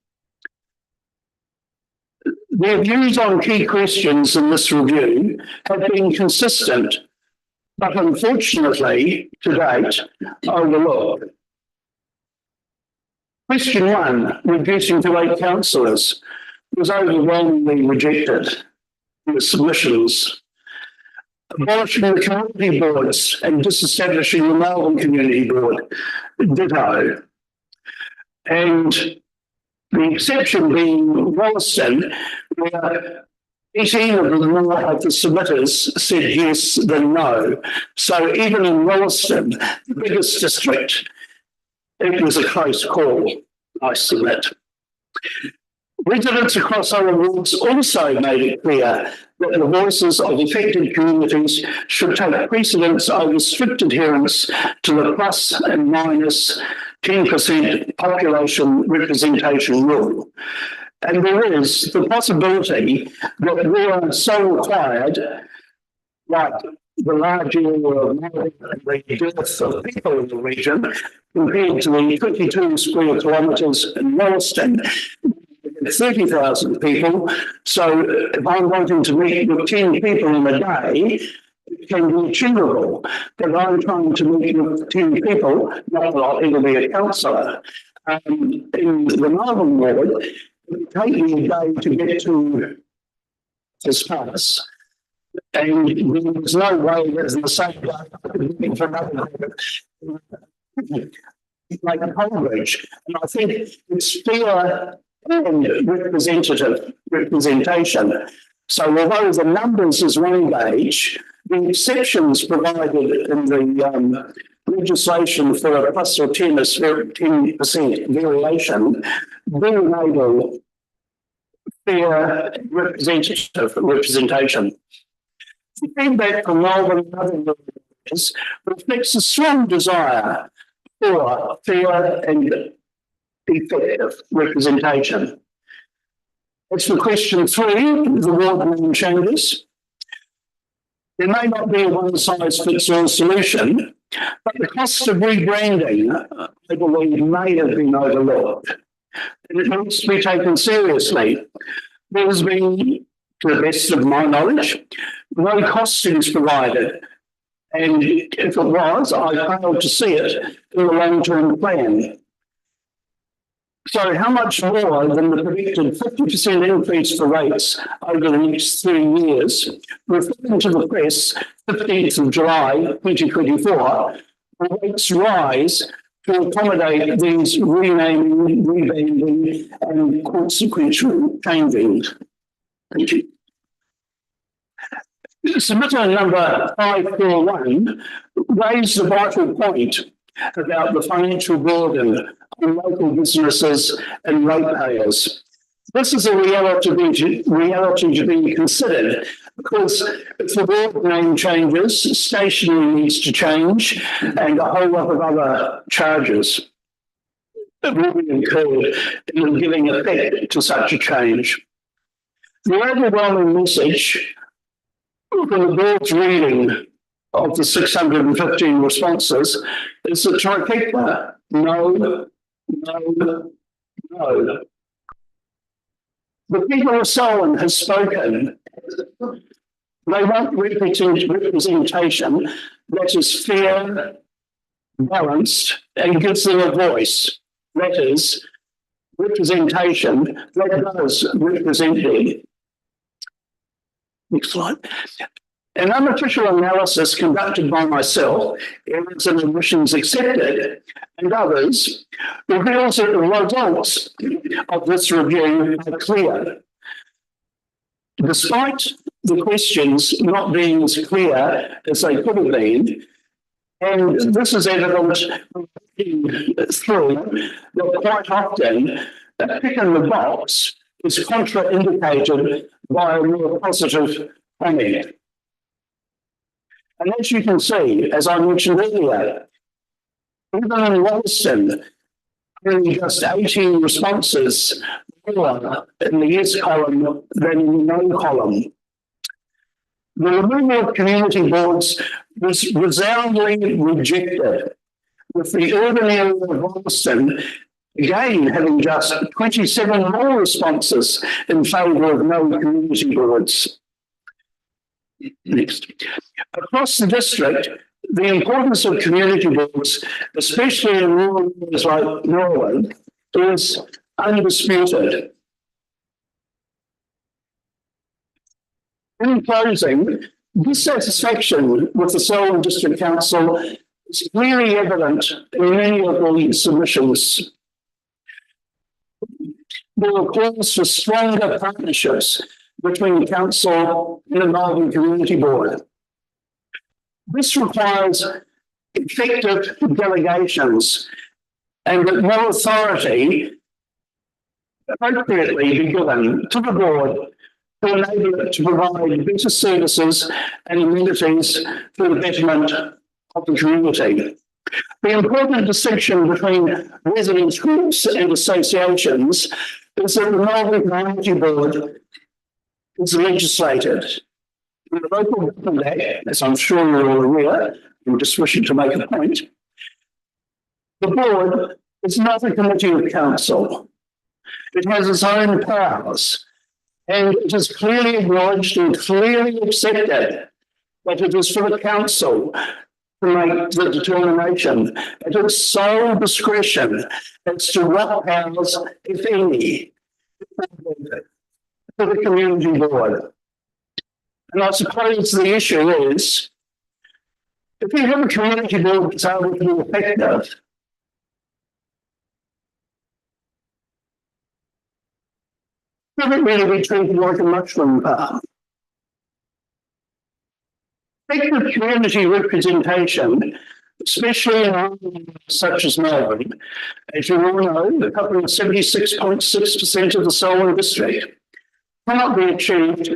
Their views on key questions in this review have been consistent, but unfortunately, to date, overlooked. Question 1, reducing to 8 councillors, was overwhelmingly rejected in the submissions. Abolishing the community boards and disestablishing the Melbourne Community Board, ditto. And the exception being Wollaston, where 18 of the submitters said yes than no. So even in Wollaston, the biggest district, it was a close call, I submit. Residents across other wards also made it clear that the voices of affected communities should take precedence over strict adherence to the plus and minus 10% population representation rule. And there is the possibility that we are so required, like the large area of the dearth of people in the region, compared to the 22 square kilometres in Wollaston, 30,000 people. So if I'm wanting to meet with 10 people in a day, it can be achievable. But I'm trying to meet with 10 people, not that I'll ever be a councillor. In the Melbourne ward, it would take me a day to get to this place. And there's no way that in the same day I could meet for another like a Coleridge. And I think it's fair and representation. So although the numbers is one gauge, the exceptions provided in the legislation for a plus or 10% variation do enable fair representation. The feedback from Melbourne and other areas reflects a strong desire for fair and effective representation. As for question 3, the ward name changes. There may not be a one-size-fits-all solution, but the cost of rebranding, I believe, may have been overlooked. And it needs to be taken seriously. There has been, to the best of my knowledge, no costings provided. And if it was, I failed to see it in the long-term plan. So how much more than the predicted 50% increase for rates over the next 3 years, referring to the press, 15th of July 2024, the rates rise to accommodate these renaming, rebanding and consequential changing. Thank you. Submitter number 541 raised a vital point about the financial burden on local businesses and ratepayers. This is a reality to be considered because if the board name changes, stationery needs to change and a whole lot of other charges will be incurred in giving effect to such a change. The overwhelming message from the board's reading of the 615 responses is the trifecta: no, no, no. The people of Selwyn has spoken. They want representation that is fair, balanced, and gives them a voice. That is, representation that does represent them. Next slide. An unofficial analysis conducted by myself, errors and omissions accepted, and others, reveals that the results of this review are clear. Despite the questions not being as clear as they could have been, and this is evident through that quite often a tick in the box is contraindicated by a more positive comment. And as you can see, as I mentioned earlier, even in Wollaston, only just 18 responses more in the yes column than in the no column. The removal of community boards was resoundingly rejected, with the urban area of Wollaston again having just 27 more responses in favour of no community boards. Next. Across the district, the importance of community boards, especially in rural areas like Norwood, is undisputed. In closing, dissatisfaction with the Selwyn District Council is clearly evident in many of the submissions. There are calls for stronger partnerships between the council and the Melbourne Community Board. This requires effective delegations and that more authority appropriately be given to the board to enable it to provide better services and amenities for the betterment of the community. The important distinction between residents groups and associations is that the Melbourne Community Board is legislated. In the Local Government Act, as I'm sure you're all aware, I'm just wishing to make a point, the board is not a committee of council. It has its own powers, and it is clearly acknowledged and clearly accepted that it is for the council to make the determination at its sole discretion as to what powers, if any, for the community board. And I suppose the issue is, if you have a community board that's able to be effective, doesn't really be treated like a mushroom farm. Effective community representation, especially in areas such as Melbourne, as you all know, covering 76.6% of the Selwyn district, cannot be achieved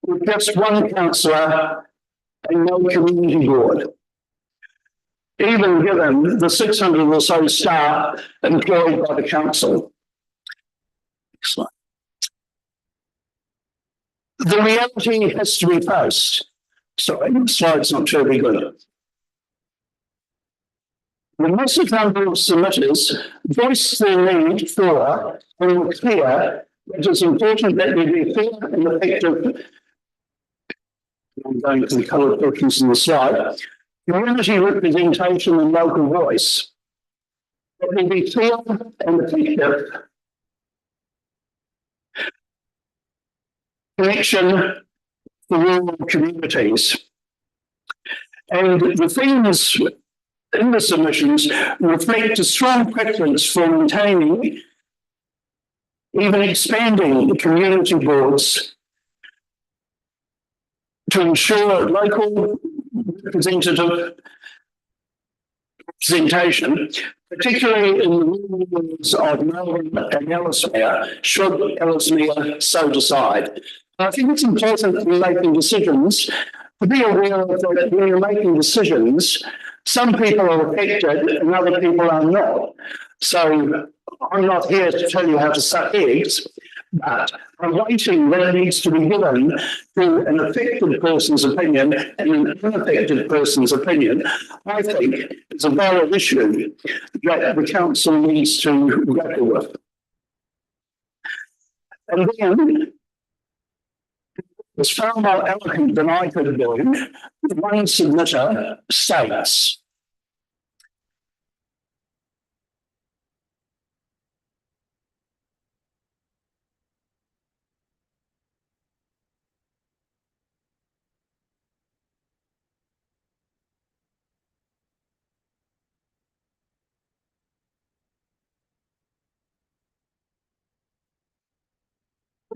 with just one councillor and no community board, even given the 600 or so staff employed by the council. Excellent. The reality has to be faced. Sorry, the slide's not terribly good. The massive number of submitters voiced their need for and were clear that it is important that there be fair and effective. I'm going to the coloured portions in the slide. Community representation and local voice. That there be fair and effective connection for rural communities. And the themes in the submissions reflect a strong preference for maintaining, even expanding the community boards to ensure local representation, particularly in the rural areas of Melbourne and Ellesmere, should Ellesmere so decide. I think it's important when making decisions to be aware of that when you're making decisions, some people are affected and other people are not. So I'm not here to tell you how to suck eggs, but I'm waiting when it needs to be given to an affected person's opinion and an unaffected person's opinion. I think it's a valid issue that the council needs to grapple with. And then, was far more eloquent than I could do. One submitter states,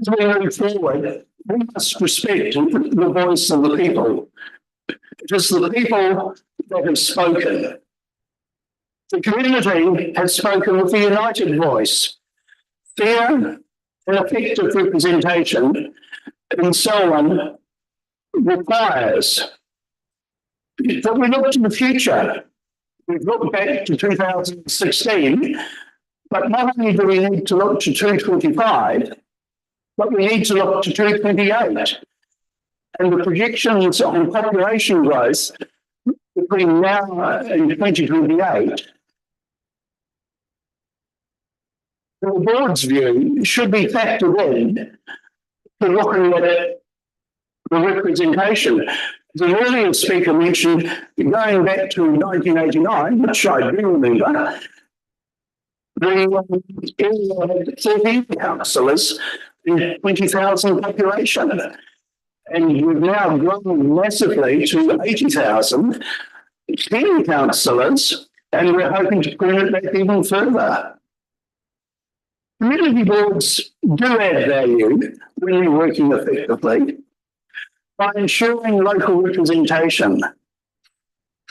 as we move forward, we must respect the voice of the people. It is the people that have spoken. The community has spoken with a united voice. Fair and effective representation in Selwyn requires that we look to the future. We've looked back to 2016, but not only do we need to look to 2025, but we need to look to 2028. And the projections on population growth between now and 2028, the board's view, should be factored in to looking at the representation. The earlier speaker mentioned going back to 1989, which I do remember, the area had 13 councillors in 20,000 population. And we've now grown massively to 80,000, 10 councillors, and we're hoping to bring it back even further. Community boards do add value when we're working effectively by ensuring local representation.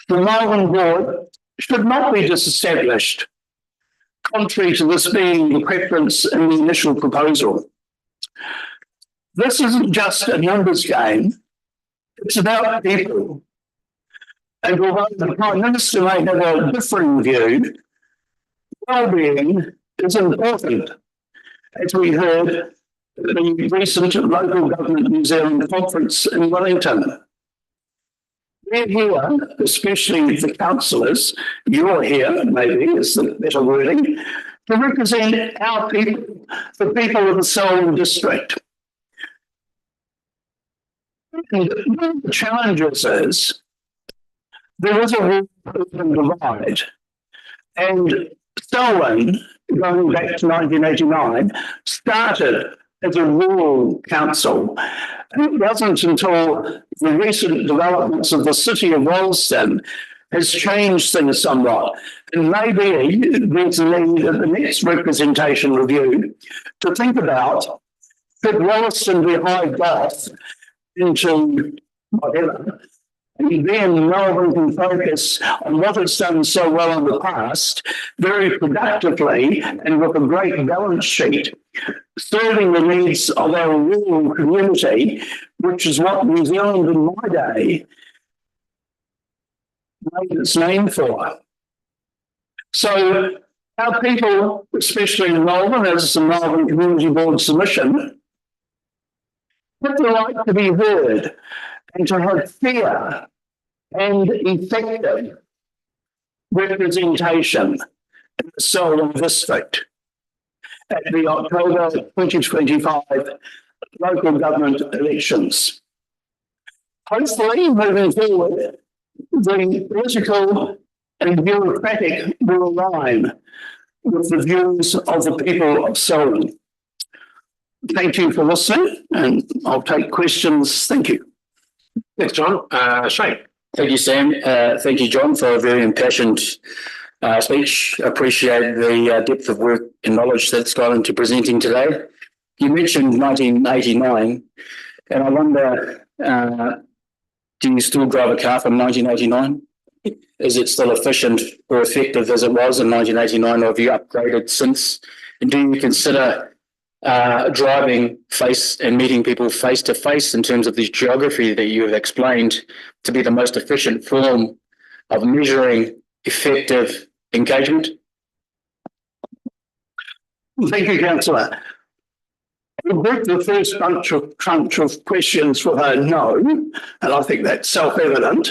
The Melbourne board should not be disestablished, contrary to this being the preference in the initial proposal. This isn't just a numbers game, it's about people. And although the Prime Minister may have a different view, well-being is important. As we heard at the recent Local Government New Zealand conference in Wellington. We're here, especially the councillors, you're here, maybe is the better wording, to represent our people, the people of the Selwyn district. And one of the challenges is there is a rural urban divide, and Selwyn, going back to 1989, started as a rural council. And it wasn't until the recent developments of the city of Rolleston has changed things somewhat. And maybe there's a need at the next representation review to think about, could Rolleston be hived off into whatever, and then Melbourne can focus on what it's done so well in the past, very productively and with a great balance sheet, serving the needs of our rural community, which is what New Zealand in my day made its name for. So our people, especially in Melbourne, as the Melbourne Community Board submission, have the right to be heard and to have fair and effective representation in the Selwyn district at the October 2025 local government elections. Hopefully, moving forward, the political and bureaucratic will align with the views of the people of Selwyn. Thank you for listening, and I'll take questions. Thank you. Thanks, John. Shane. Thank you, Sam. Thank you, John, for a very impassioned speech. I appreciate the depth of work and knowledge that's gone into presenting today. You mentioned 1989, and I wonder, do you still drive a car from 1989? Is it still efficient or effective as it was in 1989, or have you upgraded since? And do you consider driving face and meeting people face to face in terms of the geography that you have explained to be the most efficient form of measuring effective engagement? Thank you, Councillor. I'll break the first crunch of questions with a no, and I think that's self-evident.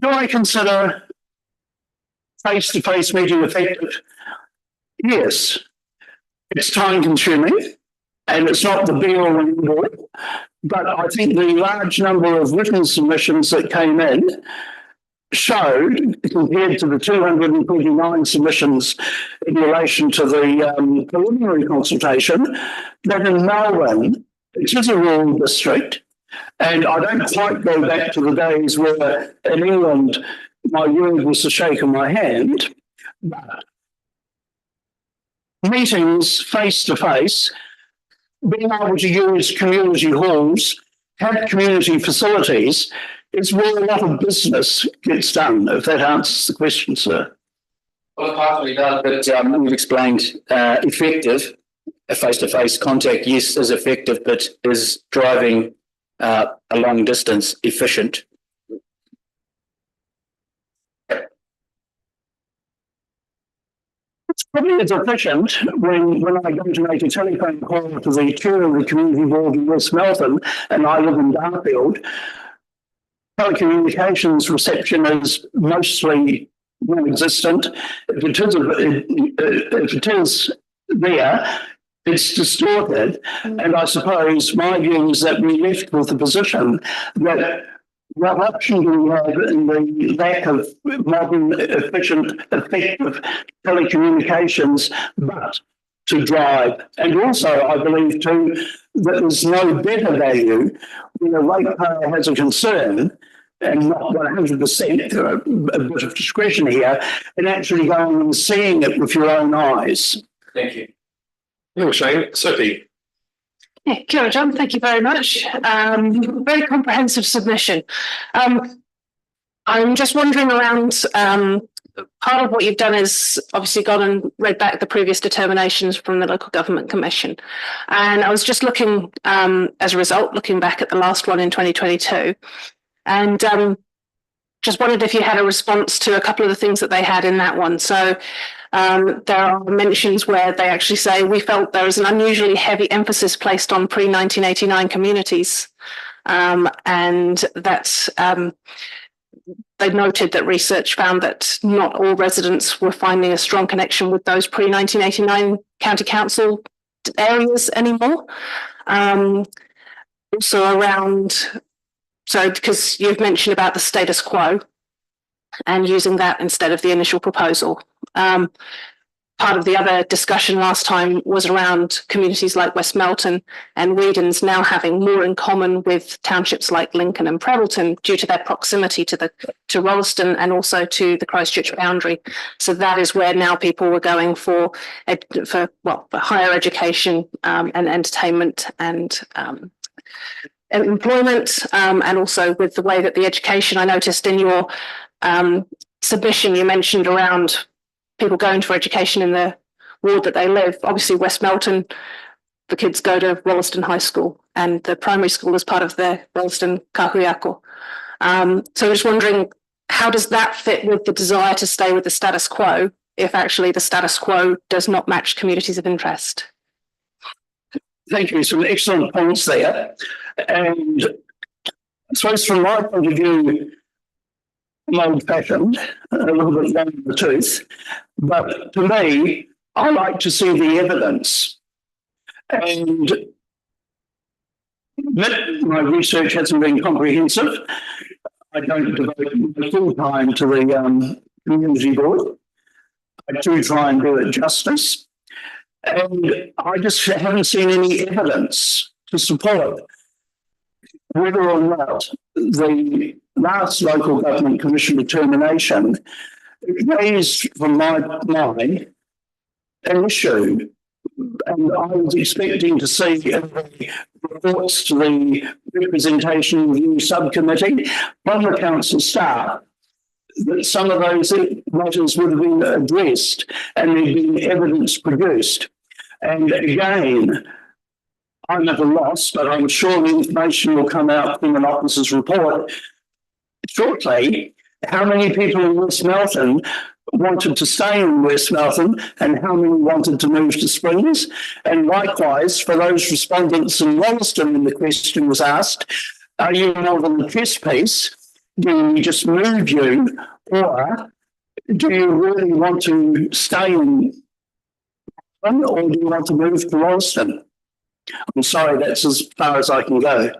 Do I consider face-to-face meeting effective? Yes. It's time-consuming. and it's not the be all and end all, but I think the large number of written submissions that came in showed, compared to the 229 submissions in relation to the preliminary consultation, that in Melbourne, it is a rural district, and I don't quite go back to the days where in England my word was the shake of my hand, but meetings face to face, being able to use community halls, have community facilities, is where a lot of business gets done, if that answers the question, sir. Well, it partly does, but we've explained effective, face-to-face contact, yes, is effective, but is driving a long distance efficient? It's probably as efficient when I go to make a telephone call to the chair of the community board in West Melton, and I live in Darfield. Telecommunications reception is mostly non-existent. If it is there, it's distorted. And I suppose my view is that we left with the position that what option do we have in the lack of modern, efficient, effective telecommunications, but to drive? And also, I believe too, that there's no better value when a ratepayer has a concern, and not 100%, a bit of discretion here, and actually going and seeing it with your own eyes. Thank you. Thanks, Shane. Sophie. Yeah, kia ora, John. Thank you very much. Very comprehensive submission. I'm just wondering around, part of what you've done is obviously gone and read back the previous determinations from the Local Government Commission. And I was just looking, as a result, looking back at the last one in 2022. And just wondered if you had a response to a couple of the things that they had in that one. So there are mentions where they actually say, we felt there is an unusually heavy emphasis placed on pre-1989 communities. And that they noted that research found that not all residents were finding a strong connection with those pre-1989 county council areas anymore. Also around... So, because you've mentioned about the status quo and using that instead of the initial proposal. Part of the other discussion last time was around communities like West Melton and Whedon's now having more in common with townships like Lincoln and Prebbleton due to their proximity to Rolleston and also to the Christchurch boundary. So that is where now people were going for higher education and entertainment and employment, and also with the way that the education, I noticed in your submission, you mentioned around people going for education in the ward that they live. Obviously, West Melton, the kids go to Rolleston High School, and the primary school is part of the Rolleston Kahuiako. So I'm just wondering, how does that fit with the desire to stay with the status quo if actually the status quo does not match communities of interest? Thank you. Some excellent points there. And I suppose from my point of view, I'm old-fashioned, a little bit long in the tooth, but to me, I like to see the evidence. And my research hasn't been comprehensive. I don't devote my full time to the community board. I do try and do it justice. And I just haven't seen any evidence to support whether or not the last Local Government Commission determination raised from my mind an issue. And I was expecting to see in the reports to the Representation Review Subcommittee from the council staff that some of those matters would have been addressed and there'd been evidence produced. And again, I'm at a loss, but I'm sure the information will come out from an officer's report shortly. How many people in West Melton wanted to stay in West Melton and how many wanted to move to Springs? And likewise, for those respondents in Rolleston, when the question was asked, are you more than the chess piece? Do we just move you, or do you really want to stay in, or do you want to move to Rolleston? I'm sorry, that's as far as I can go.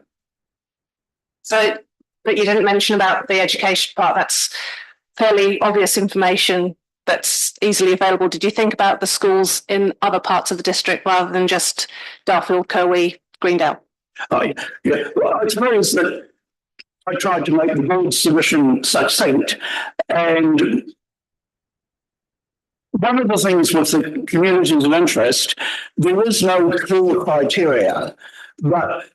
So, but you didn't mention about the education part. That's fairly obvious information that's easily available. Did you think about the schools in other parts of the district rather than just Darfield, Kirwee, Greendale? Oh, yeah. Well, I suppose that I tried to make the board submission succinct, and one of the things with the communities of interest, there is no clear criteria, but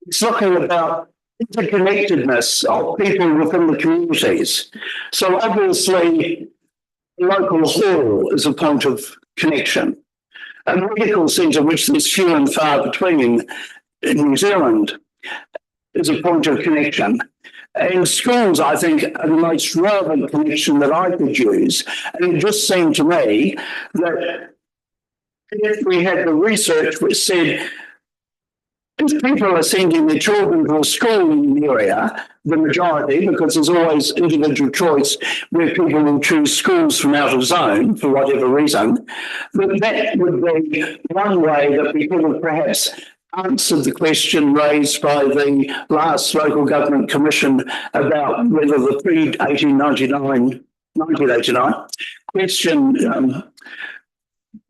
it's looking about interconnectedness of people within the communities. So obviously, local hall is a point of connection. A medical centre, which there's few and far between in New Zealand, is a point of connection. And schools, I think, are the most relevant connection that I could use. And it just seemed to me that if we had the research which said, if people are sending their children to a school in the area, the majority, because there's always individual choice where people will choose schools from out of zone for whatever reason, that would be one way that we could have perhaps answered the question raised by the last local government commission about whether the pre-1989 question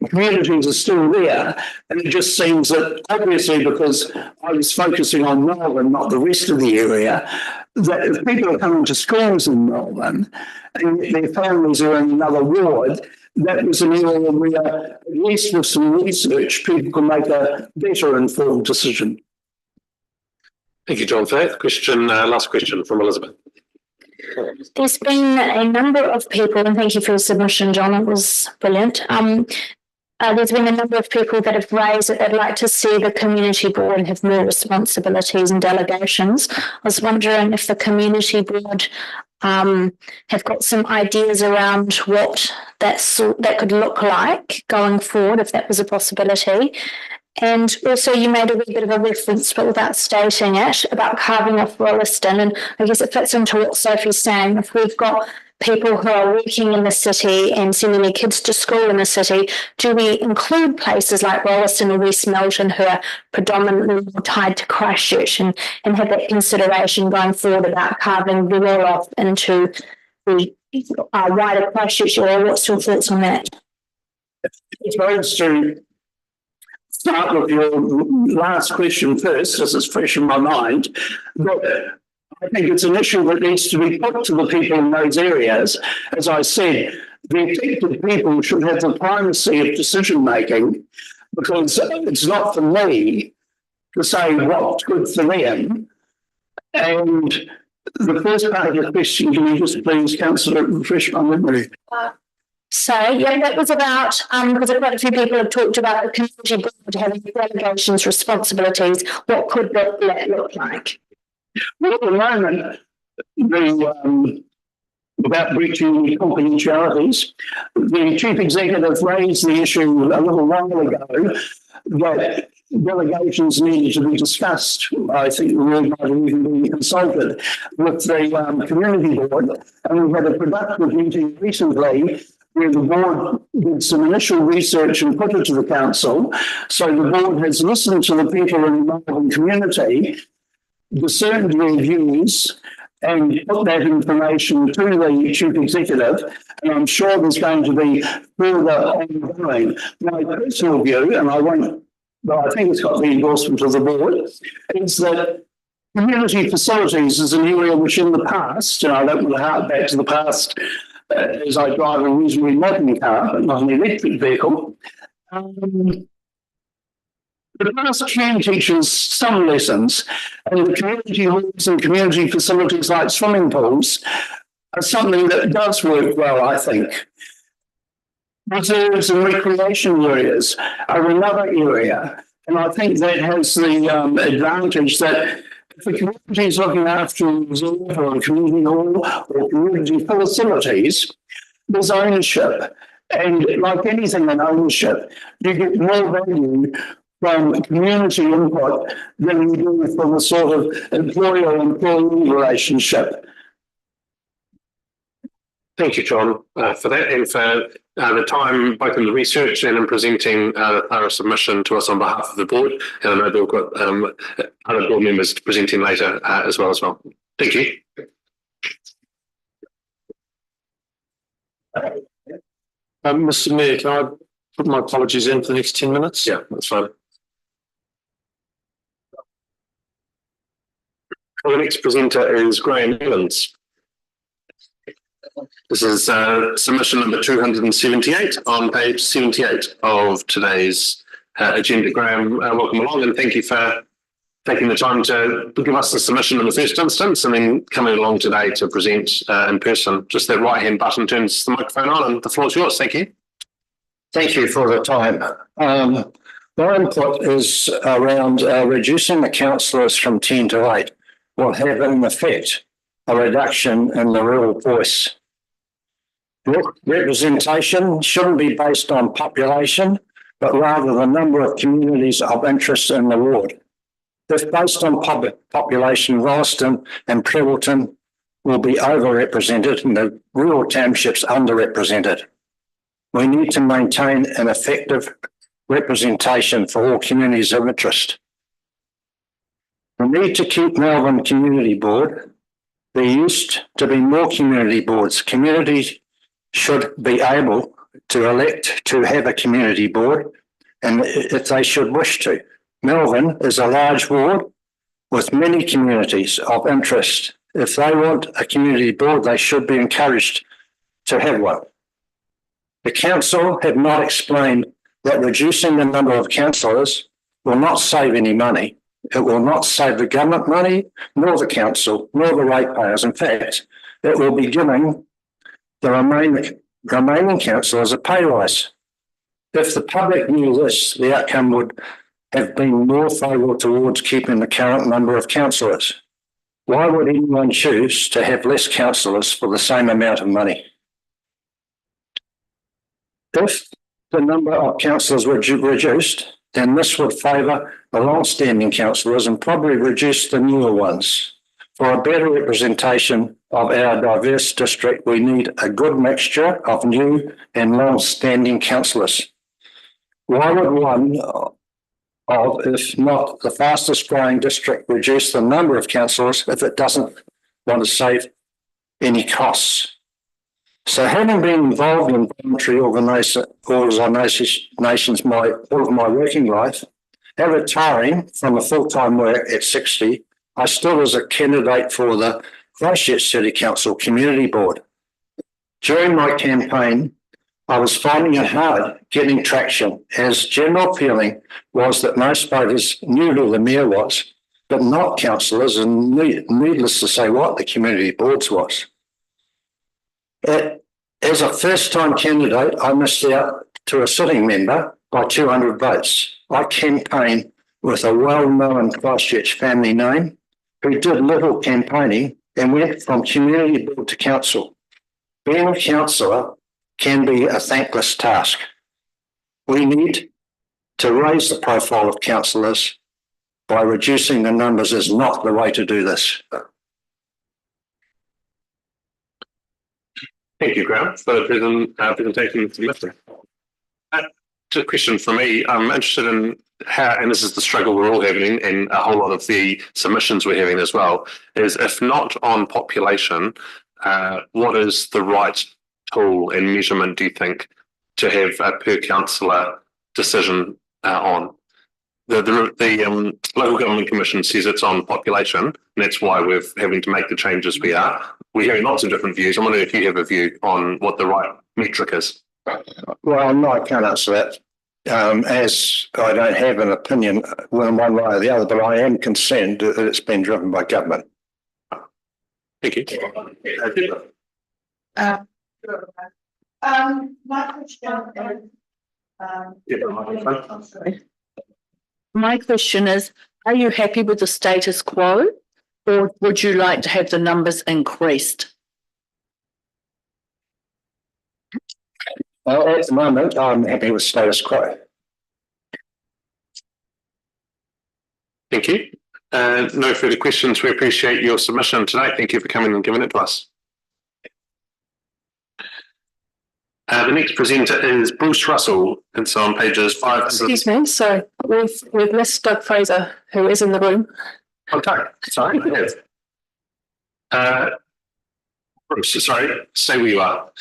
communities are still there. And it just seems that obviously, because I was focusing on Melbourne, not the rest of the area, that if people are coming to schools in Melbourne and their families are in another ward, that was an area where, at least with some research, people can make a better informed decision. Thank you, John Faith. Last question from Elizabeth. There's been a number of people, and thank you for your submission, John, it was brilliant. There's been a number of people that have raised that they'd like to see the community board have more responsibilities and delegations. I was wondering if the community board have got some ideas around what that could look like going forward, if that was a possibility. And also you made a wee bit of a reference, but without stating it, about carving off Rolleston. And I guess it fits into what Sophie's saying. If we've got people who are working in the city and sending their kids to school in the city, do we include places like Rolleston or West Milton who are predominantly tied to Christchurch and have that consideration going forward about carving the role off into the wider Christchurch area? What's your thoughts on that? It's very to start with your last question first, as it's fresh in my mind. But I think it's an issue that needs to be put to the people in those areas. As I said, the affected people should have the primacy of decision making, because it's not for me to say what's good for them. And the first part of the question, can you just please, Councillor, refresh my memory? That was about, because quite a few people have talked about the community board having delegations, responsibilities. What could that look like? Well, at the moment, without breaching the confidentialities, the chief executive raised the issue a little while ago that delegations needed to be discussed. I think the word might have even been consulted with the community board. And we had a productive meeting recently where the board did some initial research and put it to the council. So the board has listened to the people in the Melbourne community, discerned their views, and put that information to the chief executive. And I'm sure there's going to be further ongoing. My personal view, and I think it's got the endorsement of the board, is that community facilities is an area which in the past, and I don't want to hark back to the past, as I drive a reasonably modern car, but not an electric vehicle. The past can teach us some lessons, and the community halls and community facilities like swimming pools are something that does work well, I think. Reserves and recreation areas are another area, and I think that has the advantage that if the community is looking after a reserve or a community hall or community facilities, there's ownership. And like anything in ownership, you get more value from community input than you do from a sort of employer-employee relationship. Thank you, John, for that and for the time both in the research and in presenting the thorough submission to us on behalf of the board. And I know we've got other board members presenting later as well. Thank you. Mr. Mayor, can I put my apologies in for the next 10 minutes? Yeah, that's fine. Well, the next presenter is Graham Evans. This is submission number 278 on page 78 of today's agenda. Graham, welcome along and thank you for taking the time to give us the submission in the first instance and then coming along today to present in person. Just that right hand button turns the microphone on and the floor is yours. Thank you. Thank you for the time. My input is around reducing the councillors from 10 to 8 will have in effect a reduction in the rural voice. Representation shouldn't be based on population, but rather the number of communities of interest in the ward. If based on population, Rolleston and Prebbleton will be overrepresented and the rural townships underrepresented. We need to maintain an effective representation for all communities of interest. We need to keep Melbourne Community Board. There used to be more community boards. Communities should be able to elect to have a community board, and if they should wish to. Melbourne is a large ward with many communities of interest. If they want a community board, they should be encouraged to have one. The council have not explained that reducing the number of councillors will not save any money. It will not save the government money, nor the council, nor the ratepayers. In fact, it will be giving the remaining councillors a pay rise. If the public knew this, the outcome would have been more favourable towards keeping the current number of councillors. Why would anyone choose to have less councillors for the same amount of money? If the number of councillors were reduced, then this would favour the long-standing councillors and probably reduce the newer ones. For a better representation of our diverse district, we need a good mixture of new and long-standing councillors. Why would one of, if not the fastest growing district, reduce the number of councillors if it doesn't want to save any costs? So having been involved in voluntary organisations all of my working life, and retiring from a full-time work at 60, I still was a candidate for the Christchurch City Council Community Board. During my campaign, I was finding it hard getting traction, as general feeling was that most voters knew who the mayor was, but not councillors, and needless to say what the community boards was. As a first-time candidate, I missed out to a sitting member by 200 votes. I campaigned with a well-known Christchurch family name who did little campaigning and went from community board to council. Being a councillor can be a thankless task. We need to raise the profile of councillors. By reducing the numbers is not the way to do this. Thank you, Graham, for the presentation of the lifting. Just a question for me. I'm interested in how, and this is the struggle we're all having, and a whole lot of the submissions we're having as well, is if not on population, what is the right tool and measurement, do you think, to have a per councillor decision on? The Local Government Commission says it's on population, and that's why we're having to make the changes we are. We're hearing lots of different views. I'm wondering if you have a view on what the right metric is. Well, no, I can't answer that, as I don't have an opinion one way or the other, but I am concerned that it's been driven by government. Thank you. My question is, are you happy with the status quo, or would you like to have the numbers increased? Well, at the moment, I'm happy with status quo. Thank you. No further questions. We appreciate your submission today. Thank you for coming and giving it to us. The next presenter is Bruce Russell. It's on pages 5. Excuse me, sorry, we've missed Doug Fraser, who is in the room. Okay, sorry. Yes. Bruce, sorry, stay where you are.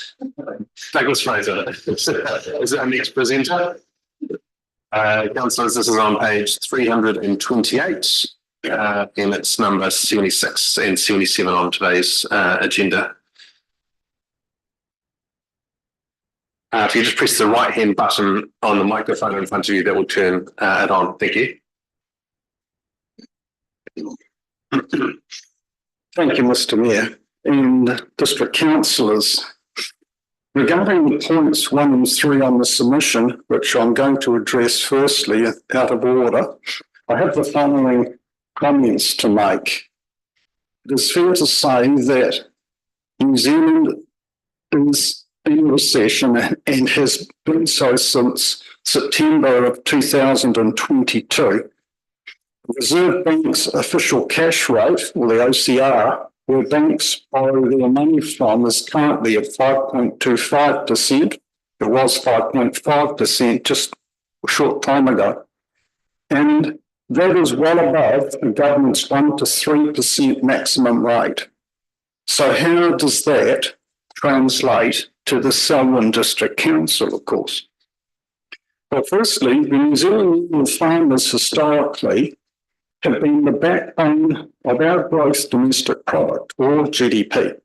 Douglas Fraser is our next presenter. Councillors, this is on page 328, and it's number 76 and 77 on today's agenda. If you just press the right hand button on the microphone in front of you, that will turn it on. Thank you. Thank you, Mr. Mayor and District Councillors. Regarding points 1 and 3 on the submission, which I'm going to address firstly out of order, I have the following comments to make. It is fair to say that New Zealand is in recession and has been so since September of 2022. The Reserve Bank's official cash rate, or the OCR, where banks borrow their money from, is currently at 5.25%. It was 5.5% just a short time ago. And that is well above the government's 1 to 3% maximum rate. So how does that translate to the Selwyn District Council, of course? Well, firstly, the New Zealand farmers historically have been the backbone of our gross domestic product, or GDP.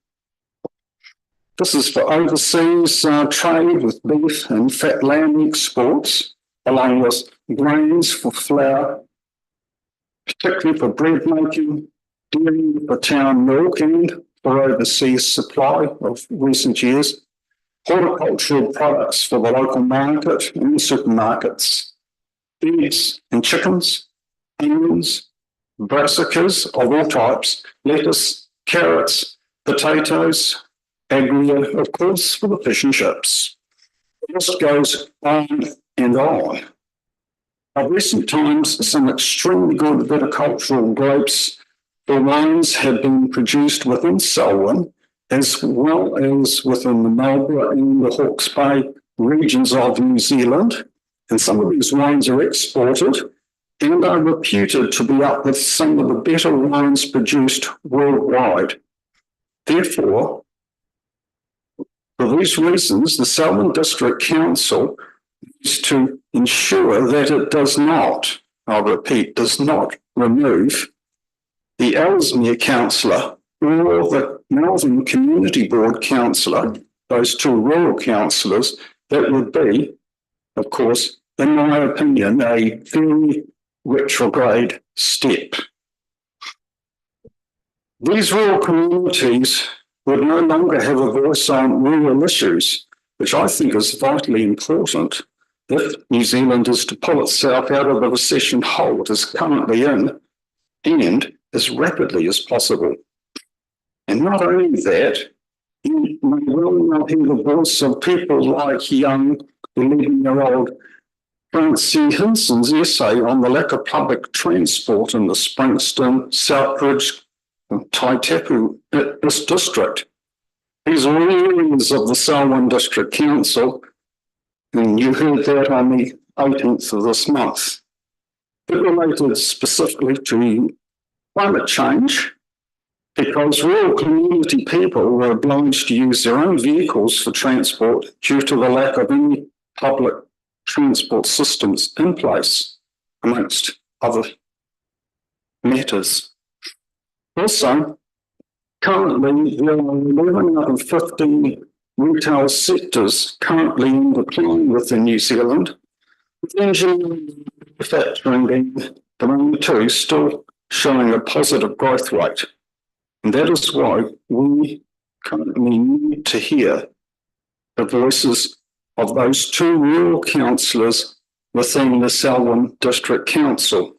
This is for overseas trade with beef and fat lamb exports, along with grains for flour, particularly for bread making, dairy for town milk, and for overseas supply of recent years, horticultural products for the local market and supermarkets, eggs and chickens, onions, brassicas of all types, lettuce, carrots, potatoes, agria, of course, for the fish and chips. The list goes on and on. Of recent times, some extremely good viticultural grapes or wines have been produced within Selwyn, as well as within the Marlborough and the Hawke's Bay regions of New Zealand. And some of these wines are exported and are reputed to be up with some of the better wines produced worldwide. Therefore, for these reasons, the Selwyn District Council is to ensure that it does not, I repeat, does not remove the Ellesmere councillor or the Melbourne Community Board councillor, those two rural councillors. That would be, of course, in my opinion, a very retrograde step. These rural communities would no longer have a voice on rural issues, which I think is vitally important if New Zealand is to pull itself out of the recession hole it is currently in, and as rapidly as possible. And not only that, you may well not hear the voice of people like young 11-year-old Francie Hinson's essay on the lack of public transport in the Springston, Southbridge, and Taitapu district. These are areas of the Selwyn District Council, and you heard that on the 18th of this month. It related specifically to climate change, because rural community people were obliged to use their own vehicles for transport due to the lack of any public transport systems in place, amongst other matters. Also, currently there are 11 out of 15 retail sectors currently in decline within New Zealand, with engineering, manufacturing being the main two still showing a positive growth rate. And that is why we currently need to hear the voices of those two rural councillors within the Selwyn District Council.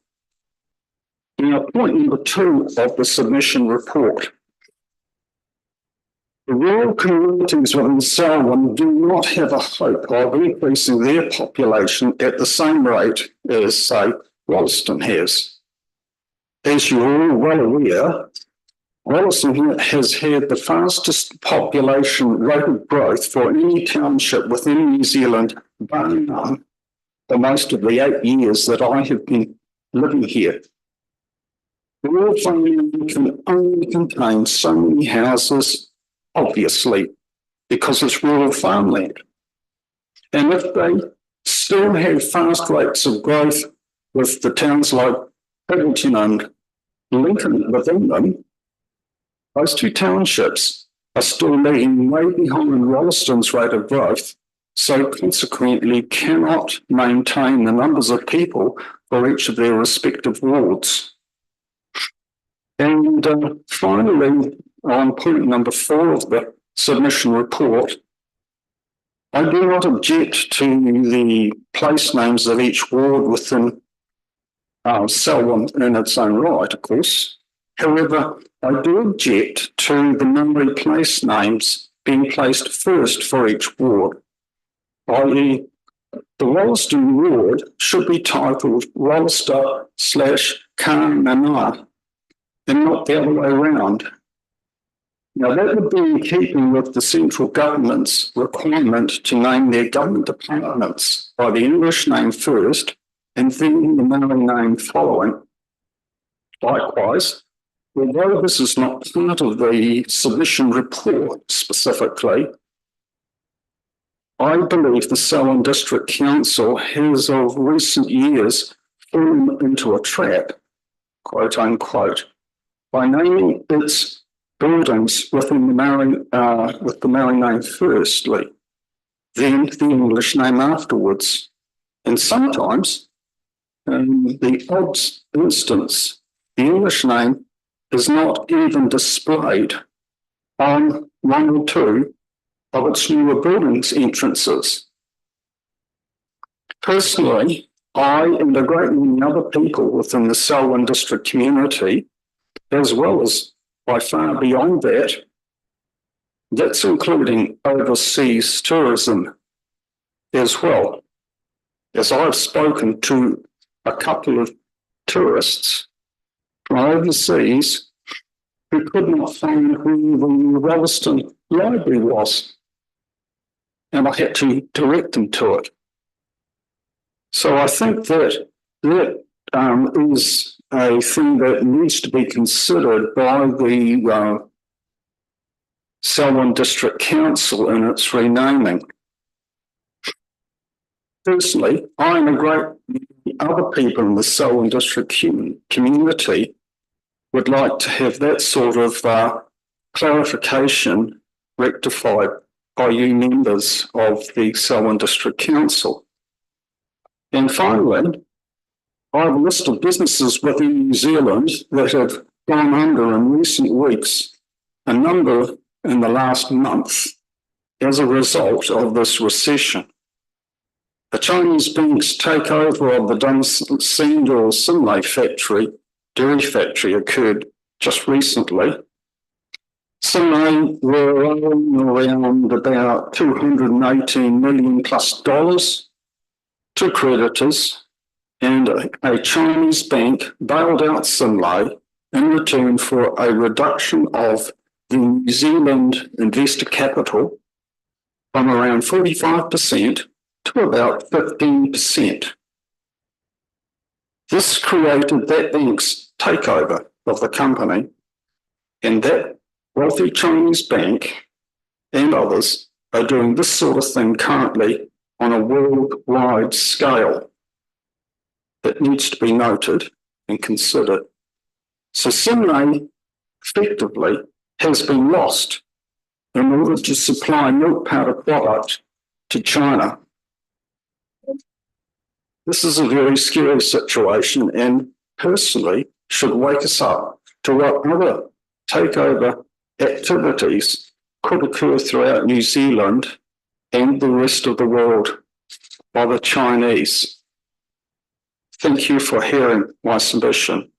Now, point number 2 of the submission report. The rural communities within Selwyn do not have a hope of increasing their population at the same rate as, say, Rolleston has. As you're all well aware, Wollaston has had the fastest population rate of growth for any township within New Zealand, bar none, for most of the 8 years that I have been living here. The rural farmland can only contain so many houses, obviously, because it's rural farmland. And if they still have fast rates of growth with the towns like Hamilton and Lincoln within them, those two townships are still lagging way behind Wollaston's rate of growth, so consequently cannot maintain the numbers of people for each of their respective wards. And finally, on point number 4 of the submission report, I do not object to the place names of each ward within Selwyn in its own right, of course. However, I do object to the memory place names being placed first for each ward, i.e. the Wollaston ward should be titled Wollaston/Kānana and not the other way around. Now, that would be in keeping with the central government's requirement to name their government departments by the English name first and then the Maori name following. Likewise, although this is not part of the submission report specifically, I believe the Selwyn District Council has of recent years fallen into a trap, quote unquote, by naming its buildings within the Maori, with the Maori name firstly, then the English name afterwards. And sometimes, in the odd instance, the English name is not even displayed on 1 or 2 of its newer buildings entrances. Personally, I and a great many other people within the Selwyn District community, as well as by far beyond that, that's including overseas tourism as well. As I've spoken to a couple of tourists from overseas who could not find where the Wollaston Library was, and I had to direct them to it. So I think that is a thing that needs to be considered by the Selwyn District Council in its renaming. Firstly, I and a great many other people in the Selwyn District community would like to have that sort of clarification rectified by you members of the Selwyn District Council. And finally, I have a list of businesses within New Zealand that have gone under in recent weeks, a number in the last month, as a result of this recession. The Chinese bank's takeover of the Dunsandel Synlait dairy factory occurred just recently. Synlait were owing around about $218 million plus to creditors, and a Chinese bank bailed out Synlait in return for a reduction of the New Zealand investor capital from around 45% to about 15%. This created that bank's takeover of the company, and that wealthy Chinese bank and others are doing this sort of thing currently on a worldwide scale that needs to be noted and considered. So Synlait effectively has been lost in order to supply milk powder product to China. This is a very scary situation and personally should wake us up to what other takeover activities could occur throughout New Zealand and the rest of the world by the Chinese. Thank you for hearing my submission.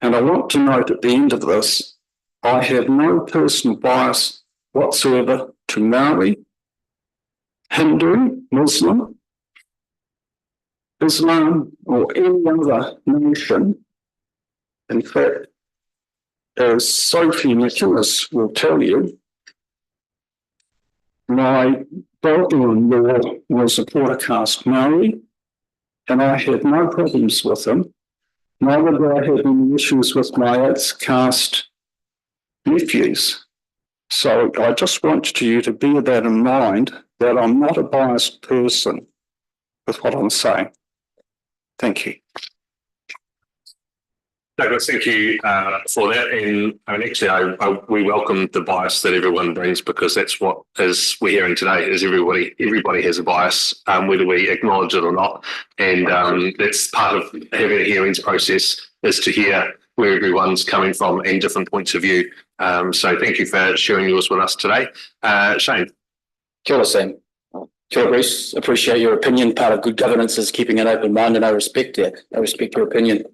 And I want to note at the end of this, I have no personal bias whatsoever to Maori, Hindu, Muslim, Islam, or any other nation. In fact, as Sophie McInnes will tell you, my brother-in-law was a quarter caste Maori, and I had no problems with him. Neither did I have any issues with my ex-caste nephews. So I just want you to bear that in mind, that I'm not a biased person with what I'm saying. Thank you. Douglas, thank you for that. And actually, we welcome the bias that everyone brings, because that's what is we're hearing today. Is everybody has a bias, whether we acknowledge it or not. And that's part of having a hearings process, is to hear where everyone's coming from and different points of view. So thank you for sharing yours with us today, Shane. Kia ora, Sam. Kia ora, Bruce. Appreciate your opinion. Part of good governance is keeping an open mind, and I respect that. I respect your opinion.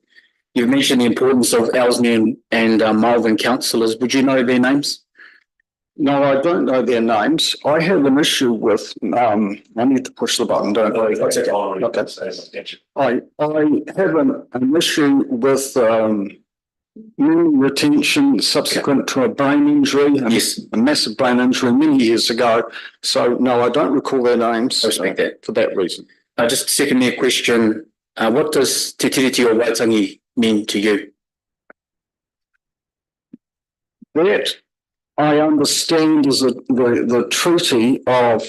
You've mentioned the importance of Ellesmere and Malvern councillors. Would you know their names? No, I don't know their names. I have an issue with, I need to push the button, don't I? That's okay. Okay. I have an issue with memory retention subsequent to a brain injury, a massive brain injury many years ago. So no, I don't recall their names. I respect that. For that reason. Just secondly, a question. What does Te Tiriti o Waitangi mean to you? That I understand is the treaty of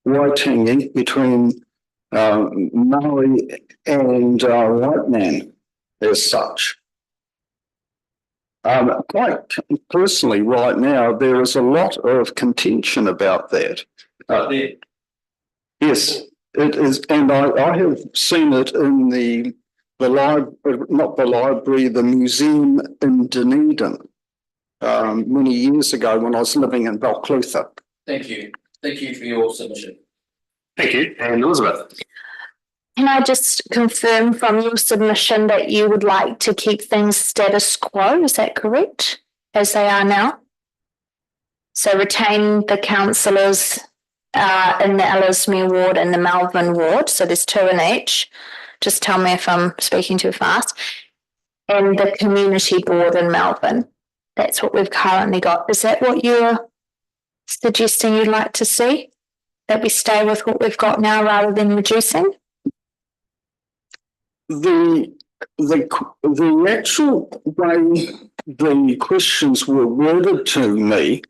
Waitangi between Maori and white man as such. Quite personally, right now, there is a lot of contention about that. Yes, it is, and I have seen it in the museum in Dunedin many years ago when I was living in Balclutha. Thank you. Thank you for your submission. Thank you. And Elizabeth. Can I just confirm from your submission that you would like to keep things status quo? Is that correct? As they are now? So retain the councillors in the Ellesmere ward and the Malvern ward. So there's 2 in each. Just tell me if I'm speaking too fast. And the community board in Melbourne. That's what we've currently got. Is that what you're suggesting you'd like to see? That we stay with what we've got now rather than reducing? The actual way the questions were worded to me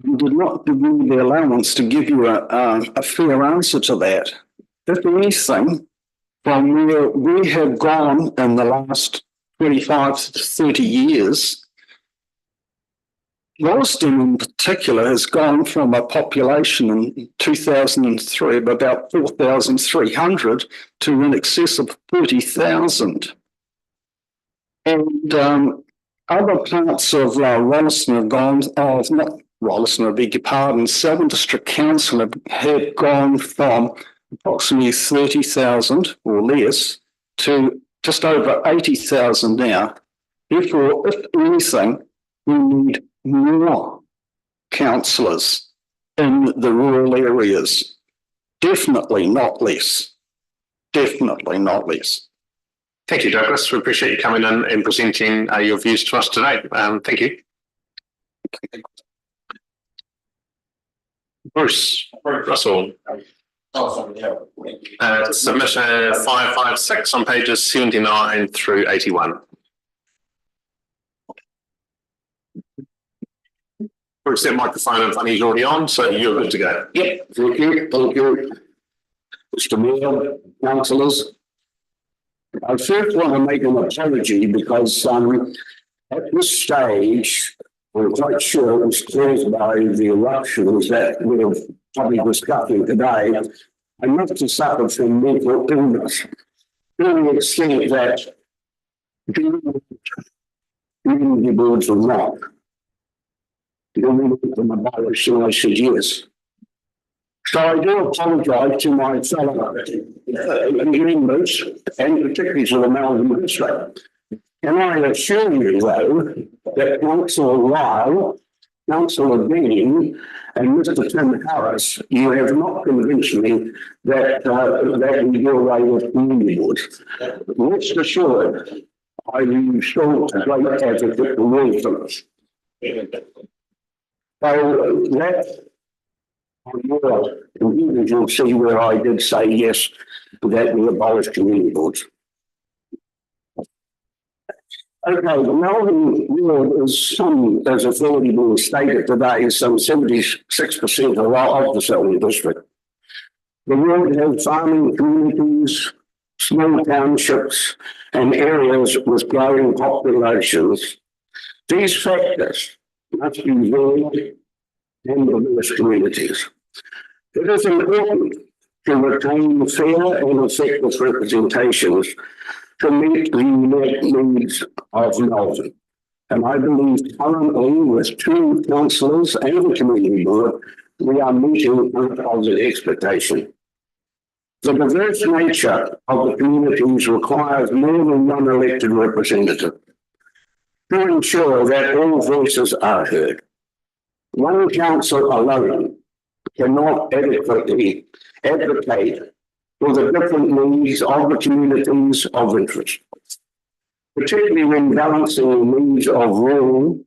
did not give me the allowance to give you a fair answer to that. If anything, from where we have gone in the last 25 to 30 years, Wollaston in particular has gone from a population in 2003 of about 4,300 to in excess of 30,000. And other parts of Wollaston have gone, not Wollaston, I beg your pardon, Selwyn District Council have gone from approximately 30,000 or less to just over 80,000 now. Therefore, if anything, we need more councillors in the rural areas. Definitely not less. Definitely not less. Thank you, Douglas. We appreciate you coming in and presenting your views to us today. Thank you. Bruce Russell. Submission 556 on pages 79 through 81. Bruce, that microphone in front of you is already on, so you're good to go. Yep, thank you. Thank you. Mr. Mayor, councillors. I first want to make an apology because at this stage, we're quite sure it was caused by the eruptions that we're probably discussing today. I must have suffered from mental illness to the extent that community boards are not. From abolish, and I said yes. So I do apologise to my fellow members and particularly to the Melbourne Administrator. And I assure you, though, that Councillor Lyle, Councillor Dean, and Mr. Tim Harris, you have not convinced me that we do away with community boards. Rest assured, I'm still a great advocate for Wilson's. So that's and you'll see where I did say yes that we abolish community boards. Okay, the Melbourne ward is as it's already been stated today, is some 76% of the Selwyn district. The ward has farming communities, small townships, and areas with growing populations. These factors must be valued in diverse communities. It is important to retain fair and effective representations to meet the unique needs of Melbourne. And I believe currently with 2 councillors and the community board, we are meeting of the expectation. The diverse nature of the communities requires more than one elected representative to ensure that all voices are heard. One council alone cannot adequately advocate for the different needs of the communities of interest, particularly when balancing the needs of rural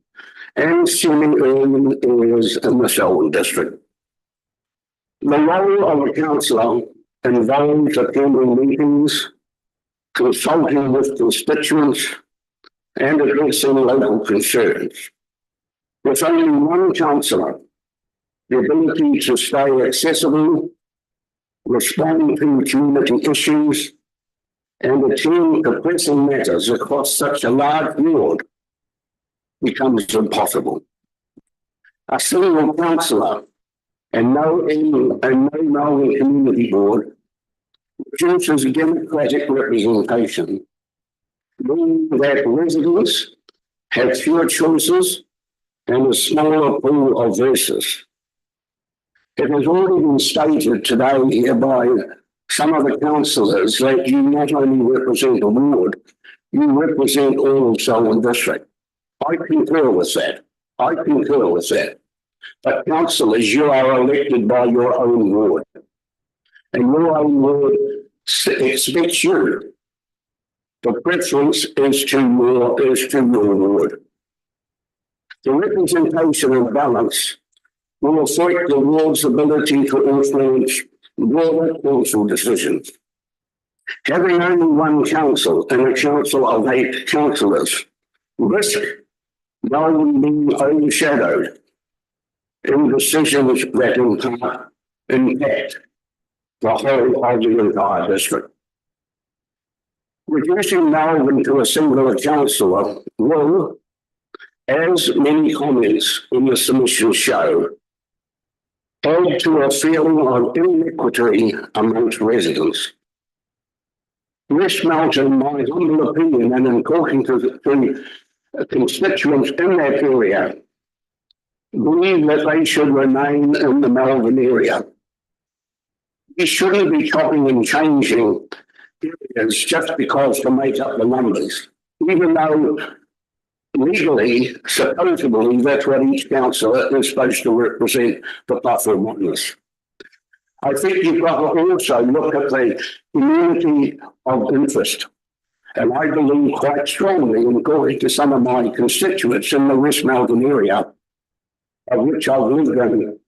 and semi-urban areas in the Selwyn district. The role of a councillor involves attending meetings, consulting with constituents, and addressing local concerns. With only one councillor, the ability to stay accessible, respond to community issues, and attend to pressing matters across such a large ward becomes impossible. A single councillor and no Melbourne Community Board reduces democratic representation, meaning that residents have fewer choices and a smaller pool of voices. It has already been stated today here by some of the councillors that you not only represent a ward, you represent all of Selwyn district. I concur with that. But councillors, you are elected by your own ward. And your own ward expects you. The preference is to your ward. The representation and balance will affect the ward's ability to influence broader council decisions. Having only one council and a council of 8 councillors risk Melbourne being overshadowed in decisions that impact the whole of the entire district. Reducing Melbourne to a single councillor will, as many comments in the submission show, add to a feeling of inequity amongst residents. West Melton, my humble opinion, and in talking to constituents in that area, believe that they should remain in the Melbourne area. We shouldn't be chopping and changing areas just because to make up the numbers, even though legally, supposedly, that's what each councillor is supposed to represent the platform oneness. I think you've got to also look at the community of interest. And I believe quite strongly, according to some of my constituents in the West Melbourne area, of which I've lived in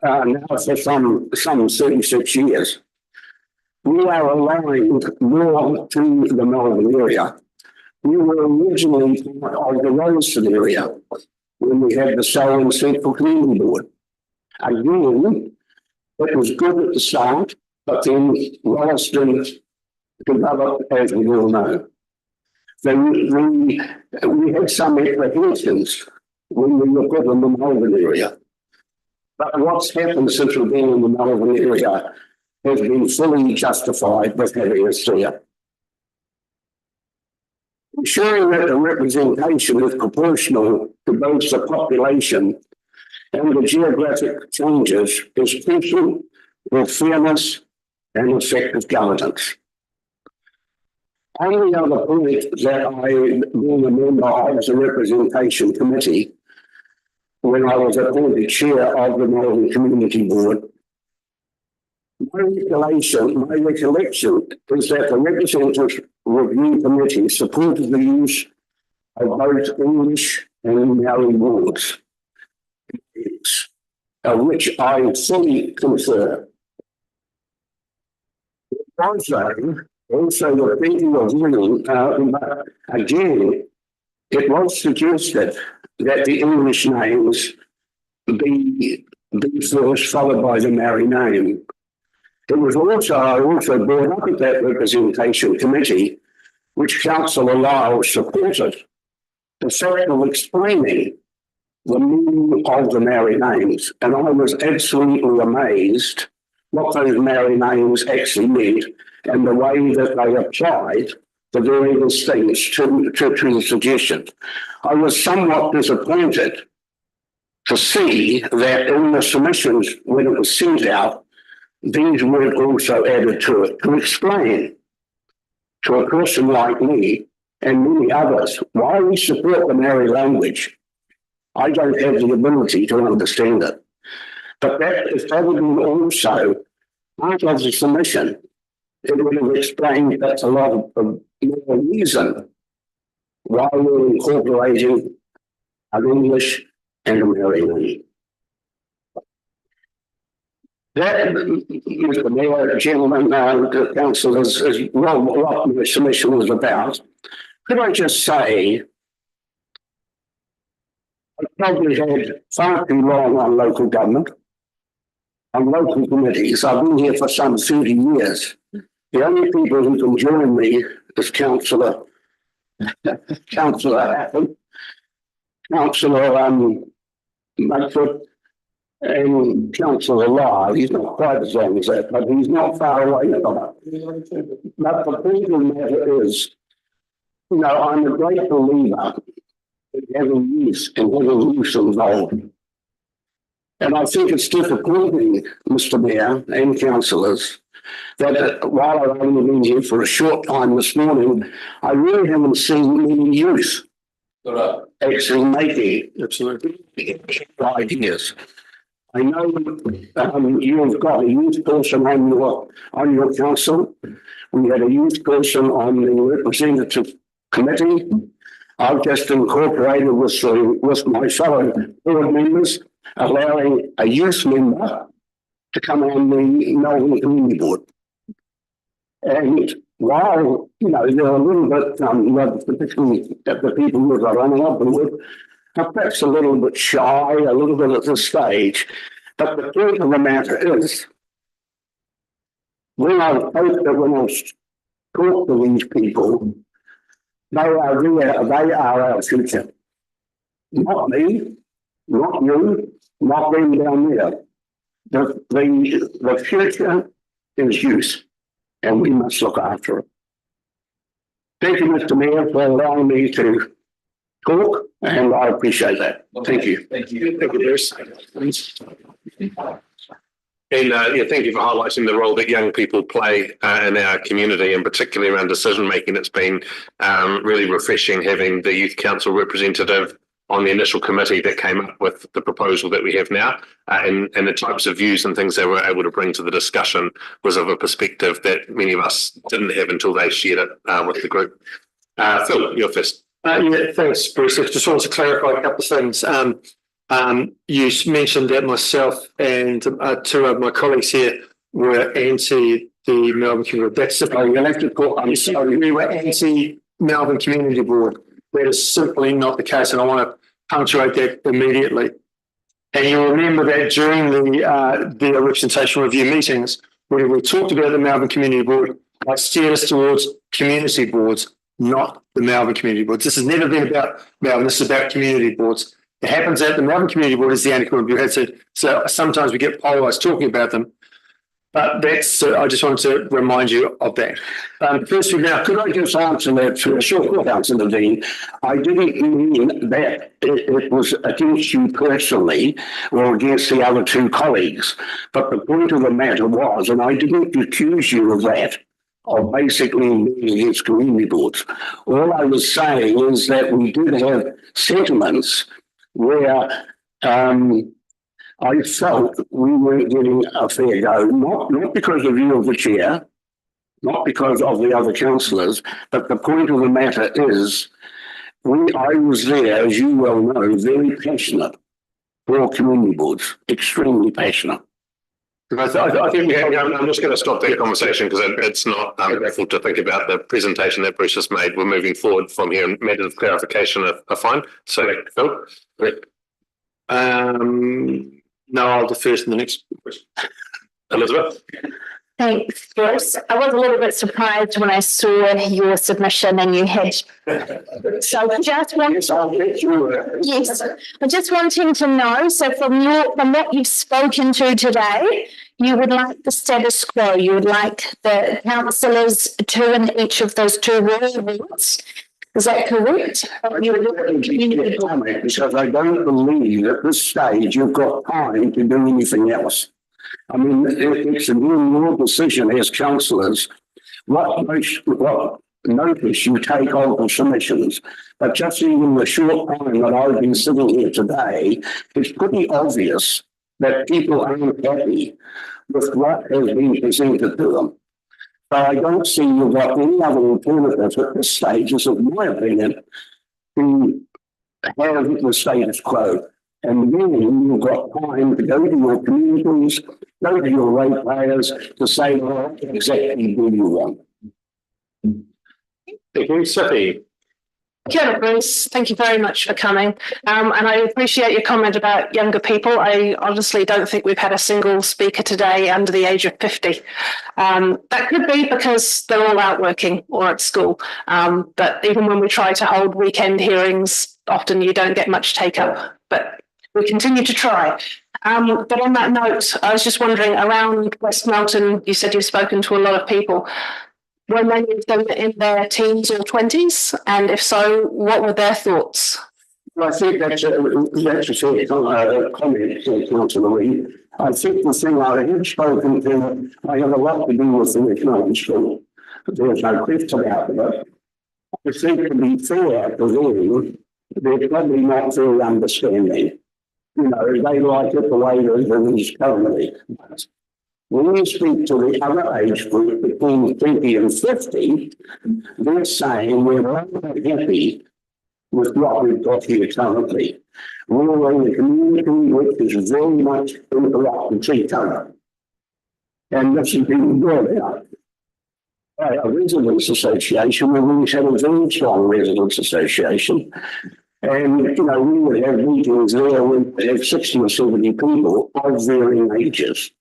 now for some 36 years, we are aligned more to the Melbourne area. We were originally part of the Royston area when we had the Selwyn Central Community Board. Again, it was good at the start, but then Royston developed, as we all know. Then we had some apprehensions when we looked at the Melbourne area. But what's happened since we've been in the Melbourne area has been fully justified with having us there. Ensuring that the representation is proportional to both the population and the geographic changes is crucial for fairness and effective governance. On the other point that I, being a member of the Representation Committee, when I was appointed chair of the Melbourne Community Board, my recollection is that the representatives Review Committee supported the use of both English and Maori words, of which I fully concur. Also the thinking of women, again, it was suggested that the English names be first, followed by the Maori name. It was also, I also brought up at that representation committee, which Councillor Lyle supported, the fact of explaining the meaning of the Maori names. And I was absolutely amazed what those Maori names actually meant and the way that they applied the various things to the suggestion. I was somewhat disappointed to see that in the submissions, when it was sent out, these weren't also added to it to explain to a person like me and many others why we support the Maori language. I don't have the ability to understand it. But that, if that had been also part of the submission, it would have explained that's a lot of more reason why we're incorporating an English and a Maori name. That, Mr. Mayor, gentlemen, councillors, as well, what the submission was about, could I just say, I probably had far too long on local government, on local committees. I've been here for some 30 years. The only people who can join me is Councillor Appin, Councillor Mudford, and Councillor Lyle. He's not quite as long as that, but he's not far away from it. But the point of the matter is, you know, I'm a great believer in having youth and having youth involved. And I think it's disappointing, Mr. Mayor and councillors, that while I've only been here for a short time this morning, I really haven't seen many youth actually making ideas. I know you've got a youth person on your council. We had a youth person on the representative committee. I've just incorporated with my fellow board members, allowing a youth member to come on the Melbourne Community Board. And while, you know, they're a little bit, particularly the people who are running up the board, perhaps a little bit shy, a little bit at this stage. But the truth of the matter is, when I talk to these people, they are our future. Not me, not you, not them down there. The future is youth, and we must look after it. Thank you, Mr. Mayor, for allowing me to talk, and I appreciate that. Thank you. Thank you. Thank you, Bruce. And yeah, thank you for highlighting the role that young people play in our community, and particularly around decision making. It's been really refreshing having the Youth Council representative on the initial committee that came up with the proposal that we have now, and the types of views and things they were able to bring to the discussion was of a perspective that many of us didn't have until they shared it with the group. Phil, you're first. Yeah, thanks, Bruce. I just wanted to clarify a couple of things. You mentioned that myself and two of my colleagues here were anti the Melbourne Community Board. That's we were anti Melbourne Community Board. That is simply not the case, and I want to punctuate that immediately. And you'll remember that during the representation review meetings, when we talked about the Melbourne Community Board, I steered us towards community boards, not the Melbourne Community Boards. This has never been about Melbourne, this is about community boards. It happens that the Melbourne Community Board is the only group you had, so sometimes we get polarised talking about them. But that's, I just wanted to remind you of that. Firstly, now, could I just answer that for a short answer, Nadine? I didn't mean that it was against you personally or against the other two colleagues. But the point of the matter was, and I didn't accuse you of that, of basically being against community boards. All I was saying is that we did have sentiments where I felt we weren't getting a fair go, not because of you of the chair, not because of the other councillors, but the point of the matter is, I was there, as you well know, very passionate for community boards, extremely passionate. I think I'm just going to stop that conversation because it's not helpful to think about the presentation that Bruce just made. We're moving forward from here, and matters of clarification are fine. So, Phil? No, I'll defer to the next question. Elizabeth? Thanks, Bruce. I was a little bit surprised when I saw your submission and you had. So just yes, I'm just wanting to know. So from what you've spoken to today, you would like the status quo. You would like the councillors, 2 in each of those 2 rural wards. Is that correct? Because I don't believe at this stage you've got time to do anything else. I mean, it's your decision as councillors what notice you take of the submissions. But just even the short time that I've been sitting here today, it's pretty obvious that people aren't happy with what has been presented to them. So I don't see you've got any other alternatives at this stage, as in my opinion, to have the status quo. And then you've got time to go to your communities, go to your ratepayers to say, well, what exactly do you want? Thank you, Sophie. Kia ora, Bruce. Thank you very much for coming. And I appreciate your comment about younger people. I honestly don't think we've had a single speaker today under the age of 50. That could be because they're all out working or at school. But even when we try to hold weekend hearings, often you don't get much take up. But we continue to try. But on that note, I was just wondering, around West Melton, you said you've spoken to a lot of people. Were many of them in their teens or 20s? And if so, what were their thoughts? Well, I think that's a fair comment, Councillor Reid. I think the thing I have spoken to, I have a lot to do with the economic school. There's no question about it. I think to be fair to them, they're probably not very understanding. You know, they like it the way it is currently. When you speak to the other age group between 20 and 50, they're saying we're not happy with what we've got here currently. We're in a community which is very much interrupted each other. And this has been brought out by a residents association, where we had a very strong residents association. And, you know, we would have meetings there with 60 or 70 people of varying ages.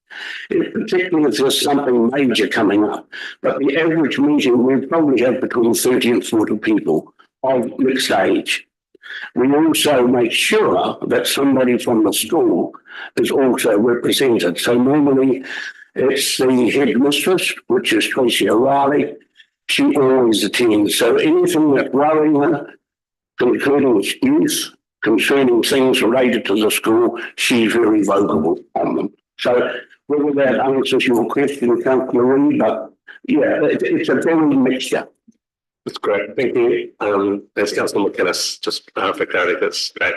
Particularly if there's something major coming up. But the average meeting, we probably have between 30 and 40 people of mixed age. We also make sure that somebody from the school is also represented. So normally it's the headmistress, which is Tracy O'Reilly. She always attends. So anything that's worrying her, concerning youth, concerning things related to the school, she's very vocal on them. So whether that answers your question, Councillor Reid, but yeah, it's a very mixture. That's great. Thank you. As Councillor McInnes, just for clarity, that's great.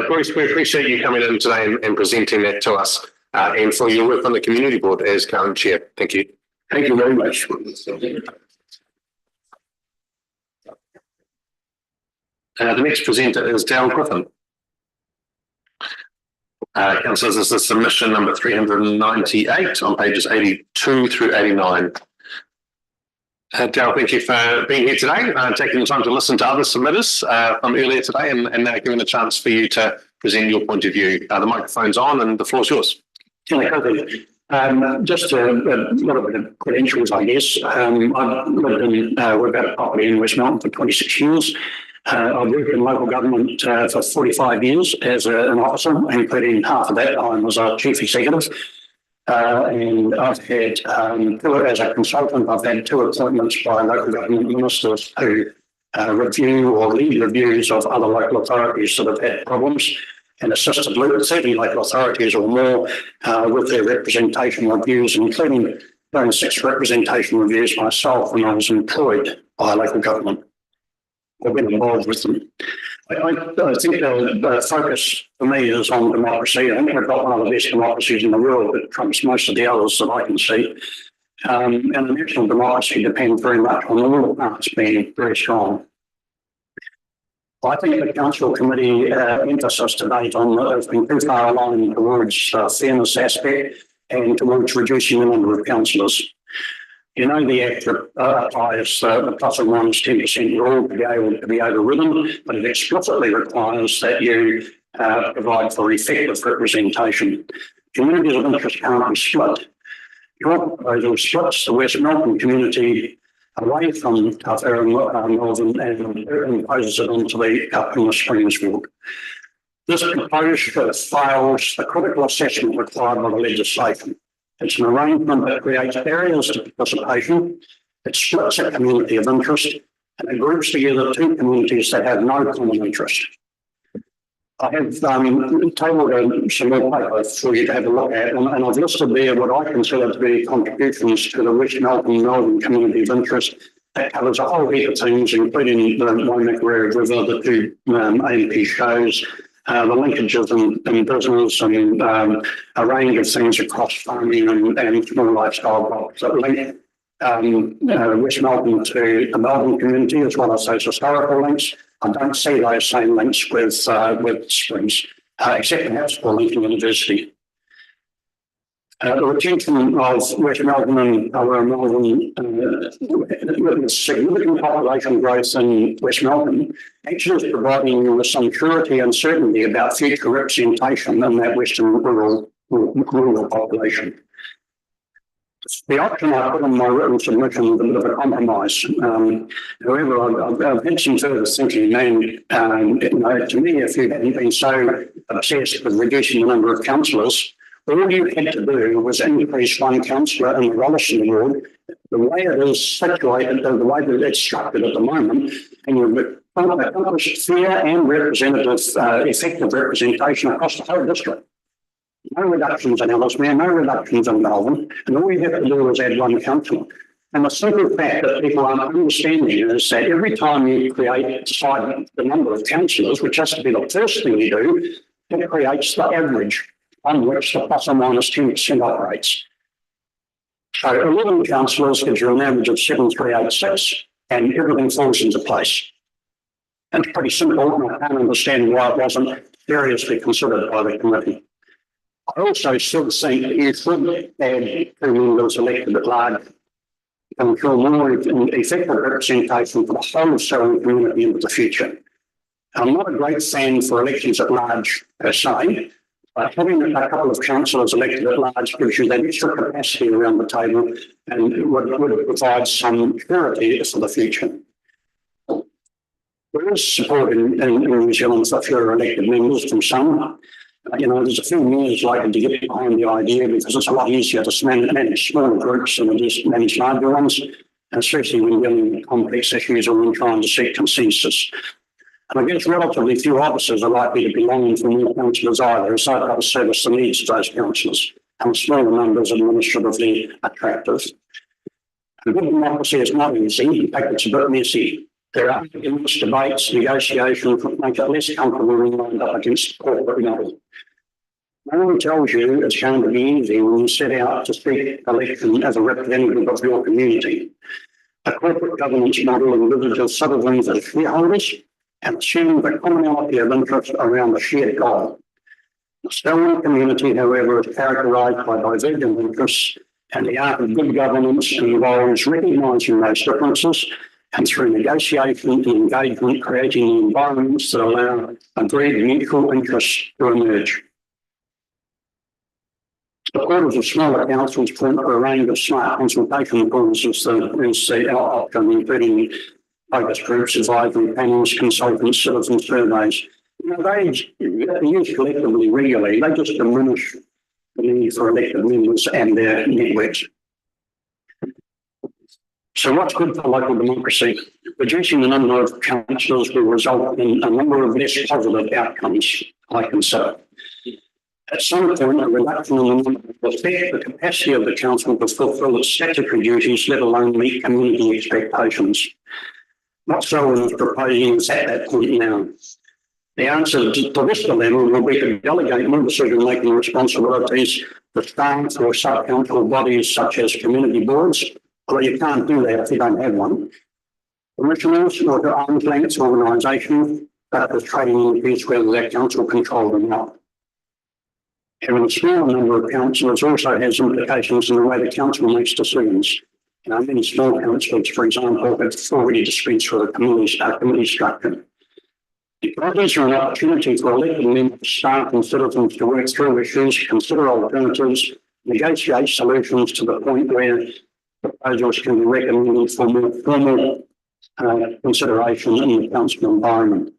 Bruce, we appreciate you coming in today and presenting that to us and for your work on the community board as current chair. Thank you. Thank you very much. The next presenter is Dale Griffin. Councillors, this is submission number 398 on pages 82 through 89. Dale, thank you for being here today, taking the time to listen to other submitters from earlier today and now giving a chance for you to present your point of view. The microphone's on and the floor's yours. Just a little bit of credentials, I guess. I've lived in, we've had a property in West Melton for 26 years. I've worked in local government for 45 years as an officer, including half of that time as our chief executive. And I've had, as a consultant, I've had 2 appointments by local government ministers to review or lead reviews of other local authorities that have had problems and assisted 30 local authorities or more with their representation reviews, including doing 6 representation reviews myself when I was employed by local government. I've been involved with them. I think the focus for me is on democracy. I think we've got one of the best democracies in the world that trumps most of the others that I can see. and a national democracy depends very much on all the parts being very strong. I think the council committee emphasis to date on has been too far along towards fairness aspect and towards reducing the number of councillors. You know, the Act applies the plus or minus 10% rule to be overridden, but it explicitly requires that you provide for effective representation. Communities of interest can't be split. Your proposal splits the West Melbourne community away from Tathara Northern and imposes it onto the Kapuna Springs ward. This proposal fails the critical assessment required by the legislation. It's an arrangement that creates barriers to participation, it splits a community of interest, and it groups together two communities that have no common interest. I have tabled some more paper for you to have a look at, and I've listed there what I consider to be contributions to the West Melbourne Northern community of interest. That covers a whole heap of things, including the Waimakere River, the two AMP shows, the linkages in business, and a range of things across farming and small lifestyle blocks that link West Melbourne to the Melbourne community, as well as those historical links. I don't see those same links with Springs, except perhaps for Lincoln University. The retention of West Melbourne and Aurora Melbourne with significant population growth in West Melbourne actually is providing you with some surety and certainty about future representation in that Western rural population. The option I put in my written submission is a bit of a compromise. However, I've had some further thinking, and to me, if you hadn't been so obsessed with reducing the number of councillors, all you had to do was increase one councillor in the Rolleston ward. The way it is situated, the way that it's structured at the moment, and you've accomplished fair and representative, effective representation across the whole district. No reductions in Ellesmere, no reductions in Melbourne, and all you have to do is add one councillor. And the simple fact that people aren't understanding is that every time you decide the number of councillors, which has to be the first thing you do, it creates the average on which the plus or minus 10% operates. So 11 councillors gives you an average of 7,386, and everything falls into place. And it's pretty simple, and I can't understand why it wasn't seriously considered by the committee. I also still think that you should add 2 members elected at large to ensure more effective representation for the whole of Southern community into the future. I'm not a great fan for elections at large per se, but having a couple of councillors elected at large gives you that extra capacity around the table and would provide some surety for the future. There is support in New Zealand for fewer elected members from some. There's a few years likely to get behind the idea because it's a lot easier to manage smaller groups than it is to manage larger ones, especially when dealing with complex issues or when trying to seek consensus. And I guess relatively few officers are likely to be longing for more councillors either, as they've got to service the needs of those councillors, and smaller numbers administratively attractive. A good democracy is not easy, in fact it's a bit messy. There are endless debates, negotiations that make it less comfortable when lined up against corporate model. No one tells you it's going to be easy when you set out to seek election as a representative of your community. A corporate governance model envisages citizens as shareholders and assumes a commonality of interest around a shared goal. The Selwyn community, however, is characterised by divergent interests, and the art of good governance involves recognising those differences and through negotiation and engagement, creating environments that allow agreed mutual interests to emerge. Supporters of smaller councils point to a range of smart consultation tools as the option, including focus groups, advisory panels, consultants, citizen surveys. They use collectively regularly. They just diminish the need for elected members and their networks. So what's good for local democracy? Reducing the number of councillors will result in a number of less positive outcomes, I consider. At some point, a reduction in the number will affect the capacity of the council to fulfil its statutory duties, let alone meet community expectations. What Selwyn is proposing is at that point now. The answer to this dilemma will be to delegate more decision-making responsibilities the staff or sub-council bodies such as community boards, although you can't do that if you don't have one. Commissioners or to arm's length organisations such as trading entities, whether that council controlled or not. Having a small number of councillors also has implications in the way the council makes decisions. Many small councils, for example, have already dispensed with a committee structure. The committees are an opportunity for elected members, staff and citizens to work through issues, consider alternatives, negotiate solutions to the point where proposals can be recommended for more formal consideration in the council environment.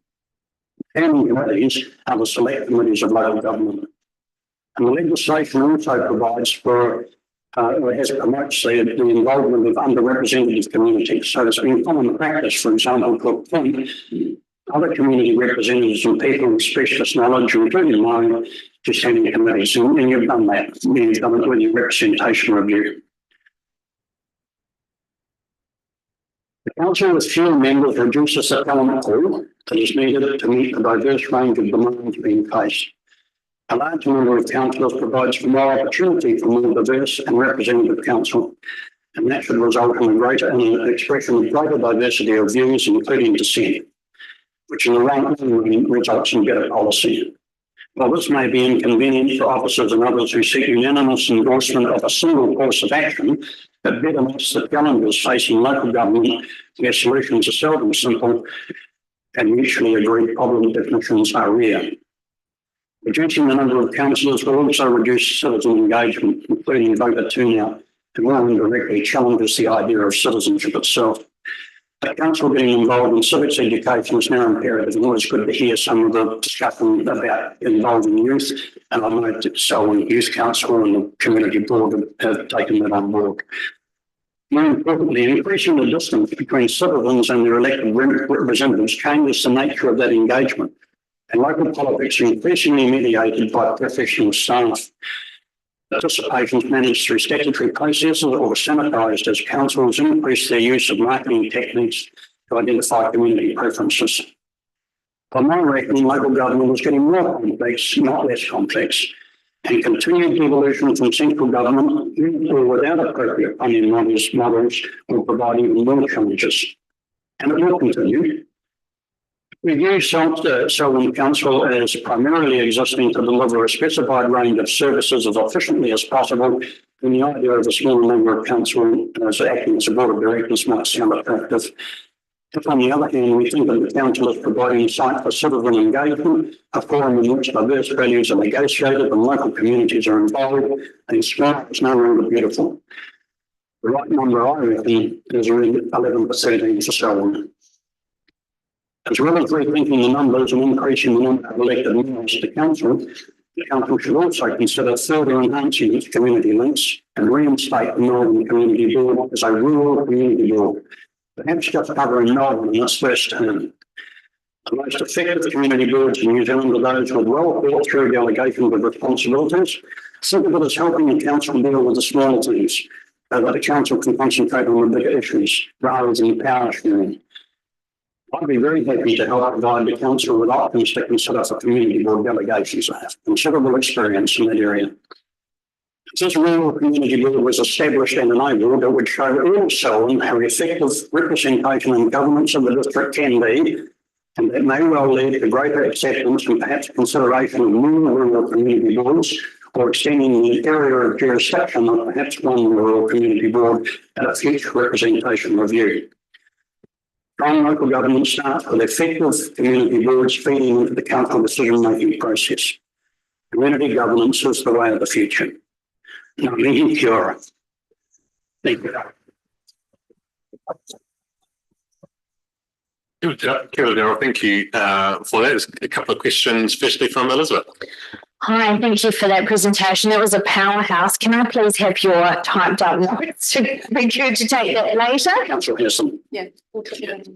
Planning committees are the select committees of local government. And the legislation also provides for, promotes the involvement of underrepresented communities. So it's been common practice, for example, to appoint other community representatives and people with specialist knowledge, including mine, to standing committees. And you've done that. You've done it with your representation review. The council with fewer members reduces the talent pool that is needed to meet the diverse range of demands being faced. A large number of councillors provides for more opportunity for more diverse and representative council, and that should result in an expression of greater diversity of views, including dissent, which in the long run results in better policy. While this may be inconvenient for officers and others who seek unanimous endorsement of a single course of action, it better meets the challenges facing local government, where solutions are seldom simple and mutually agreed problem definitions are rare. Reducing the number of councillors will also reduce citizen engagement, including voter turnout, and more indirectly challenges the idea of citizenship itself. The council getting involved in civics education is now imperative, and always good to hear some of the discussion about involving youth. And I know that Selwyn Youth Council and the community board have taken that on board. More importantly, increasing the distance between citizens and their elected representatives changes the nature of that engagement. And local politics are increasingly mediated by professional staff. Participation is managed through statutory processes or sanitised as councils increase their use of marketing techniques to identify community preferences. By my reckoning, local government is getting more complex, not less complex, and continued devolution from central government, with or without appropriate funding models, will provide even more challenges. And it will continue. We view Selwyn Council as primarily existing to deliver a specified range of services as efficiently as possible, and the idea of a small number of council acting as a board of directors might sound attractive. If, on the other hand, we think that the council is providing a site for citizen engagement, a forum in which diverse values are negotiated and local communities are involved, then smart is no longer beautiful. The right number, I reckon, is around 11 to 13 for Selwyn. As well as rethinking the numbers and increasing the number of elected members to the council should also consider further enhancing its community links and reinstate the Northern Community Board as a rural community board, perhaps just covering Northern in its first term. The most effective community boards in New Zealand are those with well thought through delegations of responsibilities, simply as helping the council deal with the smaller things, so that the council can concentrate on the bigger issues rather than power sharing. I'd be very happy to help provide the council with options to consider for community board delegations. I have considerable experience in that area. If this rural community board was established and enabled, it would show all Selwyn how effective representation and governance of the district can be, and that may well lead to greater acceptance and perhaps consideration of more rural community boards, or extending the area of jurisdiction of perhaps one rural community board at a future representation review. Strong local government starts with effective community boards feeding into the council decision-making process. Community governance is the way of the future. Now, meeting Kia. Thank you. Kia ora, thank you for that. There's a couple of questions, firstly from Elizabeth. Hi, thank you for that presentation. That was a powerhouse. Can I please have your typed up notes? Be good to take that later. Councillor Pearson. Yeah.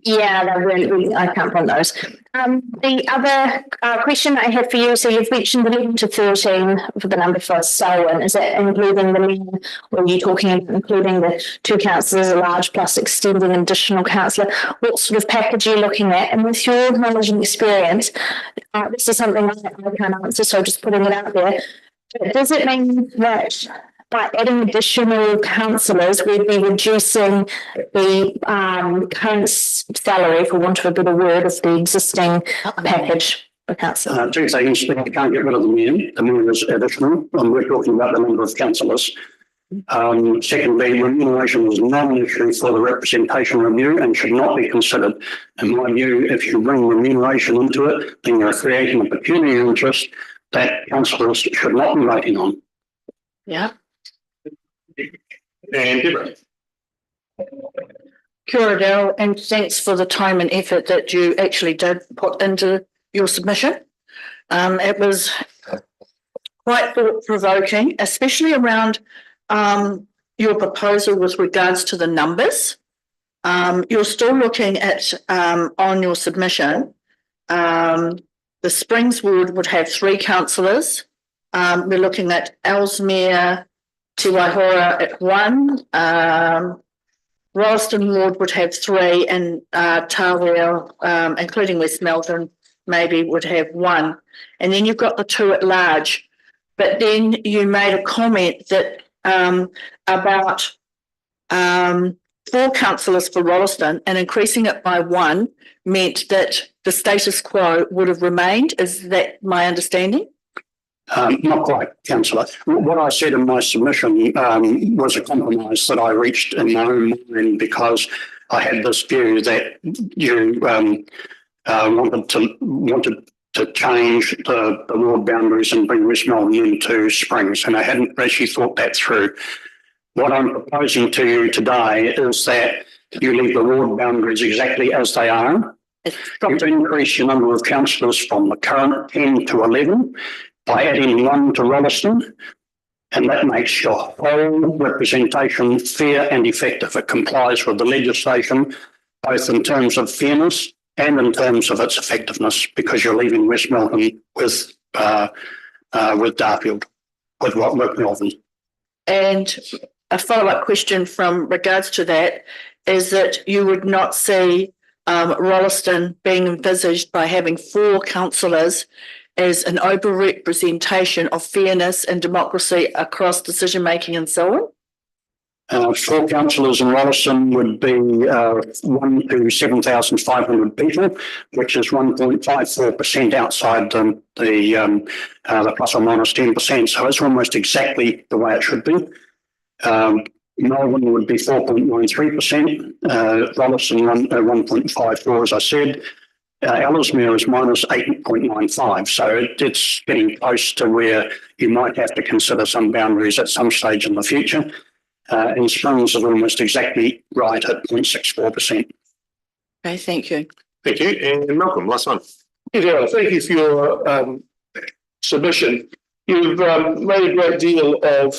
Yeah, they're really, I can't find those. The other question I had for you, so you've mentioned 11 to 13 for the number for Selwyn. Is that including the men, or are you talking about including the 2 councillors, a large plus extending an additional councillor? What sort of package are you looking at? And with your knowledge and experience, this is something I can't answer, so just putting it out there. Does it mean that by adding additional councillors, we'd be reducing the current salary, for want of a better word, of the existing package for councillors? Two things, we can't get rid of the mayor. The mayor is additional, and we're talking about the number of councillors. Secondly, remuneration is not an issue for the representation review and should not be considered. In my view, if you bring remuneration into it, then you're creating a pecuniary interest that councillors should not be voting on. Yeah. And Deborah. Kia ora, Darryl, and thanks for the time and effort that you actually did put into your submission. It was quite thought-provoking, especially around your proposal with regards to the numbers. You're still looking at on your submission, the Springs ward would have 3 councillors. We're looking at Ellesmere, Te Waihora at 1. Rolleston ward would have 3, and Tawera, including West Melbourne, maybe would have 1. And then you've got the 2 at large. But then you made a comment that about 4 councillors for Rolleston, and increasing it by 1 meant that the status quo would have remained. Is that my understanding? Not quite, councillor. What I said in my submission was a compromise that I reached in my own mind, because I had this view that you wanted to change the ward boundaries and bring West Melbourne into Springs, and I hadn't actually thought that through. What I'm proposing to you today is that you leave the ward boundaries exactly as they are. You increase your number of councillors from the current 10 to 11 by adding 1 to Rolleston, and that makes your whole representation fair and effective. It complies with the legislation, both in terms of fairness and in terms of its effectiveness, because you're leaving West Melbourne with Darfield, with Melbourne. And a follow-up question from regards to that is that you would not see Rolleston being envisaged by having 4 councillors as an over-representation of fairness and democracy across decision-making and so on? 4 councillors in Rolleston would be 1 to 7,500 people, which is 1.54% outside the plus or minus 10%. So it's almost exactly the way it should be. Melbourne would be 4.93%, Rolleston 1.54, as I said. Ellesmere is minus 8.95, so it's getting close to where you might have to consider some boundaries at some stage in the future. And Springs is almost exactly right at 0.64%. Okay, thank you. Thank you. And Malcolm, last one. Yeah, thank you for your submission. You've made a great deal of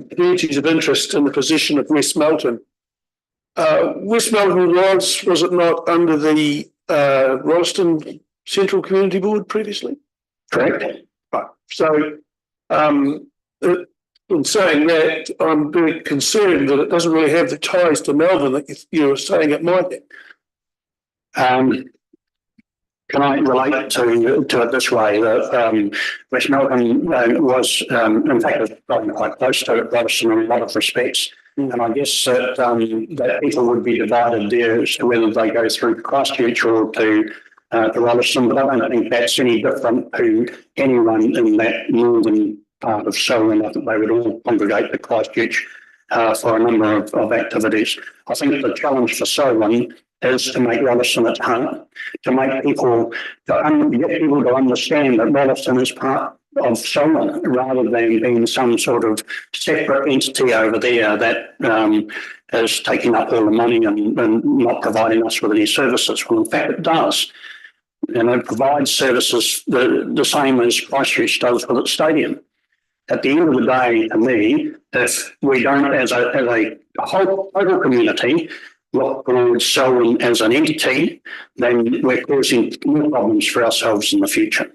communities of interest in the position of West Melton. West Melton was it not under the Rolleston Central Community Board previously? Correct. Right. So, in saying that, I'm very concerned that it doesn't really have the ties to Melbourne that you were saying it might have. Can I relate to it this way? That West Melbourne was, in fact, it's probably quite close to Rolleston in a lot of respects. And I guess that people would be divided there as to whether they go through Christchurch or to Rolleston, but I don't think that's any different to anyone in that northern part of Selwyn. I think they would all congregate to Christchurch for a number of activities. I think the challenge for Selwyn is to make Rolleston its heart, to make people, get people to understand that Rolleston is part of Selwyn rather than being some sort of separate entity over there that is taking up all the money and not providing us with any services. Well, in fact, it does. And it provides services the same as Christchurch does with its stadium. At the end of the day, to me, if we don't, as a whole total community, look at Selwyn as an entity, then we're causing more problems for ourselves in the future.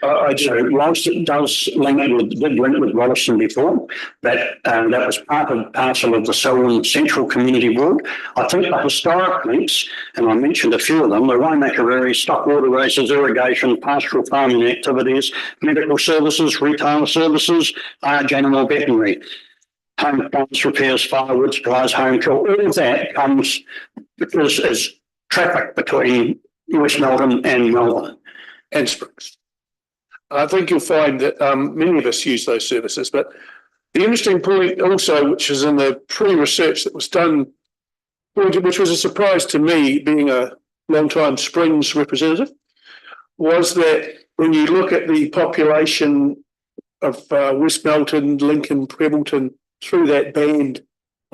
I do. Whilst it does did link with Rolleston before, that was part and parcel of the Selwyn Central Community Board. I think the historic links, and I mentioned a few of them, the Waimakariri, stock water races, irrigation, pastoral farming activities, medical services, retail services, large animal veterinary, home plants, repairs, firewood, supplies, home kill, all of that comes because is traffic between West Melbourne and Melbourne. And Springs. I think you'll find that many of us use those services, but the interesting point also, which is in the pre-research that was done, which was a surprise to me, being a long-time Springs representative, was that when you look at the population of West Melton, Lincoln, Prebbleton, through that band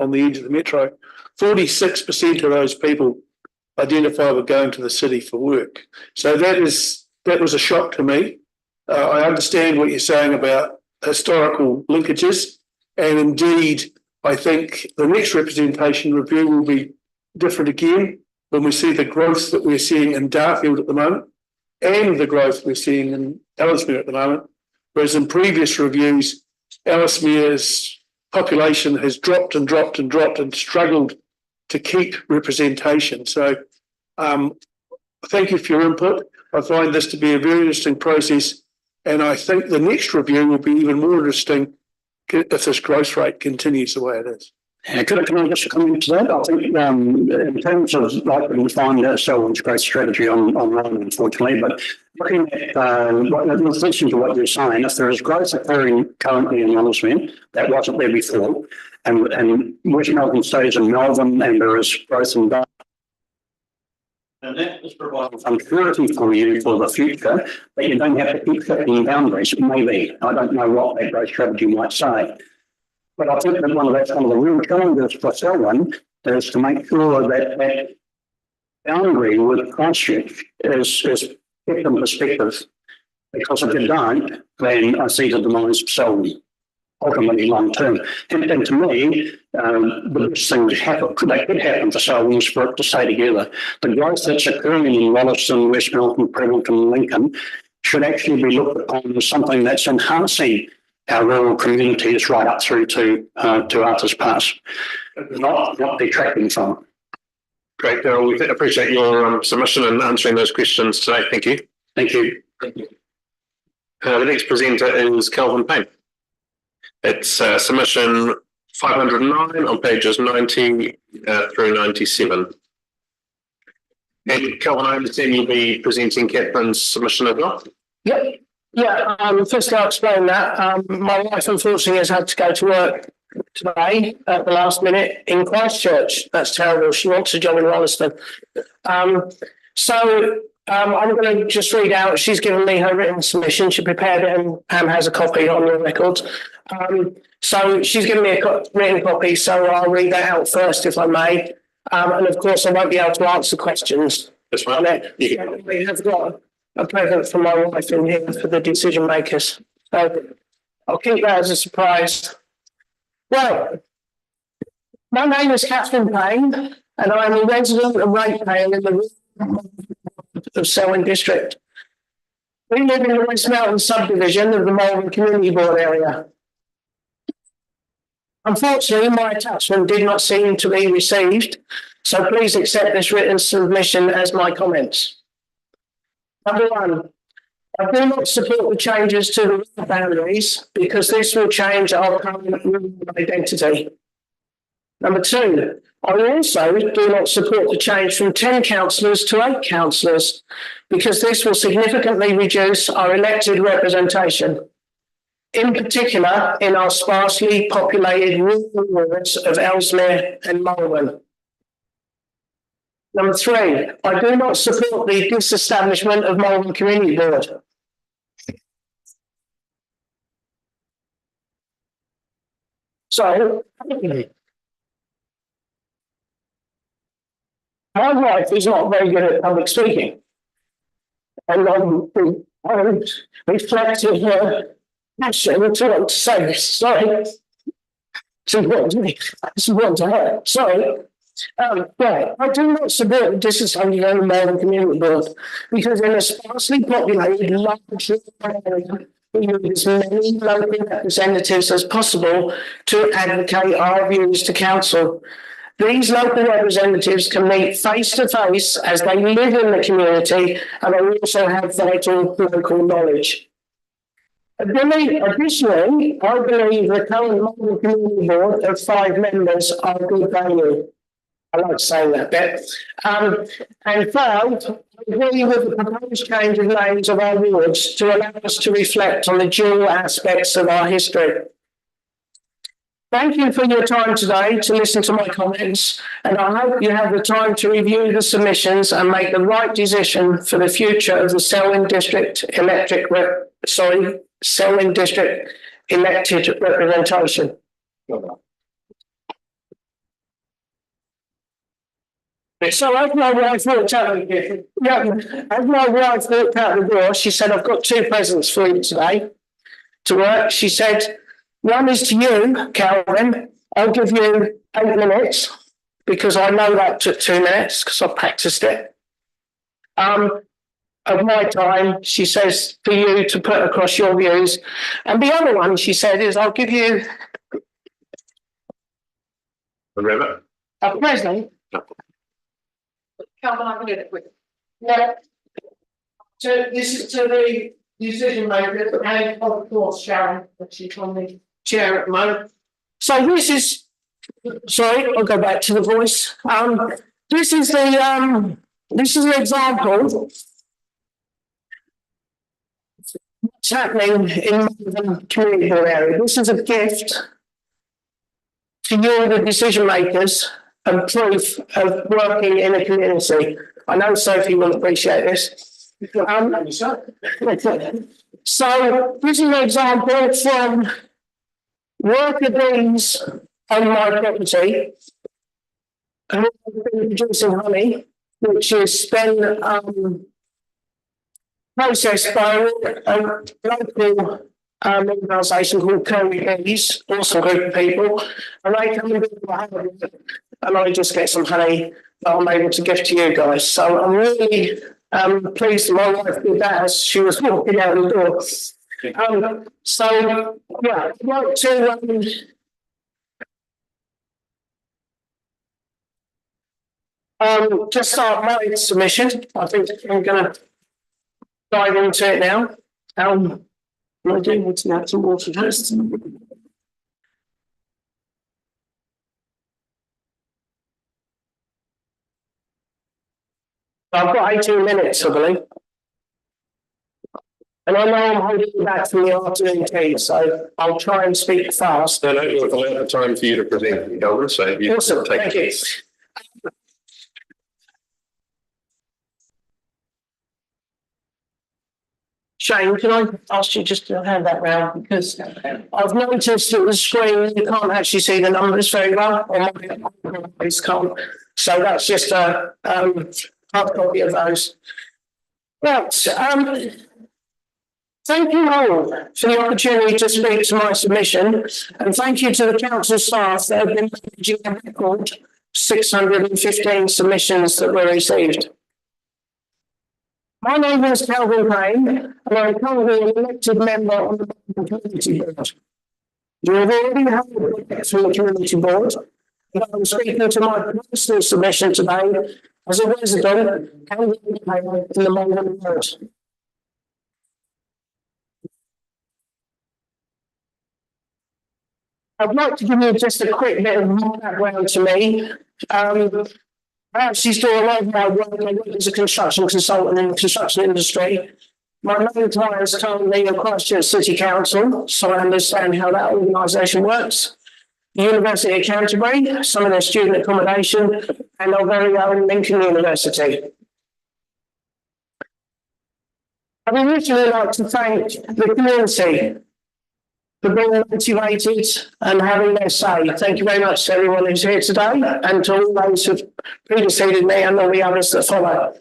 on the edge of the metro, 46% of those people identify with going to the city for work. So that was a shock to me. I understand what you're saying about historical linkages, and indeed, I think the next representation review will be different again when we see the growth that we're seeing in Darfield at the moment and the growth we're seeing in Ellesmere at the moment, whereas in previous reviews, Ellesmere's population has dropped and dropped and dropped and struggled to keep representation. So thank you for your input. I find this to be a very interesting process. And I think the next review will be even more interesting if this growth rate continues the way it is. Yeah, can I just comment to that? I think in terms of like we find Selwyn's growth strategy online, unfortunately, but looking at listening to what you're saying, if there is growth occurring currently in Ellesmere that wasn't there before, and West Melbourne stays in Melbourne, and there is growth in Darwin, and that is providing some security for you for the future, but you don't have to keep shifting boundaries. Maybe. I don't know what that growth strategy might say. But I think that one of the real challenges for Selwyn is to make sure that that boundary with Christchurch is kept in perspective. Because if you don't, then I see the demise of Selwyn ultimately long term. And to me, the best thing that could happen for Selwyn is for it to stay together. The growth that's occurring in Rolleston, West Melton, Prebbleton, Lincoln should actually be looked upon as something that's enhancing our rural communities right up through to Arthur's Pass, not detracting from it. Great, Daryl. We appreciate your submission and answering those questions today. Thank you. Thank you. The next presenter is Kelvin Payne. It's submission 509 on pages 90 through 97. And Kelvin, I understand you'll be presenting Catherine's submission as well. Yep. Yeah, first I'll explain that. My wife unfortunately has had to go to work today at the last minute in Christchurch. That's terrible. She wants a job in Rolleston. So I'm going to just read out. She's given me her written submission. She prepared it and Pam has a copy on the records. So she's given me a written copy, so I'll read that out first if I may. And of course I won't be able to answer questions. That's right. We have got a present from my wife in here for the decision makers. So I'll keep that as a surprise. Well, my name is Catherine Payne, and I'm a resident of Ratepayer in the of Selwyn District. We live in the West Melton subdivision of the Malvern Community Board area. Unfortunately, my attachment did not seem to be received, so please accept this written submission as my comments. Number one, I do not support the changes to the rural boundaries because this will change our current rural identity. Number two, I also do not support the change from 10 councillors to 8 councillors because this will significantly reduce our elected representation, in particular in our sparsely populated rural wards of Ellesmere and Malvern. Number three, I do not support the disestablishment of Malvern Community Board. So, my wife is not very good at public speaking. And I'm reflecting her passion to want to say this. Sorry. It's important to me. It's important to her. Sorry. Right, I do not support the disassembly of the Melbourne Community Board because in a sparsely populated large area, we need as many local representatives as possible to advocate our views to council. These local representatives can meet face to face as they live in the community and they also have vital local knowledge. Additionally, I believe the current Melbourne Community Board of 5 members are good value. I like saying that bit. And third, I agree with the proposed change of names of our wards to allow us to reflect on the dual aspects of our history. Thank you for your time today to listen to my comments, and I hope you have the time to review the submissions and make the right decision for the future of the Selwyn District Selwyn District elected representation. So as my wife walked out the door, she said, I've got 2 presents for you today to work. She said, one is to you, Calvin. I'll give you 8 minutes because I know that took 2 minutes because I practiced it. Of my time, she says, for you to put across your views. And the other one, she said, is I'll give you a present. Calvin, I can do it quick. No. So this is to the decision maker and of course Sharon, that she's on the chair at the moment. So this is, sorry, I'll go back to the voice. This is an example. What's happening in the community area. This is a gift to you, the decision makers, and proof of working in a community. I know Sophie will appreciate this. So this is an example from worker bees on my property who have been producing honey, which is then processed by a local organisation called Curry Bees, awesome group of people, and they come and do the hard work, and I just get some honey that I'm able to give to you guys. So I'm really pleased that my wife did that as she was walking out the door. So yeah, I'd like to just start my submission. I think I'm going to dive into it now. I do want to add some water first. I've got 18 minutes, I believe. And I know I'm holding you back from the afternoon tea, so I'll try and speak fast. No, we'll have time for you to present, Elder, so you awesome, thank you. Shane, can I ask you just to hand that round, because I've noticed that the screen, you can't actually see the numbers very well, or my eyes can't. So that's just a hard copy of those. Right, thank you all for the opportunity to speak to my submission, and thank you to the council staff that have been managing a record 615 submissions that were received. My name is Calvin Crane, and I'm currently an elected member on the Community Board. You have already heard from the Community Board, and I'm speaking to my personal submission today as a resident and in the Melbourne Ward. I'd like to give you just a quick bit of background to me. I actually do a lot of my work. I work as a construction consultant in the construction industry. My main client is currently the Christchurch City Council, so I understand how that organisation works. The University of Canterbury, some of their student accommodation, and our very own Lincoln University. I'd originally like to thank the community for being motivated and having their say. Thank you very much to everyone who's here today and to all those who've preceded me and all the others that follow.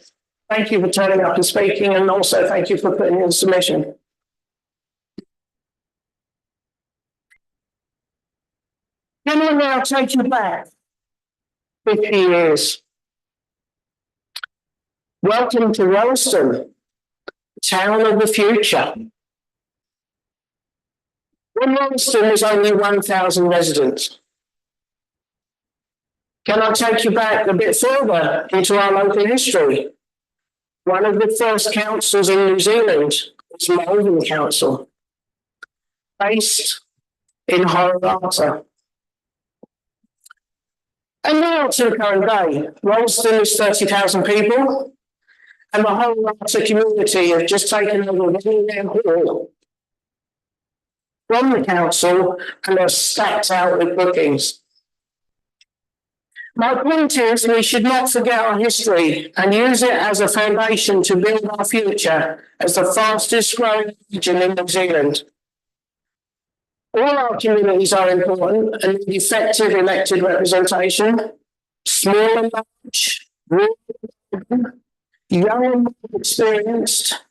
Thank you for turning up and speaking, and also thank you for putting in the submission. Can I now take you back 50 years. Welcome to Rolleston, town of the future. When Rolleston was only 1,000 residents. Can I take you back a bit further into our local history? One of the first councils in New Zealand was Malvern Council, based in Horirata. And now to the current day, Rolleston is 30,000 people, and the Horirata community have just taken over Willingham Hall from the council and are stacked out with bookings. My point is we should not forget our history and use it as a foundation to build our future as the fastest growing region in New Zealand. All our communities are important and need effective elected representation, small and large, rural, young and more experienced,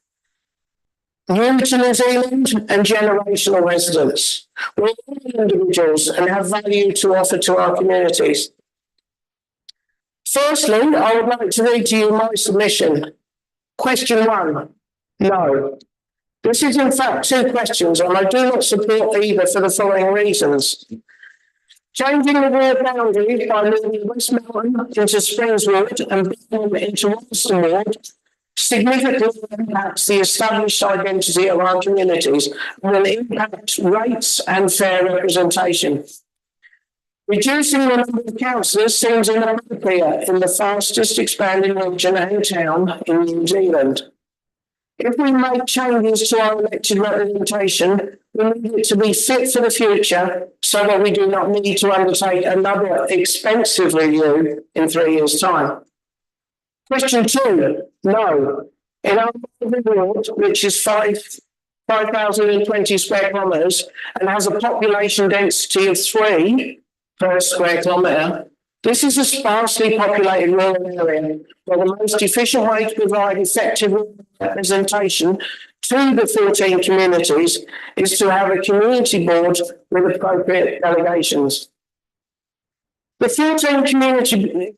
new to New Zealand and generational residents. We're all individuals and have value to offer to our communities. Firstly, I would like to read to you my submission. Question 1, no. This is in fact 2 questions and I do not support either for the following reasons. Changing the ward boundary by moving West Melbourne into Springswood and Bethlehem into Rolleston Ward significantly impacts the established identity of our communities and will impact rates and fair representation. Reducing the number of councillors seems inappropriate in the fastest expanding region and town in New Zealand. If we make changes to our elected representation, we need it to be fit for the future so that we do not need to undertake another expensive review in 3 years' time. Question 2, no. In our ward, which is 5,020 square kilometres and has a population density of 3 per square kilometre, this is a sparsely populated rural area where the most efficient way to provide effective representation to the 14 communities is to have a community board with appropriate delegations. The 14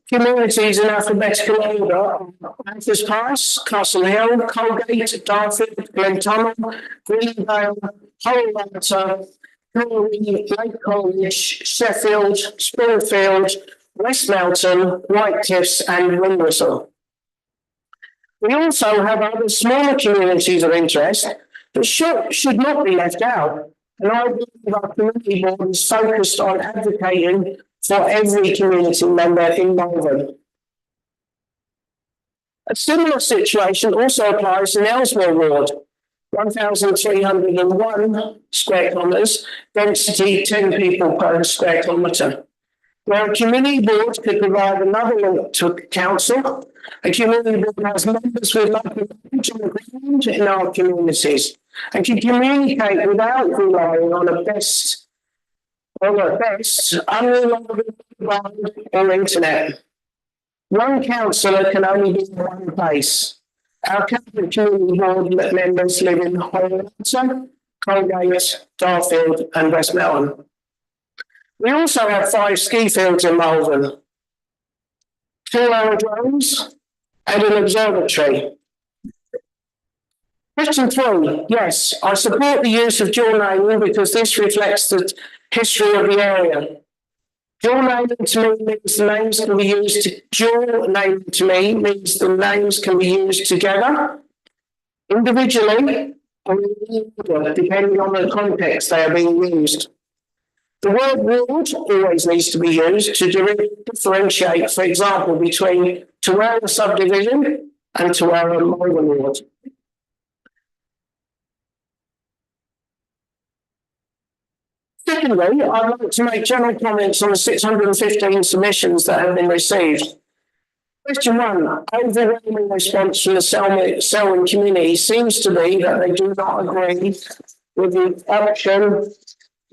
communities in alphabetical order are Anthers Pass, Castle Hill, Colgate, Dartford, Glentunnel, Greenvale, Horirata, Lake College, Sheffield, Springfield, West Melton, White Cliffs and Windwhistle. We also have other smaller communities of interest that should not be left out, and I believe our community board is focused on advocating for every community member in Malvern. A similar situation also applies in Ellesmere Ward, 1,301 square kilometres, density 10 people per square kilometre. Where a community board could provide another link to council, a community board has members with local knowledge on the ground in our communities and can communicate without relying on a best unreliable broadband or internet. One councillor can only be in one place. Our current community board members live in Horirata, Colgate, Dartford and West Melbourne. We also have 5 ski fields in Malvern, 2 aerodromes and an observatory. Question 3, yes, I support the use of dual naming because this reflects the history of the area. Dual naming to me means the names can be used together, individually, or in order, depending on the context they are being used. The word ward always needs to be used to differentiate, for example, between Toowoomba subdivision and Toowoomba Malvern Ward. Secondly, I'd like to make general comments on the 615 submissions that have been received. Question 1, overwhelming response from the Selwyn community seems to be that they do not agree with the option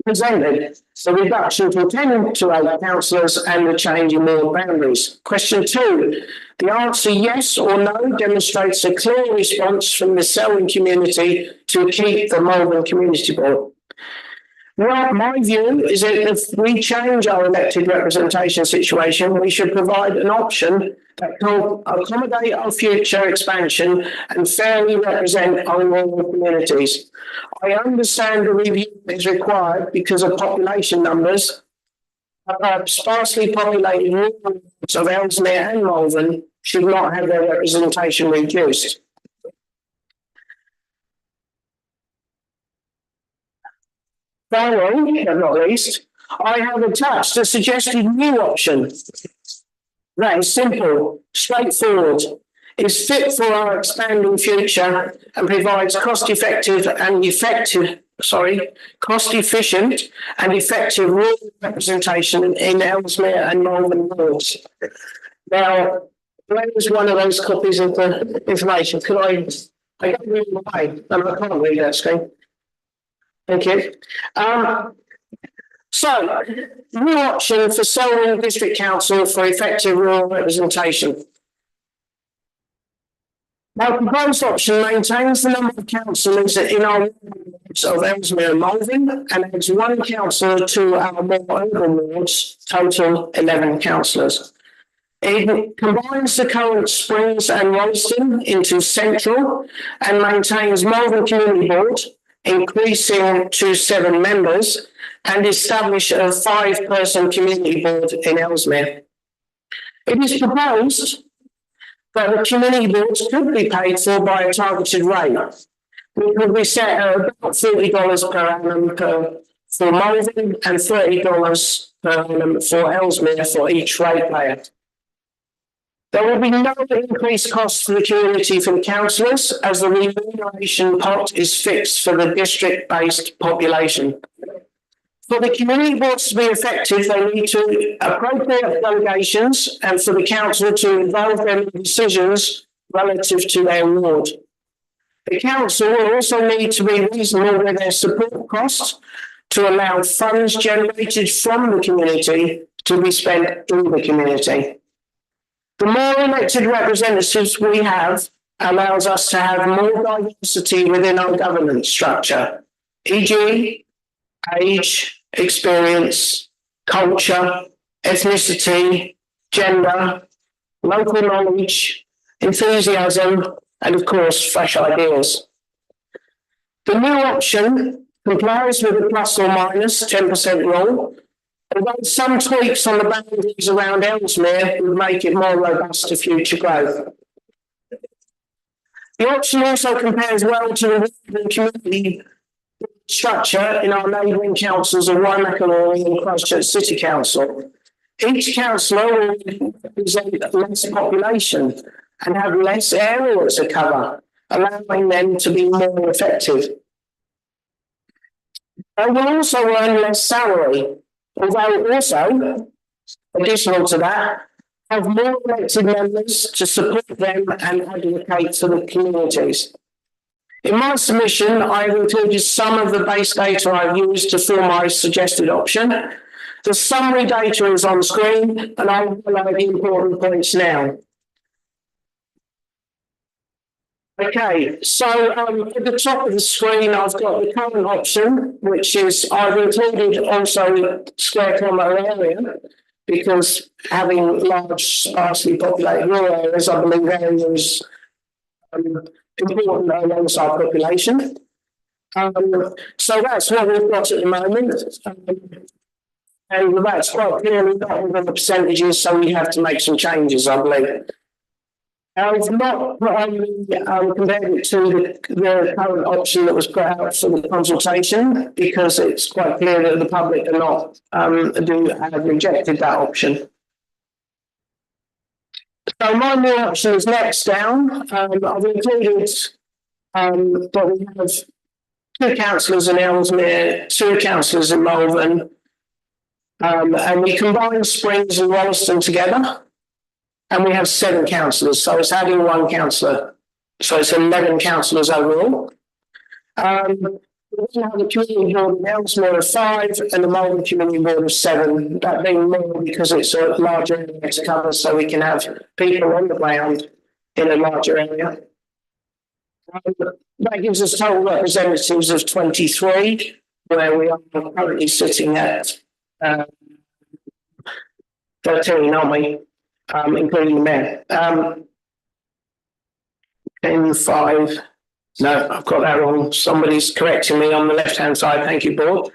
presented, the reduction from 10 to 8 councillors and the change in ward boundaries. Question 2, the answer yes or no demonstrates a clear response from the Selwyn community to keep the Malvern Community Board. Well, my view is that if we change our elected representation situation, we should provide an option that can accommodate our future expansion and fairly represent our rural communities. I understand the review is required because of population numbers. Sparsely populated wards of Ellesmere and Malvern should not have their representation reduced. Finally, but not least, I have attached a suggested new option that is simple, straightforward, is fit for our expanding future and provides cost-efficient and effective rural representation in Ellesmere and Malvern wards. Now, where is one of those copies of the information? Could I got it in my way and I can't read that screen. Thank you. So, new option for Selwyn District Council for effective rural representation. Our proposed option maintains the number of councillors in our wards of Ellesmere and Malvern and adds one councillor to our more urban wards, total 11 councillors. It combines the current Springs and Royston into Central and maintains Malvern Community Board, increasing to 7 members, and establish a 5-person community board in Ellesmere. It is proposed that the community boards could be paid for by a targeted rate. It could be set at about $40 per annum for Malvern and $30 per annum for Ellesmere for each ratepayer. There will be no increased costs for the community for the councillors as the remuneration pot is fixed for the district-based population. For the community boards to be effective, they need to appropriate delegations and for the council to involve them in decisions relative to their ward. The council will also need to be reasonable with their support costs to allow funds generated from the community to be spent in the community. The more elected representatives we have allows us to have more diversity within our governance structure, e.g., age, experience, culture, ethnicity, gender, local knowledge, enthusiasm, and of course, fresh ideas. The new option complies with the plus or minus 10% rule, although some tweaks on the boundaries around Ellesmere would make it more robust to future growth. The option also compares well to the community structure in our neighbouring councils of Waimakarori and Christchurch City Council. Each councillor will represent less population and have less area to cover, allowing them to be more effective. They will also earn less salary, although also, additional to that, have more elected members to support them and advocate for the communities. In my submission, I have included some of the base data I've used to form my suggested option. The summary data is on screen, and I will highlight the important points now. Okay, so at the top of the screen, I've got the current option, which is I've included also square kilometre area, because having large, sparsely populated rural areas, I believe area is important alongside population. So that's what we've got at the moment. And that's quite clearly not within the percentages, so we have to make some changes, I believe. I've not compared it to the current option that was put out for the consultation, because it's quite clear that the public are not have rejected that option. So my new option is next down. I've included that we have 2 councillors in Ellesmere, 2 councillors in Malvern, and we combine Springs and Royston together. And we have 7 councillors, so it's adding 1 councillor. So it's 11 councillors overall. We have the community board in Ellesmere of 5 and the Malvern community board of 7. That being more because it's a larger area to cover, so we can have people on the ground in a larger area. That gives us total representatives of 23. where we are currently sitting at 13, aren't we? Including the mayor. 10, 5. No, I've got that wrong. Somebody's correcting me on the left-hand side. Thank you, board.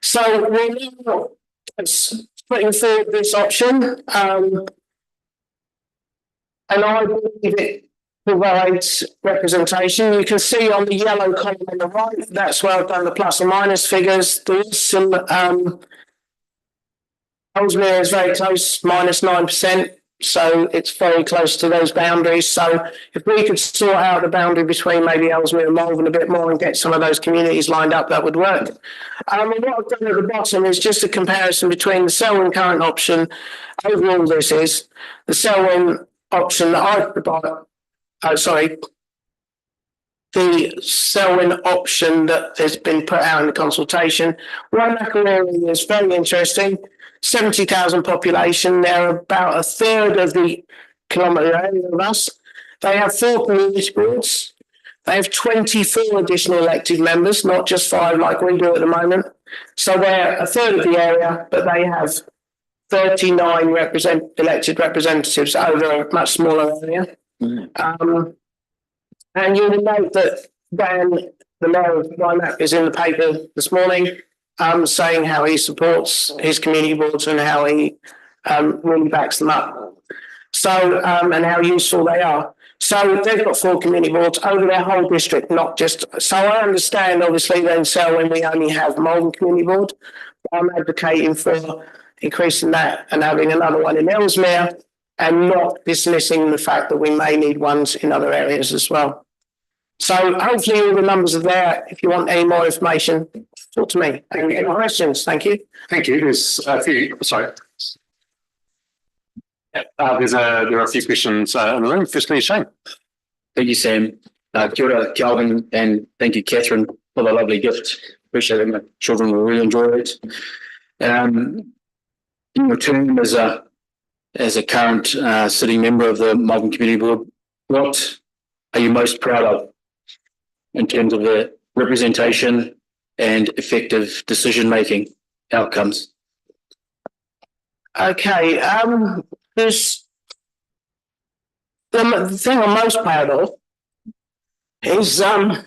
So we're now putting forward this option. And I believe it provides representation. You can see on the yellow column on the right, that's where I've done the plus and minus figures. There's some Ellesmere is very close, -9%. So it's very close to those boundaries. So if we could sort out the boundary between maybe Ellesmere and Malvern a bit more and get some of those communities lined up, that would work. And what I've done at the bottom is just a comparison between the Selwyn current option. Overall, this is the Selwyn option that I've provided. The Selwyn option that has been put out in the consultation. Waimakariri is very interesting. 70,000 population. They're about a third of the kilometre area of us. They have 4 community boards. They have 24 additional elected members, not just 5 like we do at the moment. So they're a third of the area, but they have 39 elected representatives over a much smaller area. And you'll note that Dan, the mayor of Waimak, is in the paper this morning, saying how he supports his community boards and how he really backs them up. So, and how useful they are. So they've got 4 community boards over their whole district, not just. So I understand, obviously, then Selwyn we only have Malvern Community Board. I'm advocating for increasing that and having another one in Ellesmere, and not dismissing the fact that we may need ones in other areas as well. So hopefully all the numbers are there. If you want any more information, talk to me. Any questions? Thank you. Thank you. There's a few. Sorry. There are a few questions in the room. Firstly, Shane. Thank you, Sam. Kia ora, Calvin, and thank you, Catherine, for the lovely gift. Appreciate it. My children will really enjoy it. In your term as a current sitting member of the Malvern Community Board, what are you most proud of in terms of the representation and effective decision-making outcomes? Okay, there's the thing I'm most proud of is how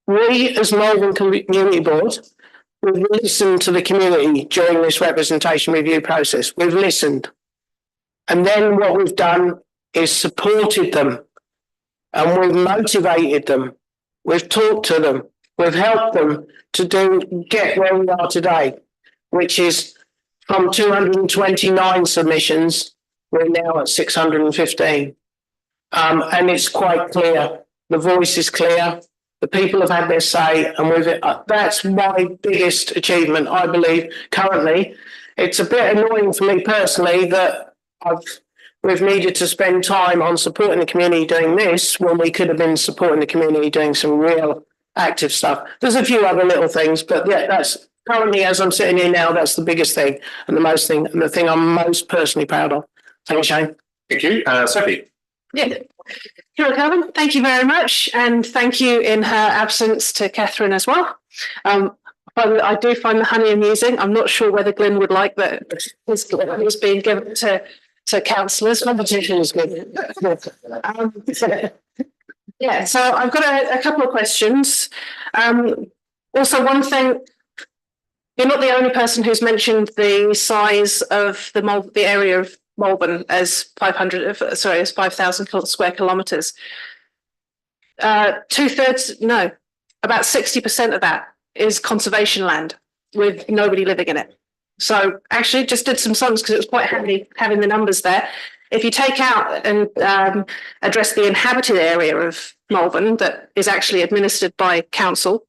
we as Malvern Community Board, we've listened to the community during this representation review process. We've listened. And then what we've done is supported them, and we've motivated them. We've talked to them. We've helped them to get where we are today, which is from 229 submissions, we're now at 615. And it's quite clear. The voice is clear. The people have had their say, and that's my biggest achievement, I believe, currently. It's a bit annoying for me personally that we've needed to spend time on supporting the community doing this when we could have been supporting the community doing some real active stuff. There's a few other little things, but yeah, that's currently, as I'm sitting here now, that's the biggest thing and the thing I'm most personally proud of. Thank you, Shane. Thank you. Sophie. Yeah. Kia ora, Calvin. Thank you very much. And thank you in her absence to Catherine as well. I do find the honey amusing. I'm not sure whether Glenn would like that it's being given to councillors. Competition is good. Yeah, so I've got a couple of questions. Also, one thing, you're not the only person who's mentioned the size of the area of Malvern as 5,000 square kilometres. About 60% of that is conservation land with nobody living in it. So actually just did some sums because it was quite handy having the numbers there. If you take out and address the inhabited area of Malvern that is actually administered by council,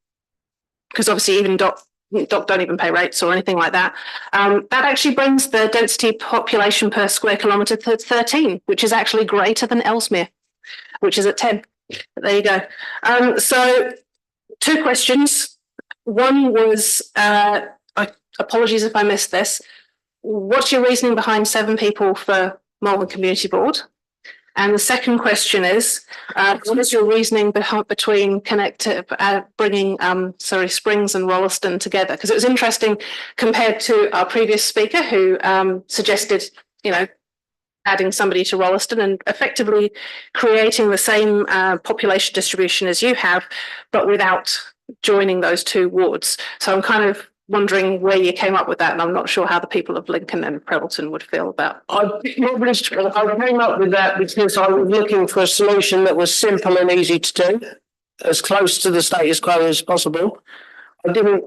because obviously even DOC don't even pay rates or anything like that, that actually brings the density population per square kilometre to 13, which is actually greater than Ellesmere, which is at 10. But there you go. So 2 questions. One was, apologies if I missed this. What's your reasoning behind 7 people for Malvern Community Board? And the second question is, what is your reasoning between bringing Springs and Rolleston together? Because it was interesting compared to our previous speaker who suggested, adding somebody to Rolleston and effectively creating the same population distribution as you have, but without joining those two wards. So I'm kind of wondering where you came up with that, and I'm not sure how the people of Lincoln and Prebbleton would feel about. I came up with that because I was looking for a solution that was simple and easy to do, as close to the status quo as possible. I didn't,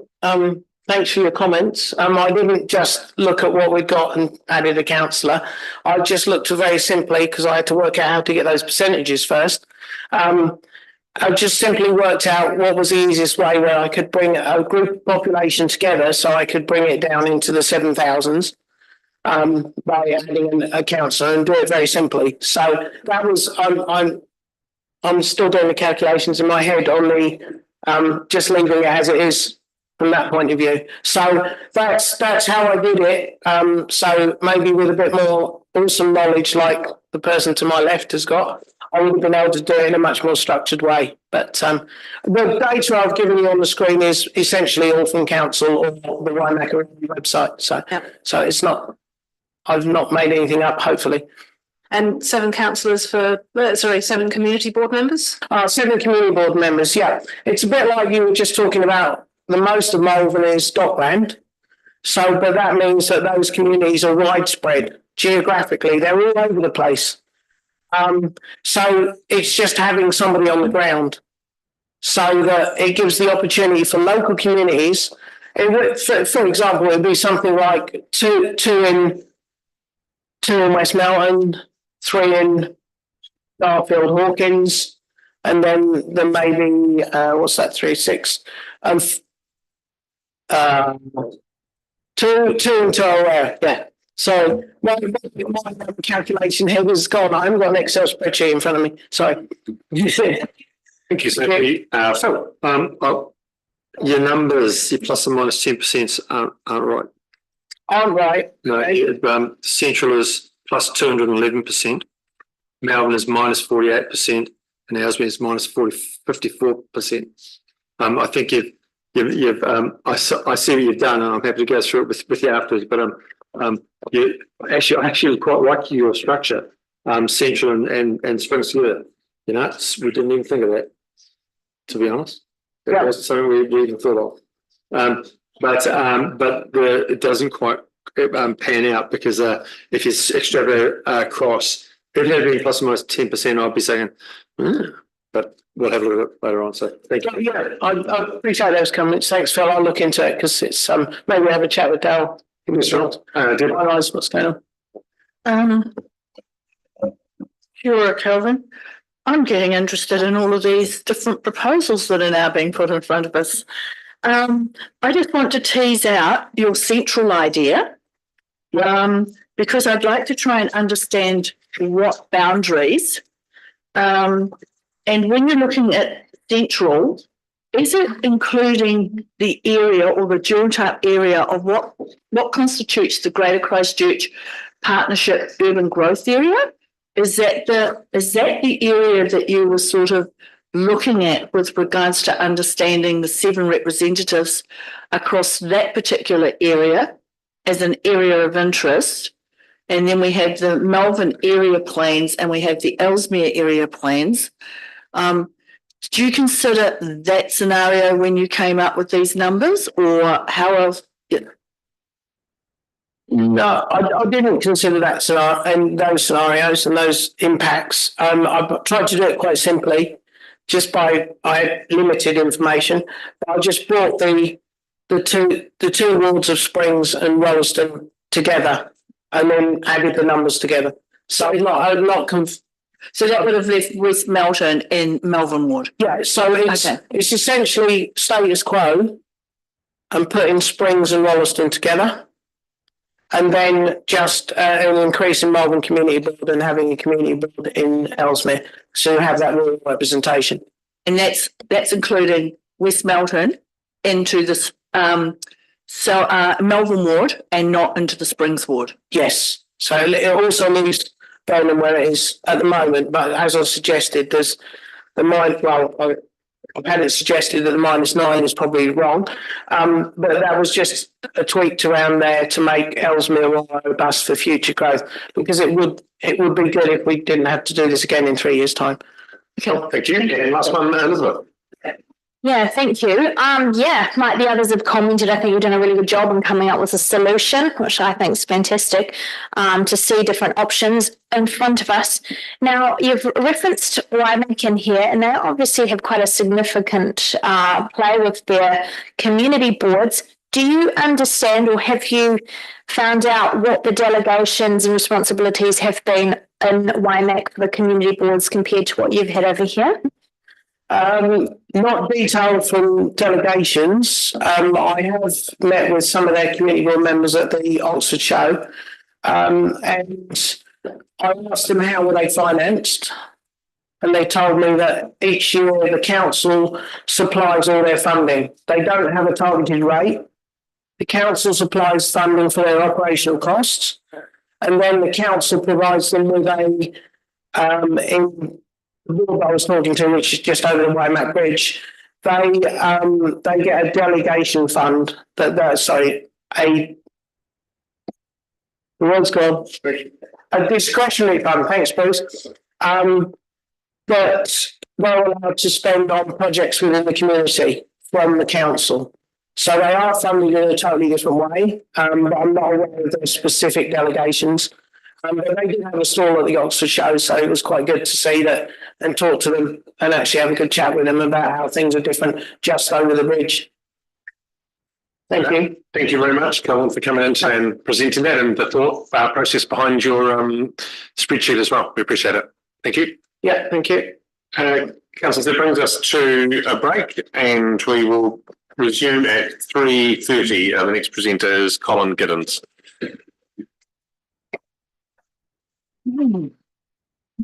thanks for your comments. I didn't just look at what we got and added a councillor. I just looked very simply, because I had to work out how to get those percentages first. I just simply worked out what was the easiest way where I could bring a group population together, so I could bring it down into the 7,000s by adding a councillor and do it very simply. So that was, I'm still doing the calculations in my head on the just leaving it as it is from that point of view. So that's how I did it. So maybe with a bit more awesome knowledge like the person to my left has got, I would have been able to do it in a much more structured way. But the data I've given you on the screen is essentially all from council or the Waimakariri website. So it's not, I've not made anything up, hopefully. And 7 councillors for, 7 community board members? 7 community board members, yeah. It's a bit like you were just talking about. The most of Malvern is Dockland. So, but that means that those communities are widespread geographically. They're all over the place. So it's just having somebody on the ground so that it gives the opportunity for local communities. For example, it would be something like two in West Melton, 3 in Garfield Hawkins, and then there may be, 6, 2 in Tarawera, yeah. So my calculation here was gone. I haven't got an Excel spreadsheet in front of me. Sorry. Thank you, Sophie. Your numbers, your plus or minus 10% aren't right. Aren't right. No, Central is plus 211%. Melbourne is minus 48%, and Ellesmere is minus 54%. I think you've I see what you've done, and I'm happy to go through it with you afterwards. But you actually quite like your structure, Central and Springs together. We didn't even think of that, to be honest. That wasn't something we even thought of. But it doesn't quite pan out because if you extrapolate across, if it had been plus or minus 10%, I'd be saying, but we'll have a look at it later on. So thank you. Yeah, I appreciate those comments. Thanks, Phil. I'll look into it because it's maybe have a chat with Dale. Analyse what's going on. Sure, Kelvin. I'm getting interested in all of these different proposals that are now being put in front of us. I just want to tease out your central idea, because I'd like to try and understand what boundaries. And when you're looking at central, is it including the area or the joint-up area of what constitutes the Greater Christchurch Partnership Urban Growth Area? Is that the area that you were sort of looking at with regards to understanding the 7 representatives across that particular area as an area of interest? And then we have the Melbourne area plans and we have the Ellesmere area plans. Do you consider that scenario when you came up with these numbers, or how else? No, I didn't consider that scenario and those scenarios and those impacts. I tried to do it quite simply, I had limited information. I just brought the two wards of Springs and Rolleston together and then added the numbers together. So so that would have left West Melton and Melbourne Ward. Yeah, so it's essentially status quo and putting Springs and Rolleston together, and then just an increase in Melbourne Community Board and having a community board in Ellesmere, so you have that rural representation. And that's including West Melton into the Melbourne Ward and not into the Springs Ward. Yes. So it also leaves better than where it is at the moment. But as I suggested, there's the mine, I've had it suggested that the -9 is probably wrong. But that was just a tweaked around there to make Ellesmere more robust for future growth, because it would be good if we didn't have to do this again in 3 years' time. Thank you. And last one, Elizabeth. Yeah, thank you. Yeah, like the others have commented, I think you've done a really good job in coming up with a solution, which I think is fantastic, to see different options in front of us. Now, you've referenced Waimak in here, and they obviously have quite a significant play with their community boards. Do you understand, or have you found out what the delegations and responsibilities have been in Waimak for the community boards compared to what you've had over here? Not detailed from delegations. I have met with some of their community board members at the Oxford show, and I asked them how were they financed, and they told me that each year the council supplies all their funding. They don't have a targeted rate. The council supplies funding for their operational costs, and then the council provides them with the board I was talking to, which is just over the Waimak Bridge, they get a delegation fund the word's gone. A discretionary fund, thanks, Bruce. That they're allowed to spend on projects within the community from the council. So they are funded in a totally different way, but I'm not aware of the specific delegations. But they did have a stall at the Oxford show, so it was quite good to see that and talk to them and actually have a good chat with them about how things are different just over the bridge. Thank you. Thank you very much, Colin, for coming in and presenting that and the thought process behind your spreadsheet as well. We appreciate it. Thank you. Yeah, thank you. Councillors, that brings us to a break, and we will resume at 3:30. The next presenter is Colin Giddens.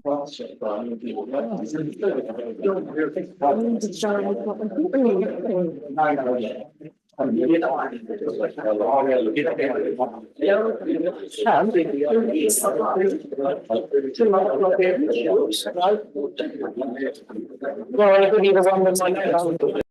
Well, I could either one with my name.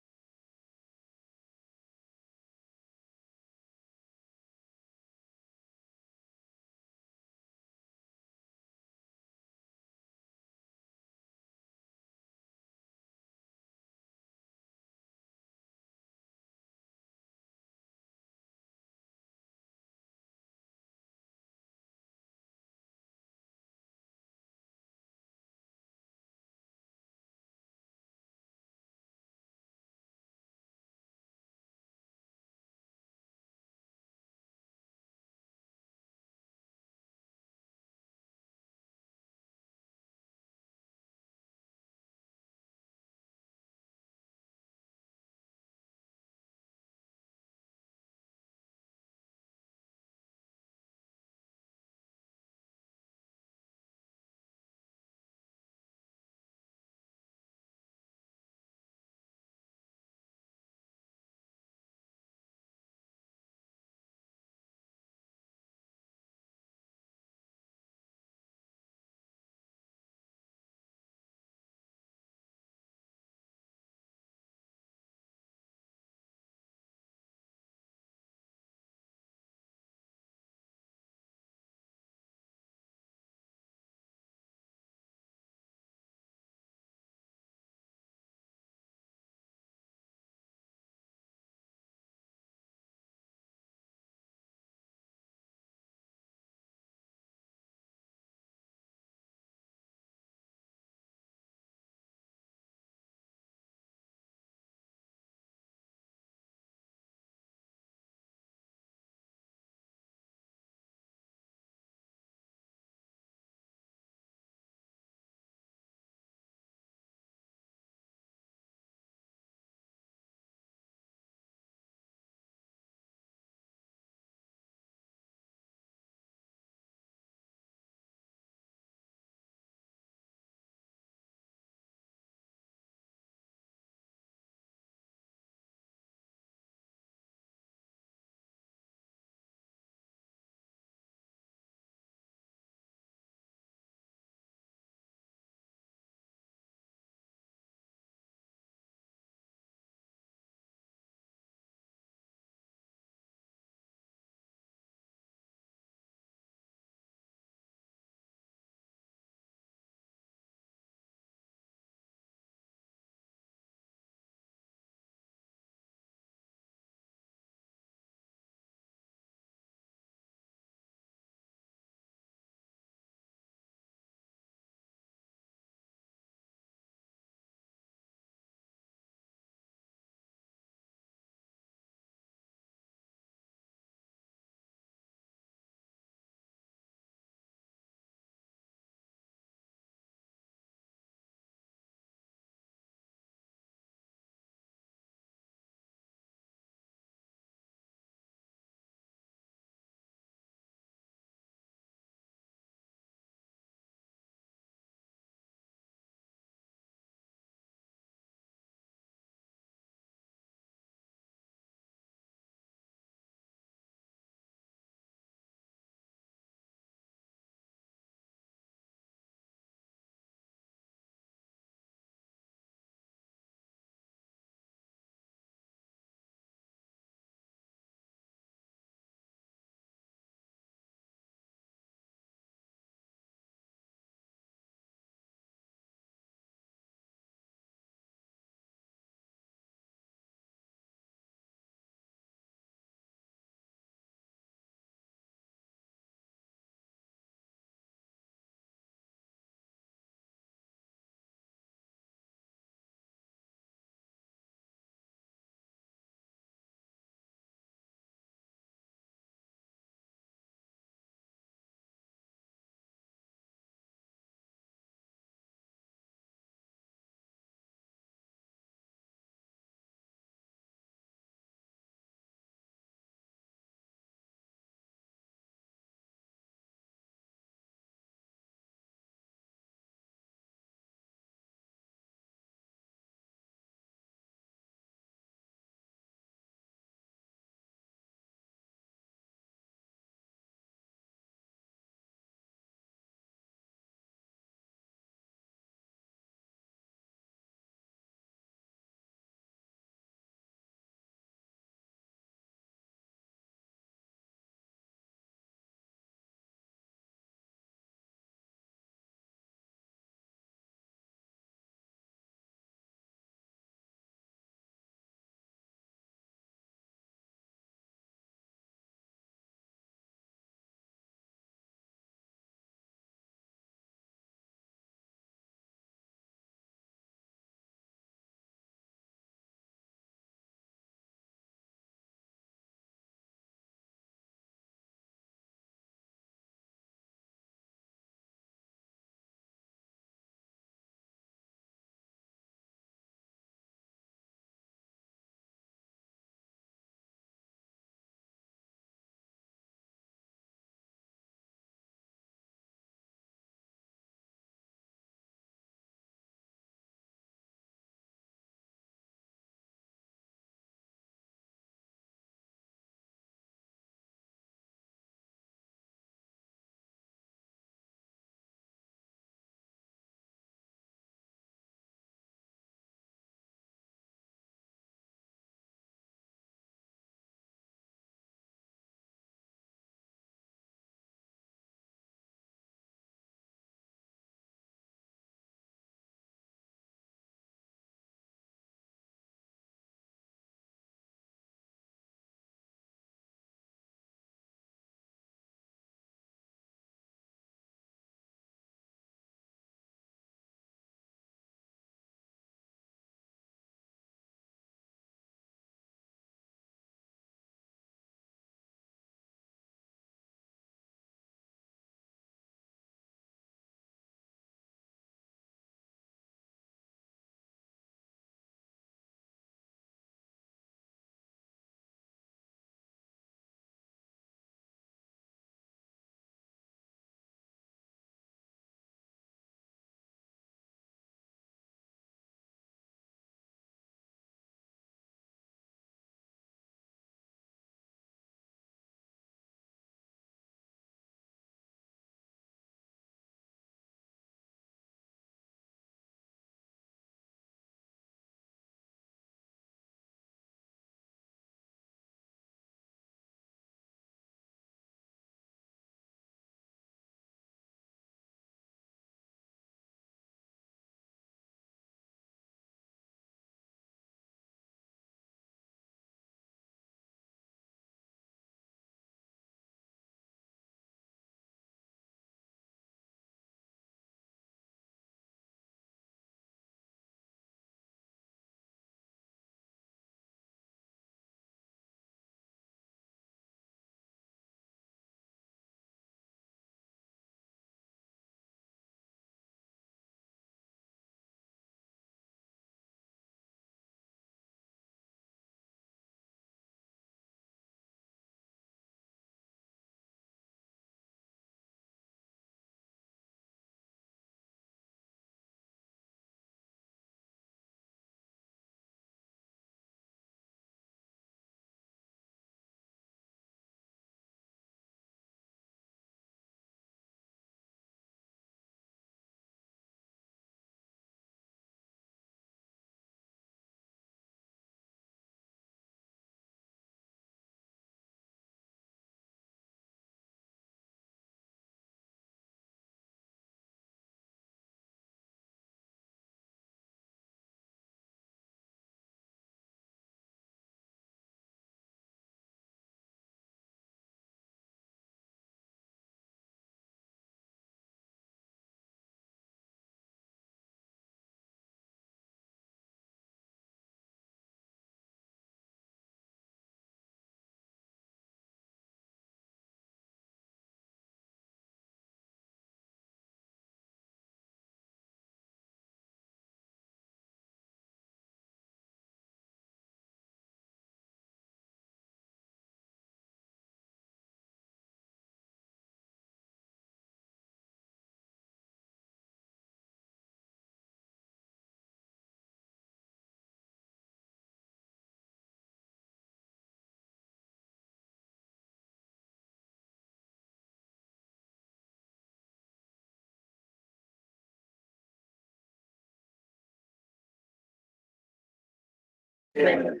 The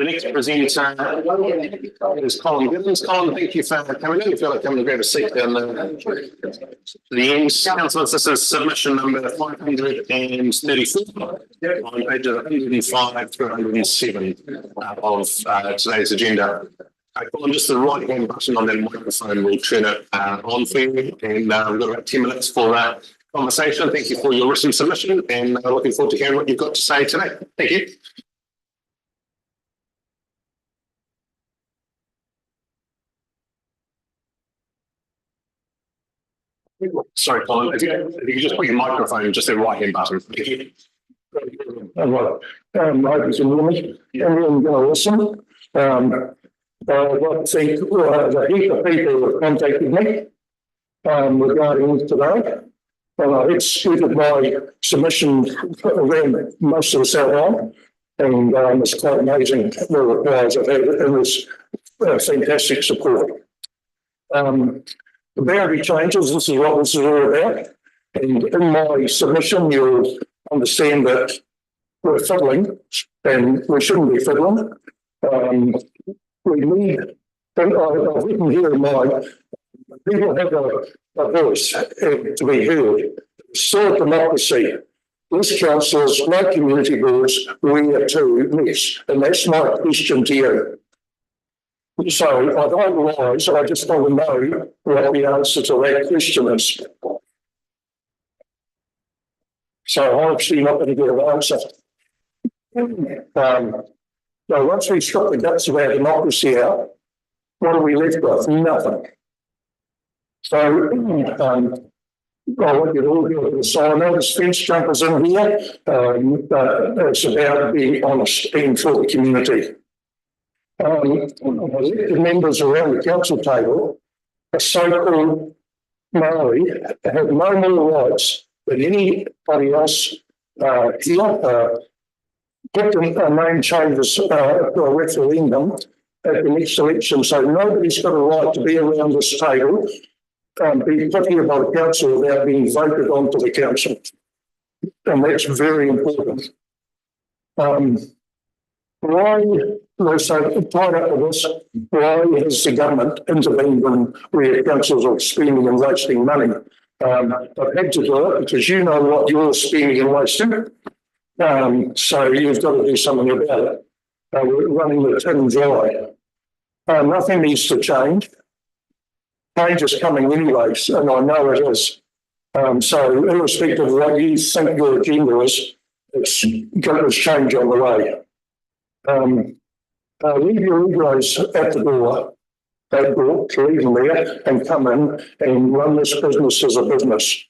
next presenter is Colin Gibbons. Colin, thank you for coming in. If you'd like to come and grab a seat down the end. Councillors, this is submission number 534 on pages 105 to 107 of today's agenda. Colin, just the right hand button on that microphone will turn it on for you. And we've got about 10 minutes for that conversation. Thank you for your written submission and looking forward to hearing what you've got to say today. Thank you. Sorry, Colin, if you could just put your microphone, just the right hand button. Thank you. I hope you can hear me. Everyone going to listen. I'd like to thank the heap of people who have contacted me regarding today. It's suited my submission around most of the South Island, and it's quite amazing the replies I've had, and it's fantastic support. The boundary changes, this is what this is all about, and in my submission you'll understand that we're fiddling, and we shouldn't be fiddling. We need, I've written here in mine, people have a voice to be heard. So democracy, this councils, like community boards, we are too mess, and that's my question to you. So I don't realise, I just want to know what the answer to that question is. So I'm obviously not going to get an answer. So once we strip the guts of our democracy out, what are we left with? Nothing. So I want you to all go to the side. I know there's fence jumpers in here, but it's about being honest and for the community. Elected members around the council table, a so-called Maori, have no more rights than anybody else here. Get a name changes to a referendum at the next election, so nobody's got a right to be around this table, be put here by the council without being voted onto the council. And that's very important. Why, so tied up with this, why has the government intervened where councils are spending and wasting money? I've had to do it because you know what you're spending and wasting. So you've got to do something about it. We're running the tin dry. Nothing needs to change. Change is coming anyways, and I know it is. So irrespective of what you think your agenda is, there's change on the way. Leave your egos at the door, leave them there and come in and run this business as a business.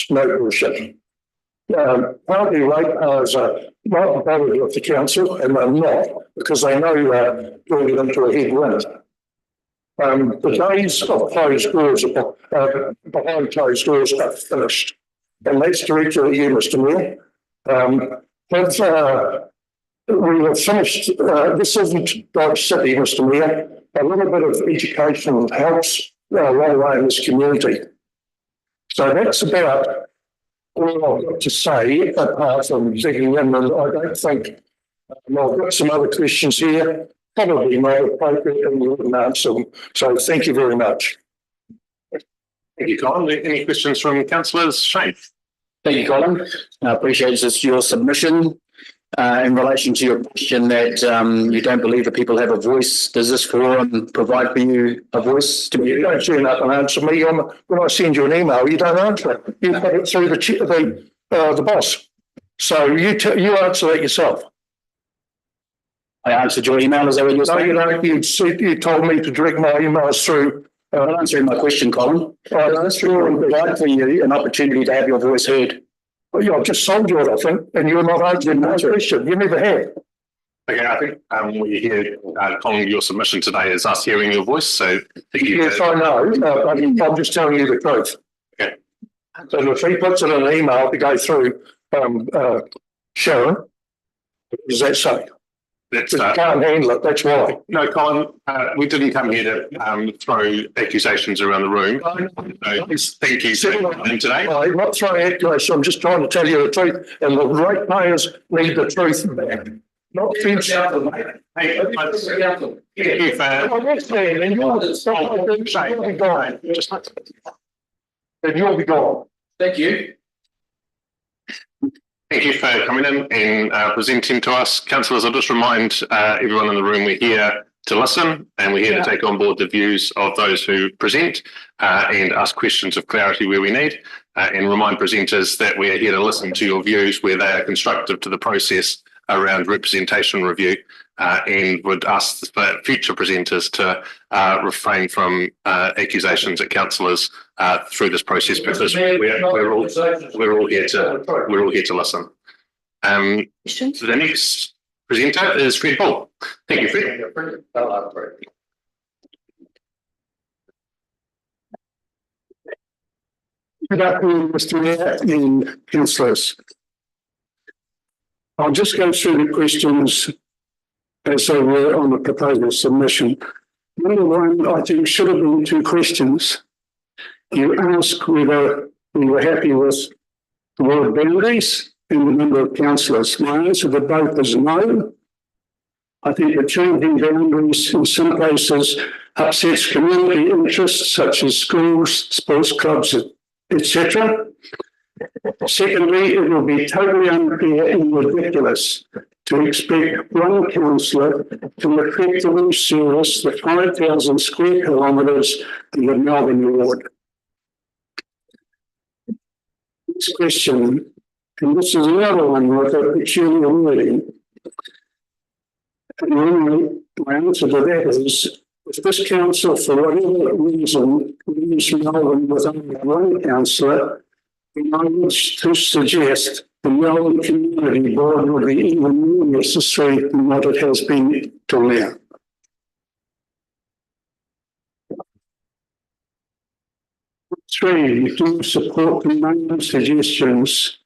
No bullshit. Partly ratepayers are not bothered with the council, and they're not, because they know they're going into a headwind. The days of closed doors, behind closed doors, are finished. And that's directed at you, Mr. Mayor. We have finished, this isn't Dodge City, Mr. Mayor. A little bit of education helps right away in this community. So that's about all I've got to say, apart from digging in, and I don't think, I've got some other questions here, probably more appropriate, and you wouldn't answer them. So thank you very much. Thank you, Colin. Any questions from councillors? Shane. Thank you, Colin. I appreciate your submission. In relation to your question that you don't believe that people have a voice, does this forum provide for you a voice? You don't turn up and answer me. When I send you an email, you don't answer it. You put it through the boss. So you answer that yourself. I answered your email, is that what you're saying? No, you told me to direct my emails through. I'm not answering my question, Colin. Does this forum provide for you an opportunity to have your voice heard? Well, yeah, I've just sold you it, I think, and you're not answering my question. You never have. Okay, I think what you hear, Colin, your submission today is us hearing your voice. So yes, I know. I'm just telling you the truth. Okay. So if he puts it in an email to go through Sharon, what does that say? let's Just can't handle it, that's why. No, Colin, we didn't come here to throw accusations around the room. So thank you for coming today. I'm not throwing accusations, I'm just trying to tell you the truth, and the ratepayers need the truth back. Not fence. Thank you for. And you'll be gone. Thank you. Thank you for coming in and presenting to us. Councillors, I'll just remind everyone in the room we're here to listen and we're here to take on board the views of those who present and ask questions of clarity where we need and remind presenters that we are here to listen to your views where they are constructive to the process around representation review and would ask for future presenters to refrain from accusations at councillors through this process because we're all here to listen. So the next presenter is Fred Paul. Thank you, Fred. Good afternoon, Mr. Mayor and councillors. I'll just go through the questions as they were on the proposal submission. Number one, I think, should have been two questions. You asked whether we were happy with the ward boundaries and the number of councillors. My answer to both is no. I think that changing boundaries in some places upsets community interests such as schools, sports clubs, etc. Secondly, it will be totally unfair and ridiculous to expect one councillor to effectively service the 5,000 square kilometres of the Melbourne ward. Next question, and this is another one with a peculiar wording. And my answer to that is, if this council, for whatever reason, leaves Melbourne with only one councillor, I wish to suggest the Melbourne Community Board would be even more necessary than what it has been till now. Three, do you support the main suggestions?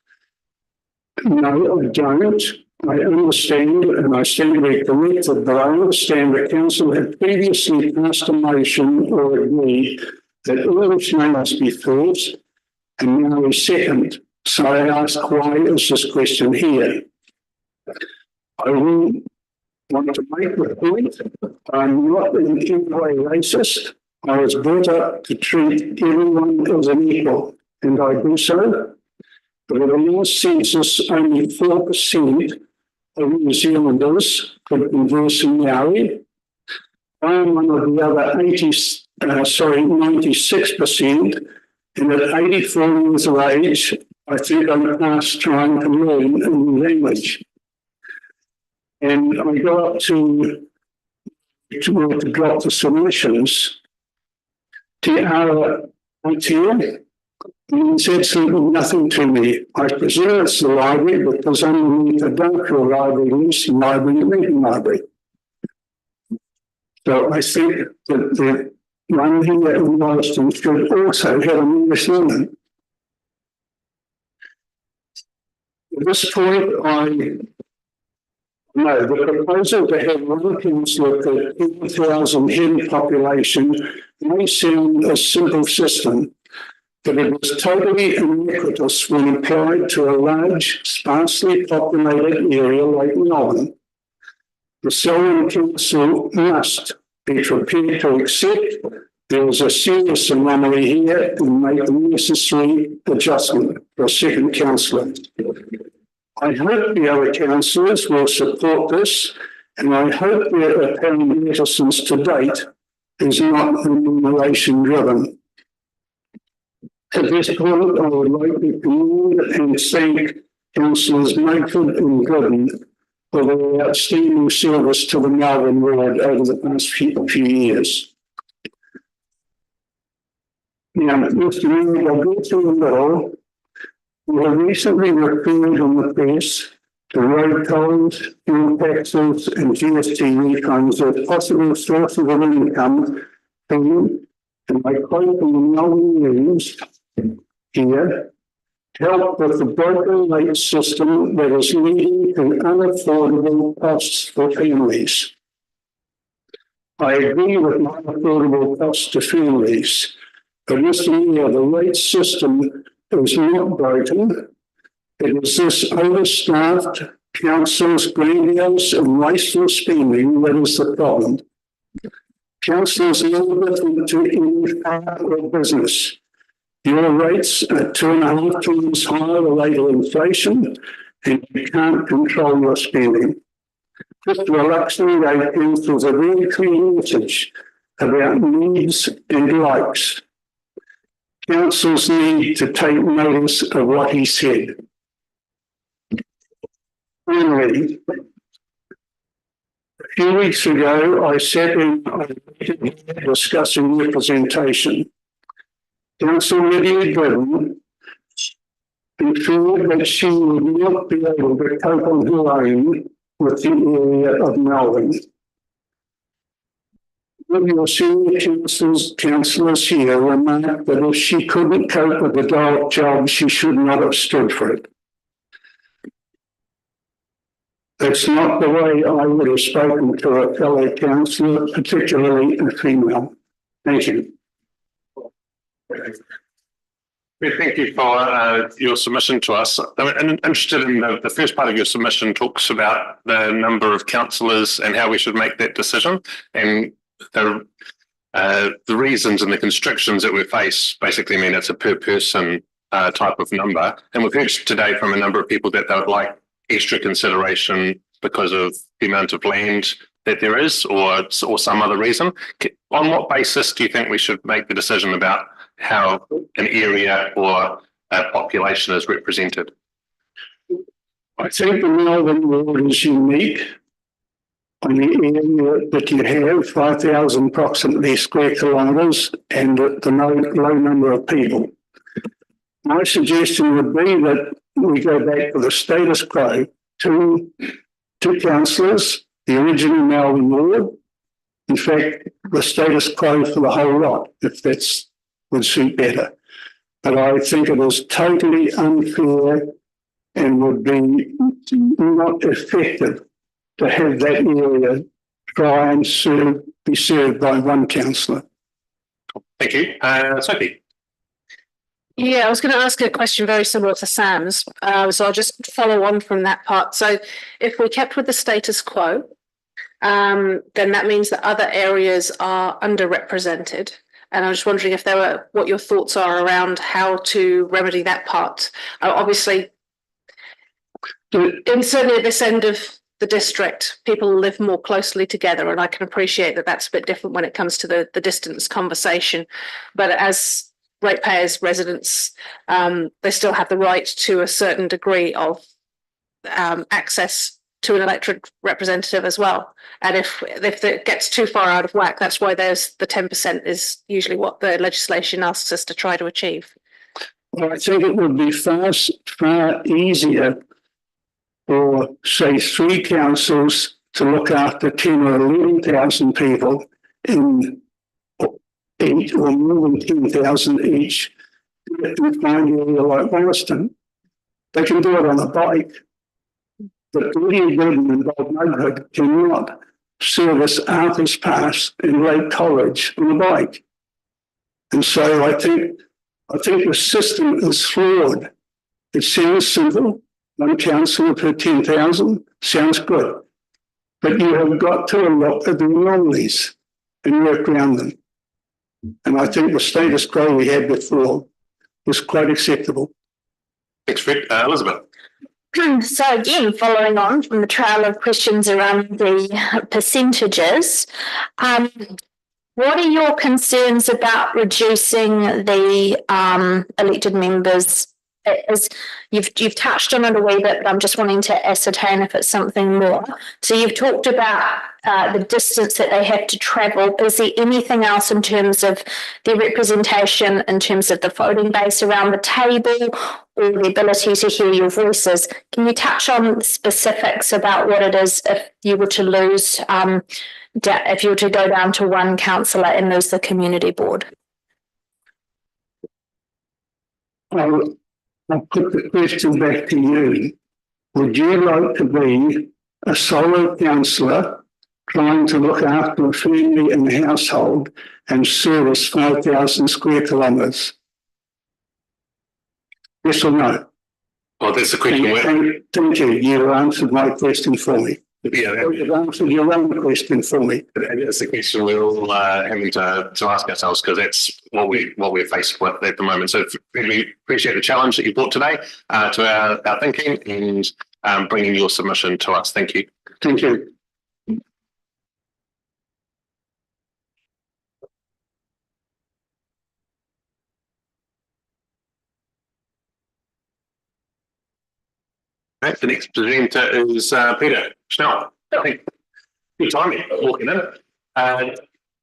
No, I don't. I understand, and I stand to be corrected, but I understand the council had previously passed a motion or agreed that English must be first, and now we second. So I ask, why is this question here? I will want to make the point, I'm not in any way racist. I was brought up to treat everyone as an equal, and I do so. But at the last census, only 4% of New Zealanders could converse in Maori. I am one of the other 96%, and at 84 years of age, I think I'm past trying to learn a new language. And I go up to drop the submissions. Te Ara Aotea means absolutely nothing to me. I presume it's the library because underneath the Dunkel Library, Lucy Library, and Reading Library. So I think that the one here in Wollaston should also have an English woman. At this point, the proposal to have one councillor per 10,000 head population may sound a simple system, but it is totally iniquitous when applied to a large, sparsely populated area like Melbourne. The Selwyn Council must be prepared to accept there is a serious anomaly here and make the necessary adjustment for a second councillor. I hope the other councillors will support this, and I hope their apparent reticence to date is not remuneration driven. At this point, I would like to commend and thank Councillors Mayford and Gooden for their outstanding service to the Melbourne ward over the past few years. Now, Mr. Mayor, I'll go through a little. We have recently referred in the press to road tolls, fuel taxes, and GST refunds as possible sources of income, and I quote from the Melbourne News here, help with the broken rate system that is leading to unaffordable costs for families. I agree with unaffordable costs to families, but this year the rate system is not broken. It is this overstaffed council's grandiose and wasteful spending that is the problem. Councillors are no different to any firm or business. Your rates are 2.5 times higher the rate of inflation, and you can't control your spending. Just relaxing rate councils a very clear message about needs and likes. Councils need to take notice of what he said. Finally, a few weeks ago, I sat in a meeting discussing representation. Councillor Lydia Goodwin ensured that she would not be able to cope on her own with the area of Melbourne. One of your senior councillors here remarked that if she couldn't cope with the job, she should not have stood for it. That's not the way I would have spoken to a fellow councillor, particularly a female. Thank you. We thank you for your submission to us. I'm interested in the first part of your submission talks about the number of councillors and how we should make that decision, and the reasons and the constrictions that we face basically mean it's a per person type of number. And we've heard today from a number of people that they would like extra consideration because of the amount of land that there is, or some other reason. On what basis do you think we should make the decision about how an area or a population is represented? I think the Melbourne ward is unique on the area that you have 5,000 approximately square kilometres and the low number of people. My suggestion would be that we go back to the status quo, two councillors, the original Melbourne ward. In fact, the status quo for the whole lot, if that's would suit better. But I think it is totally unfair and would be not effective to have that area try and be served by one councillor. Thank you. Sophie. Yeah, I was going to ask a question very similar to Sam's. So I'll just follow on from that part. So if we kept with the status quo, then that means that other areas are underrepresented. And I'm just wondering if what your thoughts are around how to remedy that part. Obviously, certainly at this end of the district, people live more closely together, and I can appreciate that that's a bit different when it comes to the distance conversation. But as ratepayers, residents, they still have the right to a certain degree of access to an elected representative as well. And if it gets too far out of whack, that's why there's the 10% is usually what the legislation asks us to try to achieve. Well, I think it would be far easier for, say, 3 councils to look after 10 or 11,000 people in 8 or more than 10,000 each in a fine area like Wollaston. They can do it on a bike. But Lydia Goodwin and Bob Mughood cannot service Arthur's Pass in Lake College on a bike. And so I think the system is flawed. It sounds simple, one councillor per 10,000, sounds good. But you have got to look at the anomalies and work around them. And I think the status quo we had before was quite acceptable. Thanks, Fred. Elizabeth. So again, following on from the trail of questions around the percentages, what are your concerns about reducing the elected members? As you've touched on it a wee bit, but I'm just wanting to ascertain if it's something more. So you've talked about the distance that they have to travel. Is there anything else in terms of their representation, in terms of the voting base around the table, or the ability to hear your voices? Can you touch on specifics about what it is if you were to lose, if you were to go down to one councillor and lose the community board? Well, I'll put the question back to you. Would you like to be a solo councillor trying to look after a family and household and service 5,000 square kilometres? Yes or no? Well, that's the question. Thank you. You've answered my question for me. Yeah, You've answered your own question for me. that's the question we're all having to ask ourselves, because that's what we're faced with at the moment. So we appreciate the challenge that you brought today to our thinking and bringing your submission to us. Thank you. Thank you. Right, the next presenter is Peter Schnell. Good timing, walking in.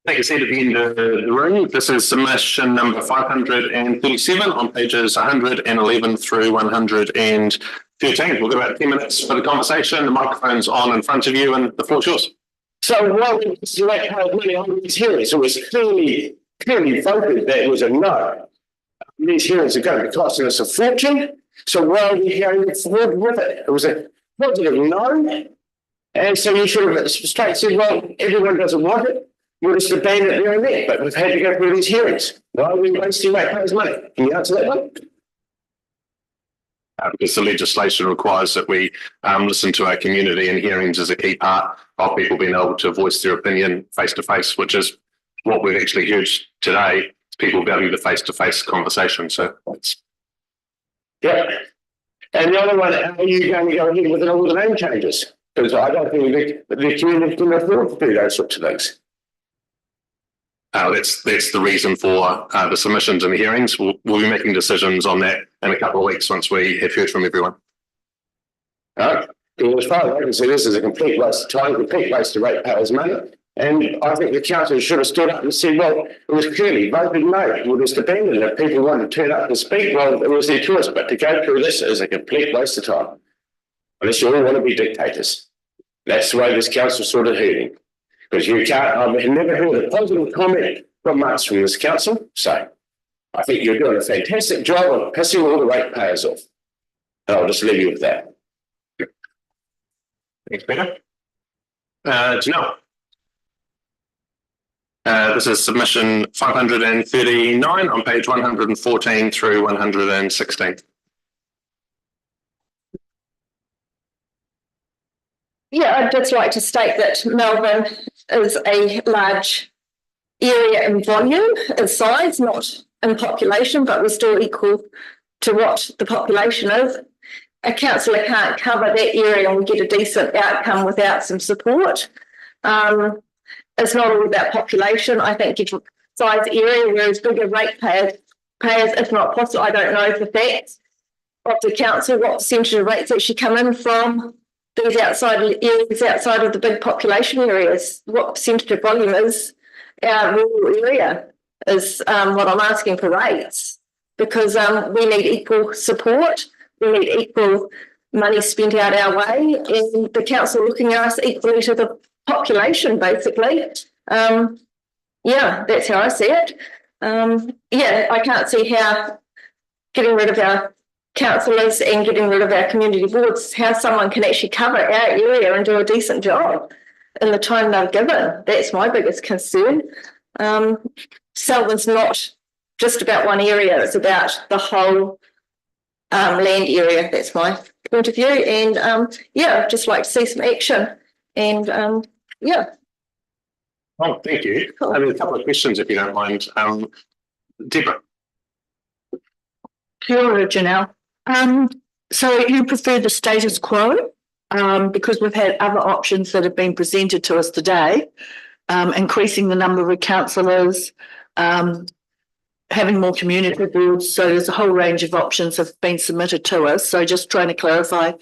Take a seat at the end of the room. This is submission number 537 on pages 111 through 113. We've got about 10 minutes for the conversation. The microphone's on in front of you and the floor's yours. So while we select how many on these hearings, it was clearly voted that it was a no. These hearings are going to be costing us a fortune. So why are we going forward with it? It was a positive no. And so you should have straight said, well, everyone doesn't want it. We'll just abandon it there and there. But we've had to go through these hearings. Why are we wasting ratepayers' money? Can you answer that one? Because the legislation requires that we listen to our community, and hearings is a key part of people being able to voice their opinion face to face, which is what we've actually heard today. People value the face to face conversation. So it's. Yeah. And the other one, are you going to go ahead with all the name changes? Because I don't think the community can afford to do those sorts of things. That's the reason for the submissions and the hearings. We'll be making decisions on that in a couple of weeks once we have heard from everyone. As far as I can see, this is a complete waste of time, complete waste of ratepayers' money. And I think the council should have stood up and said, well, it was clearly voted no. We'll just abandon it. If people want to turn up and speak, well, it was their choice. But to go through this is a complete waste of time. Unless you all want to be dictators. That's the way this council's sort of hurting. Because you can't, I've never heard a positive comment from us from this council. So I think you're doing a fantastic job of pissing all the ratepayers off. And I'll just leave you with that. Thanks, Peter. Janelle. This is submission 539 on page 114 through 116. Yeah, I'd just like to state that Melbourne is a large area in volume and size, not in population, but we're still equal to what the population is. A councillor can't cover that area and get a decent outcome without some support. It's not all about population. I think it's size area, whereas bigger ratepayers, if not possible, I don't know the facts of the council, what percentage of rates actually come in from these outside areas outside of the big population areas. What percentage of volume is our rural area is what I'm asking for rates, because we need equal support. We need equal money spent out our way, and the council looking at us equally to the population, basically. Yeah, that's how I see it. Yeah, I can't see how getting rid of our councillors and getting rid of our community boards, how someone can actually cover our area and do a decent job in the time they're given. That's my biggest concern. Selwyn's not just about one area, it's about the whole land area. That's my point of view. And yeah, I'd just like to see some action. And yeah. Oh, thank you. Cool. I mean, a couple of questions, if you don't mind. Deborah. Kia ora, Janelle. So you prefer the status quo, because we've had other options that have been presented to us today, increasing the number of councillors, having more community boards. So there's a whole range of options have been submitted to us. So just trying to clarify,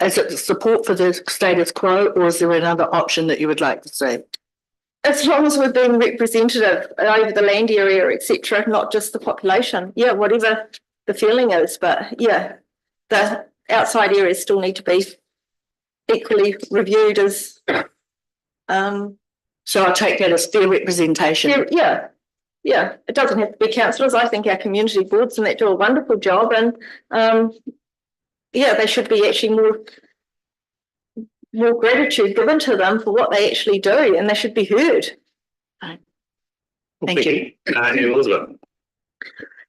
is it support for the status quo, or is there another option that you would like to see? As long as we're being representative over the land area, etc., not just the population. Yeah, whatever the feeling is, but yeah, the outside areas still need to be equally reviewed as. So I'll take that as fair representation. Yeah. yeah, it doesn't have to be councillors. I think our community boards and that do a wonderful job, and yeah, they should be actually more gratitude given to them for what they actually do, and they should be heard. Thank you. Elizabeth.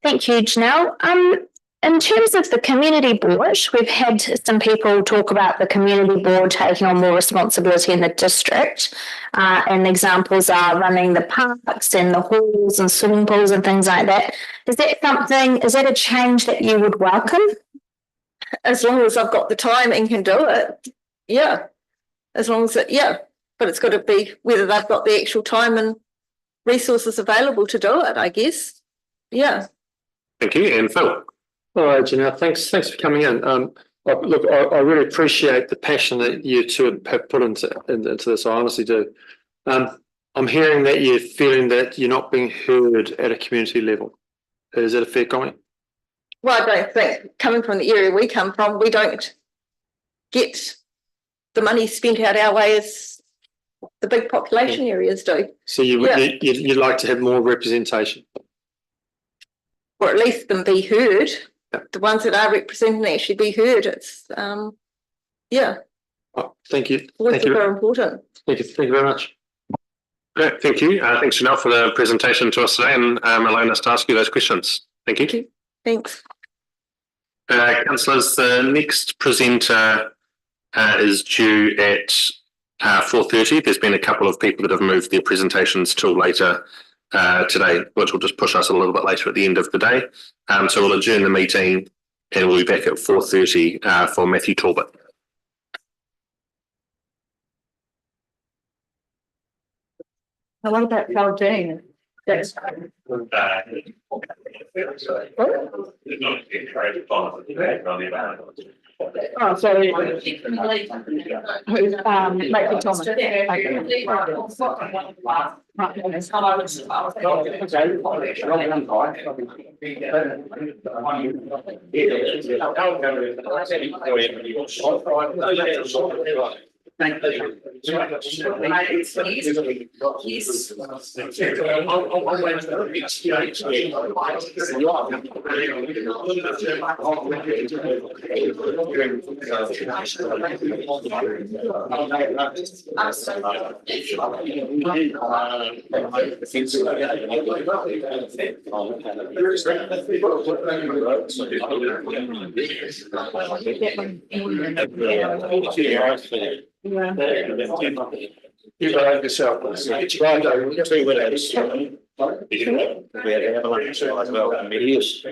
Thank you, Janelle. In terms of the community board, we've had some people talk about the community board taking on more responsibility in the district. And examples are running the parks and the halls and swimming pools and things like that. Is that a change that you would welcome? As long as I've got the time and can do it, yeah. As long as but it's got to be whether they've got the actual time and resources available to do it, I guess. Yeah. Thank you. And Phil. All right, Janelle, thanks for coming in. Look, I really appreciate the passion that you two have put into this. I honestly do. I'm hearing that you're feeling that you're not being heard at a community level. Is that a fair comment? Well, I don't think, coming from the area we come from, we don't get the money spent out our way as the big population areas do. So you'd like to have more representation? Or at least them be heard. The ones that are representing actually be heard. It's yeah. Oh, thank you. Voices are important. Thank you very much. Great, thank you. Thanks, Janelle, for the presentation to us today and allowing us to ask you those questions. Thank you. Thanks. Councillors, the next presenter is due at 4:30. There's been a couple of people that have moved their presentations till later today, which will just push us a little bit later at the end of the day. So we'll adjourn the meeting and we'll be back at 4:30 for Matthew Talbot. Now, what about Valdine? That's oh, sorry. Michael Thomas. Thank you. Yeah. You behave yourself. It's right over 2 minutes. We had an avalanche as well. Yes.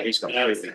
He's got everything.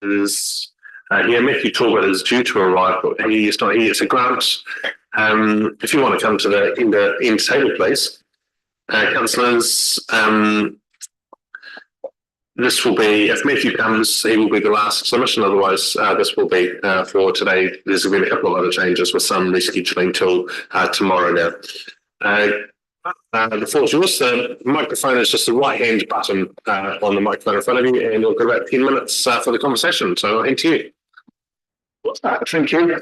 is here. Matthew Talbot is due to arrive, but he is not here. So Grant, if you want to come to the end table, please. Councillors, this will be, if Matthew comes, he will be the last submission. Otherwise, this will be for today. There's been a couple of other changes with some rescheduling till tomorrow now. The floor is yours. The microphone is just the right-hand button on the microphone in front of you, and we'll go about 10 minutes for the conversation. So I'll hand to you. Thank you.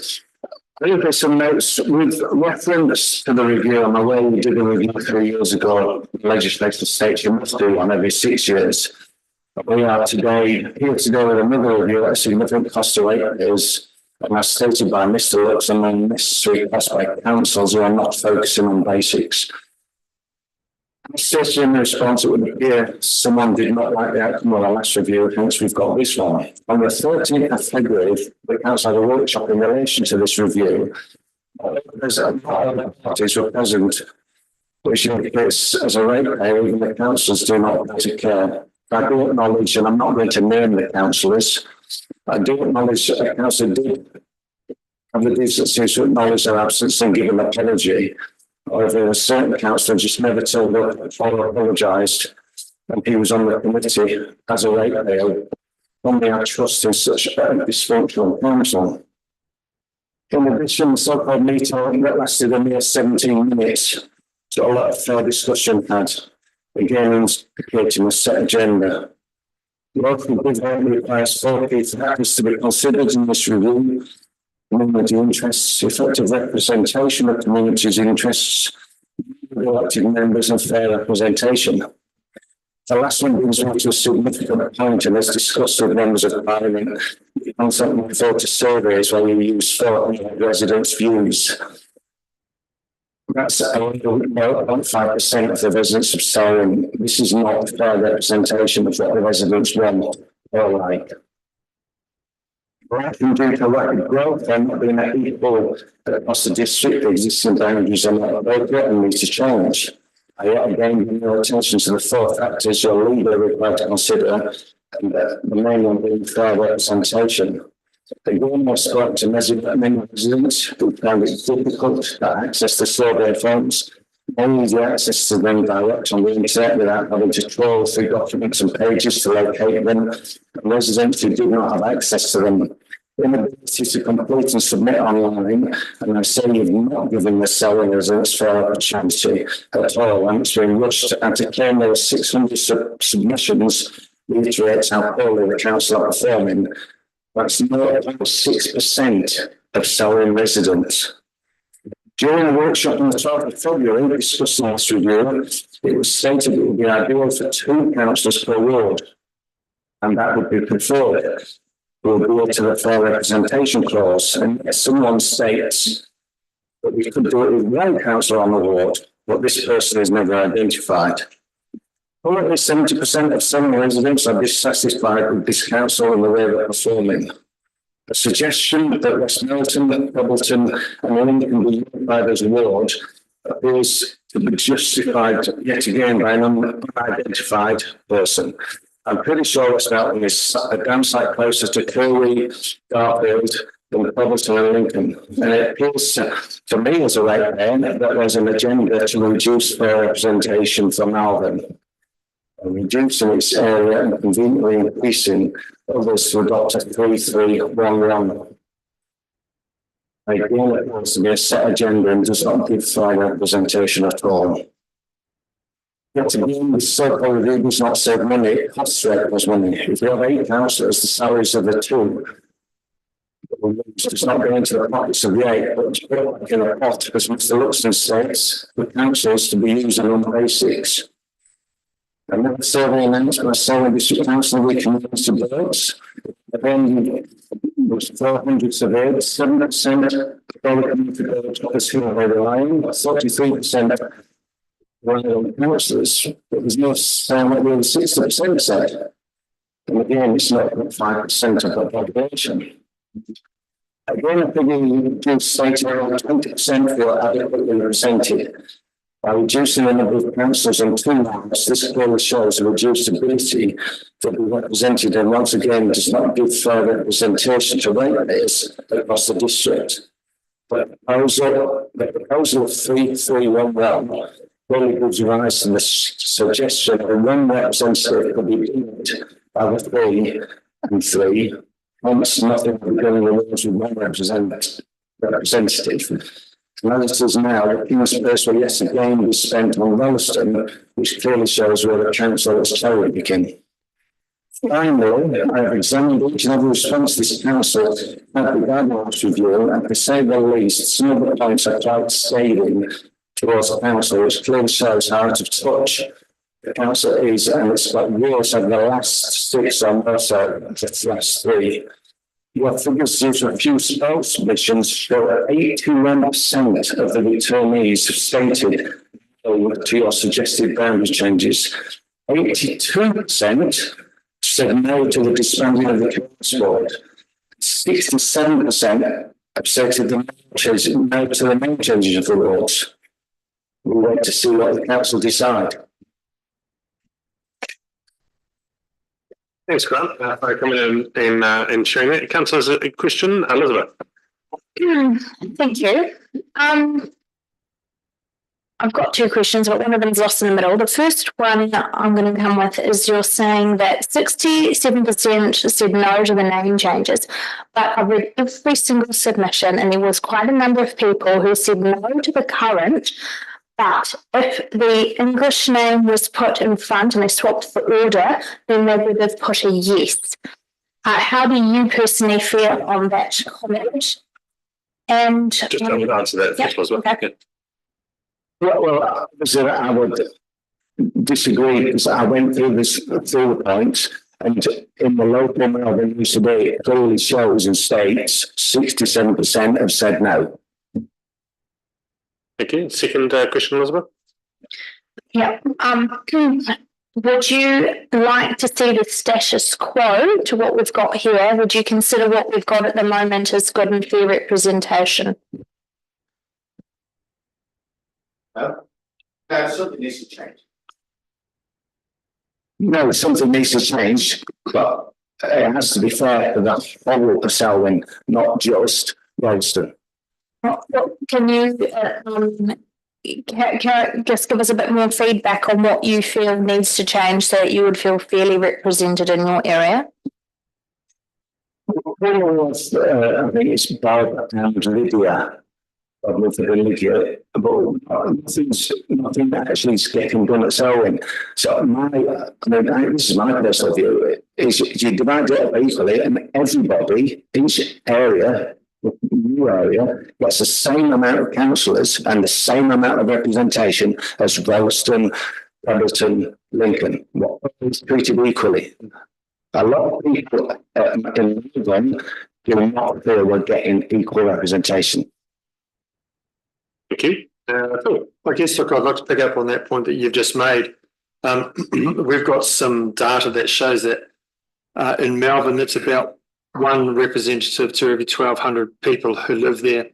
I think there's some notes with reference to the review. I'm aware we did a review 3 years ago. Legislative states you must do one every 6 years. But we are here today with another review at a significant cost to ratepayers, and as stated by Mr. Lux, and unnecessary cost by councils who are not focusing on basics. Stated in the response, it would appear someone did not like the outcome of the last review, hence we've got this one. On the 13th of February, the council had a workshop in relation to this review. There's a lot of other parties were present, which indicates as a ratepayer, even the councillors do not take care. I do acknowledge, and I'm not going to name the councillors, I do acknowledge that the council did have the decency to acknowledge their absence and give an apology. However, a certain councillor just never told up or apologised, and he was on the committee as a ratepayer. Only I trust in such a dysfunctional council. In addition, the so-called meeting that lasted a mere 17 minutes, so a lot of fair discussion had, again indicating a set agenda. Local government requires 4 key factors to be considered in this review: community interests, effective representation of community's interests, elected members, and fair representation. The last one brings me to a significant point, and as discussed with members of Parliament, the concept referred to surveys where you use 4 residents' views. That's about 5% of the residents of Sarum. This is not a fair representation of what the residents want or like. Right, and due to rapid growth and not being equal across the district, the existing boundaries are not appropriate and need to change. I yet again bring your attention to the 4 factors you're legally required to consider, and the main one being fair representation. Again, I've spoken to many residents who found it difficult to access the survey forms, and easy access to them direct on the internet without having to trawl through documents and pages to locate them. And residents who do not have access to them, inability to complete and submit online, and I say you've not given the selling residents fair opportunity at all, and it's been rushed, and to claim there were 600 submissions reiterates how poorly the council are performing. That's not about 6% of Sarum residents. During a workshop on the 12th of February discussing this review, it was stated it would be ideal for 2 councillors per ward, and that would be preferred. We'll go to the fair representation clause, and someone states that we could do it with 1 councillor on the ward, but this person is never identified. Currently, 70% of Sarum residents are dissatisfied with this council and the way they're performing. A suggestion that Westmorton, Pebbleton, and Lincoln be unified as a ward appears to be justified yet again by an unidentified person. I'm pretty sure Westmorton is a damn sight closer to Kirby, Garfield, than Pebbleton and Lincoln. And it appears to me as a ratepayer that there's an agenda to reduce fair representation for Malvern, reducing its area and conveniently increasing others to adopt a 3-3-1-1. Again, it wants to be a set agenda and does not give fair representation at all. Yet again, the so-called review does not save money, it costs ratepayers money. If you have 8 councillors, the salaries of the 2 does not go into the pockets of the 8, but it's put in a pot, as Mr. Luxton states, for councils to be using on basics. Another survey announced by Sarum District Council we can use to birds. Then was 400 surveyed, 7% of all community birds was who are relying, 43% rely on councillors, but there's no sound like really 60% said. And again, it's not 5% of the population. Again, I think you do state around 20% feel adequately represented. By reducing the number of councillors on two wards, this clearly shows a reduced ability to be represented and once again does not give fair representation to ratepayers across the district. The proposal of 3-3-1 clearly gives rise to the suggestion that one representative could be deemed by the 3 and 3. Almost nothing regarding the rules with one representative. And as it is now, the King's purse will yet again be spent on Rolleston, which clearly shows where the council is cherry picking. Finally, I have examined each and every response this council had regarding this review, and to say the least, some of the points are quite scathing towards the council, which clearly shows how out of touch the council is, and it's got worse over the last 6 and also the last 3. Your figures due to a few sports missions show that 81% of the returnees have stated to your suggested boundary changes. 82% said no to the disbanding of the sport. 67% have stated no to the main changes of the rules. We'll wait to see what the council decide. Thanks, Grant, for coming in and sharing that. Councillors, a question, Elizabeth. Thank you. I've got 2 questions, but one of them is lost in the middle. The first one I'm going to come with is you're saying that 67% said no to the name changes, but I read every single submission and there was quite a number of people who said no to the current. But if the English name was put in front and they swapped the order, then they would have put a yes. How do you personally feel on that comment? And just tell me to answer that first as well. Okay. Well, I would disagree because I went through the points, and in the local Melbourne news today, it clearly shows and states 67% have said no. Thank you. Second question, Elizabeth. Yeah. Would you like to see the status quo to what we've got here? Would you consider what we've got at the moment as good and fair representation? Something needs to change. No, something needs to change, but it has to be fair to that whole of Selwyn, not just Rolleston. Can you just give us a bit more feedback on what you feel needs to change so that you would feel fairly represented in your area? I think it's Bob and Lydia. Lydia, but nothing that actually is getting done at Selwyn. So this is my personal view, is you divide it up equally and everybody, each area, new area, gets the same amount of councillors and the same amount of representation as Rolleston, Brotherton, Lincoln. It's treated equally. A lot of people in Melbourne do not feel we're getting equal representation. Thank you. Cool. I guess, look, I'd like to pick up on that point that you've just made. We've got some data that shows that in Melbourne, it's about 1 representative to every 1,200 people who live there.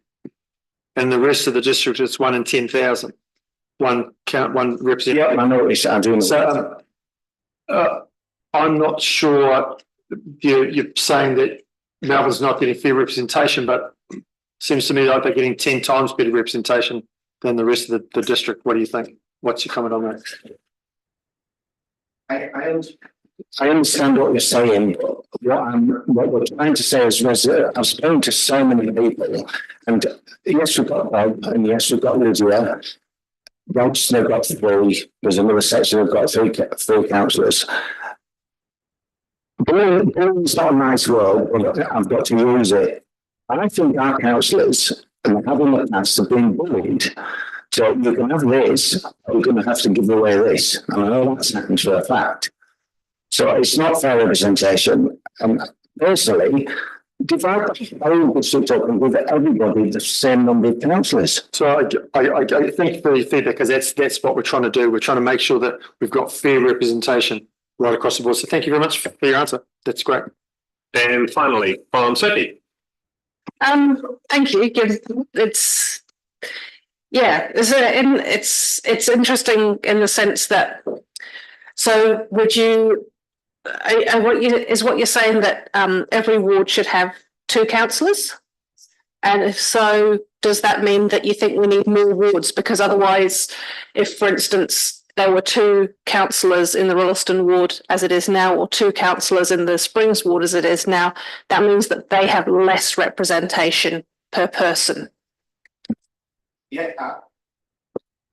And the rest of the district, it's 1 in 10,000. One representative. Yeah, I know what you're doing. So I'm not sure you're saying that Melbourne's not getting fair representation, but it seems to me like they're getting 10 times better representation than the rest of the district. What do you think? What's your comment on that? I understand what you're saying, but what we're trying to say is I've spoken to so many people, and yes, we've got Bob, and yes, we've got Lydia. Rolleston have got 3. There's another section who've got 3 councillors. Bullying's not a nice word, but I've got to use it. I think our councillors, and have in the past, have been bullied. So you can have this, or you're going to have to give away this. And I know that's happened for a fact. So it's not fair representation. Personally, divide the whole district up and give everybody the same number of councillors. So I think for your feedback, because that's what we're trying to do. We're trying to make sure that we've got fair representation right across the board. So thank you very much for your answer. That's great. And finally, Sophie. Thank you. Yeah, it's interesting in the sense that, so would you, what you're saying that every ward should have 2 councillors? And if so, does that mean that you think we need more wards? Because otherwise, if, for instance, there were 2 councillors in the Rolleston ward as it is now, or 2 councillors in the Springs ward as it is now, that means that they have less representation per person. Yeah,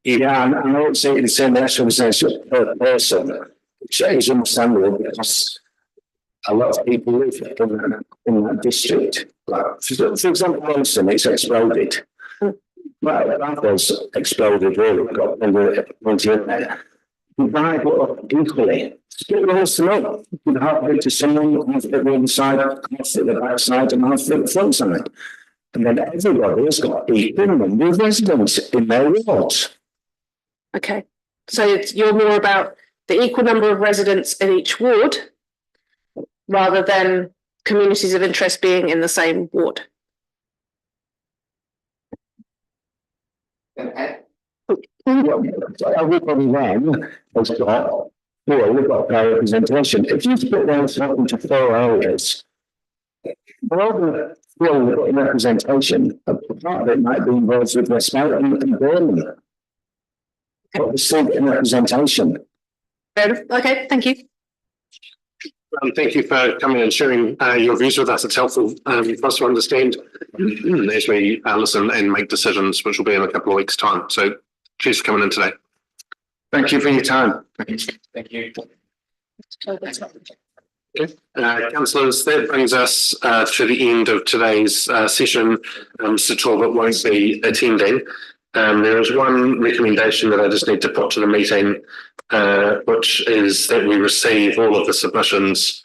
and I would say the same representation per person, which is understandable because a lot of people live in that district. Like, for example, Rolleston, it's exploded. Well, that was exploded really, got into in there. You divide it up equally. Split Rolleston up. You half of it to someone, half of it on the side, half of it the back side, and half of it the front side. And then everybody has got equal number of residents in their wards. Okay, so you're more about the equal number of residents in each ward rather than communities of interest being in the same ward. Everybody then has got, we've got our representation. If you split those up into 4 areas, rather than representation, a part of it might be involved with Westmount and Birmingham. But we still get representation. Fair enough. Okay, thank you. Thank you for coming and sharing your views with us. It's helpful for us to understand as we listen and make decisions, which will be in a couple of weeks' time. So cheers for coming in today. Thank you for your time. Thank you. Okay. Councillors, that brings us to the end of today's session. Mr. Talbot won't be attending. There is one recommendation that I just need to put to the meeting, which is that we receive all of the submissions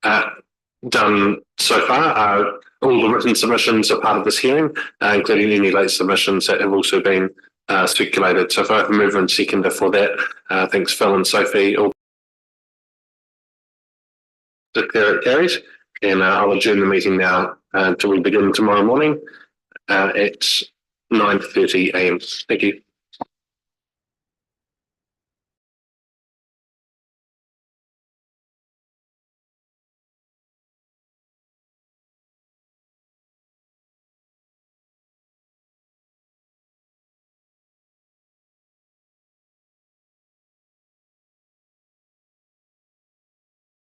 done so far. All the written submissions are part of this hearing, including any late submissions that have also been circulated. So if I can move and seconder for that, thanks Phil and Sophie. All declare it carried, and I'll adjourn the meeting now until we begin tomorrow morning at 9:30 a.m. Thank you.